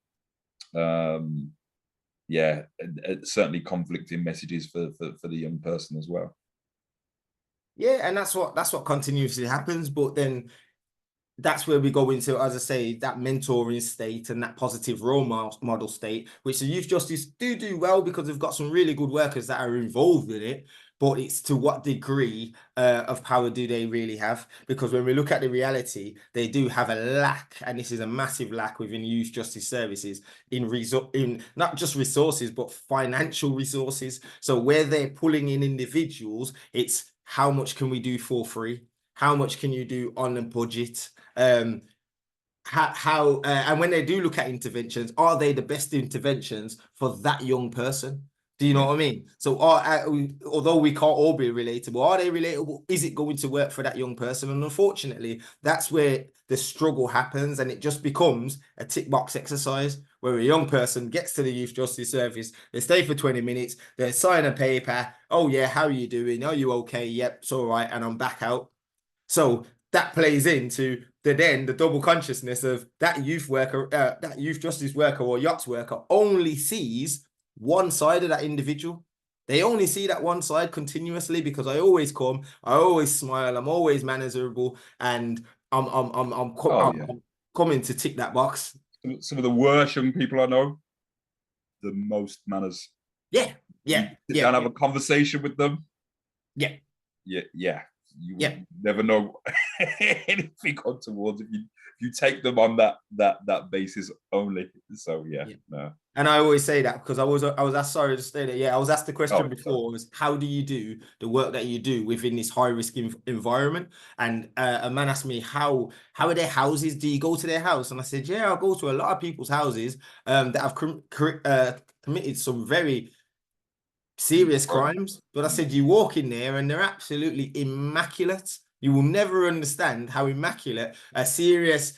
certainly conflicting messages for the young person as well. Yeah, and that's what continuously happens. But then that's where we go into, as I say, that mentoring state and that positive role model state, which the youth justice do well because they've got some really good workers that are involved in it. But it's to what degree of power do they really have? Because when we look at the reality, they do have a lack, and this is a massive lack within youth justice services in not just resources, but financial resources. So where they're pulling in individuals, it's how much can we do for free? How much can you do on a budget? And when they do look at interventions, are they the best interventions for that young person? Do you know what I mean? So although we can't all be relatable, are they relatable? Is it going to work for that young person? And unfortunately, that's where the struggle happens, and it just becomes a tick box exercise where a young person gets to the youth justice service, they stay for 20 minutes, they sign a paper. Oh yeah, how are you doing? Are you okay? Yep, it's all right, and I'm back out. So that plays into the double consciousness of that youth worker, that youth justice worker or yachts worker only sees one side of that individual. They only see that one side continuously because I always come, I always smile, I'm always manageable, and I'm coming to tick that box. Some of the worst young people I know, the most manners. Yeah. Sit down, have a conversation with them. Yeah. You never know anything on towards if you take them on that basis only. So no. And I always say that because I was asked, sorry to say that, I was asked the question before, was how do you do the work that you do within this high risk environment? And a man asked me, how are their houses? Do you go to their house? And I said, yeah, I'll go to a lot of people's houses that have committed some very serious crimes. But I said, you walk in there and they're absolutely immaculate. You will never understand how immaculate a serious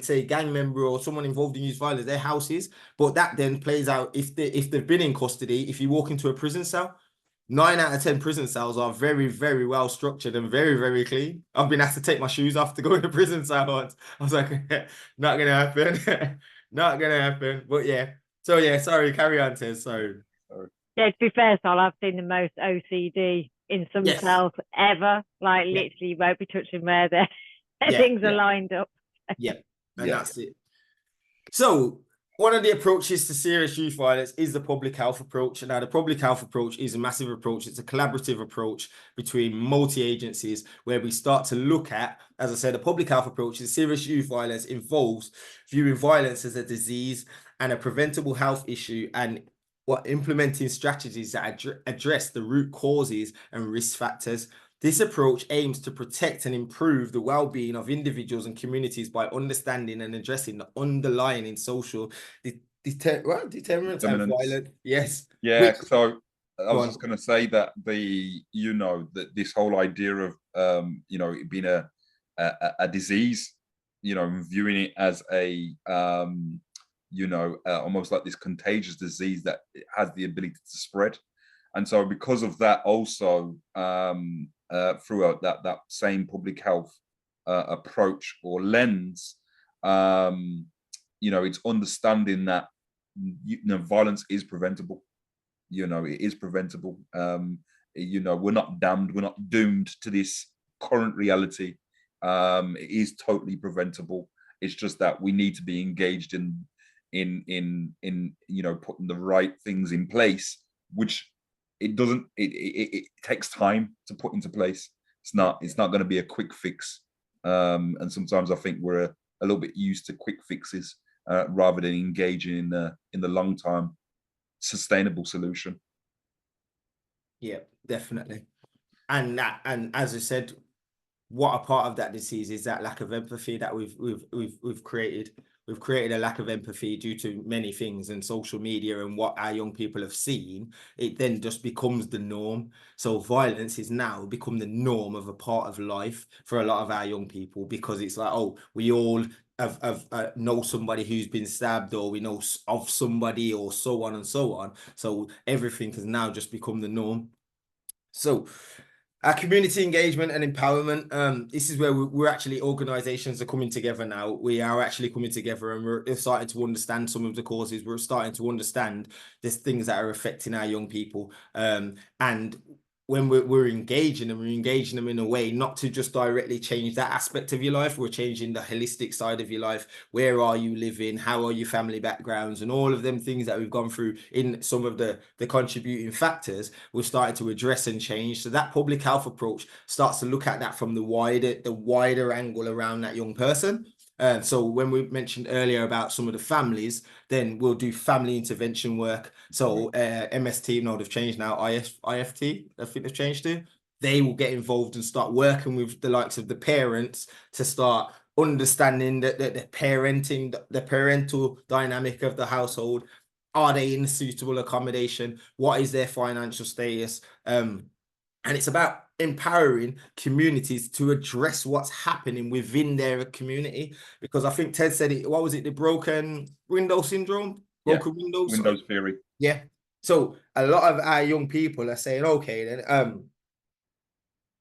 say gang member or someone involved in youth violence, their house is. But that then plays out if they've been in custody. If you walk into a prison cell, 9 out of 10 prison cells are very, very well structured and very, very clean. I've been asked to take my shoes off to go in a prison cell once. I was like, not gonna happen. Not gonna happen. But yeah. So yeah, sorry, carry on, Tez. Sorry. Yeah, to be fair, Sol, I've seen the most OCD in some cells ever. Like literally, you won't be touching where things are lined up. And that's it. So one of the approaches to serious youth violence is the public health approach. Now, the public health approach is a massive approach. It's a collaborative approach between multi-agencies where we start to look at, as I said, the public health approach is serious youth violence involves viewing violence as a disease and a preventable health issue, and implementing strategies that address the root causes and risk factors. This approach aims to protect and improve the well-being of individuals and communities by understanding and addressing the underlying social determinants and violence. Yes. Yeah. So I was just going to say that that this whole idea of it being a disease, viewing it as a almost like this contagious disease that has the ability to spread. And so because of that also, throughout that same public health approach or lens, it's understanding that violence is preventable. It is preventable. We're not damned, we're not doomed to this current reality. It is totally preventable. It's just that we need to be engaged in putting the right things in place, which it takes time to put into place. It's not going to be a quick fix, and sometimes I think we're a little bit used to quick fixes rather than engaging in the long term sustainable solution. Yeah, definitely. And as I said, what a part of that disease is that lack of empathy that we've created. We've created a lack of empathy due to many things, and social media and what our young people have seen. It then just becomes the norm. So violence is now become the norm of a part of life for a lot of our young people, because it's like, oh, we all have know somebody who's been stabbed, or we know of somebody, or so on and so on. So everything has now just become the norm. So our community engagement and empowerment, this is where we're actually, organizations are coming together now. We are actually coming together, and we're starting to understand some of the causes. We're starting to understand these things that are affecting our young people. And when we're engaging them, we're engaging them in a way not to just directly change that aspect of your life. We're changing the holistic side of your life. Where are you living? How are your family backgrounds? And all of them things that we've gone through in some of the contributing factors, we've started to address and change. So that public health approach starts to look at that from the wider angle around that young person. So when we mentioned earlier about some of the families, then we'll do family intervention work. So MST, no, they've changed now, IFT, I think they've changed it. They will get involved and start working with the likes of the parents to start understanding the parenting, the parental dynamic of the household. Are they in suitable accommodation? What is their financial status? And it's about empowering communities to address what's happening within their community. Because I think Ted said it, what was it? The broken window syndrome? Broken windows? Windows theory. Yeah. So a lot of our young people are saying, okay, then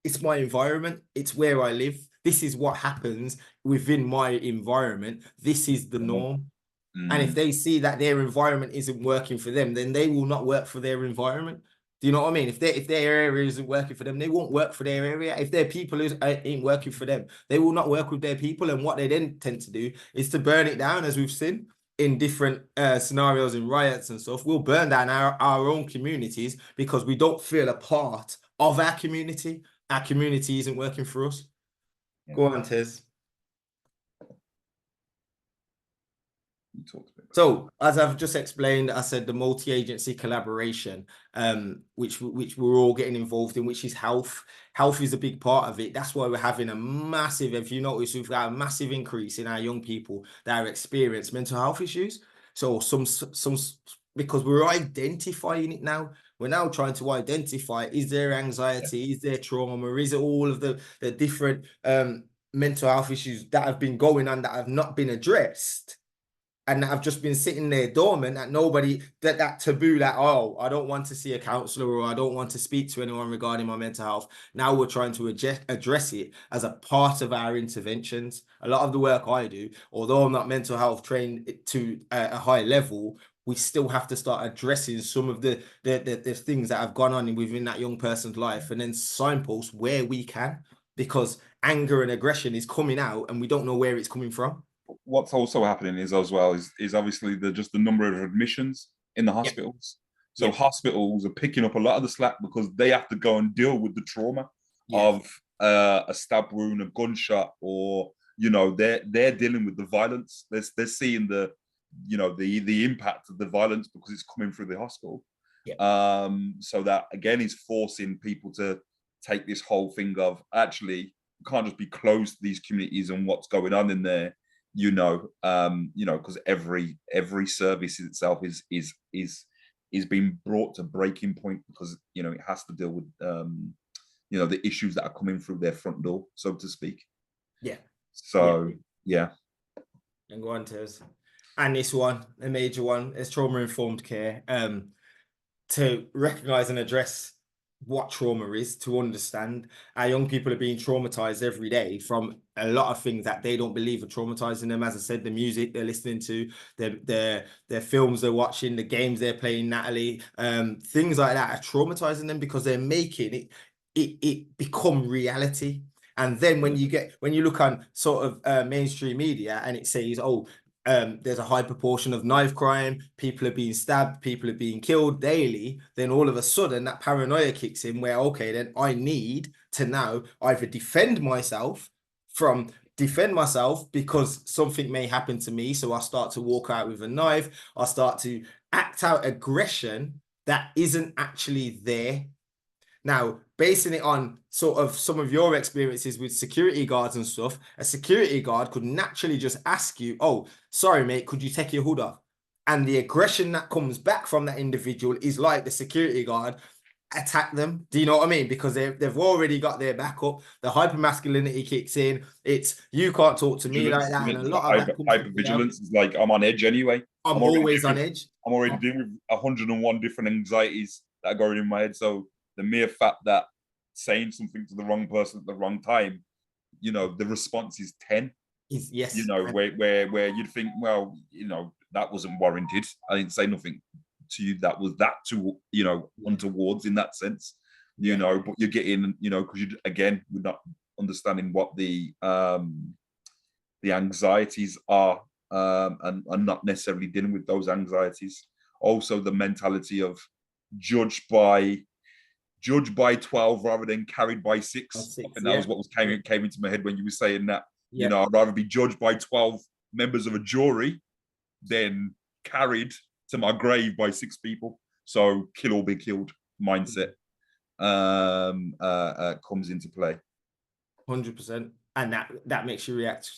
it's my environment. It's where I live. This is what happens within my environment. This is the norm. And if they see that their environment isn't working for them, then they will not work for their environment. Do you know what I mean? If their area isn't working for them, they won't work for their area. If their people ain't working for them, they will not work with their people. And what they then tend to do is to burn it down, as we've seen in different scenarios and riots and stuff. We'll burn down our own communities because we don't feel a part of our community. Our community isn't working for us. Yeah. Go on, Tez. So, as I've just explained, I said the multi-agency collaboration, which we're all getting involved in, which is health. Health is a big part of it. That's why we're having a massive, if you notice, we've got a massive increase in our young people that are experiencing mental health issues. So some because we're identifying it now. We're now trying to identify, is there anxiety, is there trauma, is it all of the different mental health issues that have been going on that have not been addressed? And I've just been sitting there dormant, that nobody, that taboo, that, oh, I don't want to see a counselor, or I don't want to speak to anyone regarding my mental health. Now we're trying to address it as a part of our interventions. A lot of the work I do, although I'm not mental health trained to a high level, we still have to start addressing some of the things that have gone on within that young person's life, and then signpost where we can, because anger and aggression is coming out and we don't know where it's coming from. what's also happening is as well is obviously just the number of admissions in the hospitals. So hospitals are picking up a lot of the slack because they have to go and deal with the trauma of a stab wound, a gunshot, or they're dealing with the violence. They're seeing the impact of the violence because it's coming through the hospital. So that again is forcing people to take this whole thing of actually we can't just be closed to these communities and what's going on in there, because every service itself is being brought to breaking point because it has to deal with the issues that are coming through their front door, so to speak. So and go on, Tez. And this one, a major one, is trauma-informed care. To recognize and address what trauma is, to understand. Our young people are being traumatized every day from a lot of things that they don't believe are traumatizing them. As I said, the music they're listening to, their films they're watching, the games they're playing, Natalie, things like that are traumatizing them because they're making it become reality. And then when you look on sort of mainstream media and it says, there's a high proportion of knife crime, people are being stabbed, people are being killed daily, then all of a sudden that paranoia kicks in where, okay, then I need to now either defend myself because something may happen to me. So I start to walk out with a knife. I start to act out aggression that isn't actually there. Now, basing it on sort of some of your experiences with security guards and stuff, a security guard could naturally just ask you, oh, sorry, mate, could you take your hood off? And the aggression that comes back from that individual is like the security guard attack them. Do you know what I mean? Because they've already got their backup. The hypermasculinity kicks in. It's, you can't talk to me like that. And a lot of that hypervigilance is like, I'm on edge anyway. I'm always on edge. I'm already dealing with 101 different anxieties that are going in my head. So the mere fact that saying something to the wrong person at the wrong time, the response is 10. Yes. Where you'd think, well, that wasn't warranted. I didn't say nothing to you that was that too, untowards in that sense, but you're getting, because we're not understanding what the anxieties are, and not necessarily dealing with those anxieties. Also the mentality of judge by 12 rather than carried by 6. And that was what came into my head when you were saying that. I'd rather be judged by 12 members of a jury than carried to my grave by 6 people. So kill or be killed mindset comes into play. 100%. And that makes you react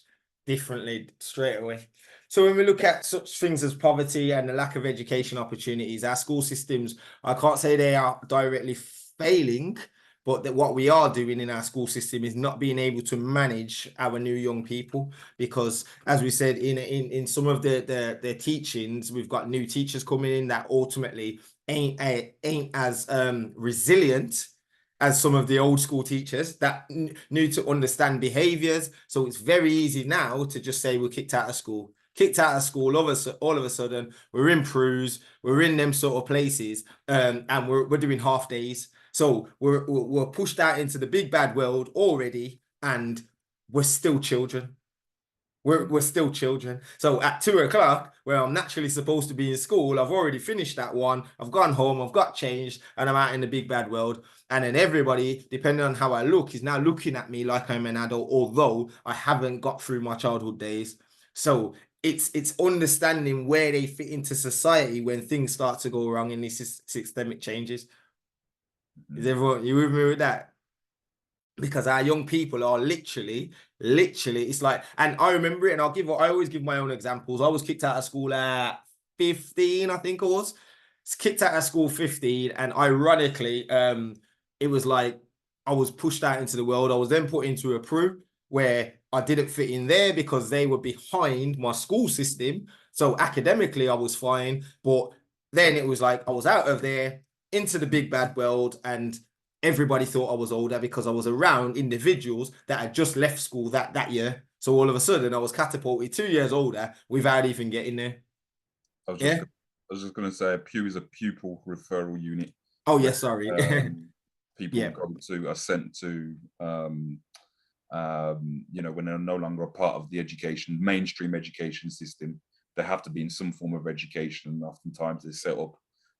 differently straight away. So when we look at such things as poverty and the lack of education opportunities, our school systems, I can't say they are directly failing, but that what we are doing in our school system is not being able to manage our new young people, because as we said in some of the teachings, we've got new teachers coming in that ultimately ain't as resilient as some of the old school teachers that need to understand behaviors. So it's very easy now to just say we're kicked out of school. All of a sudden we're in Prues, we're in them sort of places, and we're doing half days. So we're pushed out into the big bad world already, and we're still children. We're still children. So at 2 o'clock, where I'm naturally supposed to be in school, I've already finished that one. I've gone home, I've got changed, and I'm out in the big bad world. And then everybody, depending on how I look, is now looking at me like I'm an adult, although I haven't got through my childhood days. So it's understanding where they fit into society when things start to go wrong in these systemic changes. Is everyone, you with me with that? Because our young people are literally, it's like, and I remember it, and I always give my own examples. I was kicked out of school at 15, I think I was. Kicked out of school 15, and ironically, it was like I was pushed out into the world. I was then put into a PRU where I didn't fit in there because they were behind my school system. So academically, I was fine, but then it was like I was out of there into the big bad world, and everybody thought I was older because I was around individuals that had just left school that year. So all of a sudden I was catapulted 2 years older without even getting there. I was just going to say a PU is a pupil referral unit. Oh, yes, sorry. People are sent to you know, when they're no longer a part of the mainstream education system, they have to be in some form of education. And oftentimes they set up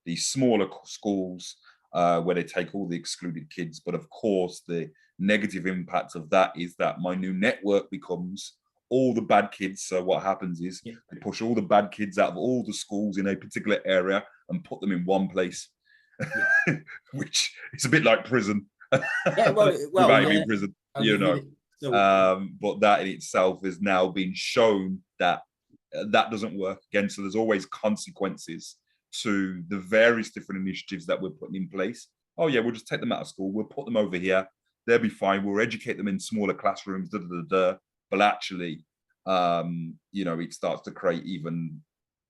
these smaller schools where they take all the excluded kids. But of course, the negative impact of that is that my new network becomes all the bad kids. So what happens is they push all the bad kids out of all the schools in a particular area and put them in one place, which is a bit like prison. Well, Without yeah. being prison, I you know. mean, so, but that in itself has now been shown that that doesn't work again. So there's always consequences to the various different initiatives that we're putting in place. Oh yeah, we'll just take them out of school. We'll put them over here. They'll be fine. We'll educate them in smaller classrooms. But actually, you know, it starts to create even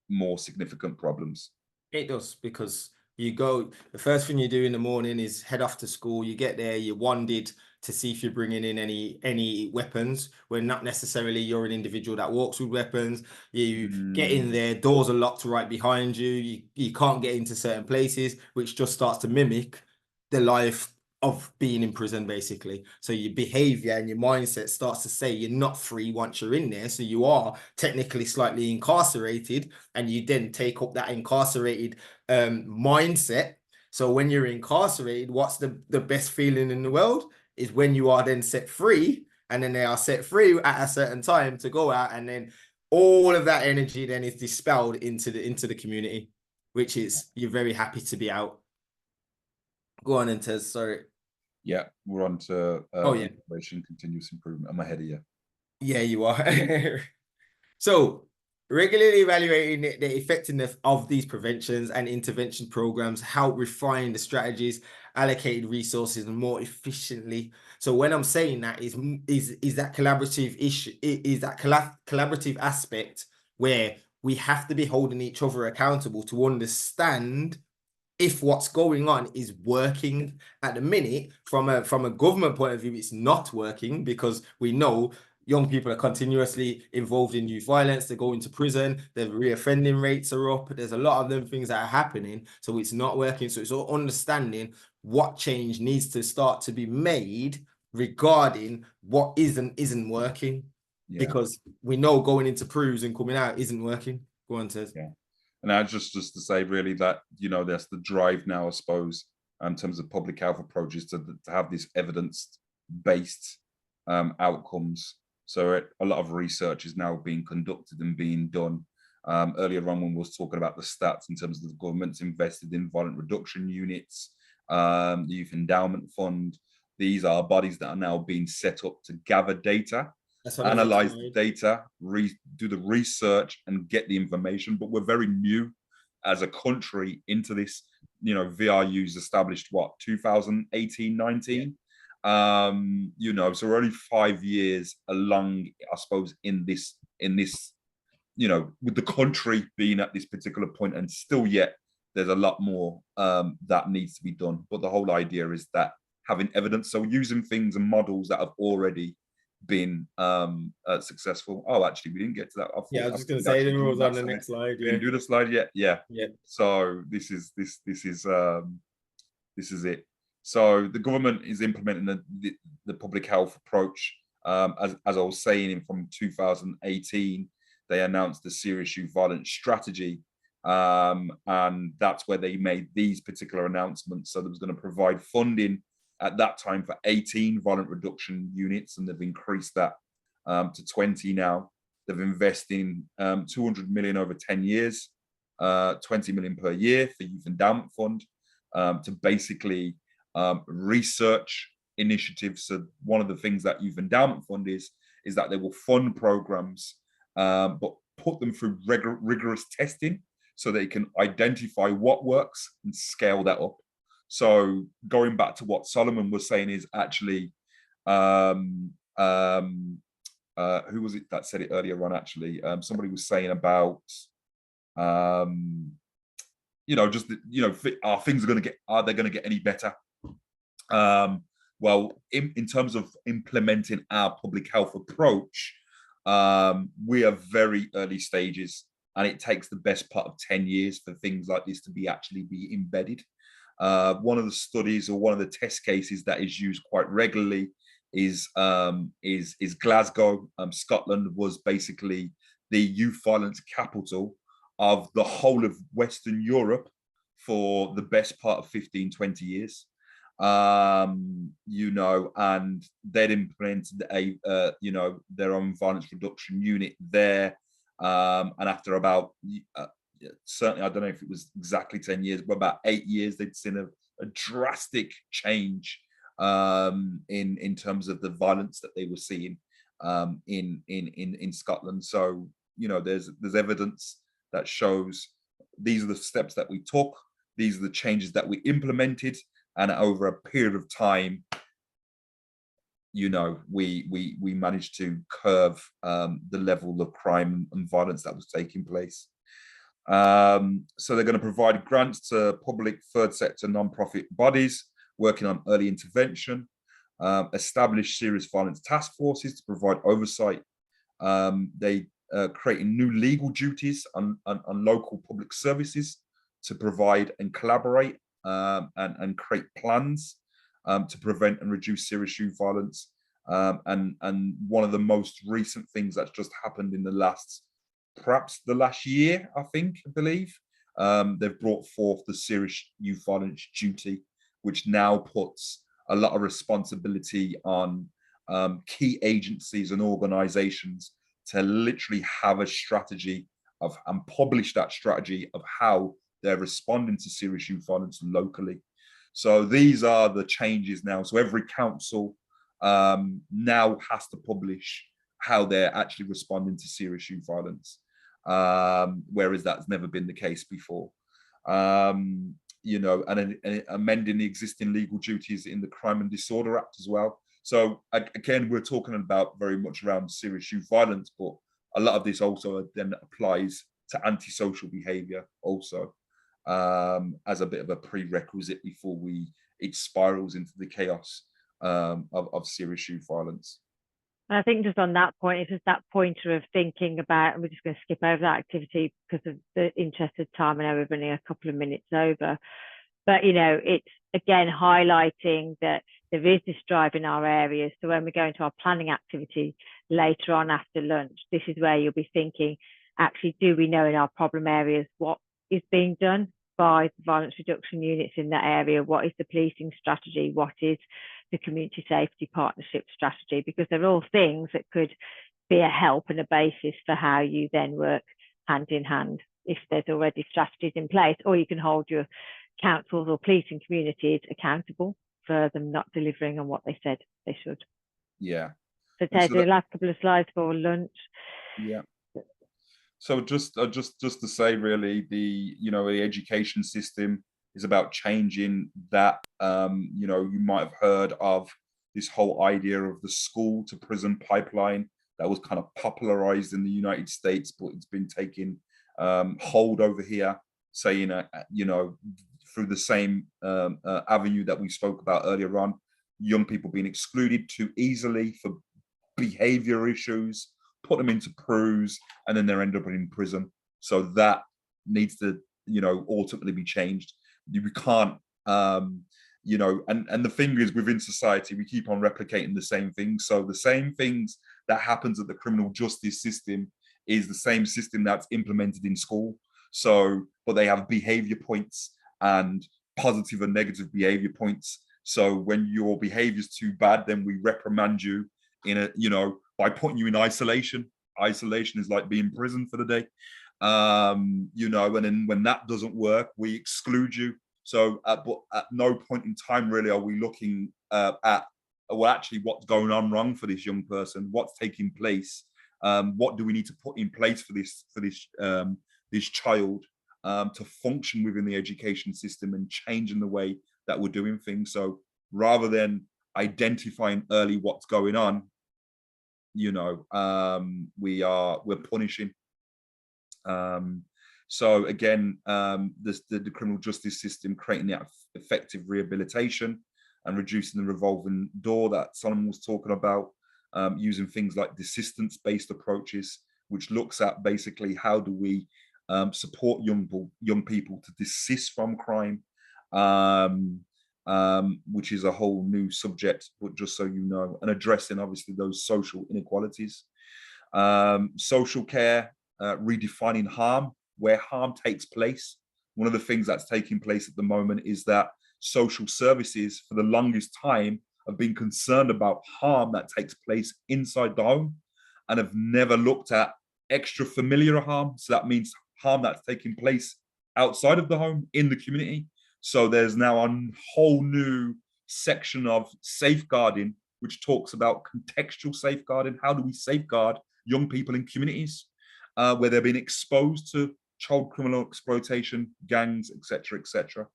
more significant problems. It does, because you go, the first thing you do in the morning is head off to school. You get there, you're wanded to see if you're bringing in any weapons, when not necessarily you're an individual that walks with weapons. You get in there, doors are locked right behind you. You can't get into certain places, which just starts to mimic the life of being in prison, basically. So your behavior and your mindset starts to say you're not free once you're in there. So you are technically slightly incarcerated, and you then take up that incarcerated mindset. So when you're incarcerated, what's the best feeling in the world is when you are then set free, and then they are set free at a certain time to go out, and then all of that energy then is dispelled into the community, which is, you're very happy to be out. Go on, and Tez, sorry. Yeah, we're on to innovation, continuous improvement. I'm ahead of you. Yeah, you are. So, regularly evaluating the effectiveness of these preventions and intervention programs help refine the strategies, allocated resources more efficiently. So when I'm saying that is that collaborative issue, is that collaborative aspect where we have to be holding each other accountable to understand if what's going on is working. At the minute, from a government point of view, it's not working, because we know young people are continuously involved in youth violence. They go into prison, their reoffending rates are up. There's a lot of them things that are happening. So it's not working. So it's all understanding what change needs to start to be made regarding what isn't working. Because we know going into proofs and coming out isn't working. Go on, Tez. Yeah. And that's just to say really that, you know, that's the drive now, I suppose, in terms of public health approaches to have this evidence-based outcomes. So a lot of research is now being conducted and being done. Earlier on, when we was talking about the stats in terms of the government's invested in violent reduction units, the Youth Endowment Fund, these are bodies that are now being set up to gather data, analyze the data, do the research and get the information. But we're very new as a country into this. You know, VRU's established what, 2018, 19? You know, so we're only 5 years along, I suppose, in this, you know, with the country being at this particular point, and still yet there's a lot more that needs to be done. But the whole idea is that having evidence, so using things and models that have already been successful. Oh, actually, we didn't get to that. I was just going to say the rules on the next slide. We didn't do the slide yet. Yeah. So this is it. So the government is implementing the public health approach. As I was saying, from 2018, they announced the serious youth violence strategy, and that's where they made these particular announcements. So they was going to provide funding at that time for 18 violent reduction units, and they've increased that to 20 now. They've invested 200 million over 10 years, 20 million per year for Youth Endowment Fund, to basically research initiatives. So one of the things that Youth Endowment Fund is that they will fund programs, but put them through rigorous testing so they can identify what works and scale that up. So going back to what Solomon was saying is actually, who was it that said it earlier on? Actually, somebody was saying about, you know, just, you know, are they going to get any better? Well, in terms of implementing our public health approach, we are very early stages, and it takes the best part of 10 years for things like this to be embedded. One of the studies, or one of the test cases that is used quite regularly, is Glasgow. Scotland was basically the youth violence capital of the whole of Western Europe for the best part of 15, 20 years. You know, and they'd implemented their own violence reduction unit there. And after about, certainly, I don't know if it was exactly 10 years, but about 8 years, they'd seen a drastic change in terms of the violence that they were seeing in Scotland. So, you know, there's evidence that shows these are the steps that we took, these are the changes that we implemented, and over a period of time, you know, we managed to curb the level of crime and violence that was taking place. So they're going to provide grants to public, third sector, non-profit bodies working on early intervention, establish serious violence task forces to provide oversight. They creating new legal duties on local public services to provide and collaborate and create plans to prevent and reduce serious youth violence. And one of the most recent things that's just happened in perhaps the last year, I believe, they've brought forth the serious youth violence duty, which now puts a lot of responsibility on key agencies and organizations to literally have a strategy and publish that strategy of how they're responding to serious youth violence locally. So these are the changes now. So every council now has to publish how they're actually responding to serious youth violence, whereas that's never been the case before. You know, and amending the existing legal duties in the Crime and Disorder Act as well. So again, we're talking about very much around serious youth violence, but a lot of this also then applies to antisocial behaviour also, as a bit of a prerequisite before it spirals into the chaos of serious youth violence. And I think just on that point, it's just that pointer of thinking about, and we're just going to skip over that activity because of the interest of time. I know we're running a couple of minutes over, but you know, it's again highlighting that there is this drive in our areas. So when we go into our planning activity later on after lunch, this is where you'll be thinking, actually, do we know in our problem areas what is being done by the violence reduction units in that area? What is the policing strategy? What is the community safety partnership strategy? Because they're all things that could be a help and a basis for how you then work hand in hand if there's already strategies in place, or you can hold your councils or policing communities accountable for them not delivering on what they said they should. Yeah. So Ted, the last couple of slides for lunch. Yeah. So just to say, really, the education system is about changing that. You know, you might have heard of this whole idea of the school to prison pipeline that was kind of popularized in the United States, but it's been taking hold over here, saying, you know, through the same avenue that we spoke about earlier on, young people being excluded too easily for behavior issues, put them into PRUs, and then they end up in prison. So that needs to, you know, ultimately be changed. We can't, you know, and the thing is, within society, we keep on replicating the same things. So the same things that happens at the criminal justice system is the same system that's implemented in school. So, but they have behavior points and positive and negative behavior points. So when your behavior is too bad, then we reprimand you in a, you know, by putting you in isolation. Isolation is like being in prison for the day. You know, and then when that doesn't work, we exclude you. So but at no point in time really are we looking at, well, actually what's going on wrong for this young person, what's taking place, what do we need to put in place for this child to function within the education system and changing the way that we're doing things. So rather than identifying early what's going on, you know, we're punishing. So again, the criminal justice system creating the effective rehabilitation and reducing the revolving door that Solomon was talking about, using things like desistance-based approaches, which looks at basically how do we support young people to desist from crime, which is a whole new subject, but just so you know, and addressing obviously those social inequalities. Social care, redefining harm, where harm takes place. One of the things that's taking place at the moment is that social services for the longest time have been concerned about harm that takes place inside the home and have never looked at extra familiar harm. So that means harm that's taking place outside of the home in the community. So there's now a whole new section of safeguarding, which talks about contextual safeguarding. How do we safeguard young people in communities where they're being exposed to child criminal exploitation, gangs, etc.,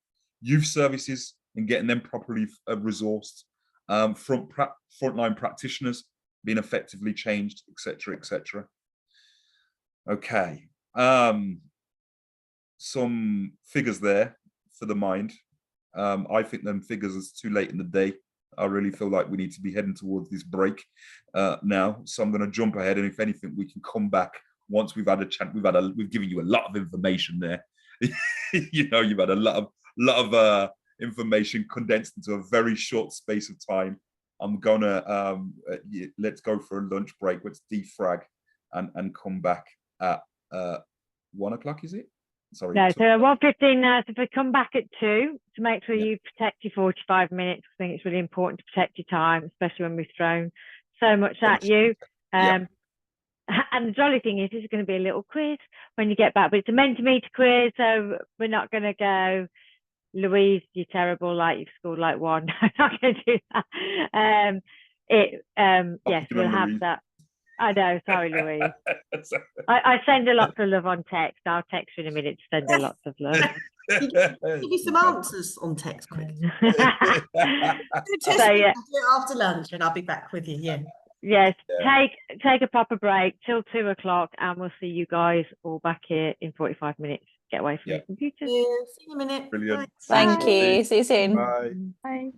youth services and getting them properly resourced, frontline practitioners being effectively changed, etc. Okay, some figures there for the mind. I think them figures is too late in the day. I really feel like we need to be heading towards this break now. So I'm going to jump ahead, and if anything, we can come back once we've had a chat. We've given you a lot of information there. You know, you've had a lot of information condensed into a very short space of time. I'm gonna let's go for a lunch break. Let's defrag and come back at 1 o'clock. Is it? Sorry. No, so 1:15 now. So if we come back at 2 to make sure you protect your 45 minutes, I think it's really important to protect your time, especially when we've thrown so much at you. And the jolly thing is, this is going to be a little quiz when you get back, but it's a men-to-meter quiz, so we're not going to go, Louise, you're terrible, like you've scored like 1. I'm not going to do that. Yes, we'll have Louise. that. I know, sorry, Louise. I send a lot of love on text. I'll text you in a minute to send her lots of love. Give you some answers on text quick. So, yeah. Do it after lunch and I'll be back with you. Yeah. Yes, take a proper break till 2 o'clock, and we'll see you guys all back here in 45 minutes. Get away from your computers. Yeah, see you in a minute. Brilliant. Thank you. See you soon. Bye. Bye.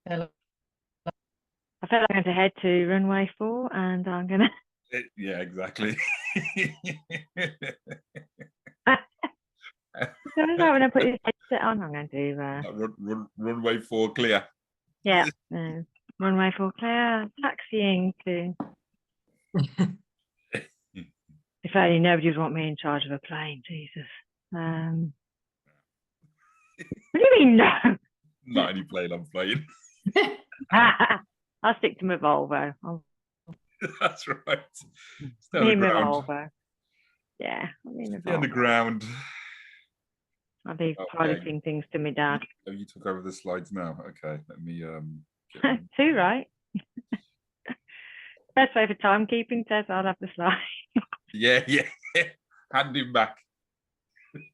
I feel like I'm going to head to runway 4 and I'm going to... Yeah, exactly. So when I put this headset on, I'm going to do... runway 4 clear. Yeah, runway 4 clear, taxiing to... If only nobody would want me in charge of a plane, Jesus. What do you mean no? Not any plane I'm flying. I'll stick to my Volvo. That's right. Stay on Me the and my ground. Volvo. Yeah, I mean Stay on the ground. I'll be piloting things to my dad. Oh, you took over the slides now. Okay, let me Two, right? Best way for timekeeping, Tess, I'll have the slide. Yeah. Hand him back.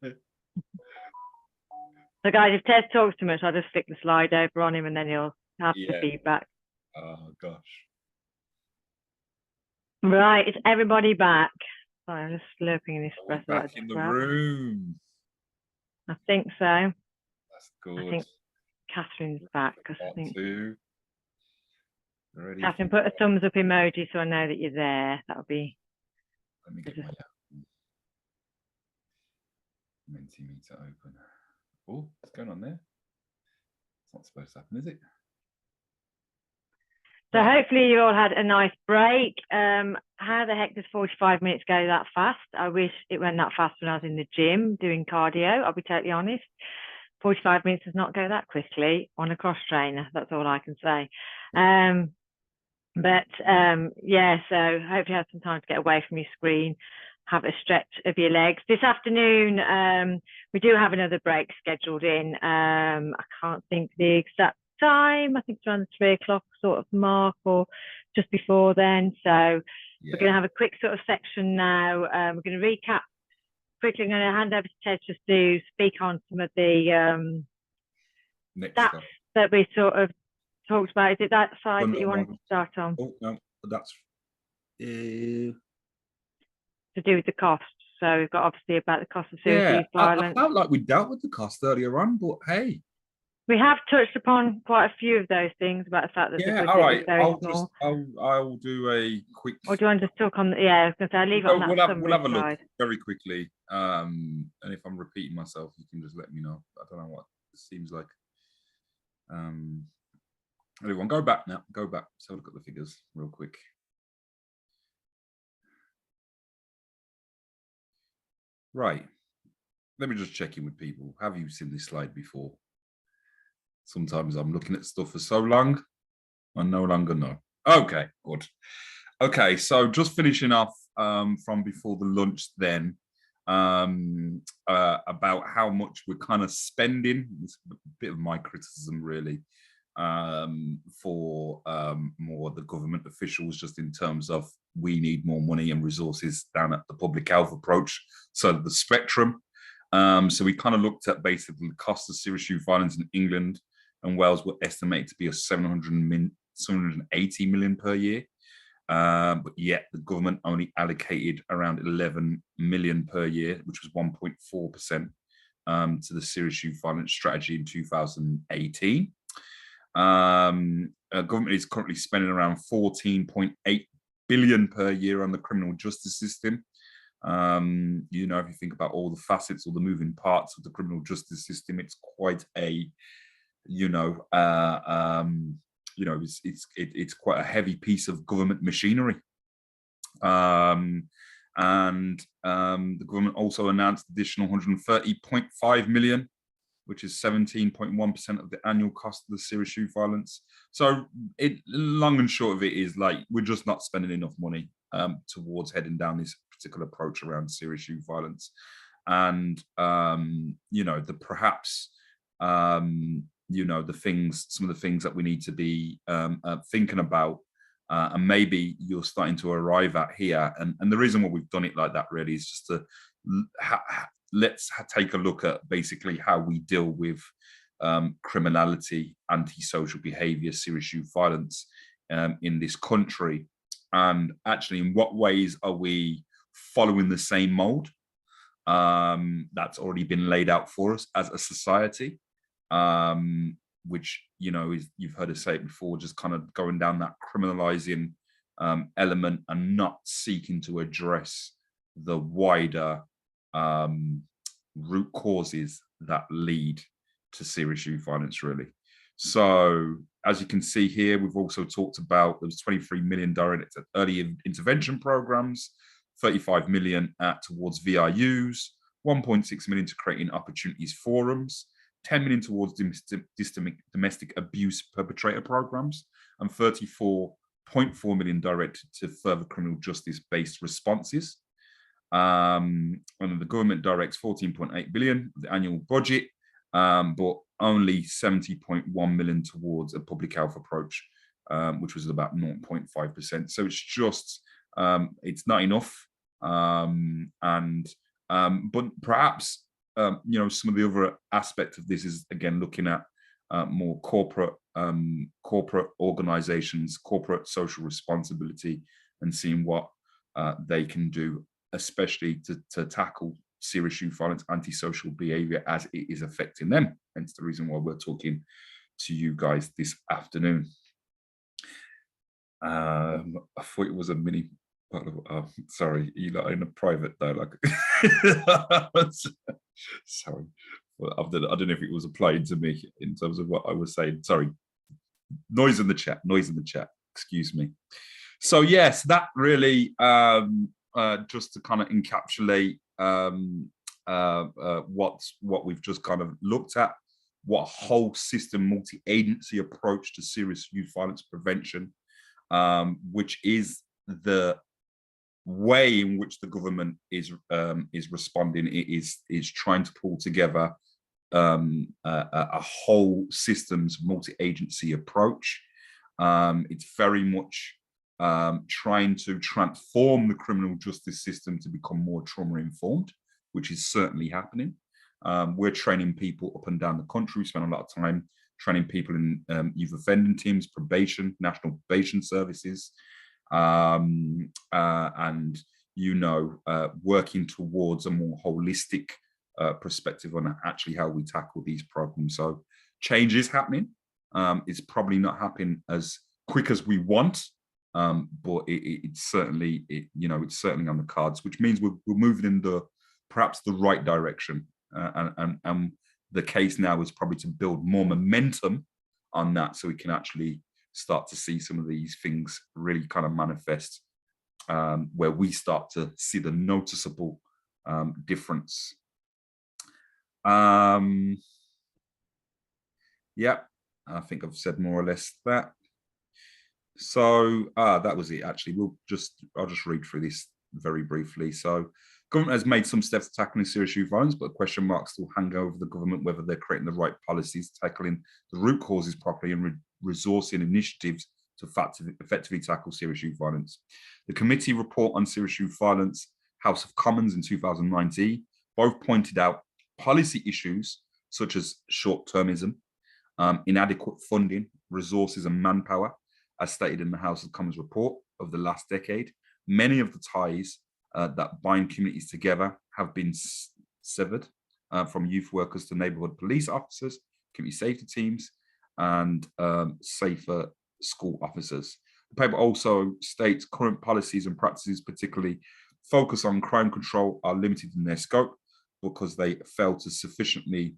So guys, if Tess talks too much, I'll just flick the slide over on him and then he'll have the feedback. Oh gosh. Right, is everybody back? Sorry, I'm just slurping in this espresso. Back in the room. I think so. That's good. I think Catherine's back because I think Ready. Catherine, put a thumbs up emoji so I know that you're there. That'll be. Let me get my Mentimeter open. Oh, what's going on there? It's not supposed to happen, is it? So hopefully you all had a nice break. How the heck does 45 minutes go that fast? I wish it went that fast when I was in the gym doing cardio. I'll be totally honest. 45 minutes does not go that quickly on a cross trainer. That's all I can say. Yeah, so hopefully you have some time to get away from your screen, have a stretch of your legs. This afternoon, we do have another break scheduled in. I can't think the exact time. I think it's around the 3 o'clock sort of mark or just before then. So we're going to have a quick sort of section now. We're going to recap quickly. I'm going to hand over to Ted just to speak on some of the stats that we sort of talked about. Is it that side that you wanted to start on? Oh, no, that's to do with the cost. So we've got obviously about the cost of serious violence. I felt like we dealt with the cost earlier on, but hey. We have touched upon quite a few of those things about the fact that the budget all right. is very small. I'll do a quick. Or do you want to just talk on? I was going to say I'll leave it on that we'll have a look slide. very quickly. And if I'm repeating myself, you can just let me know. I don't know what it seems like. Everyone, go back now. Go back. So look at the figures real quick. Right. Let me just check in with people. Have you seen this slide before? Sometimes I'm looking at stuff for so long, I no longer know. Okay, good. Okay, so just finishing off from before the lunch then, about how much we're kind of spending. It's a bit of my criticism really, for more the government officials, just in terms of we need more money and resources down at the public health approach, so the spectrum. So we kind of looked at basically the cost of serious youth violence in England and Wales were estimated to be 780 million per year. But yet the government only allocated around 11 million per year, which was 1.4% to the serious youth violence strategy in 2018. Government is currently spending around 14.8 billion per year on the criminal justice system. You know, if you think about all the facets or the moving parts of the criminal justice system, it's quite a, it's quite a heavy piece of government machinery. The government also announced additional 130.5 million, which is 17.1% of the annual cost of the serious youth violence. So long and short of it is like, we're just not spending enough money towards heading down this particular approach around serious youth violence. And, some of the things that we need to be thinking about, and maybe you're starting to arrive at here. And the reason why we've done it like that really is just to let's take a look at basically how we deal with criminality, antisocial behavior, serious youth violence in this country. And actually, in what ways are we following the same mold that's already been laid out for us as a society? which, you know, is, you've heard us say it before, just kind of going down that criminalizing element and not seeking to address the wider root causes that lead to serious youth violence, really. So as you can see here, we've also talked about, there was 23 million directed at early intervention programs, 35 million towards VRUs, 1.6 million to creating opportunities forums, 10 million towards domestic abuse perpetrator programs, and 34.4 million directed to further criminal justice-based responses. And the government directs 14.8 billion of the annual budget, but only 70.1 million towards a public health approach, which was about 0.5%. So it's just, it's not enough. But perhaps, you know, some of the other aspect of this is, again, looking at more corporate organizations, corporate social responsibility, and seeing what they can do, especially to tackle serious youth violence, antisocial behavior as it is affecting them. Hence the reason why we're talking to you guys this afternoon. I thought it was a mini, sorry, you lot in a private dialogue. Sorry, well, I don't know if it was applying to me in terms of what I was saying. Sorry, noise in the chat, excuse me. So yes, that really, just to kind of encapsulate what we've just kind of looked at, what a whole system multi-agency approach to serious youth violence prevention, which is the way in which the government is responding. It is trying to pull together a whole systems multi-agency approach. It's very much trying to transform the criminal justice system to become more trauma-informed, which is certainly happening. We're training people up and down the country. We spend a lot of time training people in youth offending teams, probation, national probation services, and, you know, working towards a more holistic perspective on actually how we tackle these problems. So change is happening. It's probably not happening as quick as we want, but it's certainly, you know, it's certainly on the cards, which means we're moving in perhaps the right direction. And the case now is probably to build more momentum on that, so we can actually start to see some of these things really kind of manifest, where we start to see the noticeable difference. Yeah, I think I've said more or less that. So that was it. Actually, I'll just read through this very briefly. So government has made some steps tackling serious youth violence, but question marks still hang over the government whether they're creating the right policies, tackling the root causes properly, and resourcing initiatives to effectively tackle serious youth violence. The committee report on serious youth violence, House of Commons in 2019, both pointed out policy issues such as short-termism, inadequate funding, resources and manpower, as stated in the House of Commons report of the last decade. Many of the ties that bind communities together have been severed, from youth workers to neighbourhood police officers, community safety teams, and safer school officers. The paper also states current policies and practices, particularly focus on crime control, are limited in their scope because they fail to sufficiently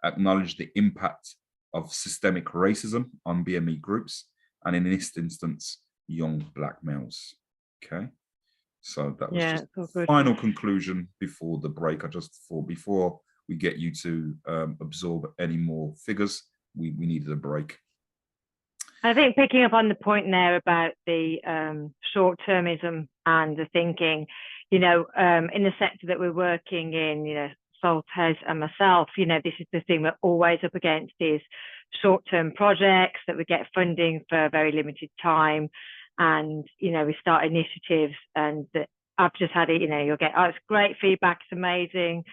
acknowledge the impact of systemic racism on BME groups, and in this instance, young black males. Okay. So that was just the final conclusion before the break. I just thought before we get you to absorb any more figures, we needed a break. I think picking up on the point there about the short-termism and the thinking, you know, in the sector that we're working in, you know, Soltes and myself, you know, this is the thing we're always up against, is short-term projects that we get funding for a very limited time. And, you know, we start initiatives, and I've just had it, you know, you'll get, oh, it's great feedback, it's amazing,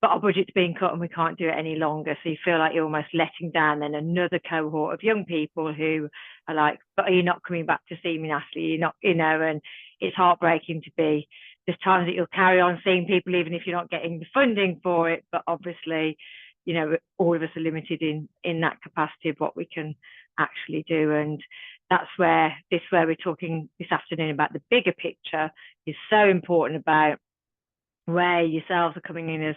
but our budget's being cut and we can't do it any longer. So you feel like you're almost letting down then another cohort of young people who are like, but are you not coming back to see me, Natalie? You're not, you know, and it's heartbreaking to be, there's times that you'll carry on seeing people even if you're not getting the funding for it, but obviously you know, all of us are limited in that capacity of what we can actually do. And that's where we're talking this afternoon about the bigger picture is so important, about where yourselves are coming in as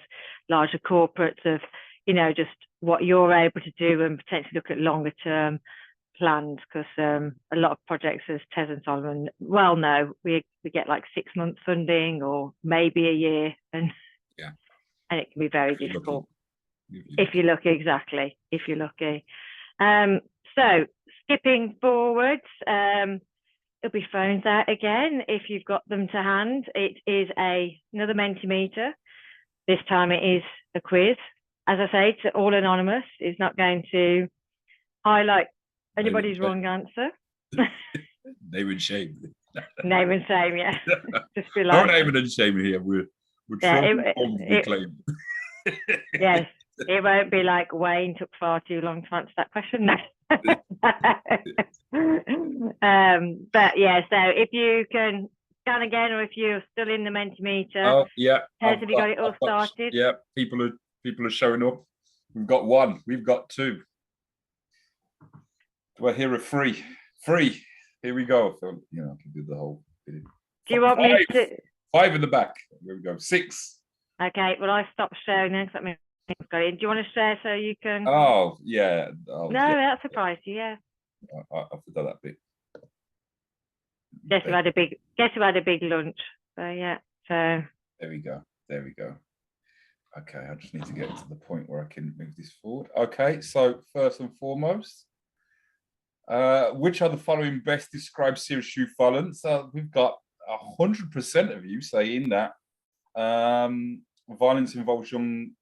larger corporates, of, you know, just what you're able to do and potentially look at longer term plans, because a lot of projects, as Tez and Solomon well know, we get like 6 months funding or maybe a year, and it can be very difficult if you're lucky. Exactly, if you're lucky. So skipping forwards, there'll be phones out again if you've got them to hand. It is another Mentimeter. This time it is a quiz. As I say, it's all anonymous. It's not going to highlight anybody's wrong answer. Name and shame. Name and shame, yeah. Just be No like, name and shame here. We're trying to claim. Yes, it won't be like Wayne took far too long to answer that question. No. But yeah, so if you can scan again, or if you're still in the Mentimeter. Oh yeah. Have you got it all started? Yeah, people are showing up. We've got one. We've got two. We're here at three. Here we go. So, you know, I can do the whole video. Do you want me to? 5 in the back. Here we go. 6. Okay. Well, I stopped sharing then, because that means it's got in. Do you want to share so you can? Oh yeah. No, that surprised you. Yeah. I forgot that bit. Guess who had a big lunch? So yeah. So. There we go. Okay, I just need to get to the point where I can move this forward. Okay, so first and foremost, which are the following best describe serious youth violence? We've got 100% of you saying that violence involves young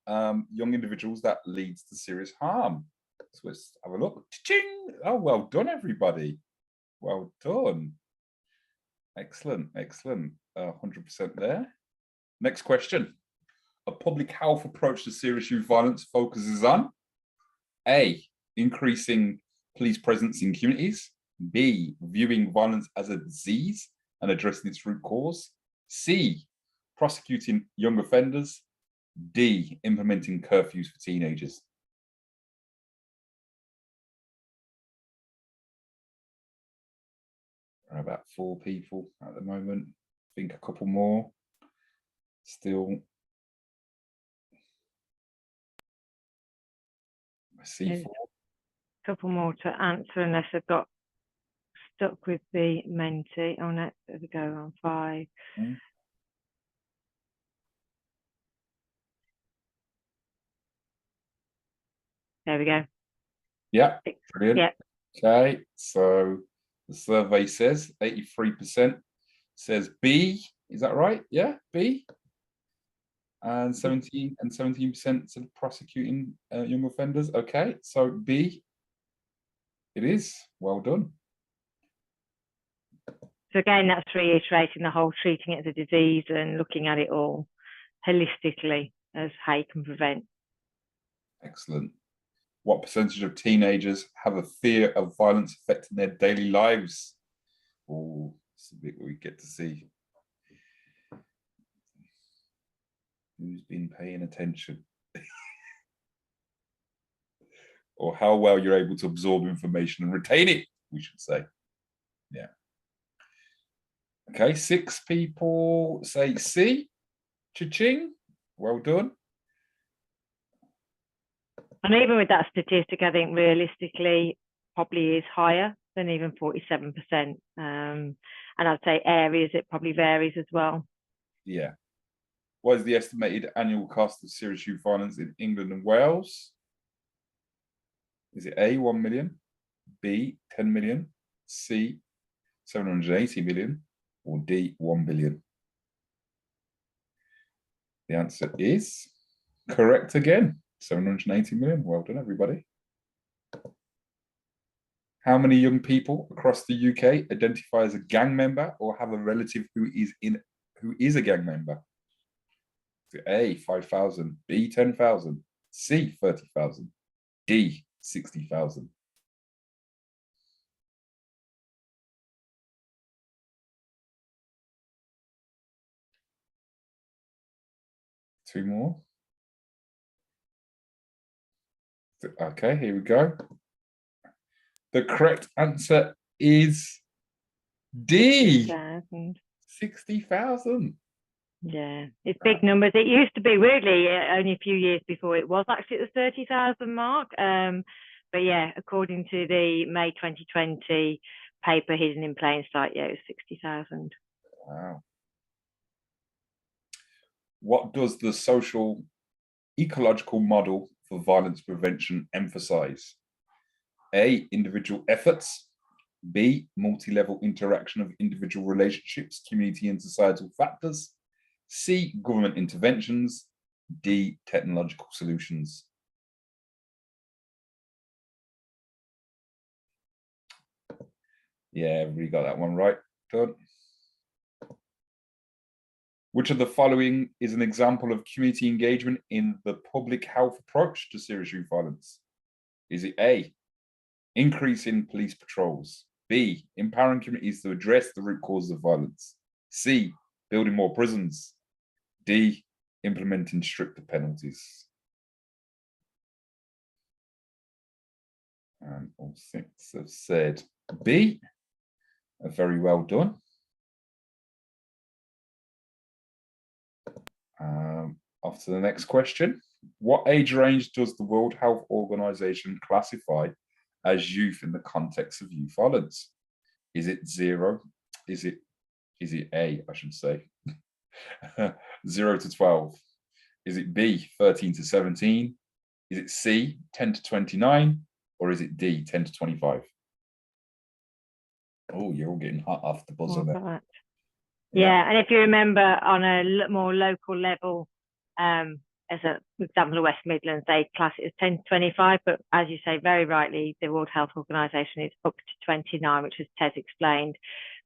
individuals that leads to serious harm. So let's have a look. Ching! Oh, well done, everybody. Well done. Excellent. 100% there. Next question. A public health approach to serious youth violence focuses on A, increasing police presence in communities, B, viewing violence as a disease and addressing its root cause, C, prosecuting young offenders, D, implementing curfews for teenagers. There are about 4 people at the moment. I think a couple more still. I see 4. A couple more to answer, unless I've got stuck with the Menti. Oh no, there we go, on 5. There we go. Yeah, brilliant. Yeah. Okay, so the survey says 83% says B. Is that right? Yeah, B. And 17% said prosecuting young offenders. Okay, so B. It is. Well done. So again, that's reiterating the whole treating it as a disease and looking at it all holistically as how you can prevent. Excellent. What percentage of teenagers have a fear of violence affecting their daily lives? Oh, it's a bit we get to see. Who's been paying attention? Or how well you're able to absorb information and retain it, we should say. Yeah. Okay, 6 people say C. Cha-ching. Well done. And even with that statistic, I think realistically probably is higher than even 47%. And I'd say areas, it probably varies as well. Yeah. What is the estimated annual cost of serious youth violence in England and Wales? Is it A, 1 million, B, 10 million, C, 780 million, or D, 1 billion? The answer is correct again, 780 million. Well done, everybody. How many young people across the UK identify as a gang member or have a relative who is a gang member? A, 5,000, B, 10,000, C, 30,000, D, 60,000. Two more. Okay, here we go. The correct answer is D. 60,000. Yeah, it's big numbers. It used to be, weirdly, only a few years before it was actually at the 30,000 mark. But yeah, according to the May 2020 paper, Hidden in Plain Sight, yeah, it was 60,000. Wow. What does the social ecological model for violence prevention emphasize? A, individual efforts. B, multi-level interaction of individual relationships, community and societal factors. C, government interventions. D, technological solutions. Yeah, everybody got that one right. Done. Which of the following is an example of community engagement in the public health approach to serious youth violence? Is it A, increase in police patrols? B, empowering communities to address the root causes of violence? C, building more prisons? D, implementing stricter penalties? And all six have said B. Very well done. Off to the next question. What age range does the World Health Organization classify as youth in the context of youth violence? Is it 0? Is it A, I should say, 0 to 12? Is it B, 13 to 17? Is it C, 10 to 29? Or is it D, 10 to 25? Oh, you're all getting hot off the buzzer there. Yeah, and if you remember, on a more local level, as an example of West Midlands, they class it as 10 to 25, but as you say very rightly, the World Health Organization is up to 29, which, as Tez explained,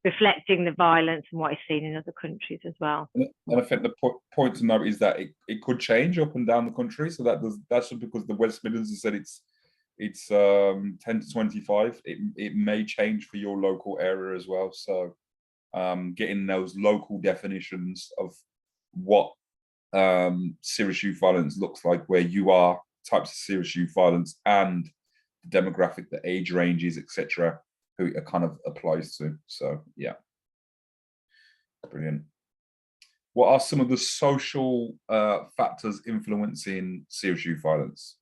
reflecting the violence and what is seen in other countries as well. And I think the point to note is that it could change up and down the country. So that's just because the West Midlands has said it's 10 to 25. It may change for your local area as well. So getting those local definitions of what serious youth violence looks like where you are, types of serious youth violence, and the demographic, the age ranges, etc., who it kind of applies to. So yeah, brilliant. What are some of the social factors influencing serious youth violence?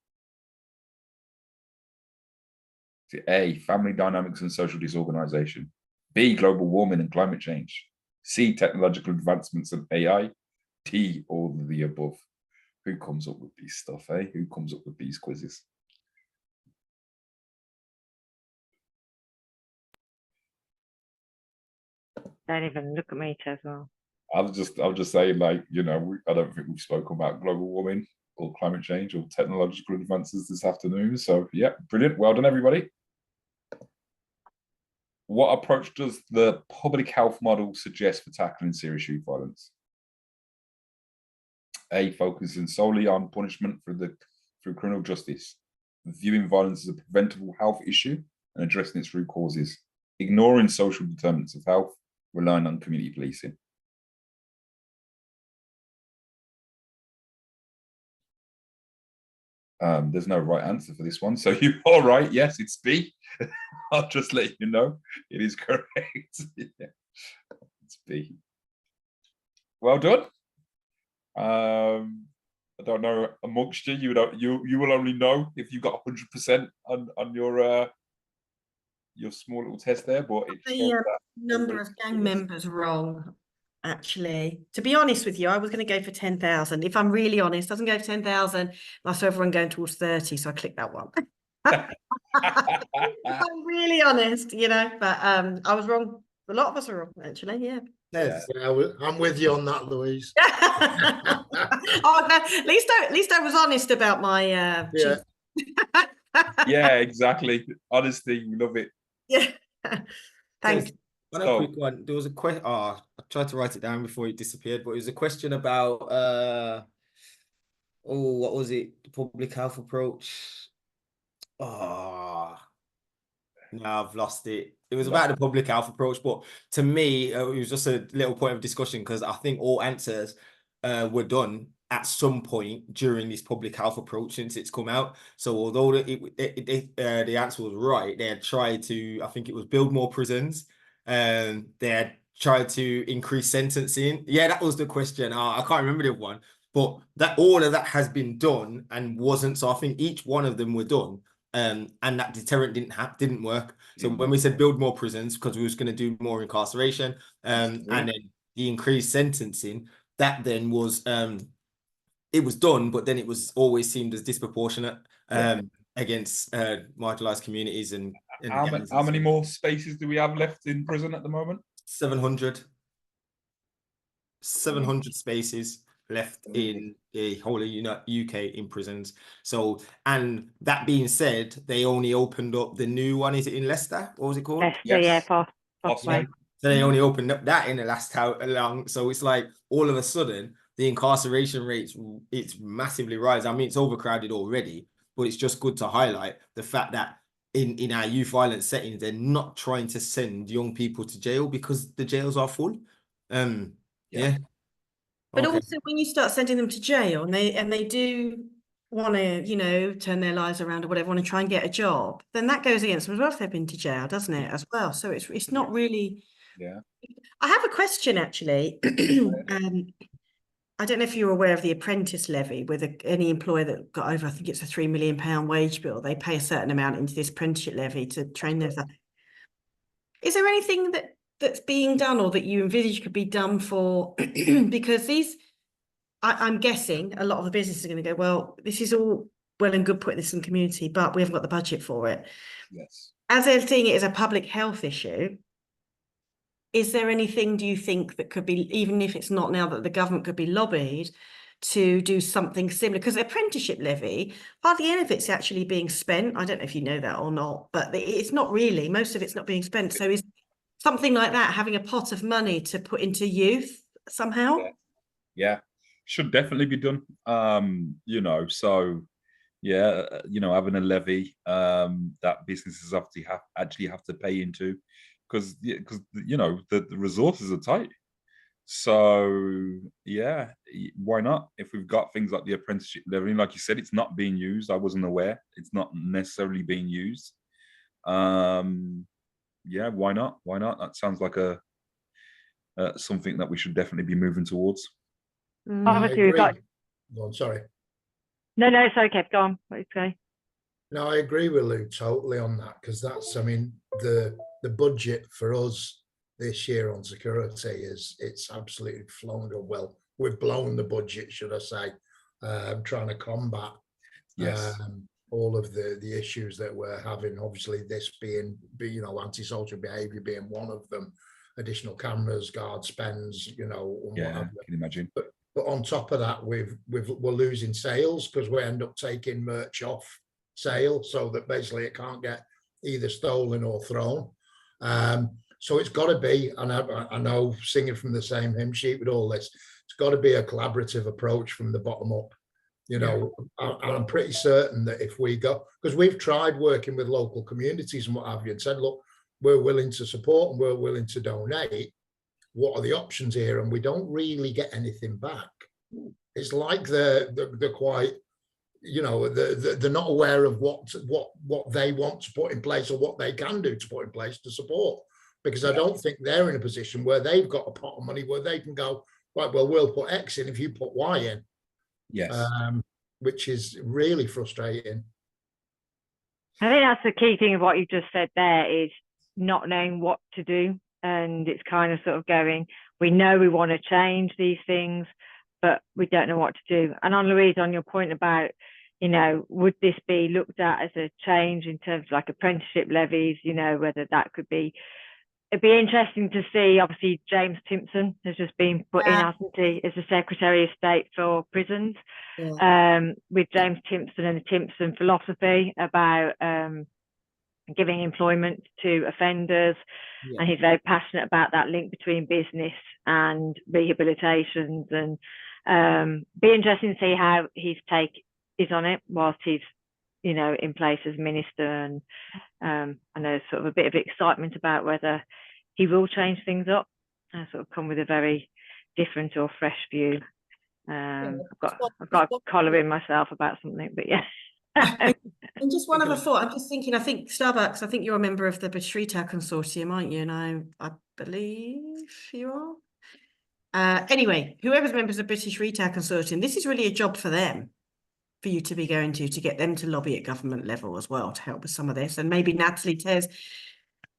A, family dynamics and social disorganization. B, global warming and climate change. C, technological advancements and AI. D, all of the above. Who comes up with these stuff, eh? Who comes up with these quizzes? Don't even look at me, Tez. Well, I was just saying, like, you know, I don't think we've spoken about global warming or climate change or technological advances this afternoon. So yeah, brilliant. Well done, everybody. What approach does the public health model suggest for tackling serious youth violence? A, focusing solely on punishment through criminal justice, viewing violence as a preventable health issue and addressing its root causes, ignoring social determinants of health, relying on community policing. There's no right answer for this one. So you are right. Yes, it's B. I'll just let you know. It is correct. Yeah. It's B. Well done. I don't know amongst you. You will only know if you got 100% on your small little test there. But it's the number of gang members wrong. Actually, to be honest with you, I was going to go for 10,000. If I'm really honest, doesn't go for 10,000. I saw everyone going towards 30, so I clicked that one. If I'm really honest, you know, but I was wrong. A lot of us are wrong, actually. Yeah. Yeah, I'm with you on that, Louise. Oh, no, at least I was honest about my yeah. Yeah, exactly. Honesty, we love it. Yeah. Thanks. On a quick one, there was a question. I tried to write it down before it disappeared, but it was a question about what was it? The public health approach. No, I've lost it. It was about the public health approach, but to me, it was just a little point of discussion because I think all answers were done, at some point during this public health approach since it's come out. So although the answer was right, they had tried to, I think it was build more prisons, and they had tried to increase sentencing. Yeah, that was the question. I can't remember the one, but that all of that has been done and wasn't. So I think each one of them were done. And that deterrent didn't work. So when we said build more prisons, because we was going to do more incarceration, and then the increased sentencing, that then was it was done, but then it was always seemed as disproportionate against marginalized communities and how many more spaces do we have left in prison at the moment? 700 spaces left in the whole of UK in prisons. So, and that being said, they only opened up the new one. Is it in Leicester? What was it called? Yes. So they only opened up that in the last how long. So it's like all of a sudden the incarceration rates, it's massively rise. I mean, it's overcrowded already, but it's just good to highlight the fact that in our youth violence settings, they're not trying to send young people to jail because the jails are full. But also when you start sending them to jail and they do want to, you know, turn their lives around or whatever, want to try and get a job, then that goes against them as well if they've been to jail, doesn't it, as well? So it's not really. Yeah. I have a question actually. I don't know if you're aware of the apprentice levy with any employer that got over, I think it's a £3 million wage bill. They pay a certain amount into this apprenticeship levy to train their staff. Is there anything that's being done or that you envisage could be done for, because I'm guessing a lot of the businesses are going to go, well, this is all well and good putting this in the community, but we haven't got the budget for it. Yes. As they're seeing it as a public health issue, is there anything, do you think, that could be, even if it's not now, that the government could be lobbied to do something similar? Because the apprenticeship levy, hardly any of it's actually being spent. I don't know if you know that or not, but it's not really, most of it's not being spent. So is something like that, having a pot of money to put into youth somehow? Yeah, should definitely be done. You know, so yeah, you know, having a levy that businesses actually have to pay into, because you know the resources are tight. So yeah, why not? If we've got things like the apprenticeship levy, like you said, it's not being used. I wasn't aware it's not necessarily being used. Yeah, why not? Why not? That sounds like a something that we should definitely be moving towards. Obviously, we've got. Oh, sorry. No, it's okay. Go on. What you say? No, I agree with Lou totally on that, because that's, I mean, the budget for us this year on security it's absolutely flown up. Well, we've blown the budget, should I say, trying to combat all of the issues that we're having. Obviously, this being you know, antisocial behaviour being one of them, additional cameras, guard spends, you know, Yeah, I can imagine. But on top of that, we're losing sales because we end up taking merch off sale, so that basically it can't get either stolen or thrown. So it's got to be, and I know, singing from the same hymn sheet with all this, it's got to be a collaborative approach from the bottom up. You know, and I'm pretty certain that if we go, because we've tried working with local communities and what have you, and said, look, we're willing to support and we're willing to donate. What are the options here? And we don't really get anything back. It's like they're quite, you know, they're not aware of what they want to put in place or what they can do to put in place to support. Because I don't think they're in a position where they've got a pot of money where they can go, right, well, we'll put X in if you put Y in. Yes. Which is really frustrating. I think that's the key thing of what you just said there, is not knowing what to do. And it's kind of sort of going, we know we want to change these things, but we don't know what to do. And on Louise, on your point about, you know, would this be looked at as a change in terms of like apprenticeship levies, you know, whether that could be, it'd be interesting to see. Obviously, James Timpson has just been put in, hasn't he, as the Secretary of State for Prisons, with James Timpson and the Timpson philosophy about giving employment to offenders. And he's very passionate about that link between business and rehabilitations, and be interesting to see how his take is on it whilst he's, you know, in place as minister. And I know sort of a bit of excitement about whether he will change things up and sort of come with a very different or fresh view. I've got a collar in myself about something, but yeah. And just one other thought, I'm just thinking, I think Starbucks, I think you're a member of the British Retail Consortium, aren't you? And I believe you are. Anyway, whoever's members of the British Retail Consortium, this is really a job for them, for you to be going to get them to lobby at government level as well to help with some of this. And maybe Natalie, Tez,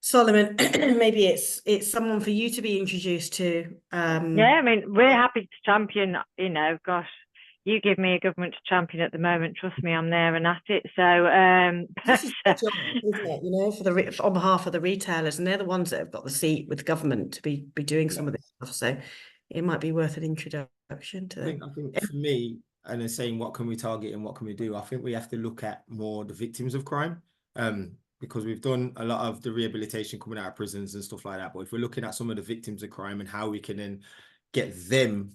Solomon, maybe it's someone for you to be introduced to. Yeah, I mean, we're happy to champion, you know, gosh, you give me a government to champion at the moment, trust me, I'm there and at it. So this is their job, isn't it? You know, on behalf of the retailers, and they're the ones that have got the seat with government to be doing some of this stuff. So it might be worth an introduction to them. I think for me, and then saying what can we target and what can we do, I think we have to look at more the victims of crime. Because we've done a lot of the rehabilitation coming out of prisons and stuff like that. But if we're looking at some of the victims of crime and how we can then get them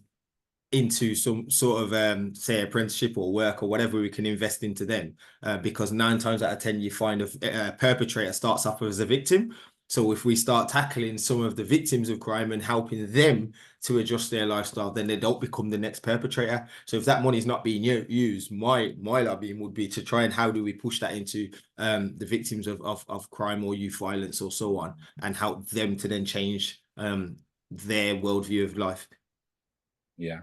into some sort of say apprenticeship or work or whatever we can invest into them, because 9 times out of 10 you find a perpetrator starts off as a victim. So if we start tackling some of the victims of crime and helping them to adjust their lifestyle, then they don't become the next perpetrator. So if that money is not being used, my lobbying would be to try and how do we push that into the victims of crime or youth violence or so on, and help them to then change their worldview of life. Yeah,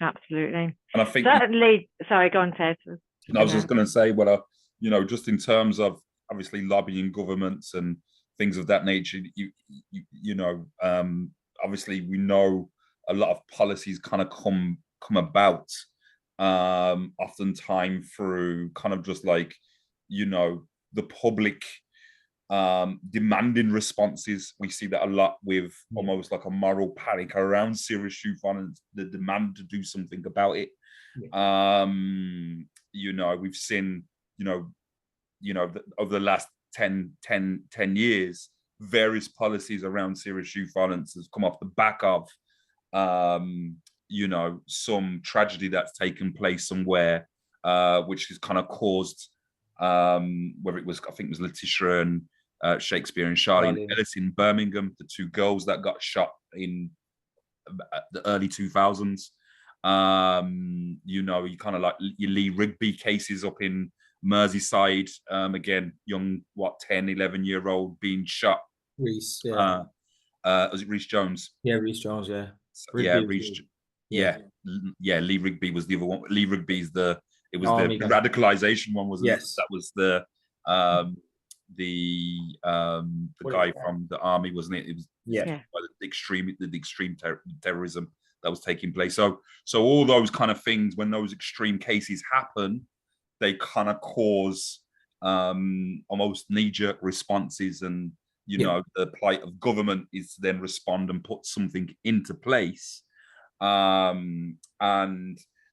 absolutely. And I think certainly. Sorry, go on, Ted. I was just going to say, well, you know, just in terms of obviously lobbying governments and things of that nature, you know, obviously we know a lot of policies kind of come about oftentimes through kind of just like, you know, the public demanding responses. We see that a lot with almost like a moral panic around serious youth violence, the demand to do something about it. You know, we've seen, you know, over the last 10 years, various policies around serious youth violence has come off the back of, you know, some tragedy that's taken place somewhere, which has kind of caused, whether it was, I think it was Letitia and Shakespeare and Charlene Ellis in Birmingham, the 2 girls that got shot in the early 2000s. You know, you kind of like your Lee Rigby cases up in Merseyside, again, young, 10, 11-year-old being shot. Reese, was it Reese Jones? Yeah, Reese Jones, yeah. Reese, yeah. Lee Rigby was the other one. Lee Rigby's the radicalization one, wasn't it? That was the guy from the army, wasn't it? It was the extreme terrorism that was taking place. So all those kind of things, when those extreme cases happen, they kind of cause almost knee-jerk responses, and you know, the plight of government is to then respond and put something into place. And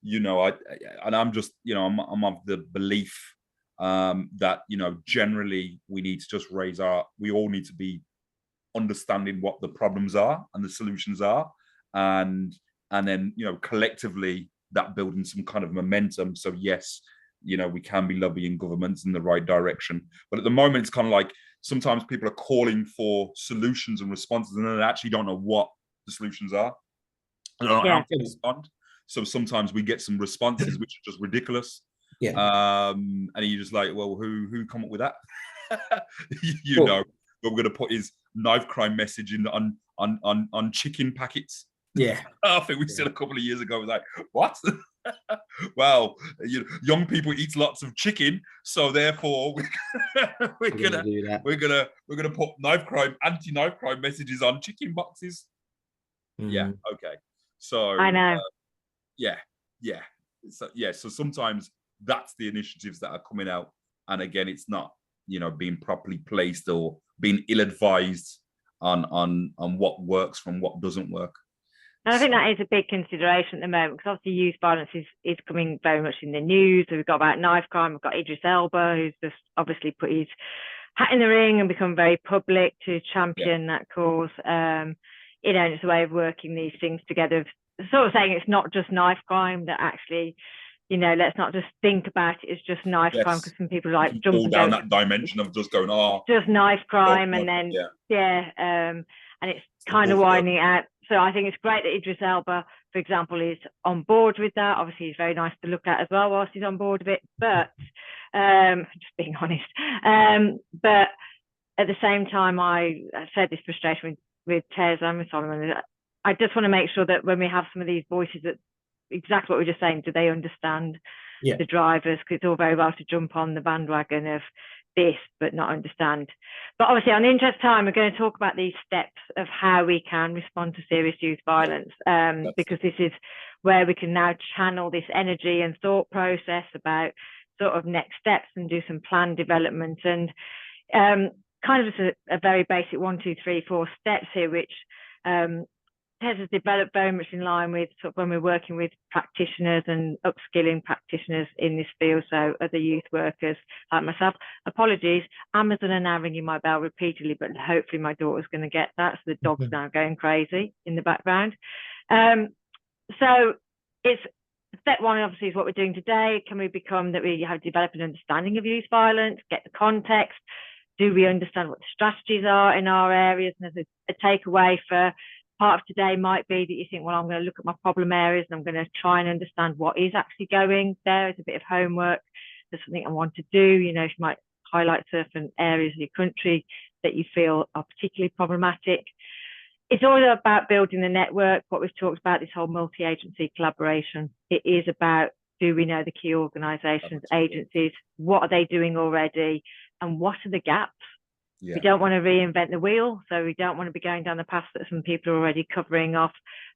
you know, I'm just, you know, I'm of the belief that, you know, generally we need to just we all need to be understanding what the problems are and the solutions are, and then, you know, collectively that building some kind of momentum. So yes, you know, we can be lobbying governments in the right direction, but at the moment it's kind of like sometimes people are calling for solutions and responses and they actually don't know what the solutions are. I don't know how to respond. So sometimes we get some responses which are just ridiculous. And you're just like, well, who come up with that? you know, what we're going to put is knife crime messaging on chicken packets. I think we said a couple of years ago, like, what? Well, you know, young people eat lots of chicken, so therefore we're gonna put anti-knife crime messages on chicken boxes. Yeah, okay. So I know. So sometimes that's the initiatives that are coming out, and again, it's not, you know, being properly placed or being ill-advised on what works from what doesn't work. And I think that is a big consideration at the moment, because obviously youth violence is coming very much in the news. So we've got about knife crime, we've got Idris Elba, who's just obviously put his hat in the ring and become very public to champion that cause. You know, and it's a way of working these things together, sort of saying it's not just knife crime, that actually, you know, let's not just think about it as just knife crime, because some people like jump down that dimension of just going, just knife crime, and then and it's kind of widening it out. So I think it's great that Idris Elba for example, is on board with that. Obviously, he's very nice to look at as well whilst he's on board with it, but just being honest. But at the same time, I said this frustration with Tez and with Solomon. I just want to make sure that when we have some of these voices, that exactly what we were just saying, do they understand the drivers? Because it's all very well to jump on the bandwagon of this, but not understand. But obviously, on the interest time, we're going to talk about these steps of how we can respond to serious youth violence, because this is where we can now channel this energy and thought process about sort of next steps and do some plan development, and kind of just a very basic 1, 2, 3, 4 steps here, which Tez has developed very much in line with sort of when we're working with practitioners and upskilling practitioners in this field, so other youth workers like myself. Apologies, Amazon are now ringing my bell repeatedly, but hopefully my daughter's going to get that, so the dog's now going crazy in the background. So it's step one, obviously, is what we're doing today. Can we become that we have developed an understanding of youth violence, get the context? Do we understand what the strategies are in our areas? And as a takeaway for part of today might be that you think, well, I'm going to look at my problem areas and I'm going to try and understand what is actually going there as a bit of homework. There's something I want to do. You know, you might highlight certain areas of your country that you feel are particularly problematic. It's all about building the network, what we've talked about, this whole multi-agency collaboration. It is about, do we know the key organisations, agencies, what are they doing already, and what are the gaps? We don't want to reinvent the wheel, so we don't want to be going down the path that some people are already covering off,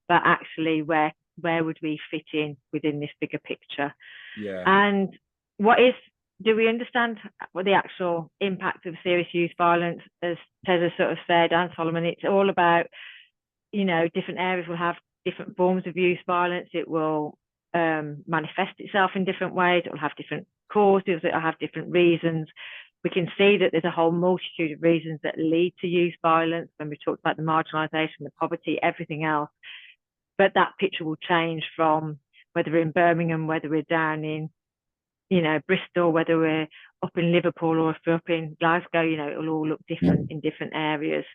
but actually where would we fit in within this bigger picture? And do we understand what the actual impact of serious youth violence, as Tez has sort of said, and Solomon, it's all about, you know, different areas will have different forms of youth violence. It will manifest itself in different ways. It will have different causes. It will have different reasons. We can see that there's a whole multitude of reasons that lead to youth violence when we talked about the marginalisation, the poverty, everything else. But that picture will change from whether we're in Birmingham, whether we're down in, you know, Bristol, whether we're up in Liverpool or if we're up in Glasgow. You know, it will all look different in different areas.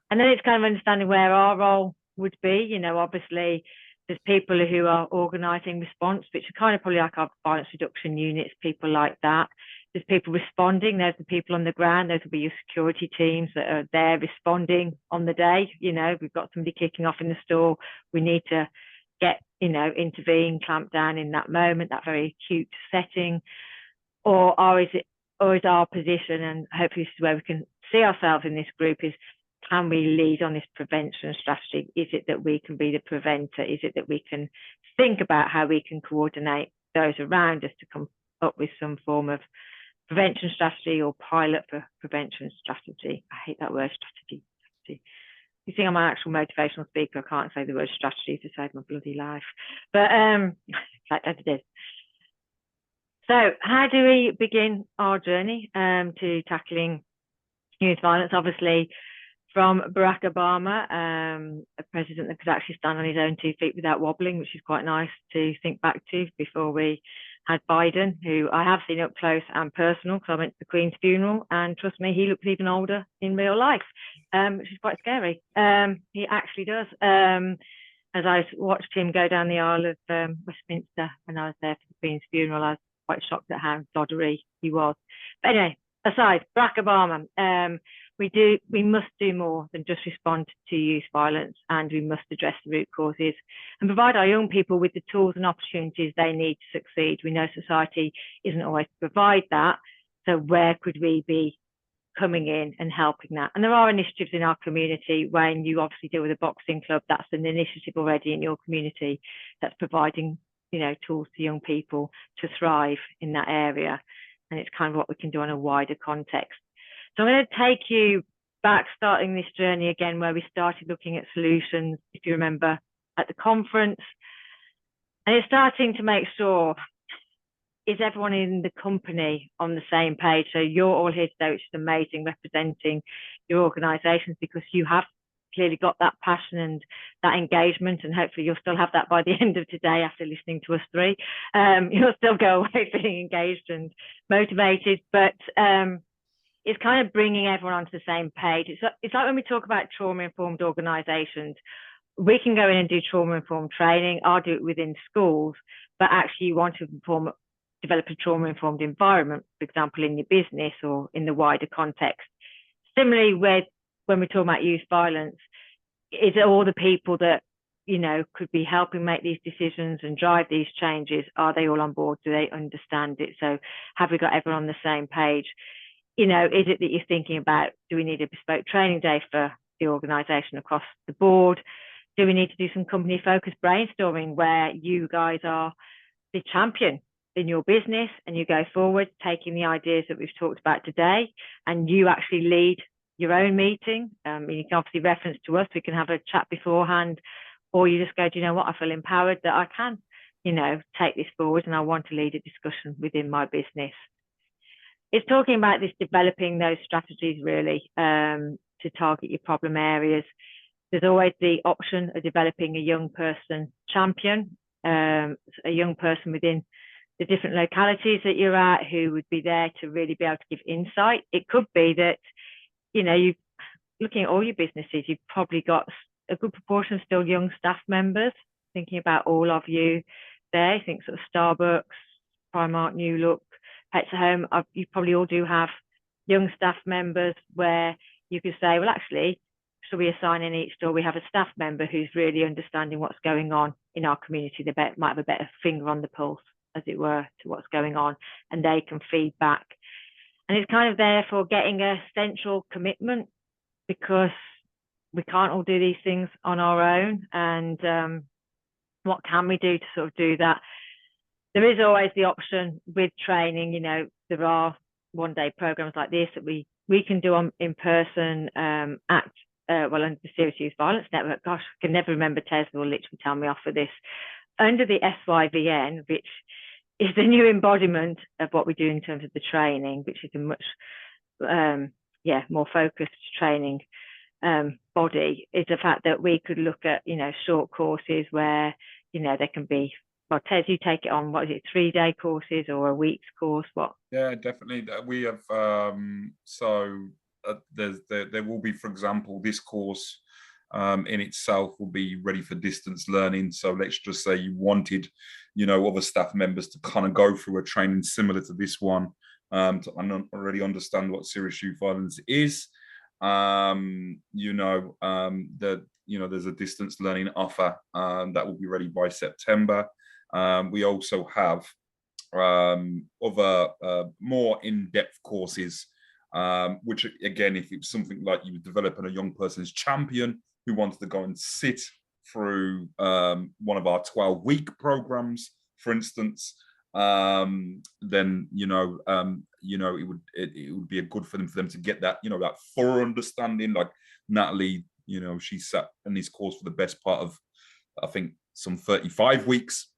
And then it's kind of understanding where our role would be. You know, obviously there's people who are organising response, which are kind of probably like our violence reduction units, people like that. There's people responding. There's the people on the ground. Those will be your security teams that are there responding on the day. You know, we've got somebody kicking off in the store. We need to get, you know, intervene, clamp down in that moment, that very acute setting. Or is our position, and hopefully this is where we can see ourselves in this group, is can we lead on this prevention strategy? Is it that we can be the preventer? Is it that we can think about how we can coordinate those around us to come up with some form of prevention strategy or pilot for prevention strategy? I hate that word, strategy. You think I'm an actual motivational speaker, I can't say the word strategy to save my bloody life. But like as it is. So how do we begin our journey to tackling youth violence? Obviously, from Barack Obama, a president that could actually stand on his own 2 feet without wobbling, which is quite nice to think back to, before we had Biden, who I have seen up close and personal because I went to the Queen's funeral, and trust me, he looks even older in real life, which is quite scary. He actually does. As I watched him go down the aisle of Westminster when I was there for the Queen's funeral, I was quite shocked at how doddery he was. But anyway, aside, Barack Obama, we must do more than just respond to youth violence, and we must address the root causes and provide our young people with the tools and opportunities they need to succeed. We know society isn't always to provide that, so where could we be coming in and helping that? And there are initiatives in our community. When you obviously deal with a boxing club, that's an initiative already in your community that's providing, you know, tools to young people to thrive in that area. And it's kind of what we can do on a wider context. So I'm going to take you back, starting this journey again, where we started looking at solutions, if you remember, at the conference. And it's starting to make sure, is everyone in the company on the same page? So you're all here today, which is amazing, representing your organisations, because you have clearly got that passion and that engagement, and hopefully you'll still have that by the end of today after listening to us three. You'll still go away feeling engaged and motivated, but it's kind of bringing everyone onto the same page. It's like when we talk about trauma-informed organisations, we can go in and do trauma-informed training. I'll do it within schools, but actually you want to develop a trauma-informed environment, for example, in your business or in the wider context. Similarly, when we talk about youth violence, is it all the people that, you know, could be helping make these decisions and drive these changes? Are they all on board? Do they understand it? So have we got everyone on the same page? You know, is it that you're thinking about, do we need a bespoke training day for the organisation across the board? Do we need to do some company focused brainstorming where you guys are the champion in your business and you go forward, taking the ideas that we've talked about today, and you actually lead your own meeting? You can obviously reference to us, we can have a chat beforehand, or you just go, do you know what, I feel empowered that I can, you know, take this forward and I want to lead a discussion within my business. It's talking about this, developing those strategies really to target your problem areas. There's always the option of developing a young person champion, a young person within the different localities that you're at who would be there to really be able to give insight. It could be that, you know, you looking at all your businesses, you've probably got a good proportion of still young staff members. Thinking about all of you there, I think sort of Starbucks, Primark, New Look, Pets at Home, you probably all do have young staff members where you could say, well, actually, should we assign in each store, we have a staff member who's really understanding what's going on in our community. They might have a better finger on the pulse, as it were, to what's going on, and they can feed back. And it's kind of therefore getting a central commitment, because we can't all do these things on our own. And what can we do to sort of do that? There is always the option with training, you know, there are one-day programs like this that we can do in person at under the Serious Youth Violence Network. Gosh, I can never remember. Tez will literally tell me off for this. Under the SYVN, which is the new embodiment of what we do in terms of the training, which is a much more focused training body, is the fact that we could look at, you know, short courses where, you know, they can be, well, Tez, you take it on, what is it, 3-day courses or a week's course? What? Yeah, definitely. We have there will be, for example, this course in itself will be ready for distance learning. So let's just say you wanted, you know, other staff members to kind of go through a training similar to this one, to already understand what serious youth violence is. There's a distance learning offer that will be ready by September. We also have other more in-depth courses, which again, if it's something like you develop in a young person's champion who wants to go and sit through one of our 12-week programs, for instance, then it would be a good for them to get that, you know, that thorough understanding. Like Natalie, you know, she sat in this course for the best part of, I think, some 35 weeks.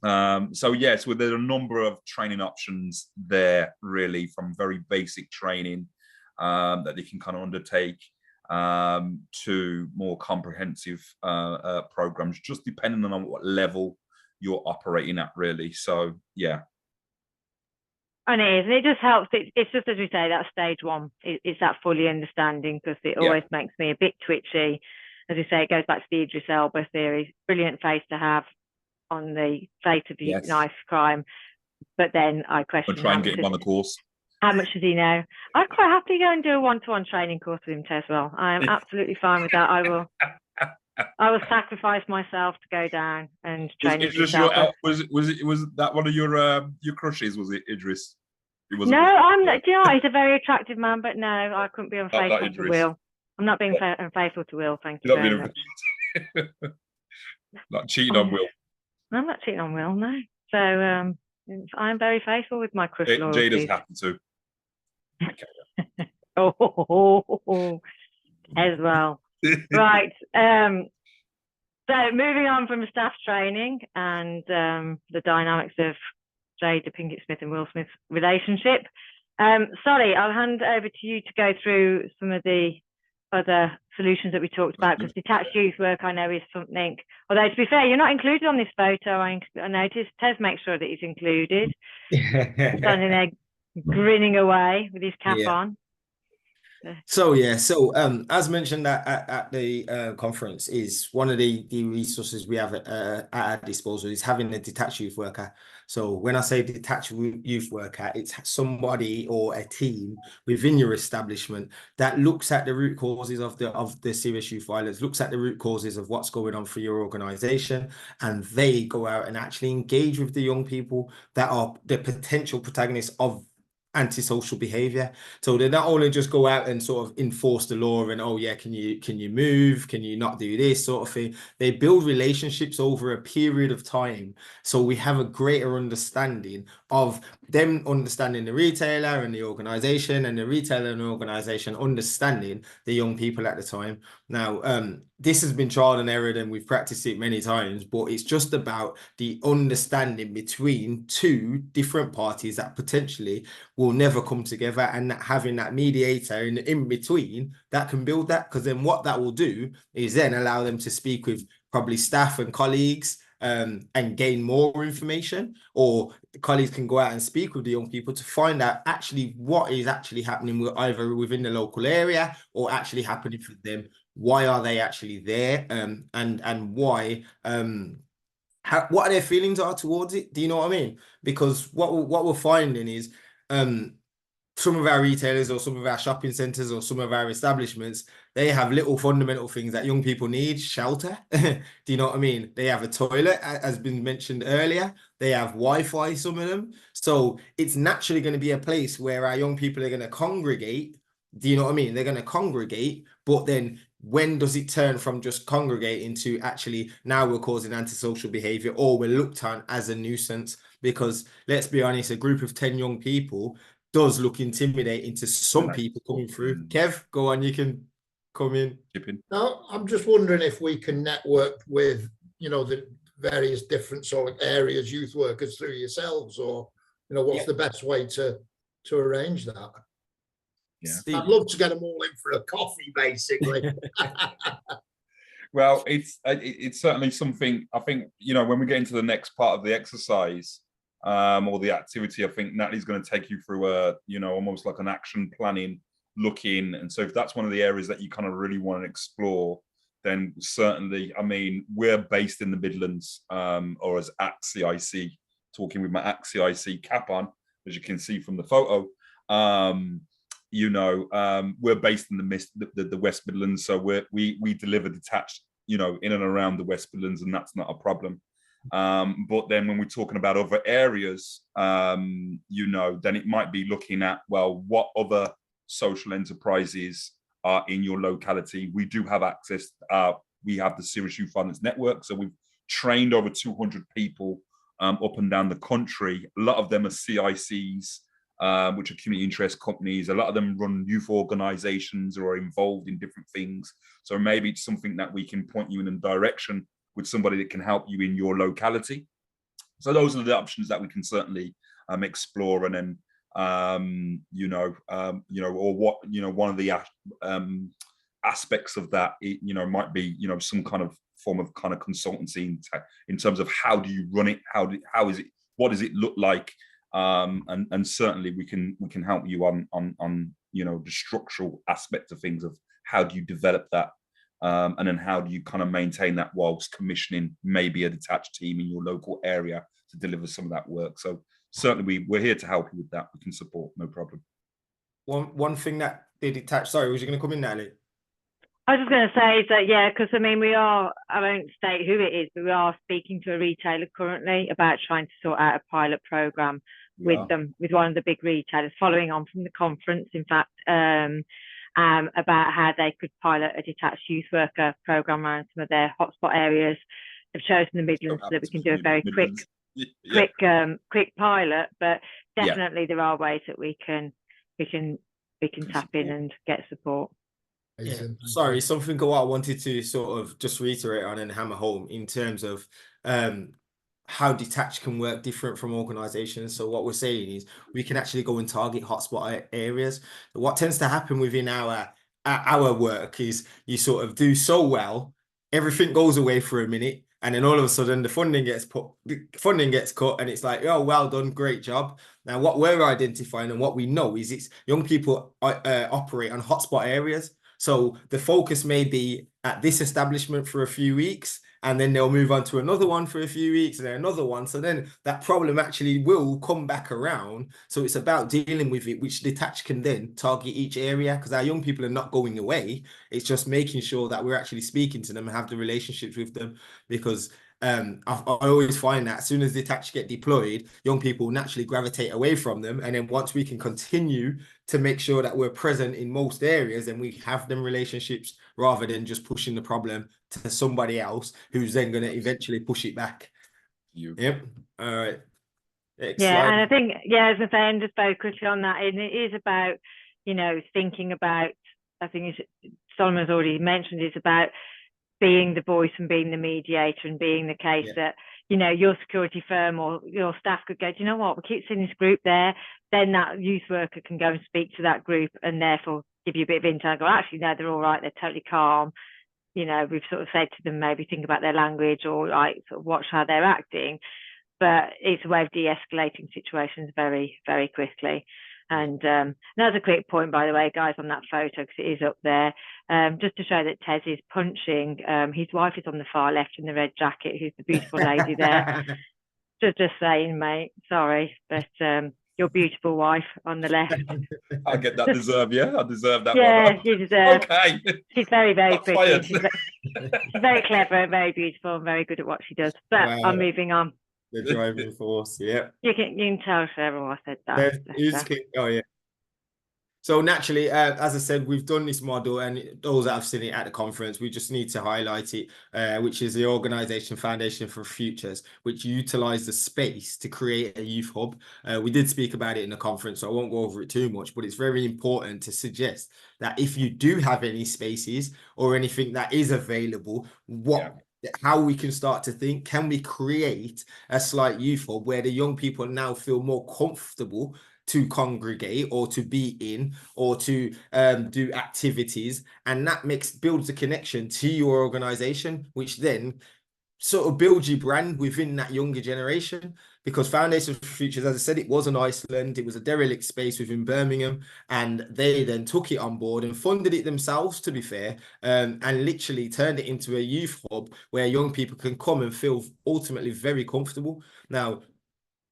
So yes, well, there are a number of training options there, really, from very basic training that they can kind of undertake to more comprehensive programs, just depending on what level you're operating at, really. So yeah. And it is, and it just helps. It's just, as we say, that stage one. It's that fully understanding, because it always makes me a bit twitchy. As we say, it goes back to the Idris Elba theory. Brilliant face to have on the face of the knife crime, but then I question. I'll try and get him on the course. How much does he know? I'd quite happily go and do a one-to-one training course with him, Tez. Well, I am absolutely fine with that. I will sacrifice myself to go down and train. Was that one of your crushes? Was it Idris? No, I'm not. Do you know, he's a very attractive man, but no, I couldn't be unfaithful to Will. I'm not being unfaithful to Will. Thank you very much. Not cheating on Will. I'm not cheating on Will, no. So I'm very faithful with my crush loyalties. Jada's happy to. As well. Right. So moving on from staff training and the dynamics of Jada Pinkett Smith and Will Smith's relationship. Sorry, I'll hand over to you to go through some of the other solutions that we talked about, because detached youth work, I know, is something, although to be fair, you're not included on this photo. I noticed. Tez makes sure that he's included. Standing there grinning away with his cap on. So yeah, so as mentioned at the conference, is one of the resources we have at our disposal is having a detached youth worker. So when I say detached youth worker, it's somebody or a team within your establishment that looks at the root causes of the serious youth violence, looks at the root causes of what's going on for your organization, and they go out and actually engage with the young people that are the potential protagonists of antisocial behavior. So they not only just go out and sort of enforce the law and, oh yeah, can you move, can you not do this sort of thing. They build relationships over a period of time, so we have a greater understanding of them understanding the retailer and the organization, and the retailer and the organization understanding the young people at the time. Now this has been trial and error, and we've practiced it many times, but it's just about the understanding between two different parties that potentially will never come together, and that having that mediator in between that can build that, because then what that will do is then allow them to speak with probably staff and colleagues and gain more information, or the colleagues can go out and speak with the young people to find out actually what is actually happening with either within the local area or actually happening for them. Why are they actually there, and why what are their feelings are towards it? Do you know what I mean? Because what we're finding is some of our retailers or some of our shopping centers or some of our establishments, they have little fundamental things that young people need. Shelter. Do you know what I mean? They have a toilet, as been mentioned earlier. They have Wi-Fi, some of them. So it's naturally going to be a place where our young people are going to congregate. Do you know what I mean? They're going to congregate, but then when does it turn from just congregating to actually now we're causing antisocial behavior, or we're looked on as a nuisance? Because let's be honest, a group of 10 young people does look intimidating to some people coming through. Kev, go on, you can come in. No, I'm just wondering if we can network with, you know, the various different sort of areas, youth workers through yourselves, or, you know, what's the best way to arrange that? Yeah, I'd love to get them all in for a coffee, basically. Well, it's certainly something. I think, you know, when we get into the next part of the exercise or the activity, I think Natalie's going to take you through a, you know, almost like an action planning looking. And so if that's one of the areas that you kind of really want to explore, then certainly, I mean, we're based in the Midlands, or as at CIC, talking with my at CIC cap on, as you can see from the photo. You know, we're based in the West Midlands, so we deliver detached, you know, in and around the West Midlands, and that's not a problem. But then when we're talking about other areas, you know, then it might be looking at, well, what other social enterprises are in your locality. We do have access. We have the Serious Youth Violence Network, so we've trained over 200 people up and down the country. A lot of them are CICs, which are community interest companies. A lot of them run youth organizations or are involved in different things. So maybe it's something that we can point you in a direction with somebody that can help you in your locality. So those are the options that we can certainly explore. And then, you know, or what, you know, one of the aspects of that, you know, might be, you know, some kind of form of kind of consultancy in terms of how do you run it? How is it? What does it look like? And certainly we can help you on you know, the structural aspect of things, of how do you develop that, and then how do you kind of maintain that whilst commissioning maybe a detached team in your local area to deliver some of that work. So certainly we're here to help you with that. We can support, no problem. One thing that they detached, sorry, was you going to come in, Natalie? I was just going to say that, yeah, because I mean, I won't state who it is, but we are speaking to a retailer currently about trying to sort out a pilot program with them, with one of the big retailers, following on from the conference, in fact, about how they could pilot a detached youth worker program around some of their hotspot areas. They've chosen the Midlands so that we can do a very quick pilot, but definitely there are ways that we can tap in and get support. Yeah. Sorry, something I wanted to sort of just reiterate on and hammer home in terms of how detached can work different from organizations. So what we're saying is we can actually go and target hotspot areas. What tends to happen within our work is you sort of do so well, everything goes away for a minute, And then all of a sudden the funding gets cut, and it's like, oh, well done, great job. Now, what we're identifying and what we know is it's young people operate on hotspot areas. So the focus may be at this establishment for a few weeks, and then they'll move on to another one for a few weeks and then another one. So then that problem actually will come back around. So it's about dealing with it, which Detach can then target each area, because our young people are not going away. It's just making sure that we're actually speaking to them and have the relationships with them, because I always find that as soon as Detach get deployed, young people naturally gravitate away from them. And then once we can continue to make sure that we're present in most areas and we have them relationships, rather than just pushing the problem to somebody else who's then going to eventually push it back. Yep. All right. Next yeah, slide. and I think, yeah, as I say, and just very quickly on that, and it is about, you know, thinking about, I think Solomon's already mentioned, it's about being the voice and being the mediator, and being the case that, you know, your security firm or your staff could go, do you know what, we keep seeing this group there, then that youth worker can go and speak to that group and therefore give you a bit of intel and go, actually, no, they're all right, they're totally calm. You know, we've sort of said to them, maybe think about their language, or like sort of watch how they're acting. But it's a way of de-escalating situations very, very quickly. And another quick point, by the way, guys, on that photo, because it is up there, just to show that Tez is punching. His wife is on the far left in the red jacket, who's the beautiful lady there. Just saying, mate, sorry, but your beautiful wife on the left. I get that deserve, yeah? I deserve that yeah, one. you deserve. Okay. She's very, very Not pretty. fired. She's very clever, very beautiful, and very good at what she does. But Wow. I'm moving on. The driving force, yeah. You can tell Cheryl I said that. Oh, yeah. So naturally, as I said, we've done this model, and those that have seen it at the conference, we just need to highlight it, which is the Organisation Foundation for Futures, which utilise the space to create a youth hub. We did speak about it in the conference, so I won't go over it too much, but it's very important to suggest that if you do have any spaces or anything that is available, how we can start to think, can we create a slight youth hub where the young people now feel more comfortable to congregate or to be in or to do activities, and that builds a connection to your organization, which then sort of builds your brand within that younger generation. Because Foundation for Futures, as I said, it was in Iceland, it was a derelict space within Birmingham, and they then took it on board and funded it themselves, to be fair, and literally turned it into a youth hub where young people can come and feel ultimately very comfortable. Now,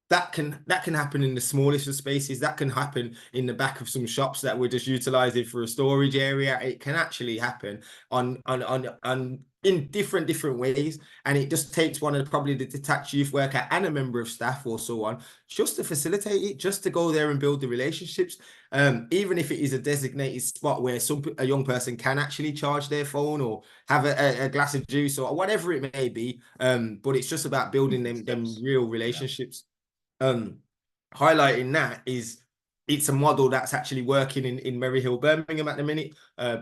that can happen in the smallest of spaces. That can happen in the back of some shops that we're just utilizing for a storage area. It can actually happen on in different ways, and it just takes one of probably the detached youth worker and a member of staff or so on just to facilitate it, just to go there and build the relationships. Even if it is a designated spot where a young person can actually charge their phone or have a glass of juice or whatever it may be. But it's just about building them real relationships. Highlighting that is it's a model that's actually working in Maryhill, Birmingham at the minute,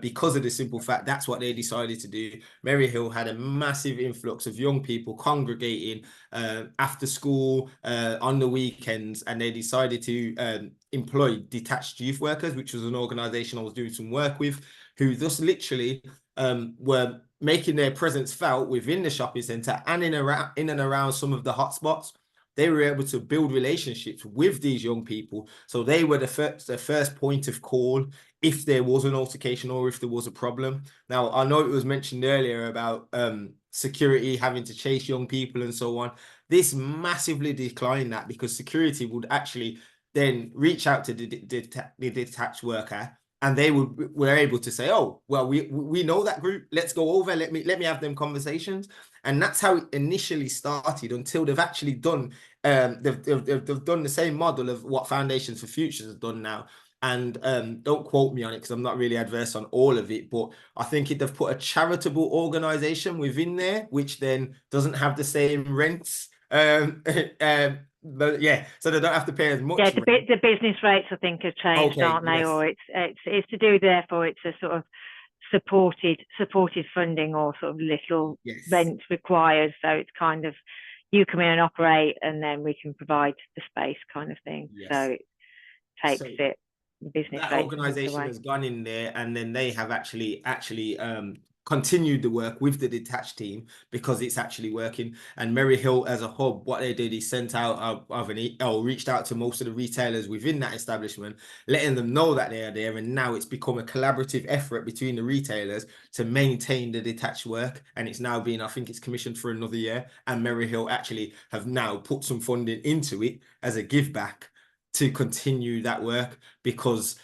because of the simple fact that's what they decided to do. Maryhill had a massive influx of young people congregating after school, on the weekends, and they decided to employ detached youth workers, which was an organisation I was doing some work with, who just literally were making their presence felt within the shopping centre and in and around some of the hotspots. They were able to build relationships with these young people. So they were the first point of call if there was an altercation or if there was a problem. Now, I know it was mentioned earlier about security having to chase young people and so on. This massively declined that, because security would actually then reach out to the detached worker, and they were able to say, oh, well, we know that group. Let's go over. Let me have them conversations. And that's how it initially started, until they've actually done they've done the same model of what Foundations for Futures has done now. And don't quote me on it because I'm not really adverse on all of it, but I think they've put a charitable organization within there, which then doesn't have the same rents. But yeah, so they don't have to pay as much. Yeah, the business rates I think have changed, aren't they? Yes. Or it's to do, therefore it's a sort of supported funding, or sort of little rent required. So it's kind of, you come in and operate, and then we can provide the space, kind of thing. Yes. So it takes the business. That organisation has gone in there, and then they have actually continued the work with the detached team because it's actually working. And Merry Hill as a hub, what they did is sent out reached out to most of the retailers within that establishment, letting them know that they are there. And now it's become a collaborative effort between the retailers to maintain the detached work. And it's now been, I think it's commissioned for another year. And Merry Hill actually have now put some funding into it as a give back to continue that work, because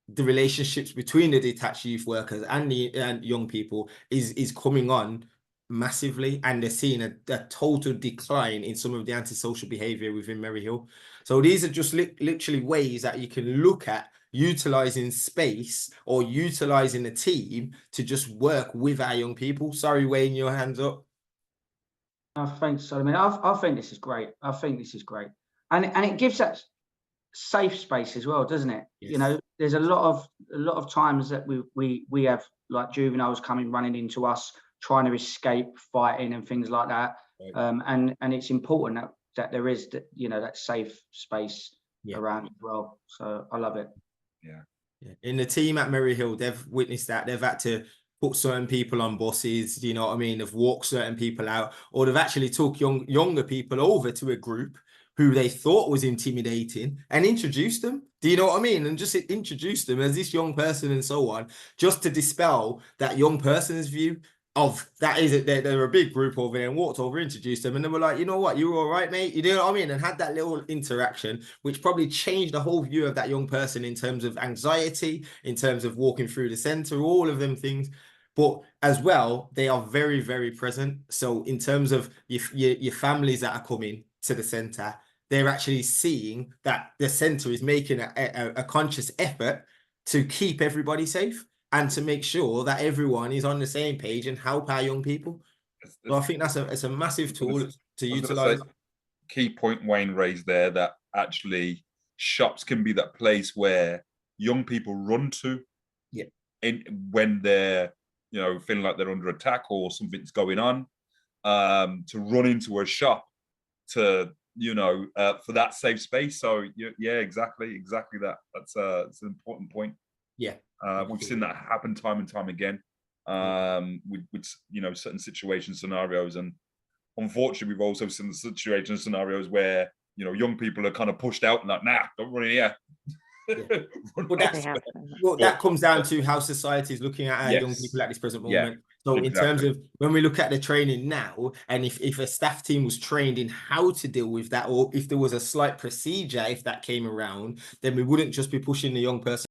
the relationships between the detached youth workers and the young people is coming on massively, and they're seeing a total decline in some of the antisocial behavior within Merry Hill. So these are just literally ways that you can look at utilizing space or utilizing a team to just work with our young people. Sorry, Wayne, your hands up. Thanks, Solomon. I think this is great. I think this is great, and it gives that safe space as well, doesn't it? Yes. You know, there's a lot of times that we have like juveniles coming running into us trying to escape fighting and things like that. Right. And it's important that there is that, you know, that safe space around as well. So I love it. Yeah. In the team at Merry Hill, they've witnessed that. They've had to put certain people on buses, you know what I mean? They've walked certain people out, or they've actually took younger people over to a group who they thought was intimidating and introduced them. Do you know what I mean? And just introduce them as this young person and so on, just to dispel that young person's view of that is it. They're a big group over there, and walked over, introduced them, and they were like, you know what, you're all right, mate. You know what I mean? And had that little interaction, which probably changed the whole view of that young person in terms of anxiety, in terms of walking through the center, all of them things. But as well, they are very, very present. So in terms of your families that are coming to the center, they're actually seeing that the center is making a conscious effort to keep everybody safe and to make sure that everyone is on the same page and help our young people. So I think it's a massive tool to utilize. Key point Wayne raised there, that actually shops can be that place where young people run to when they're, you know, feeling like they're under attack or something's going on, to run into a shop to, you know, for that safe space. So yeah, exactly that. That's it's an important point. Yeah, we've seen that happen time and time again, with you know, certain situations, scenarios, and unfortunately we've also seen the situations, scenarios where, you know, young people are kind of pushed out and like, nah, don't run in here. Well, that comes down to how society is looking at our young people at this present moment. So in terms of when we look at the training now, and if a staff team was trained in how to deal with that, or if there was a slight procedure, if that came around, then we wouldn't just be pushing the young person